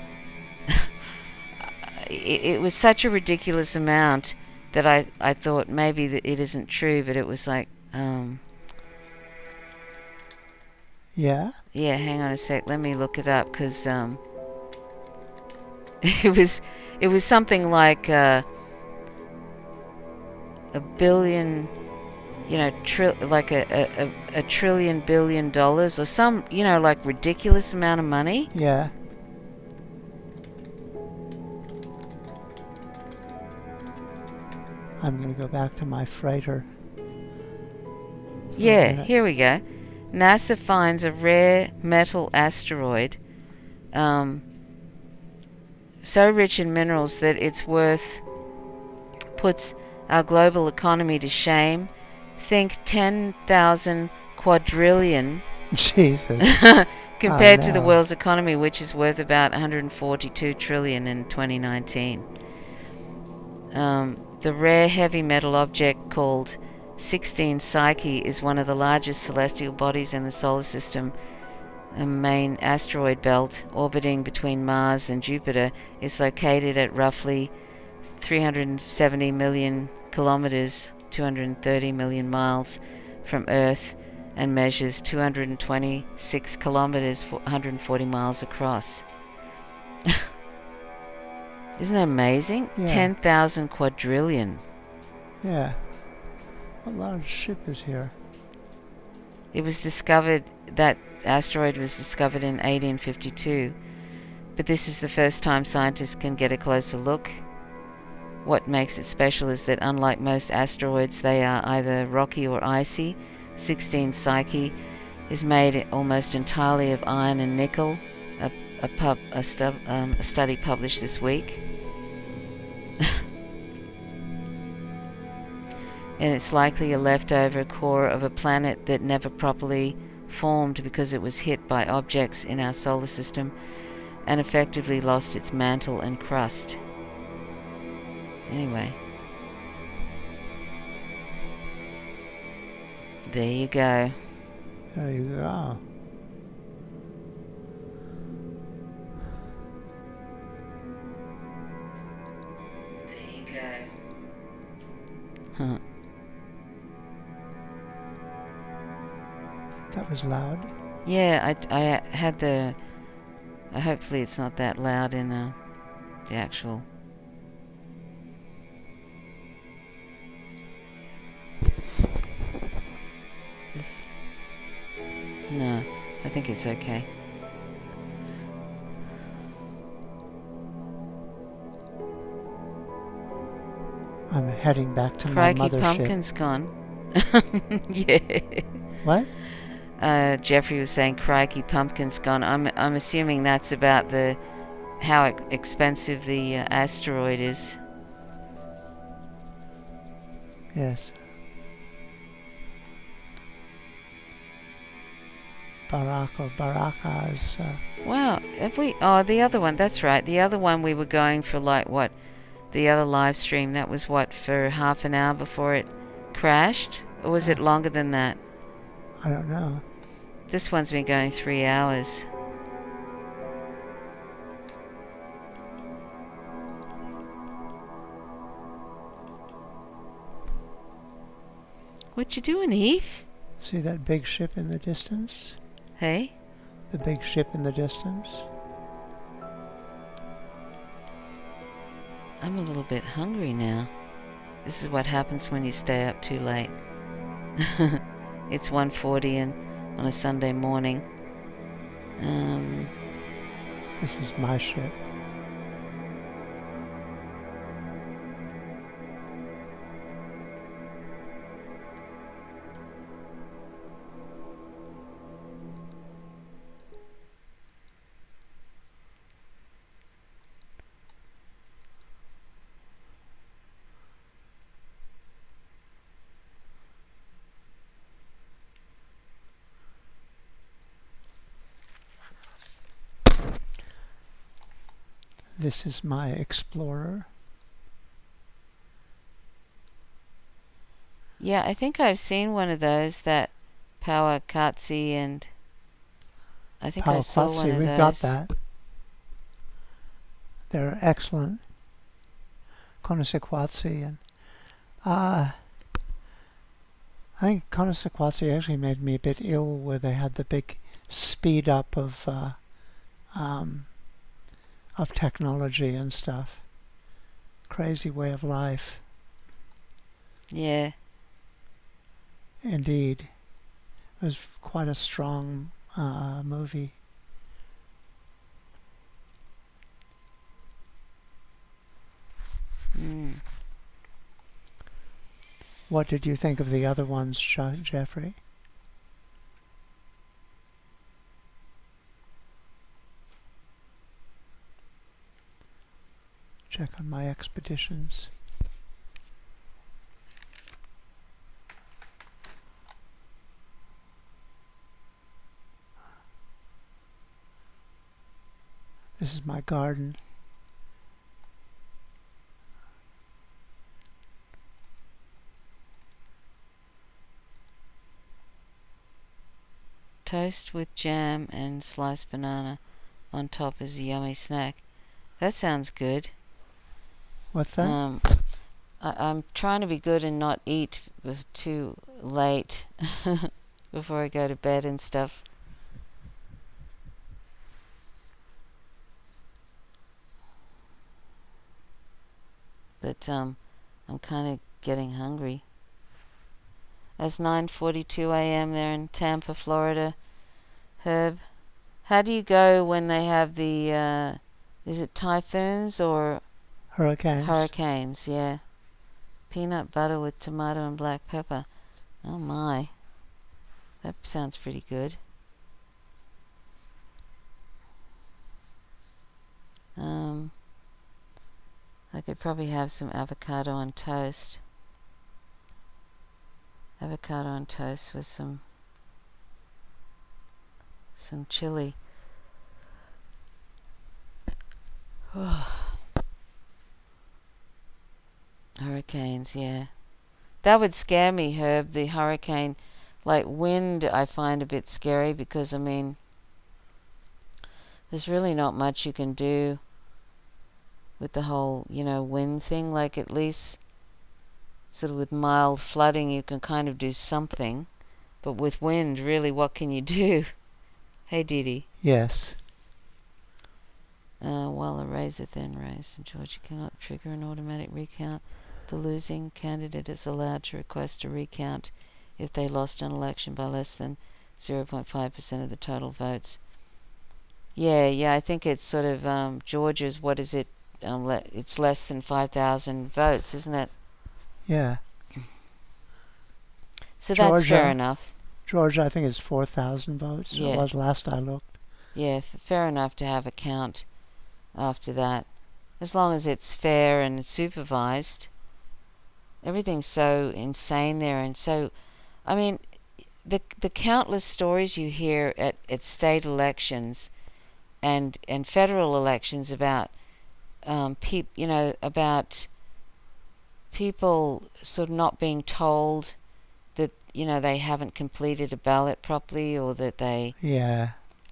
it was such a ridiculous amount that I thought maybe that it isn't true, but it was like Yeah. yeah, hang on a sec, let me look it up, because it was something like a billion, you know, like a trillion billion dollars, or some, you know, like ridiculous amount of money. Yeah. I'm going to go back to my freighter. Yeah, here we go. NASA finds a rare metal asteroid so rich in minerals that it's worth, puts our global economy to shame. Think 10,000 quadrillion Jesus. compared to the no. world's economy, which is worth about 142 trillion in 2019. The rare heavy metal object called 16 Psyche is one of the largest celestial bodies in the solar system. A main asteroid belt orbiting between Mars and Jupiter is located at roughly 370 million kilometers, 230 million miles from Earth, and measures 226 kilometers, 140 miles across. Isn't that amazing? Yeah. 10,000 quadrillion. Yeah. What large ship is here? It was discovered, that asteroid was discovered in 1852, but this is the first time scientists can get a closer look. What makes it special is that unlike most asteroids, they are either rocky or icy. 16 Psyche is made almost entirely of iron and nickel, a study published this week. And it's likely a leftover core of a planet that never properly formed because it was hit by objects in our solar system and effectively lost its mantle and crust. Anyway, there you go. There you go. There you go. Huh. That was loud. Yeah, I had the... hopefully it's not that loud in the actual... No, I think it's okay. I'm heading back to Crikey, my mothership. Pumpkin's gone. Yeah. What? Jeffrey was saying, "Crikey, Pumpkin's gone." I'm assuming that's about the how expensive the asteroid is. Yes. Baraka is... Wow, have we? Oh, the other one. That's right. The other one we were going for, like, what? The other live stream, that was what, for half an hour before it crashed? Or was it longer than that? I don't know. This one's been going 3 hours. What you doing, Heath? See that big ship in the distance? Hey? The big ship in the distance? I'm a little bit hungry now. This is what happens when you stay up too late. It's 1:40 on a Sunday morning. This is my ship. This is my Explorer. Yeah, I think I've seen one of those, that Power-Quatsi, and I think I saw one of We've those. got that. They're excellent. Conosequatsi, and I think Conosequatsi actually made me a bit ill, where they had the big speed up of technology and stuff. Crazy way of life. Yeah. Indeed. It was quite a strong movie. What did you think of the other ones, Jeffrey? Check on my expeditions. This is my garden. Toast with jam and sliced banana on top as a yummy snack. That sounds good. What's that? I'm trying to be good and not eat too late before I go to bed and stuff. But I'm kind of getting hungry. It's 9:42 a.m. there in Tampa, Florida. Herb, how do you go when they have the is it typhoons or Hurricanes. hurricanes? Yeah. Peanut butter with tomato and black pepper. Oh my. That sounds pretty good. I could probably have some avocado on toast. Avocado on toast with some chili. Hurricanes, yeah. That would scare me, Herb, the hurricane. Like wind, I find a bit scary because, I mean, there's really not much you can do with the whole, wind thing. Like, at least sort of with mild flooding, you can kind of do something. But with wind, really, what can you do? Hey, Didi. Yes. While a razor thin race in Georgia cannot trigger an automatic recount, the losing candidate is allowed to request a recount if they lost an election by less than 0.5% of the total votes. Yeah, I think it's sort of Georgia's, what is it? It's less than 5,000 votes, isn't it? Yeah. So that's fair enough. Georgia, I think, is 4,000 votes. Yeah. It was last I looked. Yeah, fair enough to have a count after that. As long as it's fair and supervised. Everything's so insane there, and so, I mean, the countless stories you hear at state elections and federal elections about about people sort of not being told that they haven't completed a ballot properly, or that they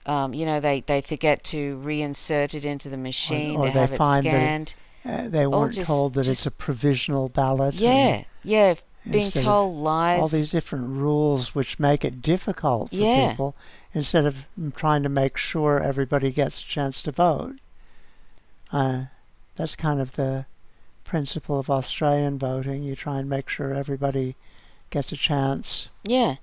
they forget to reinsert it into the machine, or to have it scanned. They weren't told that it's a provisional ballot. Yeah, being told lies. All these different rules which make it difficult for people, instead of trying to make sure everybody gets a chance to vote. That's kind of the principle of Australian voting. You try and make sure everybody gets a chance. Yeah.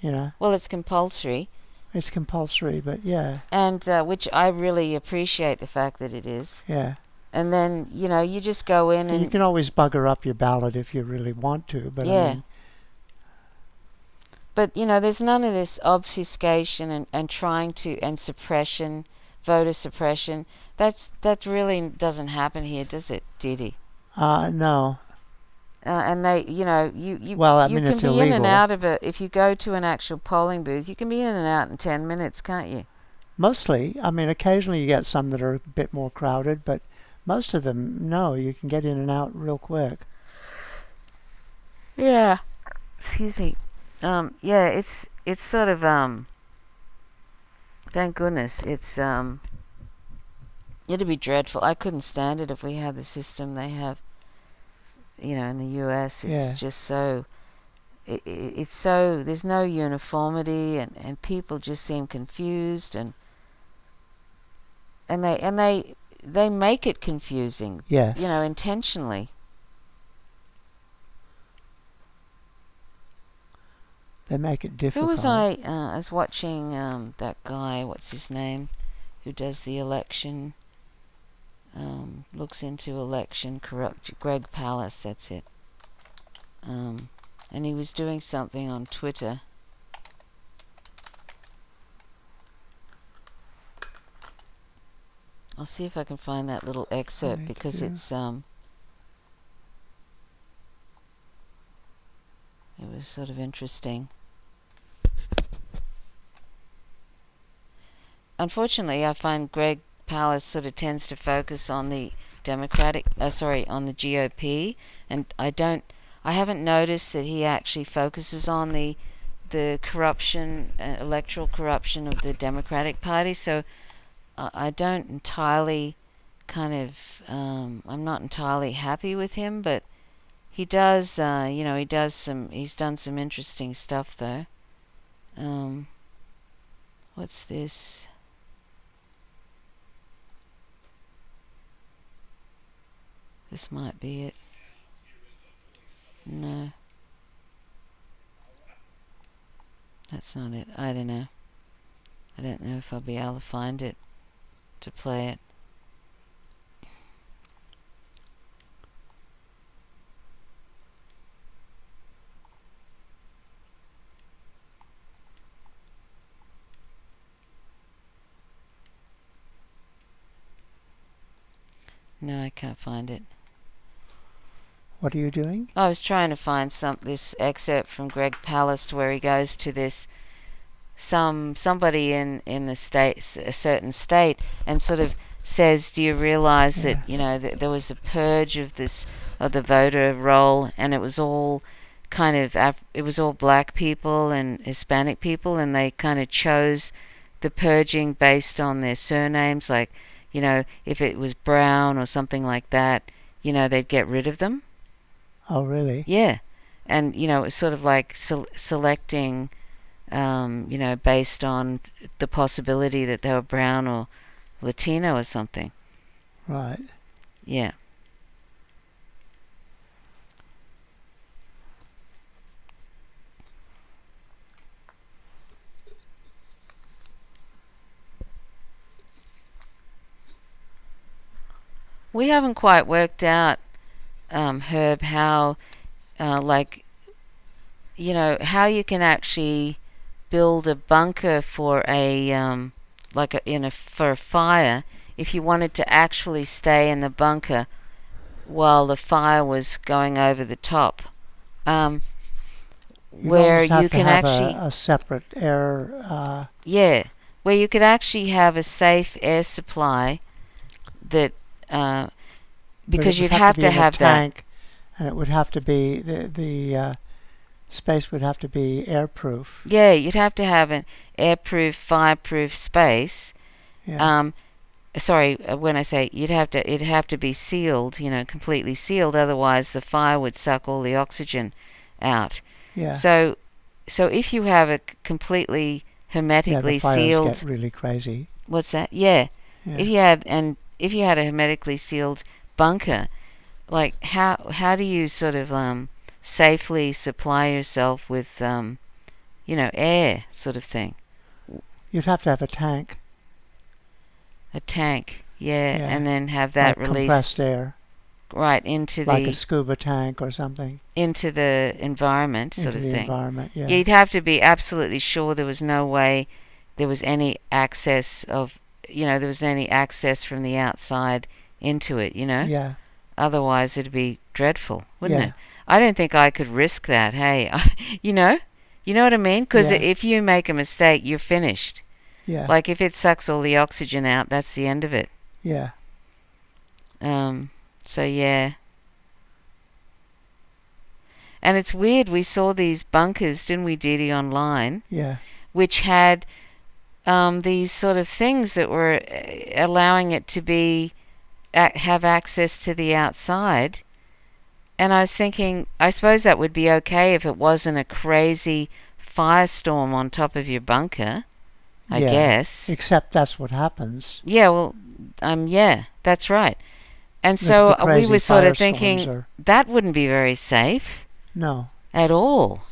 Well, it's compulsory. It's compulsory, but yeah. And which I really appreciate the fact that it is. Yeah. And then, you just go in and... You can always bugger up your ballot if you really want to, but yeah. I mean... But, there's none of this obfuscation and trying to... and suppression, voter suppression. That really doesn't happen here, does it, Didi? No. And they, you can it's be illegal. in and out of it. If you go to an actual polling booth, you can be in and out in 10 minutes, can't you? Mostly. I mean, occasionally you get some that are a bit more crowded, but Most of them, no, you can get in and out real quick. Yeah. Excuse me. Yeah, it's sort of thank goodness it'd be dreadful. I couldn't stand it if we had the system they have, in the US. It's just so it's so there's no uniformity, and people just seem confused, and they make it confusing. Yes. Intentionally. They make it difficult. Who was I was watching that guy, what's his name, who does the election, looks into election corrupt, Greg Palast, that's it. And he was doing something on Twitter. I'll see if I can find that little excerpt, because it's it was sort of interesting. Unfortunately, I find Greg Palast sort of tends to focus on the on the GOP, and I haven't noticed that he actually focuses on the corruption, electoral corruption of the Democratic Party. So I don't entirely I'm not entirely happy with him, but he does, he's done some interesting stuff though. What's this? This might be it. No. That's not it. I don't know. I don't know if I'll be able to find it to play it. No, I can't find it. What are you doing? I was trying to find this excerpt from Greg Palast where he goes to this somebody in the state, a certain state, and sort of says, "Do you realize that that there was a purge of the voter roll, and it was all it was all black people and Hispanic people, and they kind of chose the purging based on their surnames, like if it was Brown or something like that, they'd get rid of them." Oh, really? Yeah, and it was sort of like selecting, based on the possibility that they were brown or Latino or something. Right. Yeah. We haven't quite worked out, Herb, how, how you can actually build a bunker for for a fire, if you wanted to actually stay in the bunker while the fire was going over the top. Where you can actually a separate air. Where you could actually have a safe air supply that. Because you'd have to have tank, and it would have to be the space would have to be airproof. Yeah, you'd have to have an airproof, fireproof space. Yeah. Sorry, when I say it'd have to be sealed, completely sealed. Otherwise, the fire would suck all the oxygen out. Yeah. So if you have a completely hermetically the fires sealed, get really crazy. What's that? Yeah. If you had a hermetically sealed bunker, like how do you sort of safely supply yourself with air, sort of thing? You'd have to have a tank. A tank, and then have that like released compressed air, right into like a scuba tank or something, into the environment, sort of thing. Environment, yeah. You'd have to be absolutely sure there was no way there was any access from the outside into it, Yeah. Otherwise it'd be dreadful, wouldn't Yeah. it? I don't think I could risk that. Hey, you know what I mean? Because if you make a mistake, you're finished. Yeah. Like if it sucks all the oxygen out, that's the end of it. Yeah. So yeah. And it's weird, we saw these bunkers, didn't we, Dee Dee, online, Yeah. which had these sort of things that were allowing it to be have access to the outside. And I was thinking, I suppose that would be okay if it wasn't a crazy firestorm on top of your bunker, I Yeah. guess. Except that's what happens. Yeah, well, yeah, that's right. And The so we crazy were sort of firestorms thinking that wouldn't be very safe No. at all.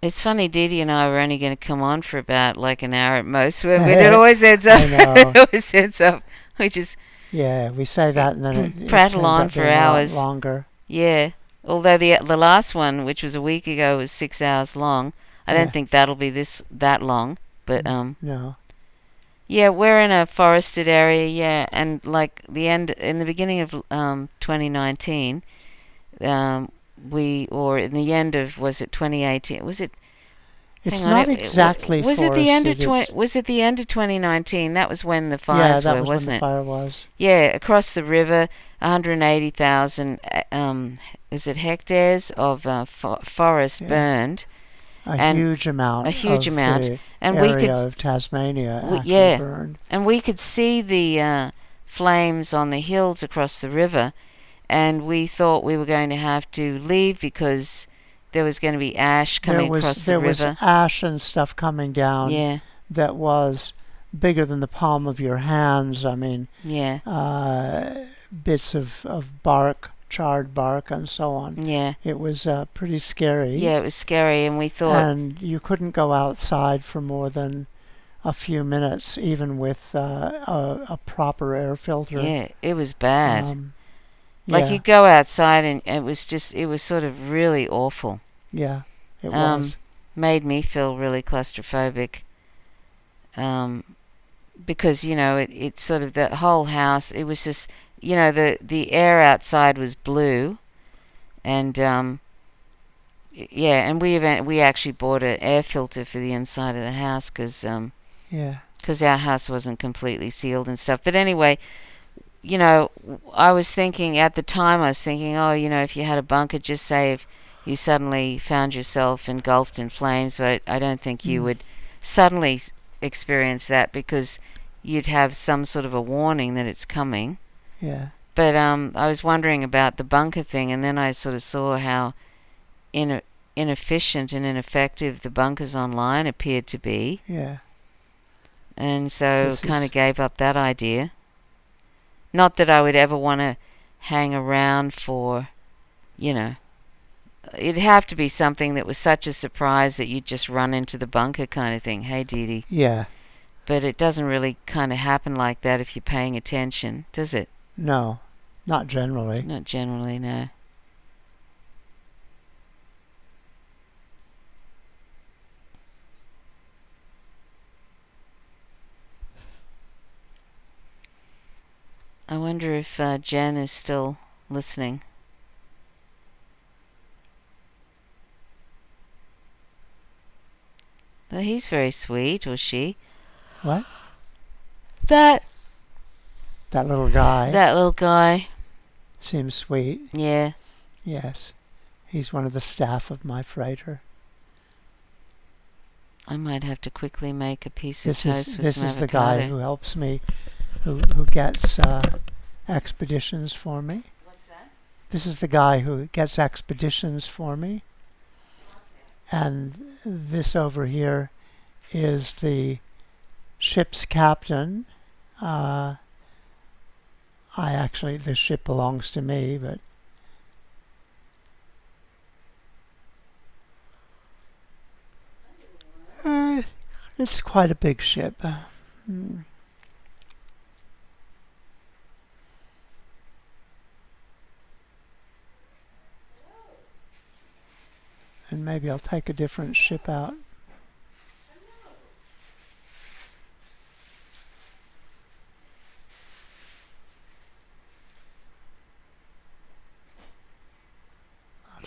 It's funny, Dee Dee and I were only going to come on for about like an hour at most. But it always ends up. I know. It always ends up. We just Yeah, we say that and then it prattle ends on up for being a lot hours. longer. Yeah. Although the last one, which was a week ago, was 6 hours long. I Yeah. don't think that'll be that long. But No. yeah, we're in a forested area. Yeah, and like in the beginning of 2019, or in the end of, was it 2018? Was it? It's Hang on, not exactly was it the end of forested, was it the end of 2019? That was when the Yeah, fires that were, was wasn't when the it? fire was. Yeah, across the river, 180,000 was it hectares of forest Yeah. burned, A and huge amount a huge of amount, the and we area could of Tasmania actually yeah, burned. and we could see the flames on the hills across the river, and we thought we were going to have to leave because there was going to be ash coming across the river. There was ash and stuff coming down Yeah, that was bigger than the palm of your hands. I mean, yeah, bits of bark, charred bark, and so on. yeah. It was pretty scary. Yeah, it was scary, and we thought, And you couldn't go outside for more than a few minutes, even with a proper air filter. yeah, it was bad. Like Yeah, you go outside, and it was sort of really awful. yeah, it was. Made me feel really claustrophobic. Because it sort of, the whole house, it was just, the air outside was blue, and yeah, and we actually bought an air filter for the inside of the house because Yeah, our house wasn't completely sealed and stuff. But anyway, I was thinking at the time, oh, if you had a bunker, just say if you suddenly found yourself engulfed in flames, but I don't think you would suddenly experience that because you'd have some sort of a warning that it's coming. yeah, But I was wondering about the bunker thing, and then I sort of saw how inefficient and ineffective the bunkers online appeared to be, yeah. and so This kind is- of gave up that idea. Not that I would ever want to hang around for, it'd have to be something that was such a surprise that you'd just run into the bunker kind of thing. Hey, Dee Dee. Yeah, But it doesn't really kind of happen like that if you're paying attention, does it? no, not generally. Not generally, no. I wonder if Jen is still listening. Though he's very sweet, or she. What? That That little guy seems sweet. Yeah. Yes, he's one of the staff of my freighter. I might have to quickly make a piece of This toast is with this some is the avocado. guy who helps me, who gets expeditions for me. What's that? This is the guy who gets expeditions for me. And this over here is the ship's captain. The ship belongs to me, but it's quite a big ship. And maybe I'll take a different ship out.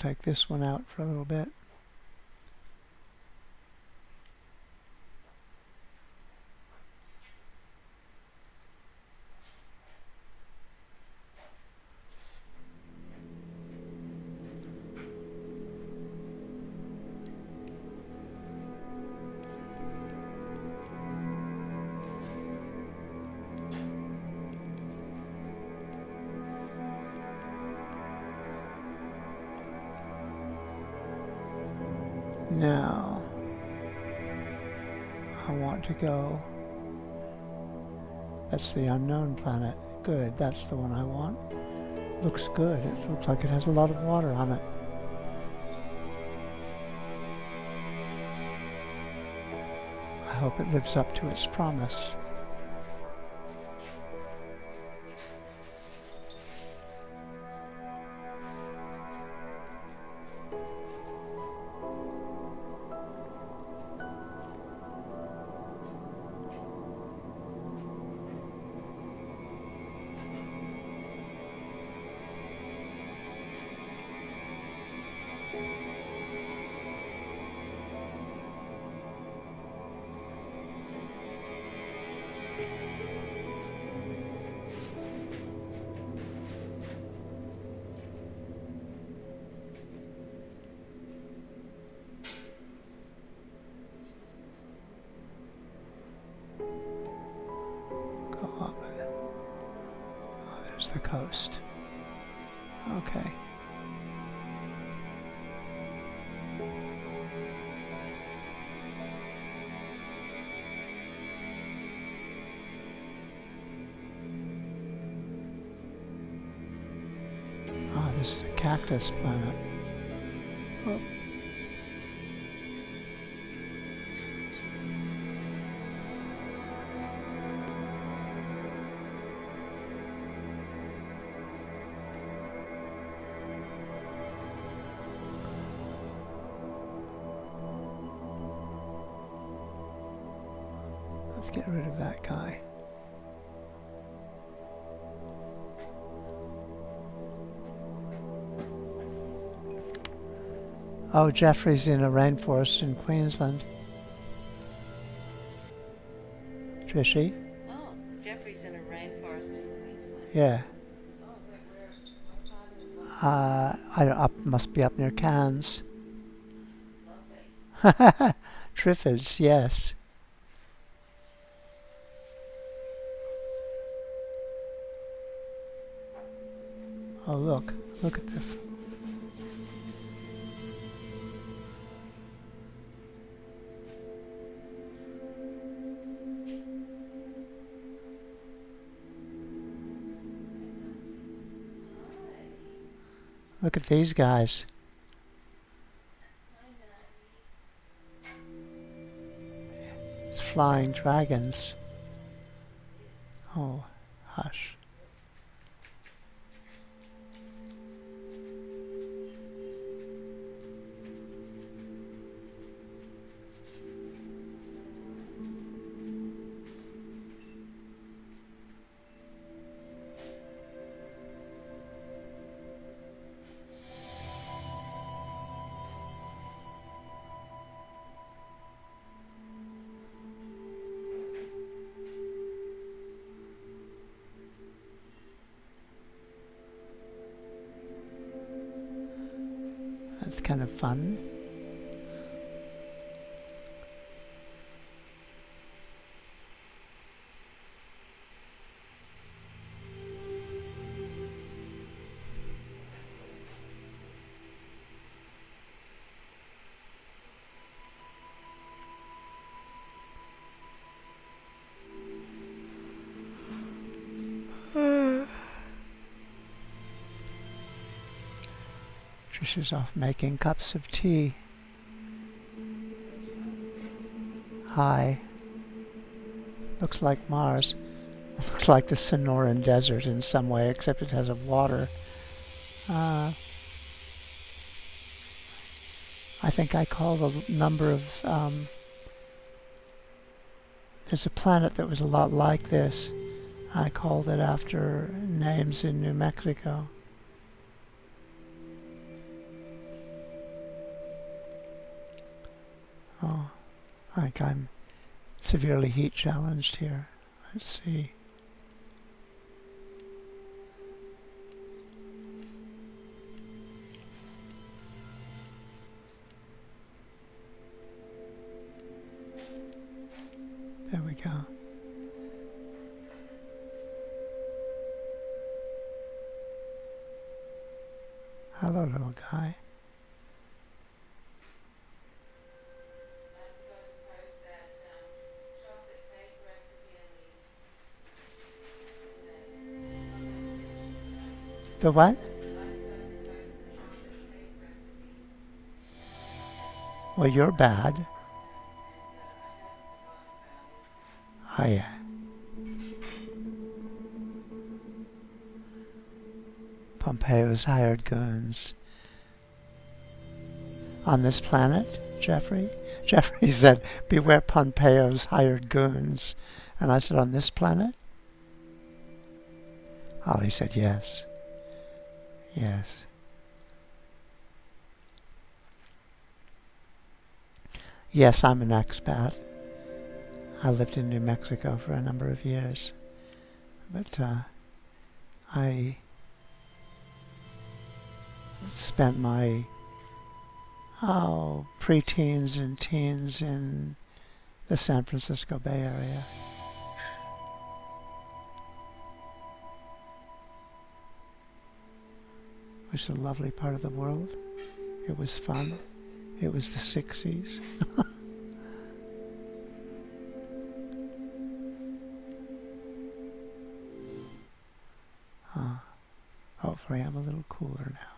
take this one out for a little bit. Now, I want to go, that's the unknown planet. Good, that's the one I want. Looks good, it looks like it has a lot of water on it. I hope it lives up to its promise. The coast. Okay. Ah, this is a cactus planet. Oh. Let's get rid of that guy. Oh, Jeffrey's in a rainforest in Queensland. Trishy? Oh, Jeffrey's in a rainforest in Queensland. Yeah. Oh, Must be up near Cairns. lovely. Triffids, yes. Oh, look at the. Look at these guys. It's flying dragons. Oh, hush. That's kind of fun. Trisha's off making cups of tea. Hi. Looks like Mars. Looks like the Sonoran Desert in some way, except it has water. I think I called a number of... there's a planet that was a lot like this. I called it after names in New Mexico. Oh, I think I'm severely heat challenged here. Let's see. There we go. Hello, little guy. The what? Well, you're bad. Oh, yeah. Pompeo's hired goons. On this planet, Jeffrey? Jeffrey said, beware Pompeo's hired goons. And I said, on this planet? Ollie said, yes. Yes. Yes, I'm an expat. I lived in New Mexico for a number of years. But I spent my preteens and teens in the San Francisco Bay Area. Which is a lovely part of the world. It was fun. It was the 60s. Hopefully I'm a little cooler now.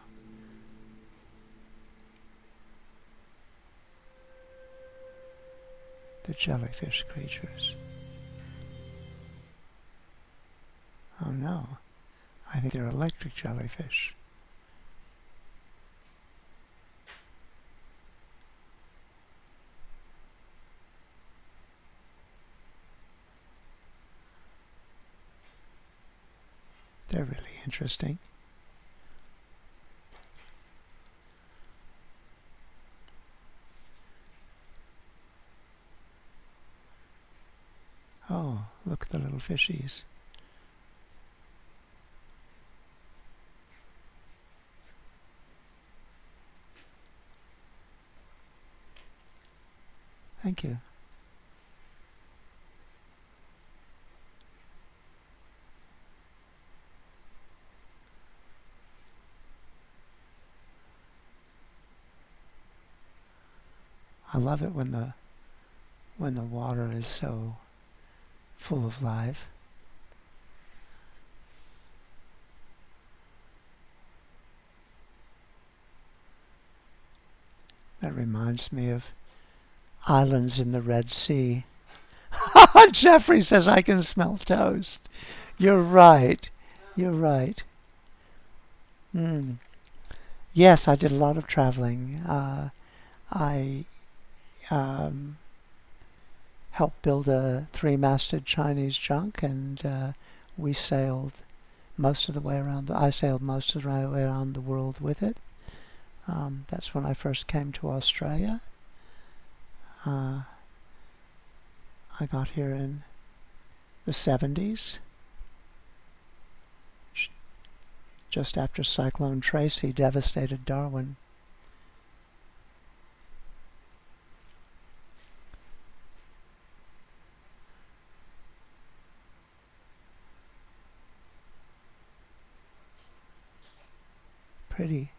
The jellyfish creatures. Oh no, I think they're electric jellyfish. They're really interesting. Oh, look at the little fishies. Thank you. I love it when the water is so full of life. That reminds me of islands in the Red Sea. Jeffrey says I can smell toast. You're right. You're right. Yes, I did a lot of traveling. I helped build a 3-masted Chinese junk, and we sailed most of the way around. I sailed most of the way around the world with it. That's when I first came to Australia. I got here in the 70s, just after Cyclone Tracy devastated Darwin. Pretty.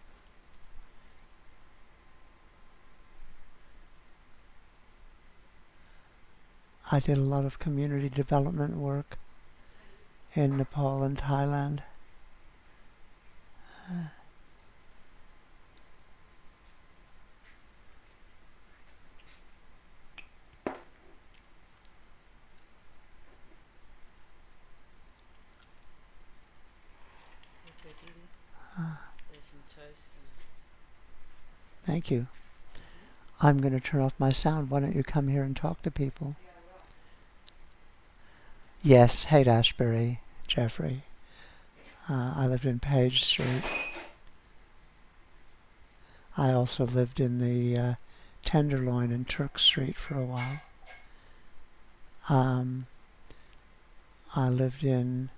I did a lot of community development work in Nepal and Thailand. Thank you. I'm going to turn off my sound. Why don't you come here and talk to people? Yes, Haight-Ashbury, Jeffrey. I lived in Page Street. I also lived in the Tenderloin and Turk Street for a while. I lived in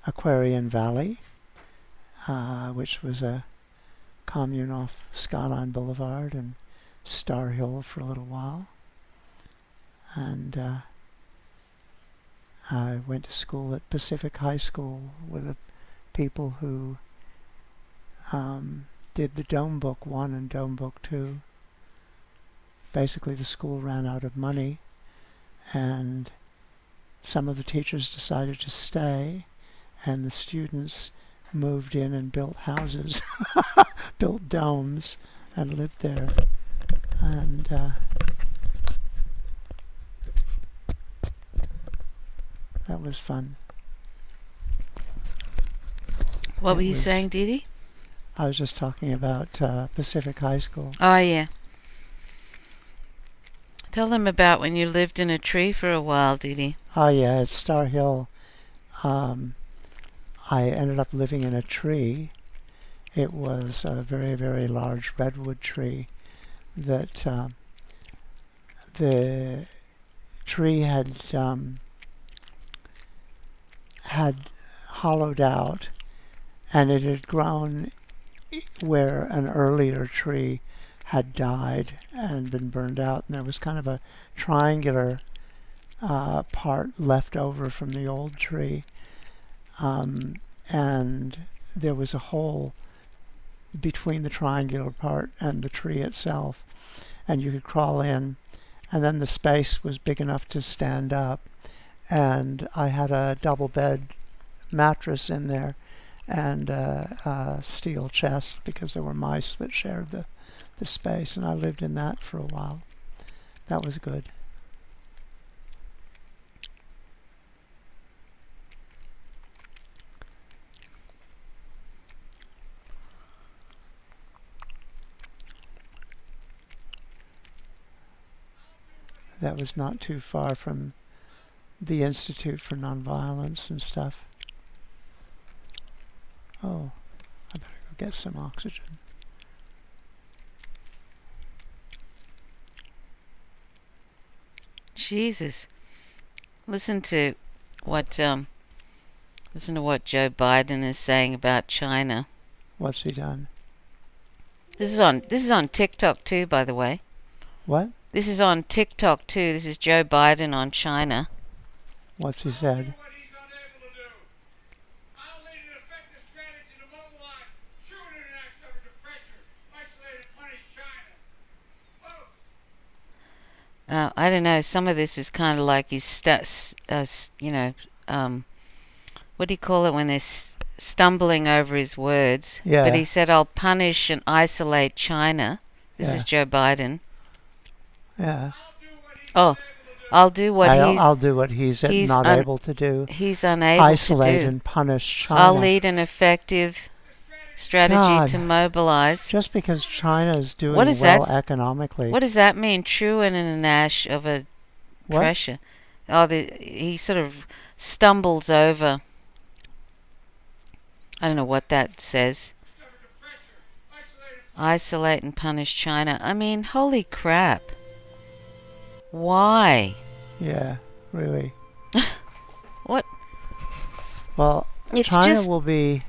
Aquarian Valley, which was a commune off Skyline Boulevard, and Star Hill for a little while. And I went to school at Pacific High School with the people who did the Dome Book 1 and Dome Book 2. Basically, the school ran out of money, and some of the teachers decided to stay, and the students moved in and built houses, built domes, and lived there. And that was fun. What were you saying, Dee Dee? I was just talking about Pacific High School. Oh, yeah. Tell them about when you lived in a tree for a while, Dee Dee. Oh, yeah, at Star Hill. I ended up living in a tree. It was a very, very large redwood tree that the tree had hollowed out, and it had grown where an earlier tree had died and been burned out, and there was kind of a triangular part left over from the old tree, and there was a hole between the triangular part and the tree itself, and you could crawl in, and then the space was big enough to stand up, and I had a double bed mattress in there and a steel chest because there were mice that shared the space, and I lived in that for a while. That was good. That was not too far from the Institute for Nonviolence and stuff. Oh, I better go get some oxygen. Jesus. Listen to what Joe Biden is saying about China. What's he done? This is on TikTok too, by the way. What? This is on TikTok too. This is Joe Biden on China. What's he said? I don't know. Some of this is kind of like he's, what do you call it when they're stumbling over his words? Yeah. But he said, "I'll punish and isolate China." This Yeah. is Joe Biden. Yeah. Oh, I'll do what I'll do what he's not able to do. He's unable Isolate to do. and punish China. I'll lead an effective strategy to mobilize. Just because China is doing What is well that? economically. What does that mean? True and an ash of a What? pressure. Oh, he sort of stumbles over. I don't know what that says. Isolate and punish China. I mean, holy crap. Why? Yeah, really. What? Well, It's China just, will be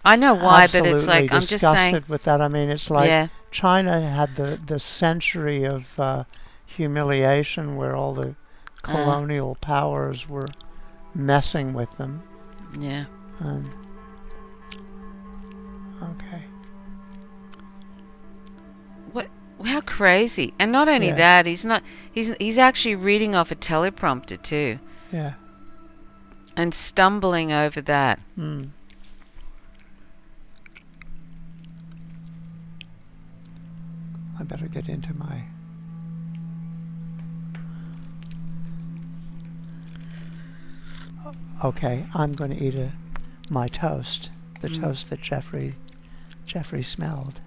I know why, but it's absolutely like, I'm just saying. disgusted with that. I mean, it's like Yeah. China had the century of humiliation where all the colonial powers were messing with them. Yeah. Okay. What? How crazy! And not only Yeah. that, he's actually reading off a teleprompter too, Yeah. and stumbling over that. I better get into my... Okay, I'm going to eat my toast. The toast that Jeffrey smelled.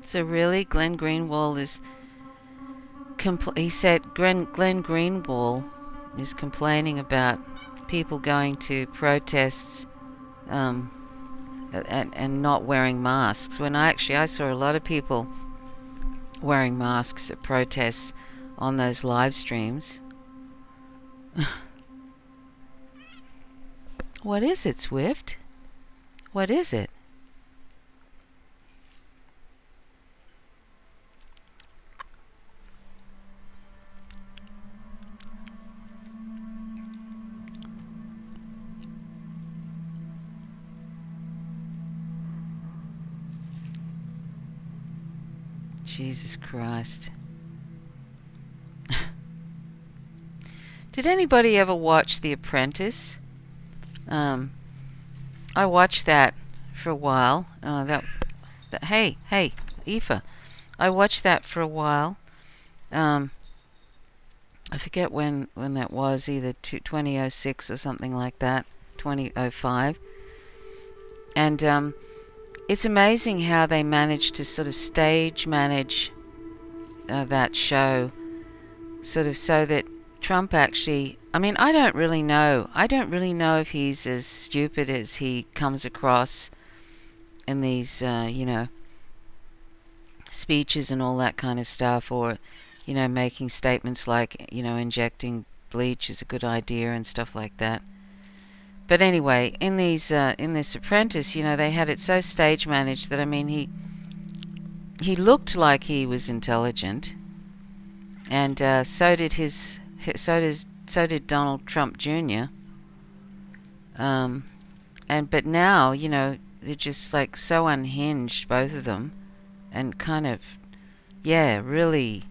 So really, Glenn Greenwald is... he said Glenn Greenwald is complaining about people going to protests and not wearing masks, when I saw a lot of people wearing masks at protests on those live streams. What is it, Swift? What is it? Jesus Christ. Did anybody ever watch The Apprentice? I watched that for a while. Hey, Aoife. I watched that for a while. I forget when that was, either 2006 or something like that, 2005. And it's amazing how they managed to sort of stage manage that show, sort of so that Trump actually... I mean, I don't really know if he's as stupid as he comes across in these, speeches and all that kind of stuff, or, making statements like, injecting bleach is a good idea and stuff like that. But anyway, in this Apprentice, they had it so stage managed that, I mean, he looked like he was intelligent, and so did Donald Trump Jr. But now, they're just like so unhinged, both of them, and kind of, really.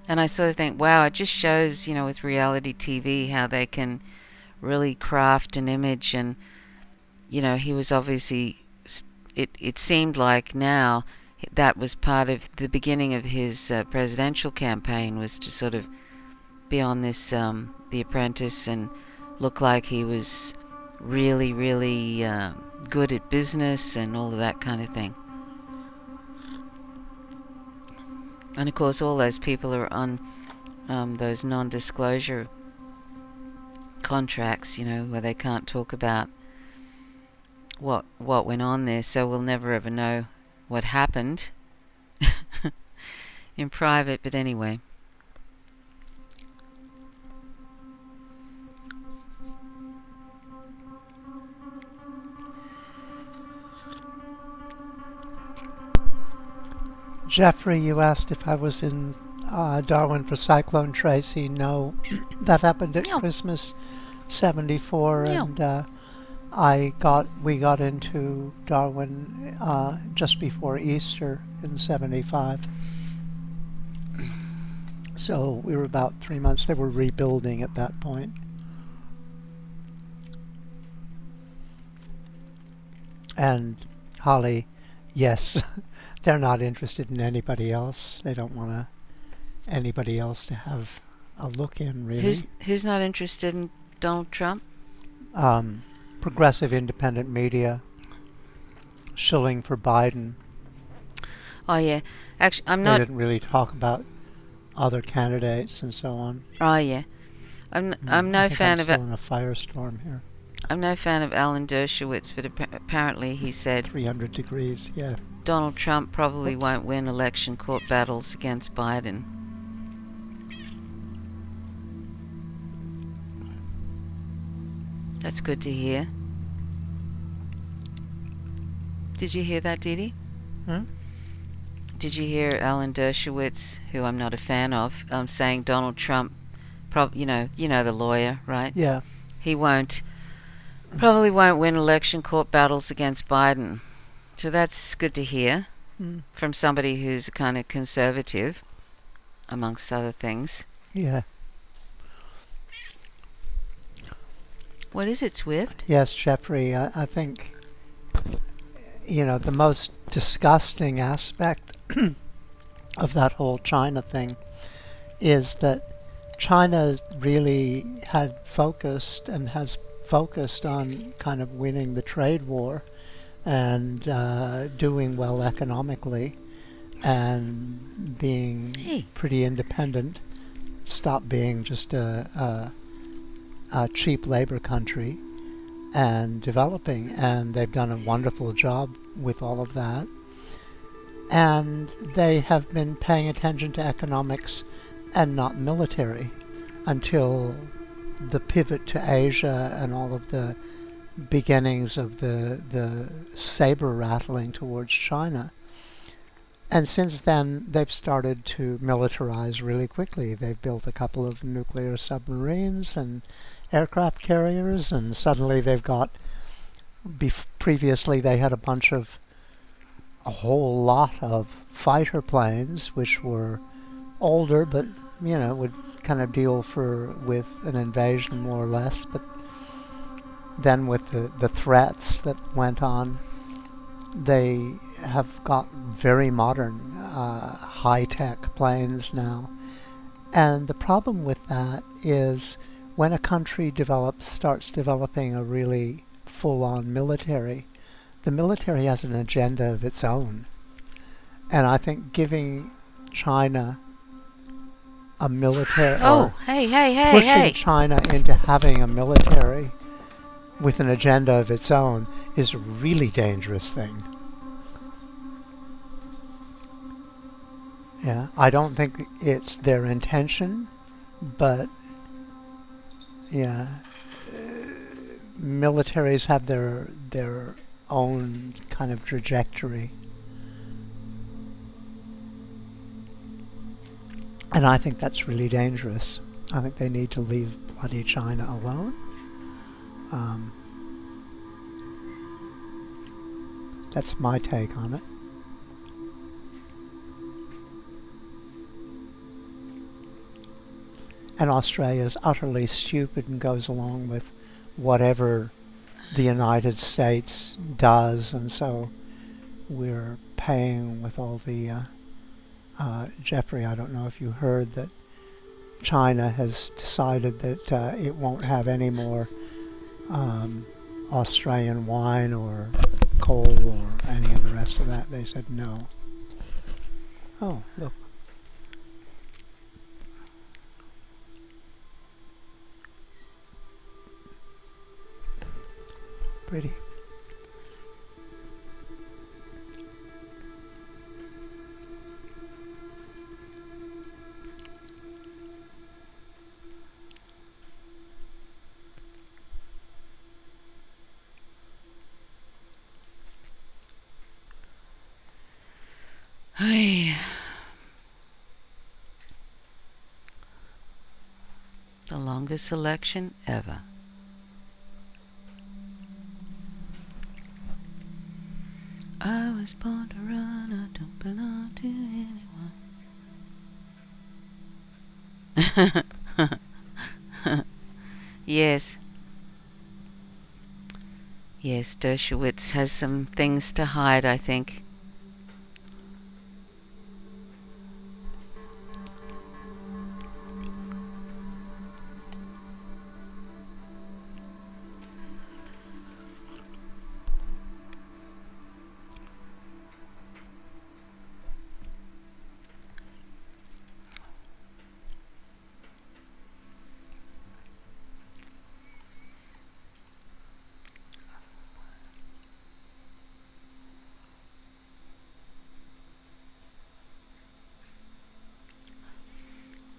And I sort of think, wow, it just shows, with reality TV, how they can really craft an image. And he was obviously, it seemed like now that was part of the beginning of his presidential campaign, was to sort of be on this The Apprentice and look like he was really, really good at business and all of that kind of thing. And of course all those people are on those non-disclosure contracts, where they can't talk about what went on there, so we'll never ever know what happened in private. But anyway. Jeffrey, you asked if I was in Darwin for Cyclone Tracy. No, that happened at Christmas '74, and we got into Darwin just before Easter in '75. So we were about 3 months. They were rebuilding at that point. And Holly, yes, they're not interested in anybody else. They don't want anybody else to have a look in, really. Who's not interested in Donald Trump? Progressive independent media shilling for Biden. Oh yeah, actually, I'm not. They didn't really talk about other candidates and so on. Oh yeah, I'm no fan of it. In a firestorm here. I'm no fan of Alan Dershowitz, but apparently he said 300 degrees. Yeah. Donald Trump probably won't win election court battles against Biden. That's good to hear. Did you hear that, Didi? Did you hear Alan Dershowitz, who I'm not a fan of, saying Donald Trump, you know the lawyer, right? Yeah. He probably won't win election court battles against Biden. So that's good to hear from somebody who's a kind of conservative, amongst other things. Yeah. What is it, Swift? Yes, Jeffrey, I think, the most disgusting aspect of that whole China thing is that China really had focused and has focused on kind of winning the trade war, and doing well economically and being Hey. pretty independent, stop being just a cheap labor country and developing. And they've done a wonderful job with all of that. And they have been paying attention to economics and not military until the pivot to Asia and all of the beginnings of the saber rattling towards China. And since then, they've started to militarize really quickly. They've built a couple of nuclear submarines and aircraft carriers, and suddenly they've got, previously they had a whole lot of fighter planes, which were older, but, would kind of deal with an invasion more or less. But then with the threats that went on, they have got very modern, high-tech planes now. And the problem with that is when a country starts developing a really full-on military, the military has an agenda of its own. And I think giving China a military, pushing China into having a military with an agenda of its own is a really dangerous thing. Yeah, I don't think it's their intention, but yeah, militaries have their own kind of trajectory. And I think that's really dangerous. I think they need to leave bloody China alone. That's my take on it. And Australia is utterly stupid and goes along with whatever the United States does, and so we're paying with all the Jeffrey, I don't know if you heard that China has decided that it won't have any more Australian wine or coal or any of the rest of that. They said no. Oh, look. Pretty. The longest election ever. I was born to run, I don't belong to anyone. Yes. Yes, Dershowitz has some things to hide, I think.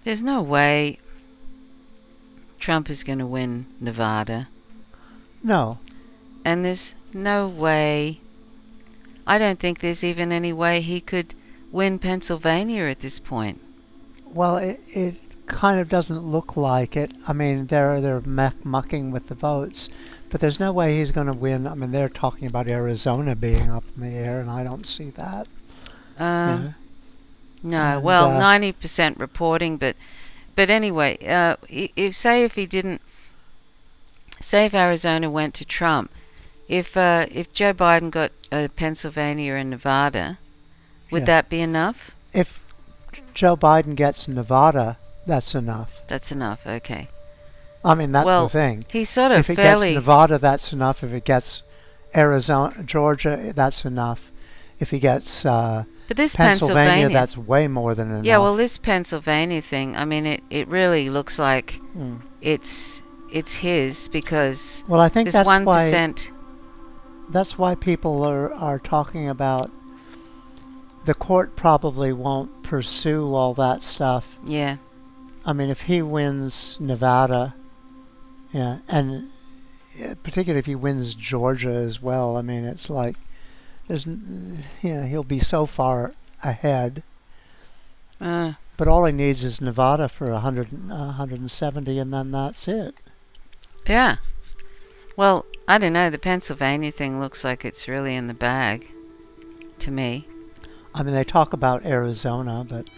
There's no way Trump is going to win Nevada. No. And there's no way, I don't think there's even any way he could win Pennsylvania at this point. Well, it kind of doesn't look like it. I mean, they're mucking with the votes, but there's no way he's going to win. I mean, they're talking about Arizona being up in the air, and I don't see that. No, And, well, 90% reporting, but anyway, if Arizona went to Trump, if Joe Biden got Pennsylvania and Nevada, would that be enough? If Joe Biden gets Nevada, that's enough. That's enough. Okay. I mean, that's the thing. He's sort of if it gets Nevada, that's enough. If it gets Arizona, Georgia, that's enough. If he gets But this Pennsylvania, that's way more than enough. Yeah, well, this Pennsylvania thing, I mean, it really looks like it's his, because well, I think this that's 1%. That's why people are talking about the court probably won't pursue all that stuff. Yeah. I mean, if he wins Nevada, yeah, and particularly if he wins Georgia as well, I mean, it's like he'll be so far ahead. But all he needs is Nevada for 170, and then that's it. Yeah. Well, I don't know. The Pennsylvania thing looks like it's really in the bag to me. I mean, they talk about Arizona, but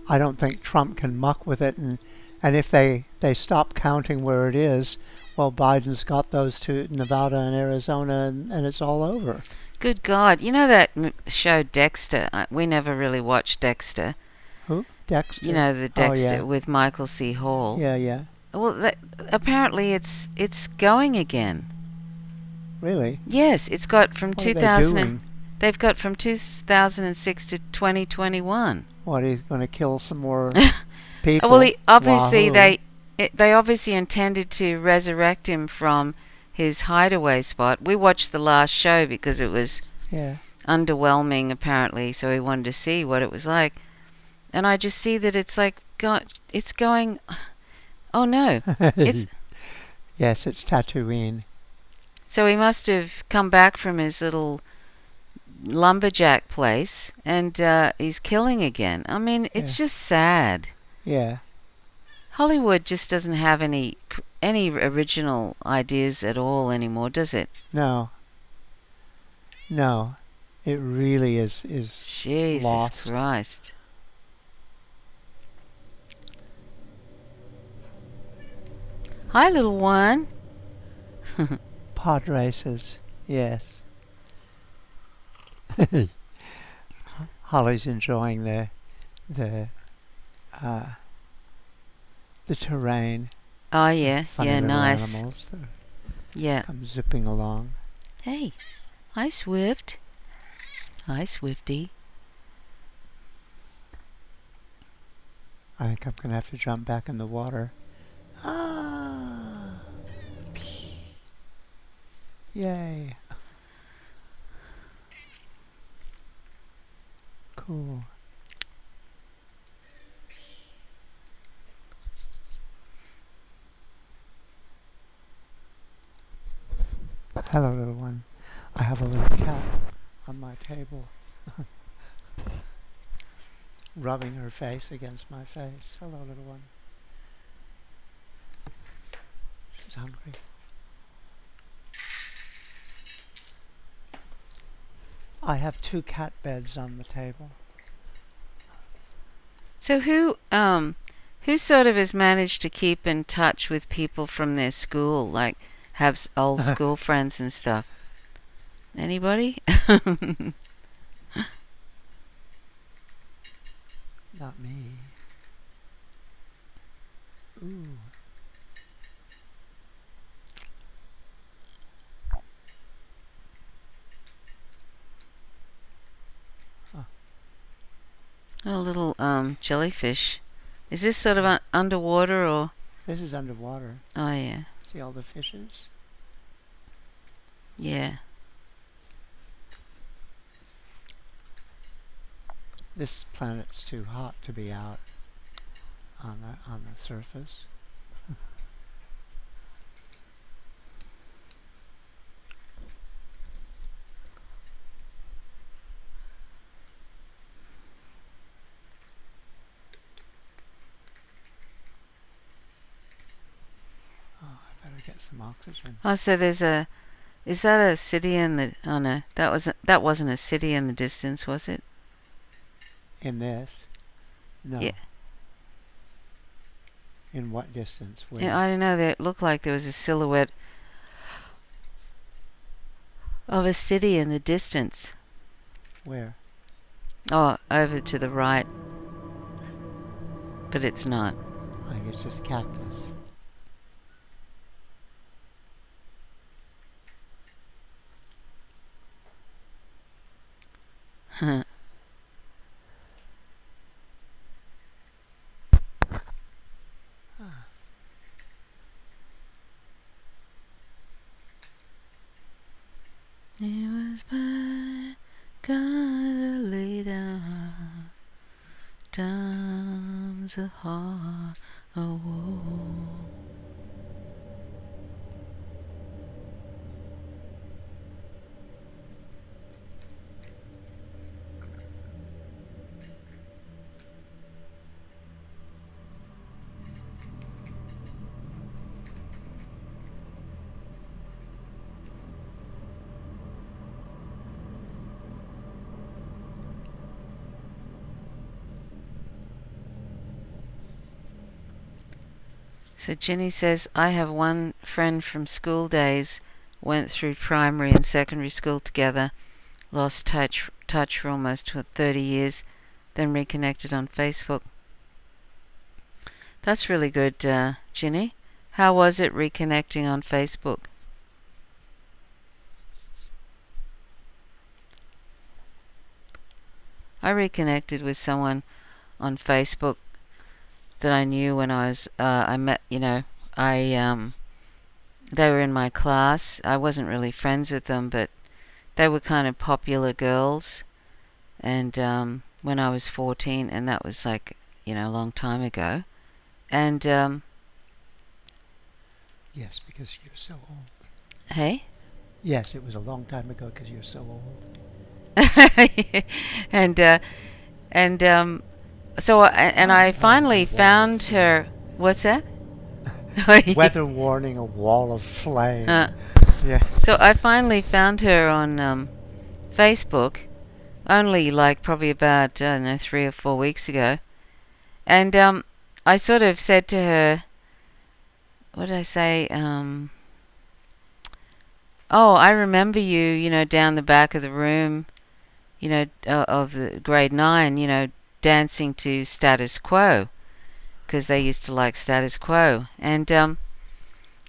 I don't think Trump can muck with it. And if they stop counting where it is, well, Biden's got those two, Nevada and Arizona, and it's all over. Good God. You know that show Dexter? We never really watched Dexter. Who? Dexter? You know, the Dexter with Michael C. Hall. Yeah, yeah. Well, apparently it's going again. Really? Yes, it's got from What are they doing? They've got from 2006 to 2021. What, he's going to kill some more people? Well, obviously Wahoo. they obviously intended to resurrect him from his hideaway spot. We watched the last show because it was underwhelming, apparently, so we wanted to see what it was like. And I just see that it's like it's going. Oh no! It's yes, it's Tatooine. So he must have come back from his little lumberjack place, and he's killing again. I mean, it's just sad. Yeah. Hollywood just doesn't have any original ideas at all anymore, does it? No. No, it really is Jesus lost. Christ. Hi, little one. Pod races, yes. Holly's enjoying the terrain. Oh yeah, Funny yeah, little nice. Animals that Yeah. come zipping along. Hey, hi Swift. Hi Swifty. I think I'm gonna have to jump back in the water. Ah! Yay! Cool. Hello, little one. I have a little cat on my table, rubbing her face against my face. Hello, little one. She's hungry. I have 2 cat beds on the table. So who sort of has managed to keep in touch with people from their school, like have old school friends and stuff? Anybody? Not me. Ooh. A little jellyfish. Is this sort of underwater or? This is underwater. Oh yeah. See all the fishes? Yeah. This planet's too hot to be out on the surface. Oh, I better get some oxygen. Oh, so is that a city in the? Oh no, that wasn't a city in the distance, was it? In this? No. Yeah. In what distance? Where? Yeah, I don't know. It looked like there was a silhouette of a city in the distance. Where? Oh, over to the right. But it's not. I think it's just cactus. It was by gotta lay down times of hard war. So Ginny says, I have one friend from school days, went through primary and secondary school together, lost touch for almost 30 years, then reconnected on Facebook. That's really good, Ginny. How was it reconnecting on Facebook? I reconnected with someone on Facebook that I knew when I met, they were in my class. I wasn't really friends with them, but they were kind of popular girls. And when I was 14, and that was like, a long time ago. And Yes, because you're so old. hey? Yes, it was a long time ago because you're so old. And I finally found her. What's that? Weather warning, a wall of flame. Yeah. So I finally found her on Facebook, only like probably about, I don't know, 3 or 4 weeks ago. And I sort of said to her, what did I say? Oh, I remember you, down the back of the room, of the grade 9, dancing to Status Quo, because they used to like Status Quo. And, and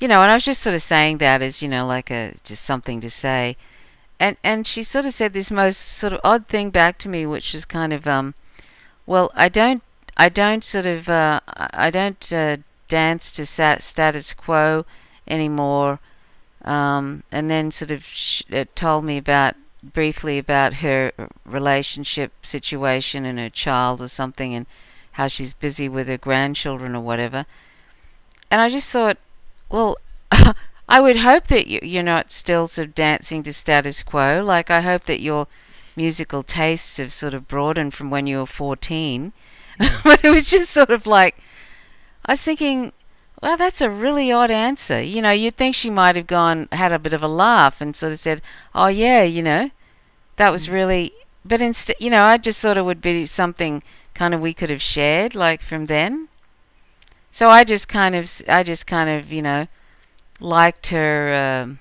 I was just sort of saying that as, like just something to say. And she sort of said this most sort of odd thing back to me, which is kind of, well, I don't dance to Status Quo anymore. And then sort of told me briefly about her relationship situation and her child or something, and how she's busy with her grandchildren or whatever. And I just thought, well, I would hope that you're not still sort of dancing to Status Quo. Like, I hope that your musical tastes have sort of broadened from when you were 14. Yeah. But it was just sort of like, I was thinking, well, that's a really odd answer. You'd think she might have had a bit of a laugh and sort of said, oh, yeah, that was really... But instead, I just thought it would be something kind of we could have shared, like, from then. So I just kind of, liked her,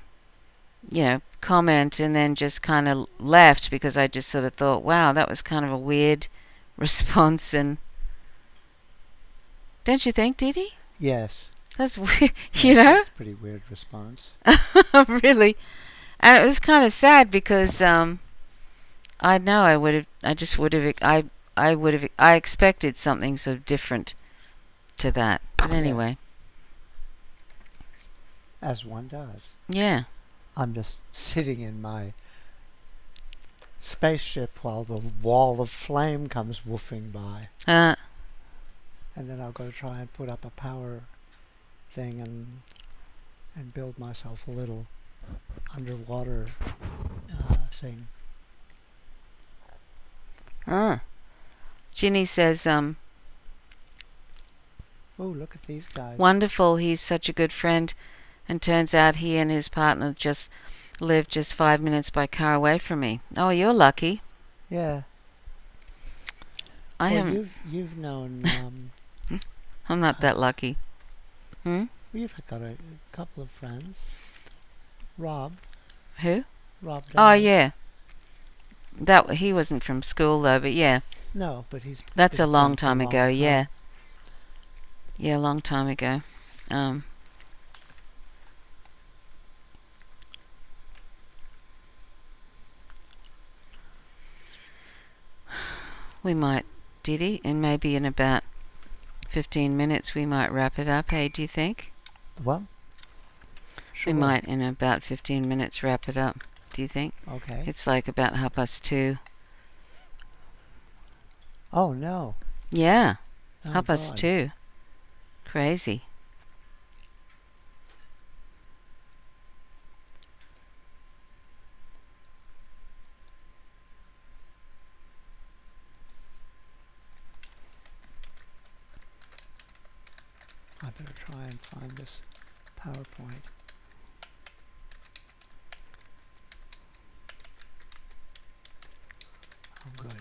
comment, and then just kind of left, because I just sort of thought, wow, that was kind of a weird response. And don't you think, Dee Dee? Yes. That's weird, That's a pretty weird response. Really. And it was kind of sad, because I know I expected something so different to that. But anyway. As one does. Yeah. I'm just sitting in my spaceship while the wall of flame comes woofing by. And then I'll go try and put up a power thing and build myself a little underwater thing. Ginny says, oh, look at these guys. Wonderful, he's such a good friend, and turns out he and his partner just live just 5 minutes by car away from me. Oh, you're lucky. Yeah. You've known... I'm not that lucky. You've got a couple of friends. Rob. Who? Rob. Oh, yeah. He wasn't from school, though, but yeah. No, but he's... That's a long time ago, yeah. Yeah, a long time ago. we might, Diddy, and maybe in about 15 minutes we might wrap it up. Hey, do you think? Well, sure. We might in about 15 minutes wrap it up. Do you think? Okay. It's like about 2:30. Oh, no. Yeah, Oh, 2:30. Crazy. I better try and find this PowerPoint. Oh, good.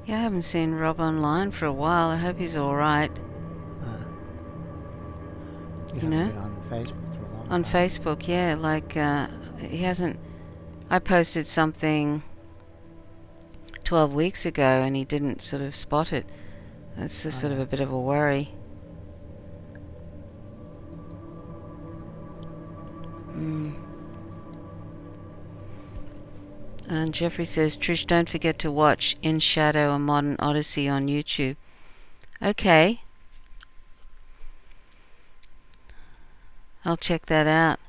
Yeah, I haven't seen Rob online for a while. I hope he's all right. You You haven't know? been on Facebook for a long On time. Facebook, yeah. Like, he hasn't. I posted something 12 weeks ago and he didn't sort of spot it. That's sort of a bit of a worry. And Jeffrey says, Trish, don't forget to watch In Shadow, A Modern Odyssey on YouTube. Okay. I'll check that out.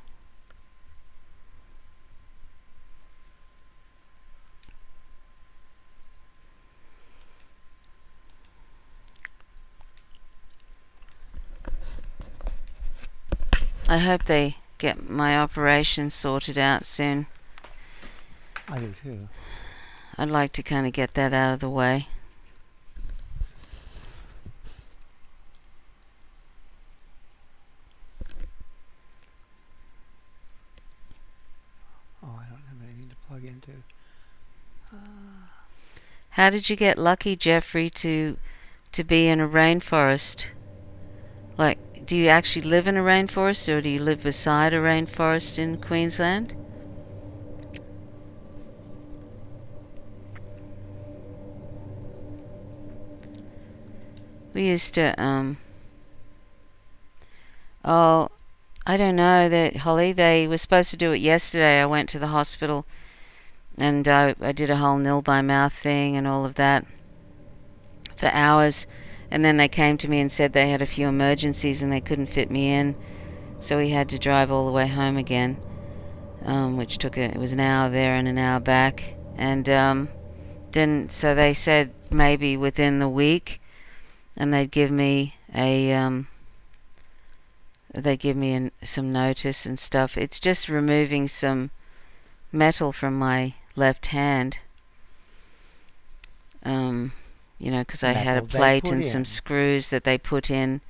I hope they get my operation sorted out soon. I do too. I'd like to kind of get that out of the way. Oh, I don't have anything to plug into. How did you get lucky, Jeffrey, to be in a rainforest? Like, do you actually live in a rainforest, or do you live beside a rainforest in Queensland? We used to, oh, I don't know, that Holly, they were supposed to do it yesterday. I went to the hospital and I did a whole nil by mouth thing and all of that for hours, and then they came to me and said they had a few emergencies and they couldn't fit me in, so we had to drive all the way home again, which it was an hour there and an hour back, and then so they said maybe within the week, and they'd give me some notice and stuff. It's just removing some metal from my left hand. Because I had a plate and some screws that they put in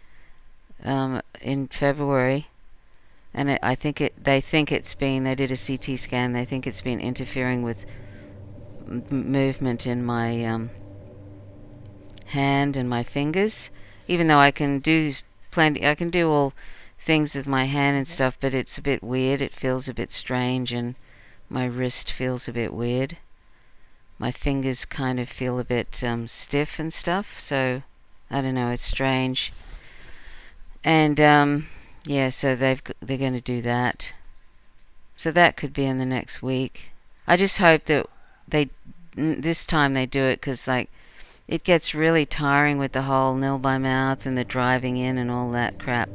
February, and they did a CT scan. They think it's been interfering with movement in my hand and my fingers. Even though I can do all things with my hand and stuff, but it's a bit weird. It feels a bit strange, and my wrist feels a bit weird. My fingers kind of feel a bit stiff and stuff, so I don't know, it's strange. And so they're going to do that. So that could be in the next week. I just hope that this time they do it, because it gets really tiring with the whole nil by mouth and the driving in and all that crap.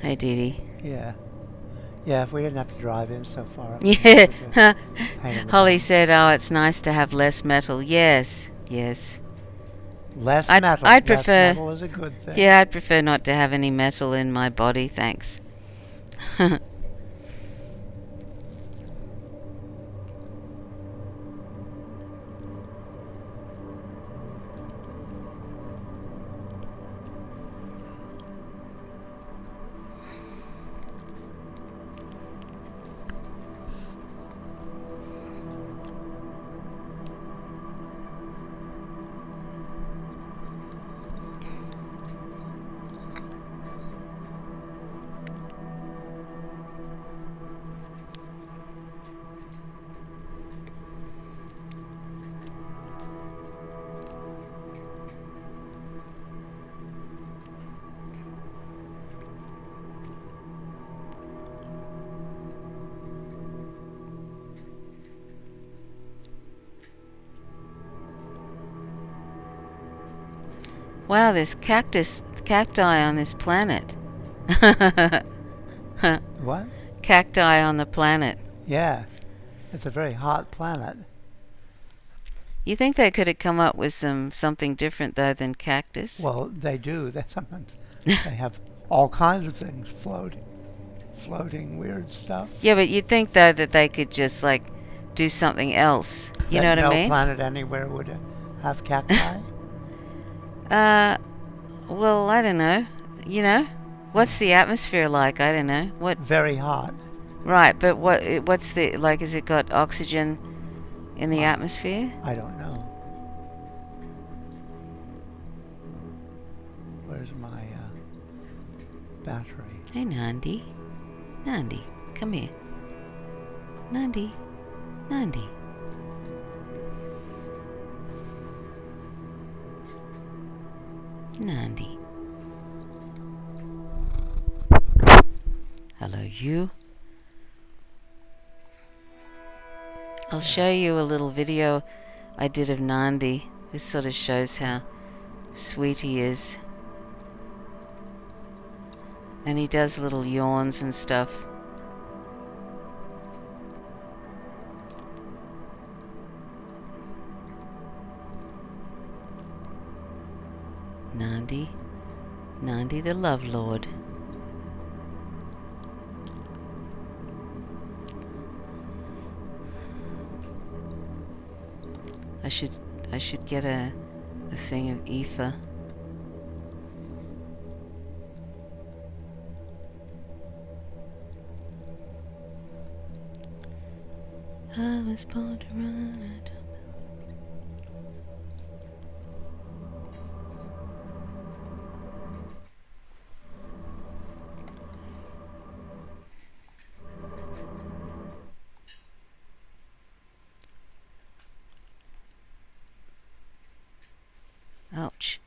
Hey, Dee. Yeah, if we didn't have to drive in so far. Yeah. Holly said, oh, it's nice to have less metal. Yes. Less metal. I'd prefer, less metal is a good thing. Yeah, I'd prefer not to have any metal in my body, thanks. Wow, there's cacti on this planet. What? Cacti on the planet. Yeah, it's a very hot planet. You think they could have come up with something different though than cactus? Well, they do. They sometimes they have all kinds of things floating weird stuff. Yeah, but you'd think though that they could just like do something else. You know That what I no mean? planet anywhere would have cacti. Well, I don't know. You know, what's the atmosphere like? I don't know. What? Very hot. Right, but what's the like? Has it got oxygen in the atmosphere? I don't know. Where's my battery? Hey, Nandi. Nandi, come here. Nandi. Nandi. Nandi. Hello, you. I'll show you a little video I did of Nandi. This sort of shows how sweet he is. And he does little yawns and stuff. Nandi. Nandi the Love Lord. I should get a thing of ether. I was born to run. Ouch.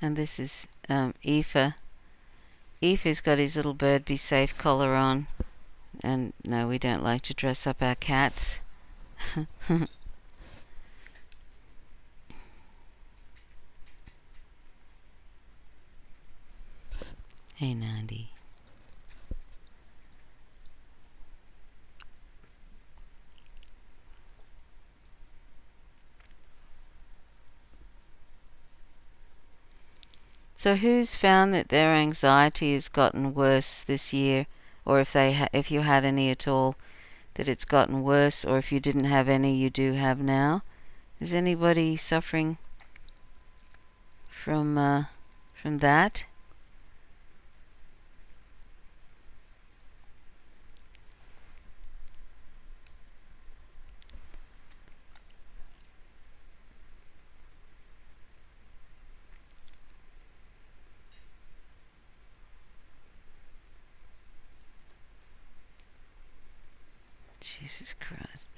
And this is Aoife. Aoife's got his little bird be safe collar on. And no, we don't like to dress up our cats. Hey, Nandi. So who's found that their anxiety has gotten worse this year, or if you had any at all, that it's gotten worse, or if you didn't have any, you do have now? Is anybody suffering from that? Jesus Christ.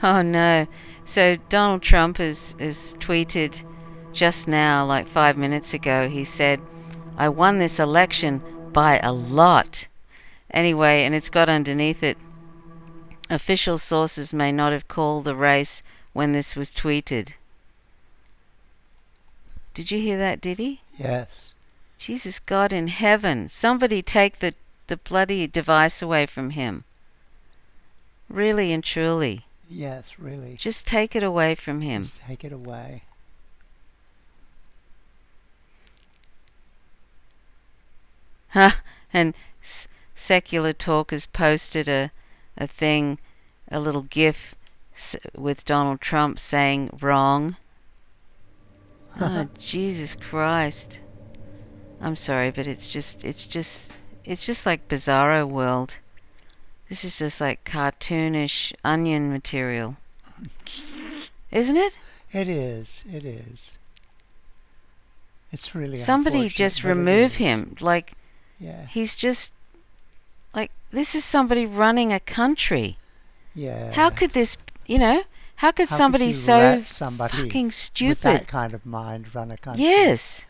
Oh no. So Donald Trump has tweeted just now, like 5 minutes ago, he said, I won this election by a lot. Anyway, and it's got underneath it, official sources may not have called the race when this was tweeted. Did you hear that, did he? Yes. Jesus God in heaven. Somebody take the bloody device away from him. Really and truly. Yes, really. Just take it away from him. Just take it away. And Secular Talk has posted a thing, a little gif with Donald Trump saying wrong. Oh, Jesus Christ. I'm sorry, but it's just like Bizarro World. This is just like cartoonish onion material. Isn't it? It is. It is. It's really Somebody just remove him. Like, yeah. He's just like, this is somebody running a country. Yeah. How could this, how could somebody so fucking stupid with that kind of mind run a country? Yes.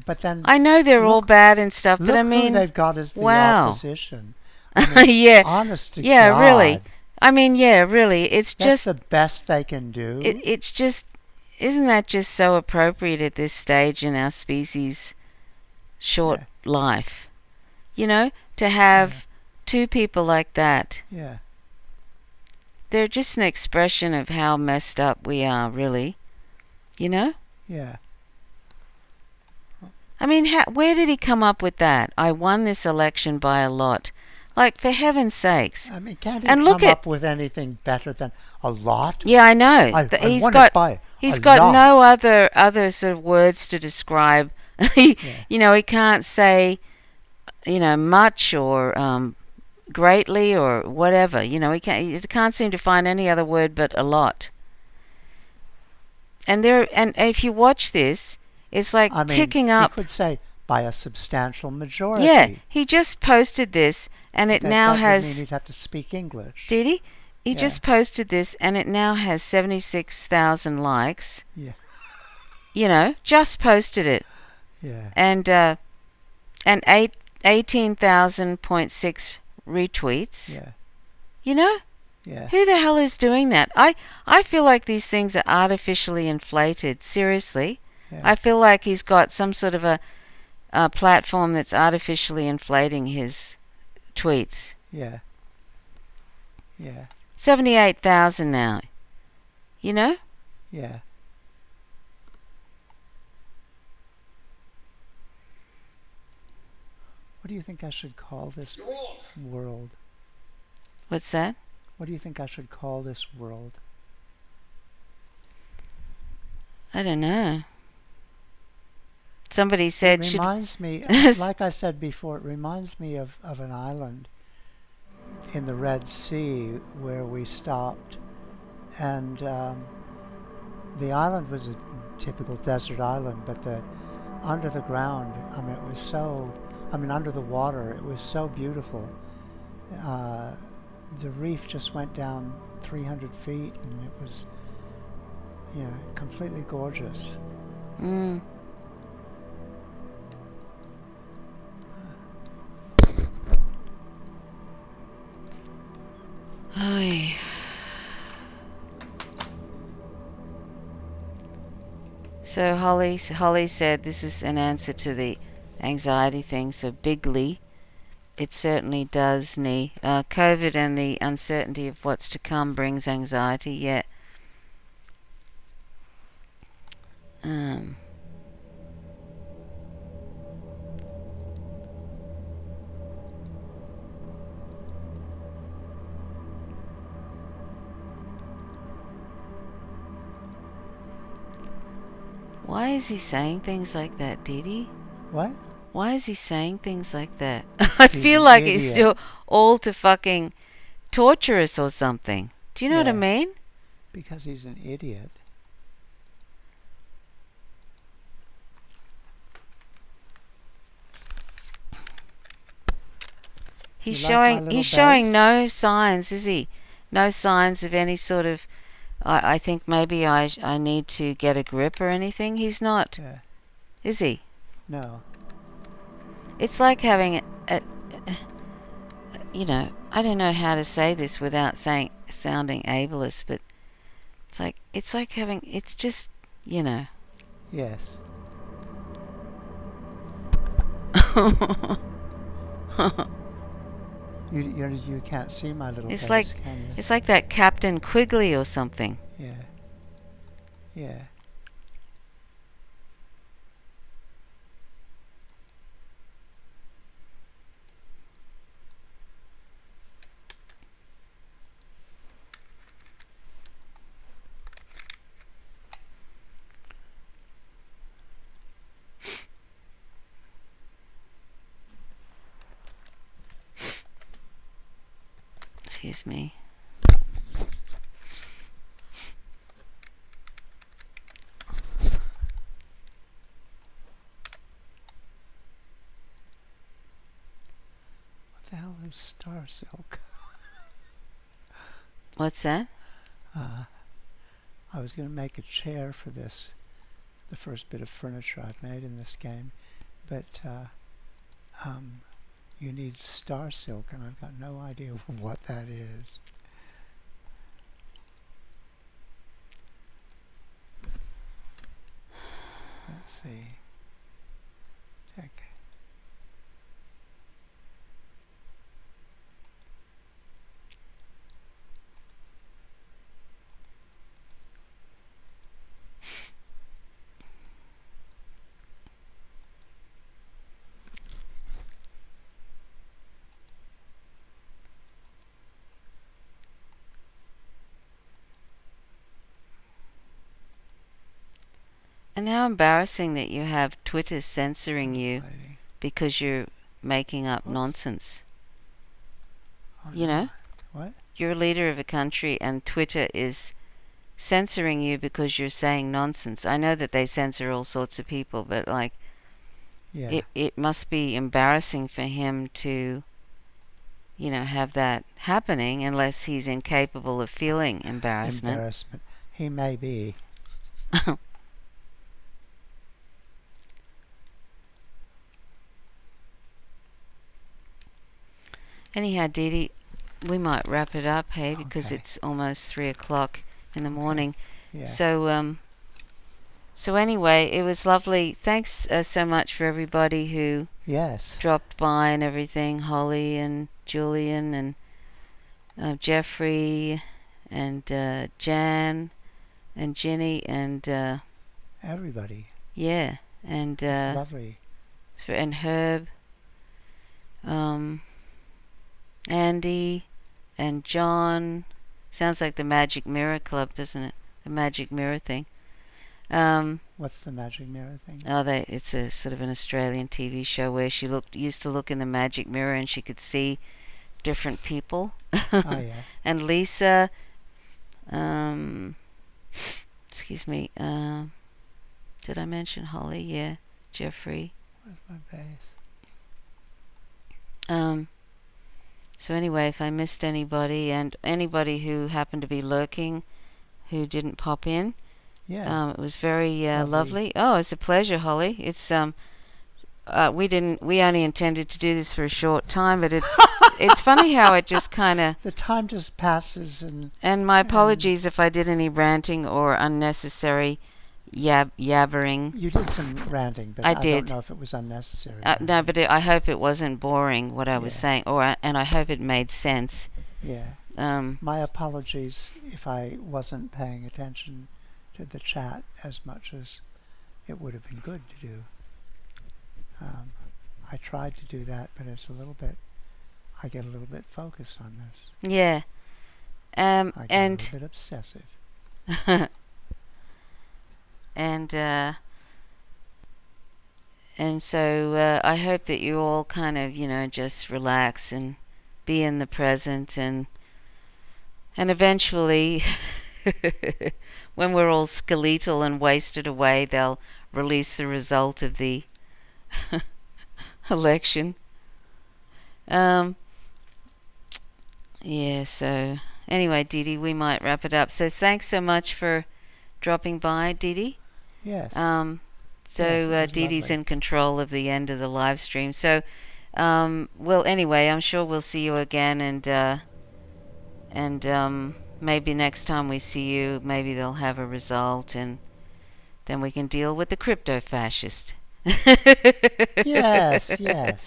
But then I know they're all bad and stuff, but I mean, who they've got as the wow. opposition. I mean, yeah. Honest to yeah, God. really. I mean, yeah, really. It's That's just the best they can do. It's just, isn't that just so appropriate at this stage in our species' short life? To have two people like that. Yeah. They're just an expression of how messed up we are, really. Yeah. I mean, where did he come up with that? I won this election by a lot. Like, for heaven's sakes. I mean, can't he and come up with anything better than a lot? Yeah, I know. He's got no other sort of words to describe. He can't say, much or greatly or whatever. He can't seem to find any other word but a lot. And if you watch this, it's like ticking up. He could say by a substantial majority. Yeah, he just posted this, and it now has. That would mean he'd have to speak English. Did he? He just posted this, and it now has 76,000 likes. Yeah. Just posted it. Yeah. And 18,000.6 retweets. Yeah. Yeah. Who the hell is doing that? I feel like these things are artificially inflated. Seriously. Yeah. I feel like he's got some sort of a platform that's artificially inflating his tweets. Yeah. Yeah. 78,000 now. Yeah. What do you think I should call this world? What's that? What do you think I should call this world? I don't know. Somebody said... It reminds me, like I said before, it reminds me of an island in the Red Sea where we stopped. And the island was a typical desert island, but under the ground, it was so... under the water, it was so beautiful. The reef just went down 300 feet, and it was, completely gorgeous. Mm. Oy. So Holly said this is an answer to the anxiety thing. So bigly, it certainly does. COVID and the uncertainty of what's to come brings anxiety. Yeah. Why is he saying things like that, Didi? What? Why is he saying things like that? I feel like he's still all to fucking torture us or something. Do you know what I mean? Because he's an idiot. He's showing no signs, is he, No signs of any sort of. I think maybe I need to get a grip or anything. He's not, Yeah. is he? No. It's like having I don't know how to say this without sounding ableist, but it's like having, it's just, Yes. You can't see my little It's face, can you? it's like that Captain Quigley or something. Yeah. Yeah. Excuse me. What the hell is star silk? What's that? I was going to make a chair for this, the first bit of furniture I've made in this game, but you need star silk, and I've got no idea what that is. Let's see. Check. And how embarrassing that you have Twitter censoring you Lady. because you're making up Whoops. nonsense. Oh, You no. know? What? You're a leader of a country and Twitter is censoring you because you're saying nonsense. I know that they censor all sorts of people, but Yeah. it must be embarrassing for him to, have that happening unless he's incapable of feeling embarrassment. Embarrassment. He may be. Anyhow, Dee Dee, we might wrap it up, hey, because Okay. it's almost 3 o'clock in the morning. Yeah. So anyway, it was lovely. Thanks so much for everybody who Yes. dropped by and everything. Holly and Julian and Jeffrey and Jan and Ginny and Everybody. yeah, and It's lovely. and Herb, Andy and John. Sounds like the Magic Mirror Club, doesn't it? The Magic Mirror thing. What's the magic mirror thing? It's a sort of an Australian TV show where she used to look in the magic mirror and she could see different people. Oh, yeah. And Lisa, excuse me, did I mention Holly? Yeah, Jeffrey. Where's my base? So anyway, if I missed anybody and anybody who happened to be lurking who didn't pop in, Yeah. it was very Lovely. lovely. Oh, it's a pleasure, Holly. It's we only intended to do this for a short time, but it's funny how it just kind of. The time just passes, And my apologies if I did any ranting or unnecessary yabbering. you did some ranting, but I I did. don't know if it was unnecessary. No, but I hope it wasn't boring what I was Yeah. saying, and I hope it made sense. Yeah. My apologies if I wasn't paying attention to the chat as much as it would have been good to do. I tried to do that, but it's I get a little bit focused on this. Yeah. I get a little bit obsessive. And so I hope that you all kind of, just relax and be in the present and eventually when we're all skeletal and wasted away, they'll release the result of the election. Yeah, so Anyway, Dee Dee, we might wrap it up. So thanks so much for dropping by, Dee Dee. Yes. So Yes, Dee Dee's lovely. in control of the end of the live stream. So, well, anyway, I'm sure we'll see you again, and maybe next time we see you, maybe they'll have a result, and then we can deal with the crypto fascist. Yes, yes.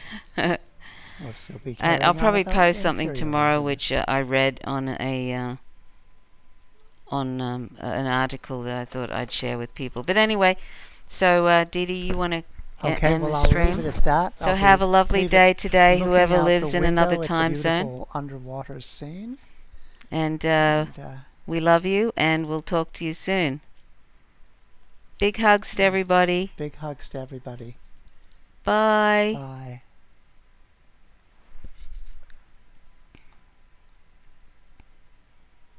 We'll still be And carrying I'll on probably about post the something tomorrow, Imperialism. which I read on an article that I thought I'd share with people. But anyway, so Dee Dee, you want to Okay, end well, the I'll leave stream? it at that. So I'll have be a lovely leave day it today, looking whoever out lives the in window another at the time zone. beautiful underwater scene. And And, we love you, and we'll talk to you soon. Big hugs to everybody. big hugs to everybody. Bye. Bye.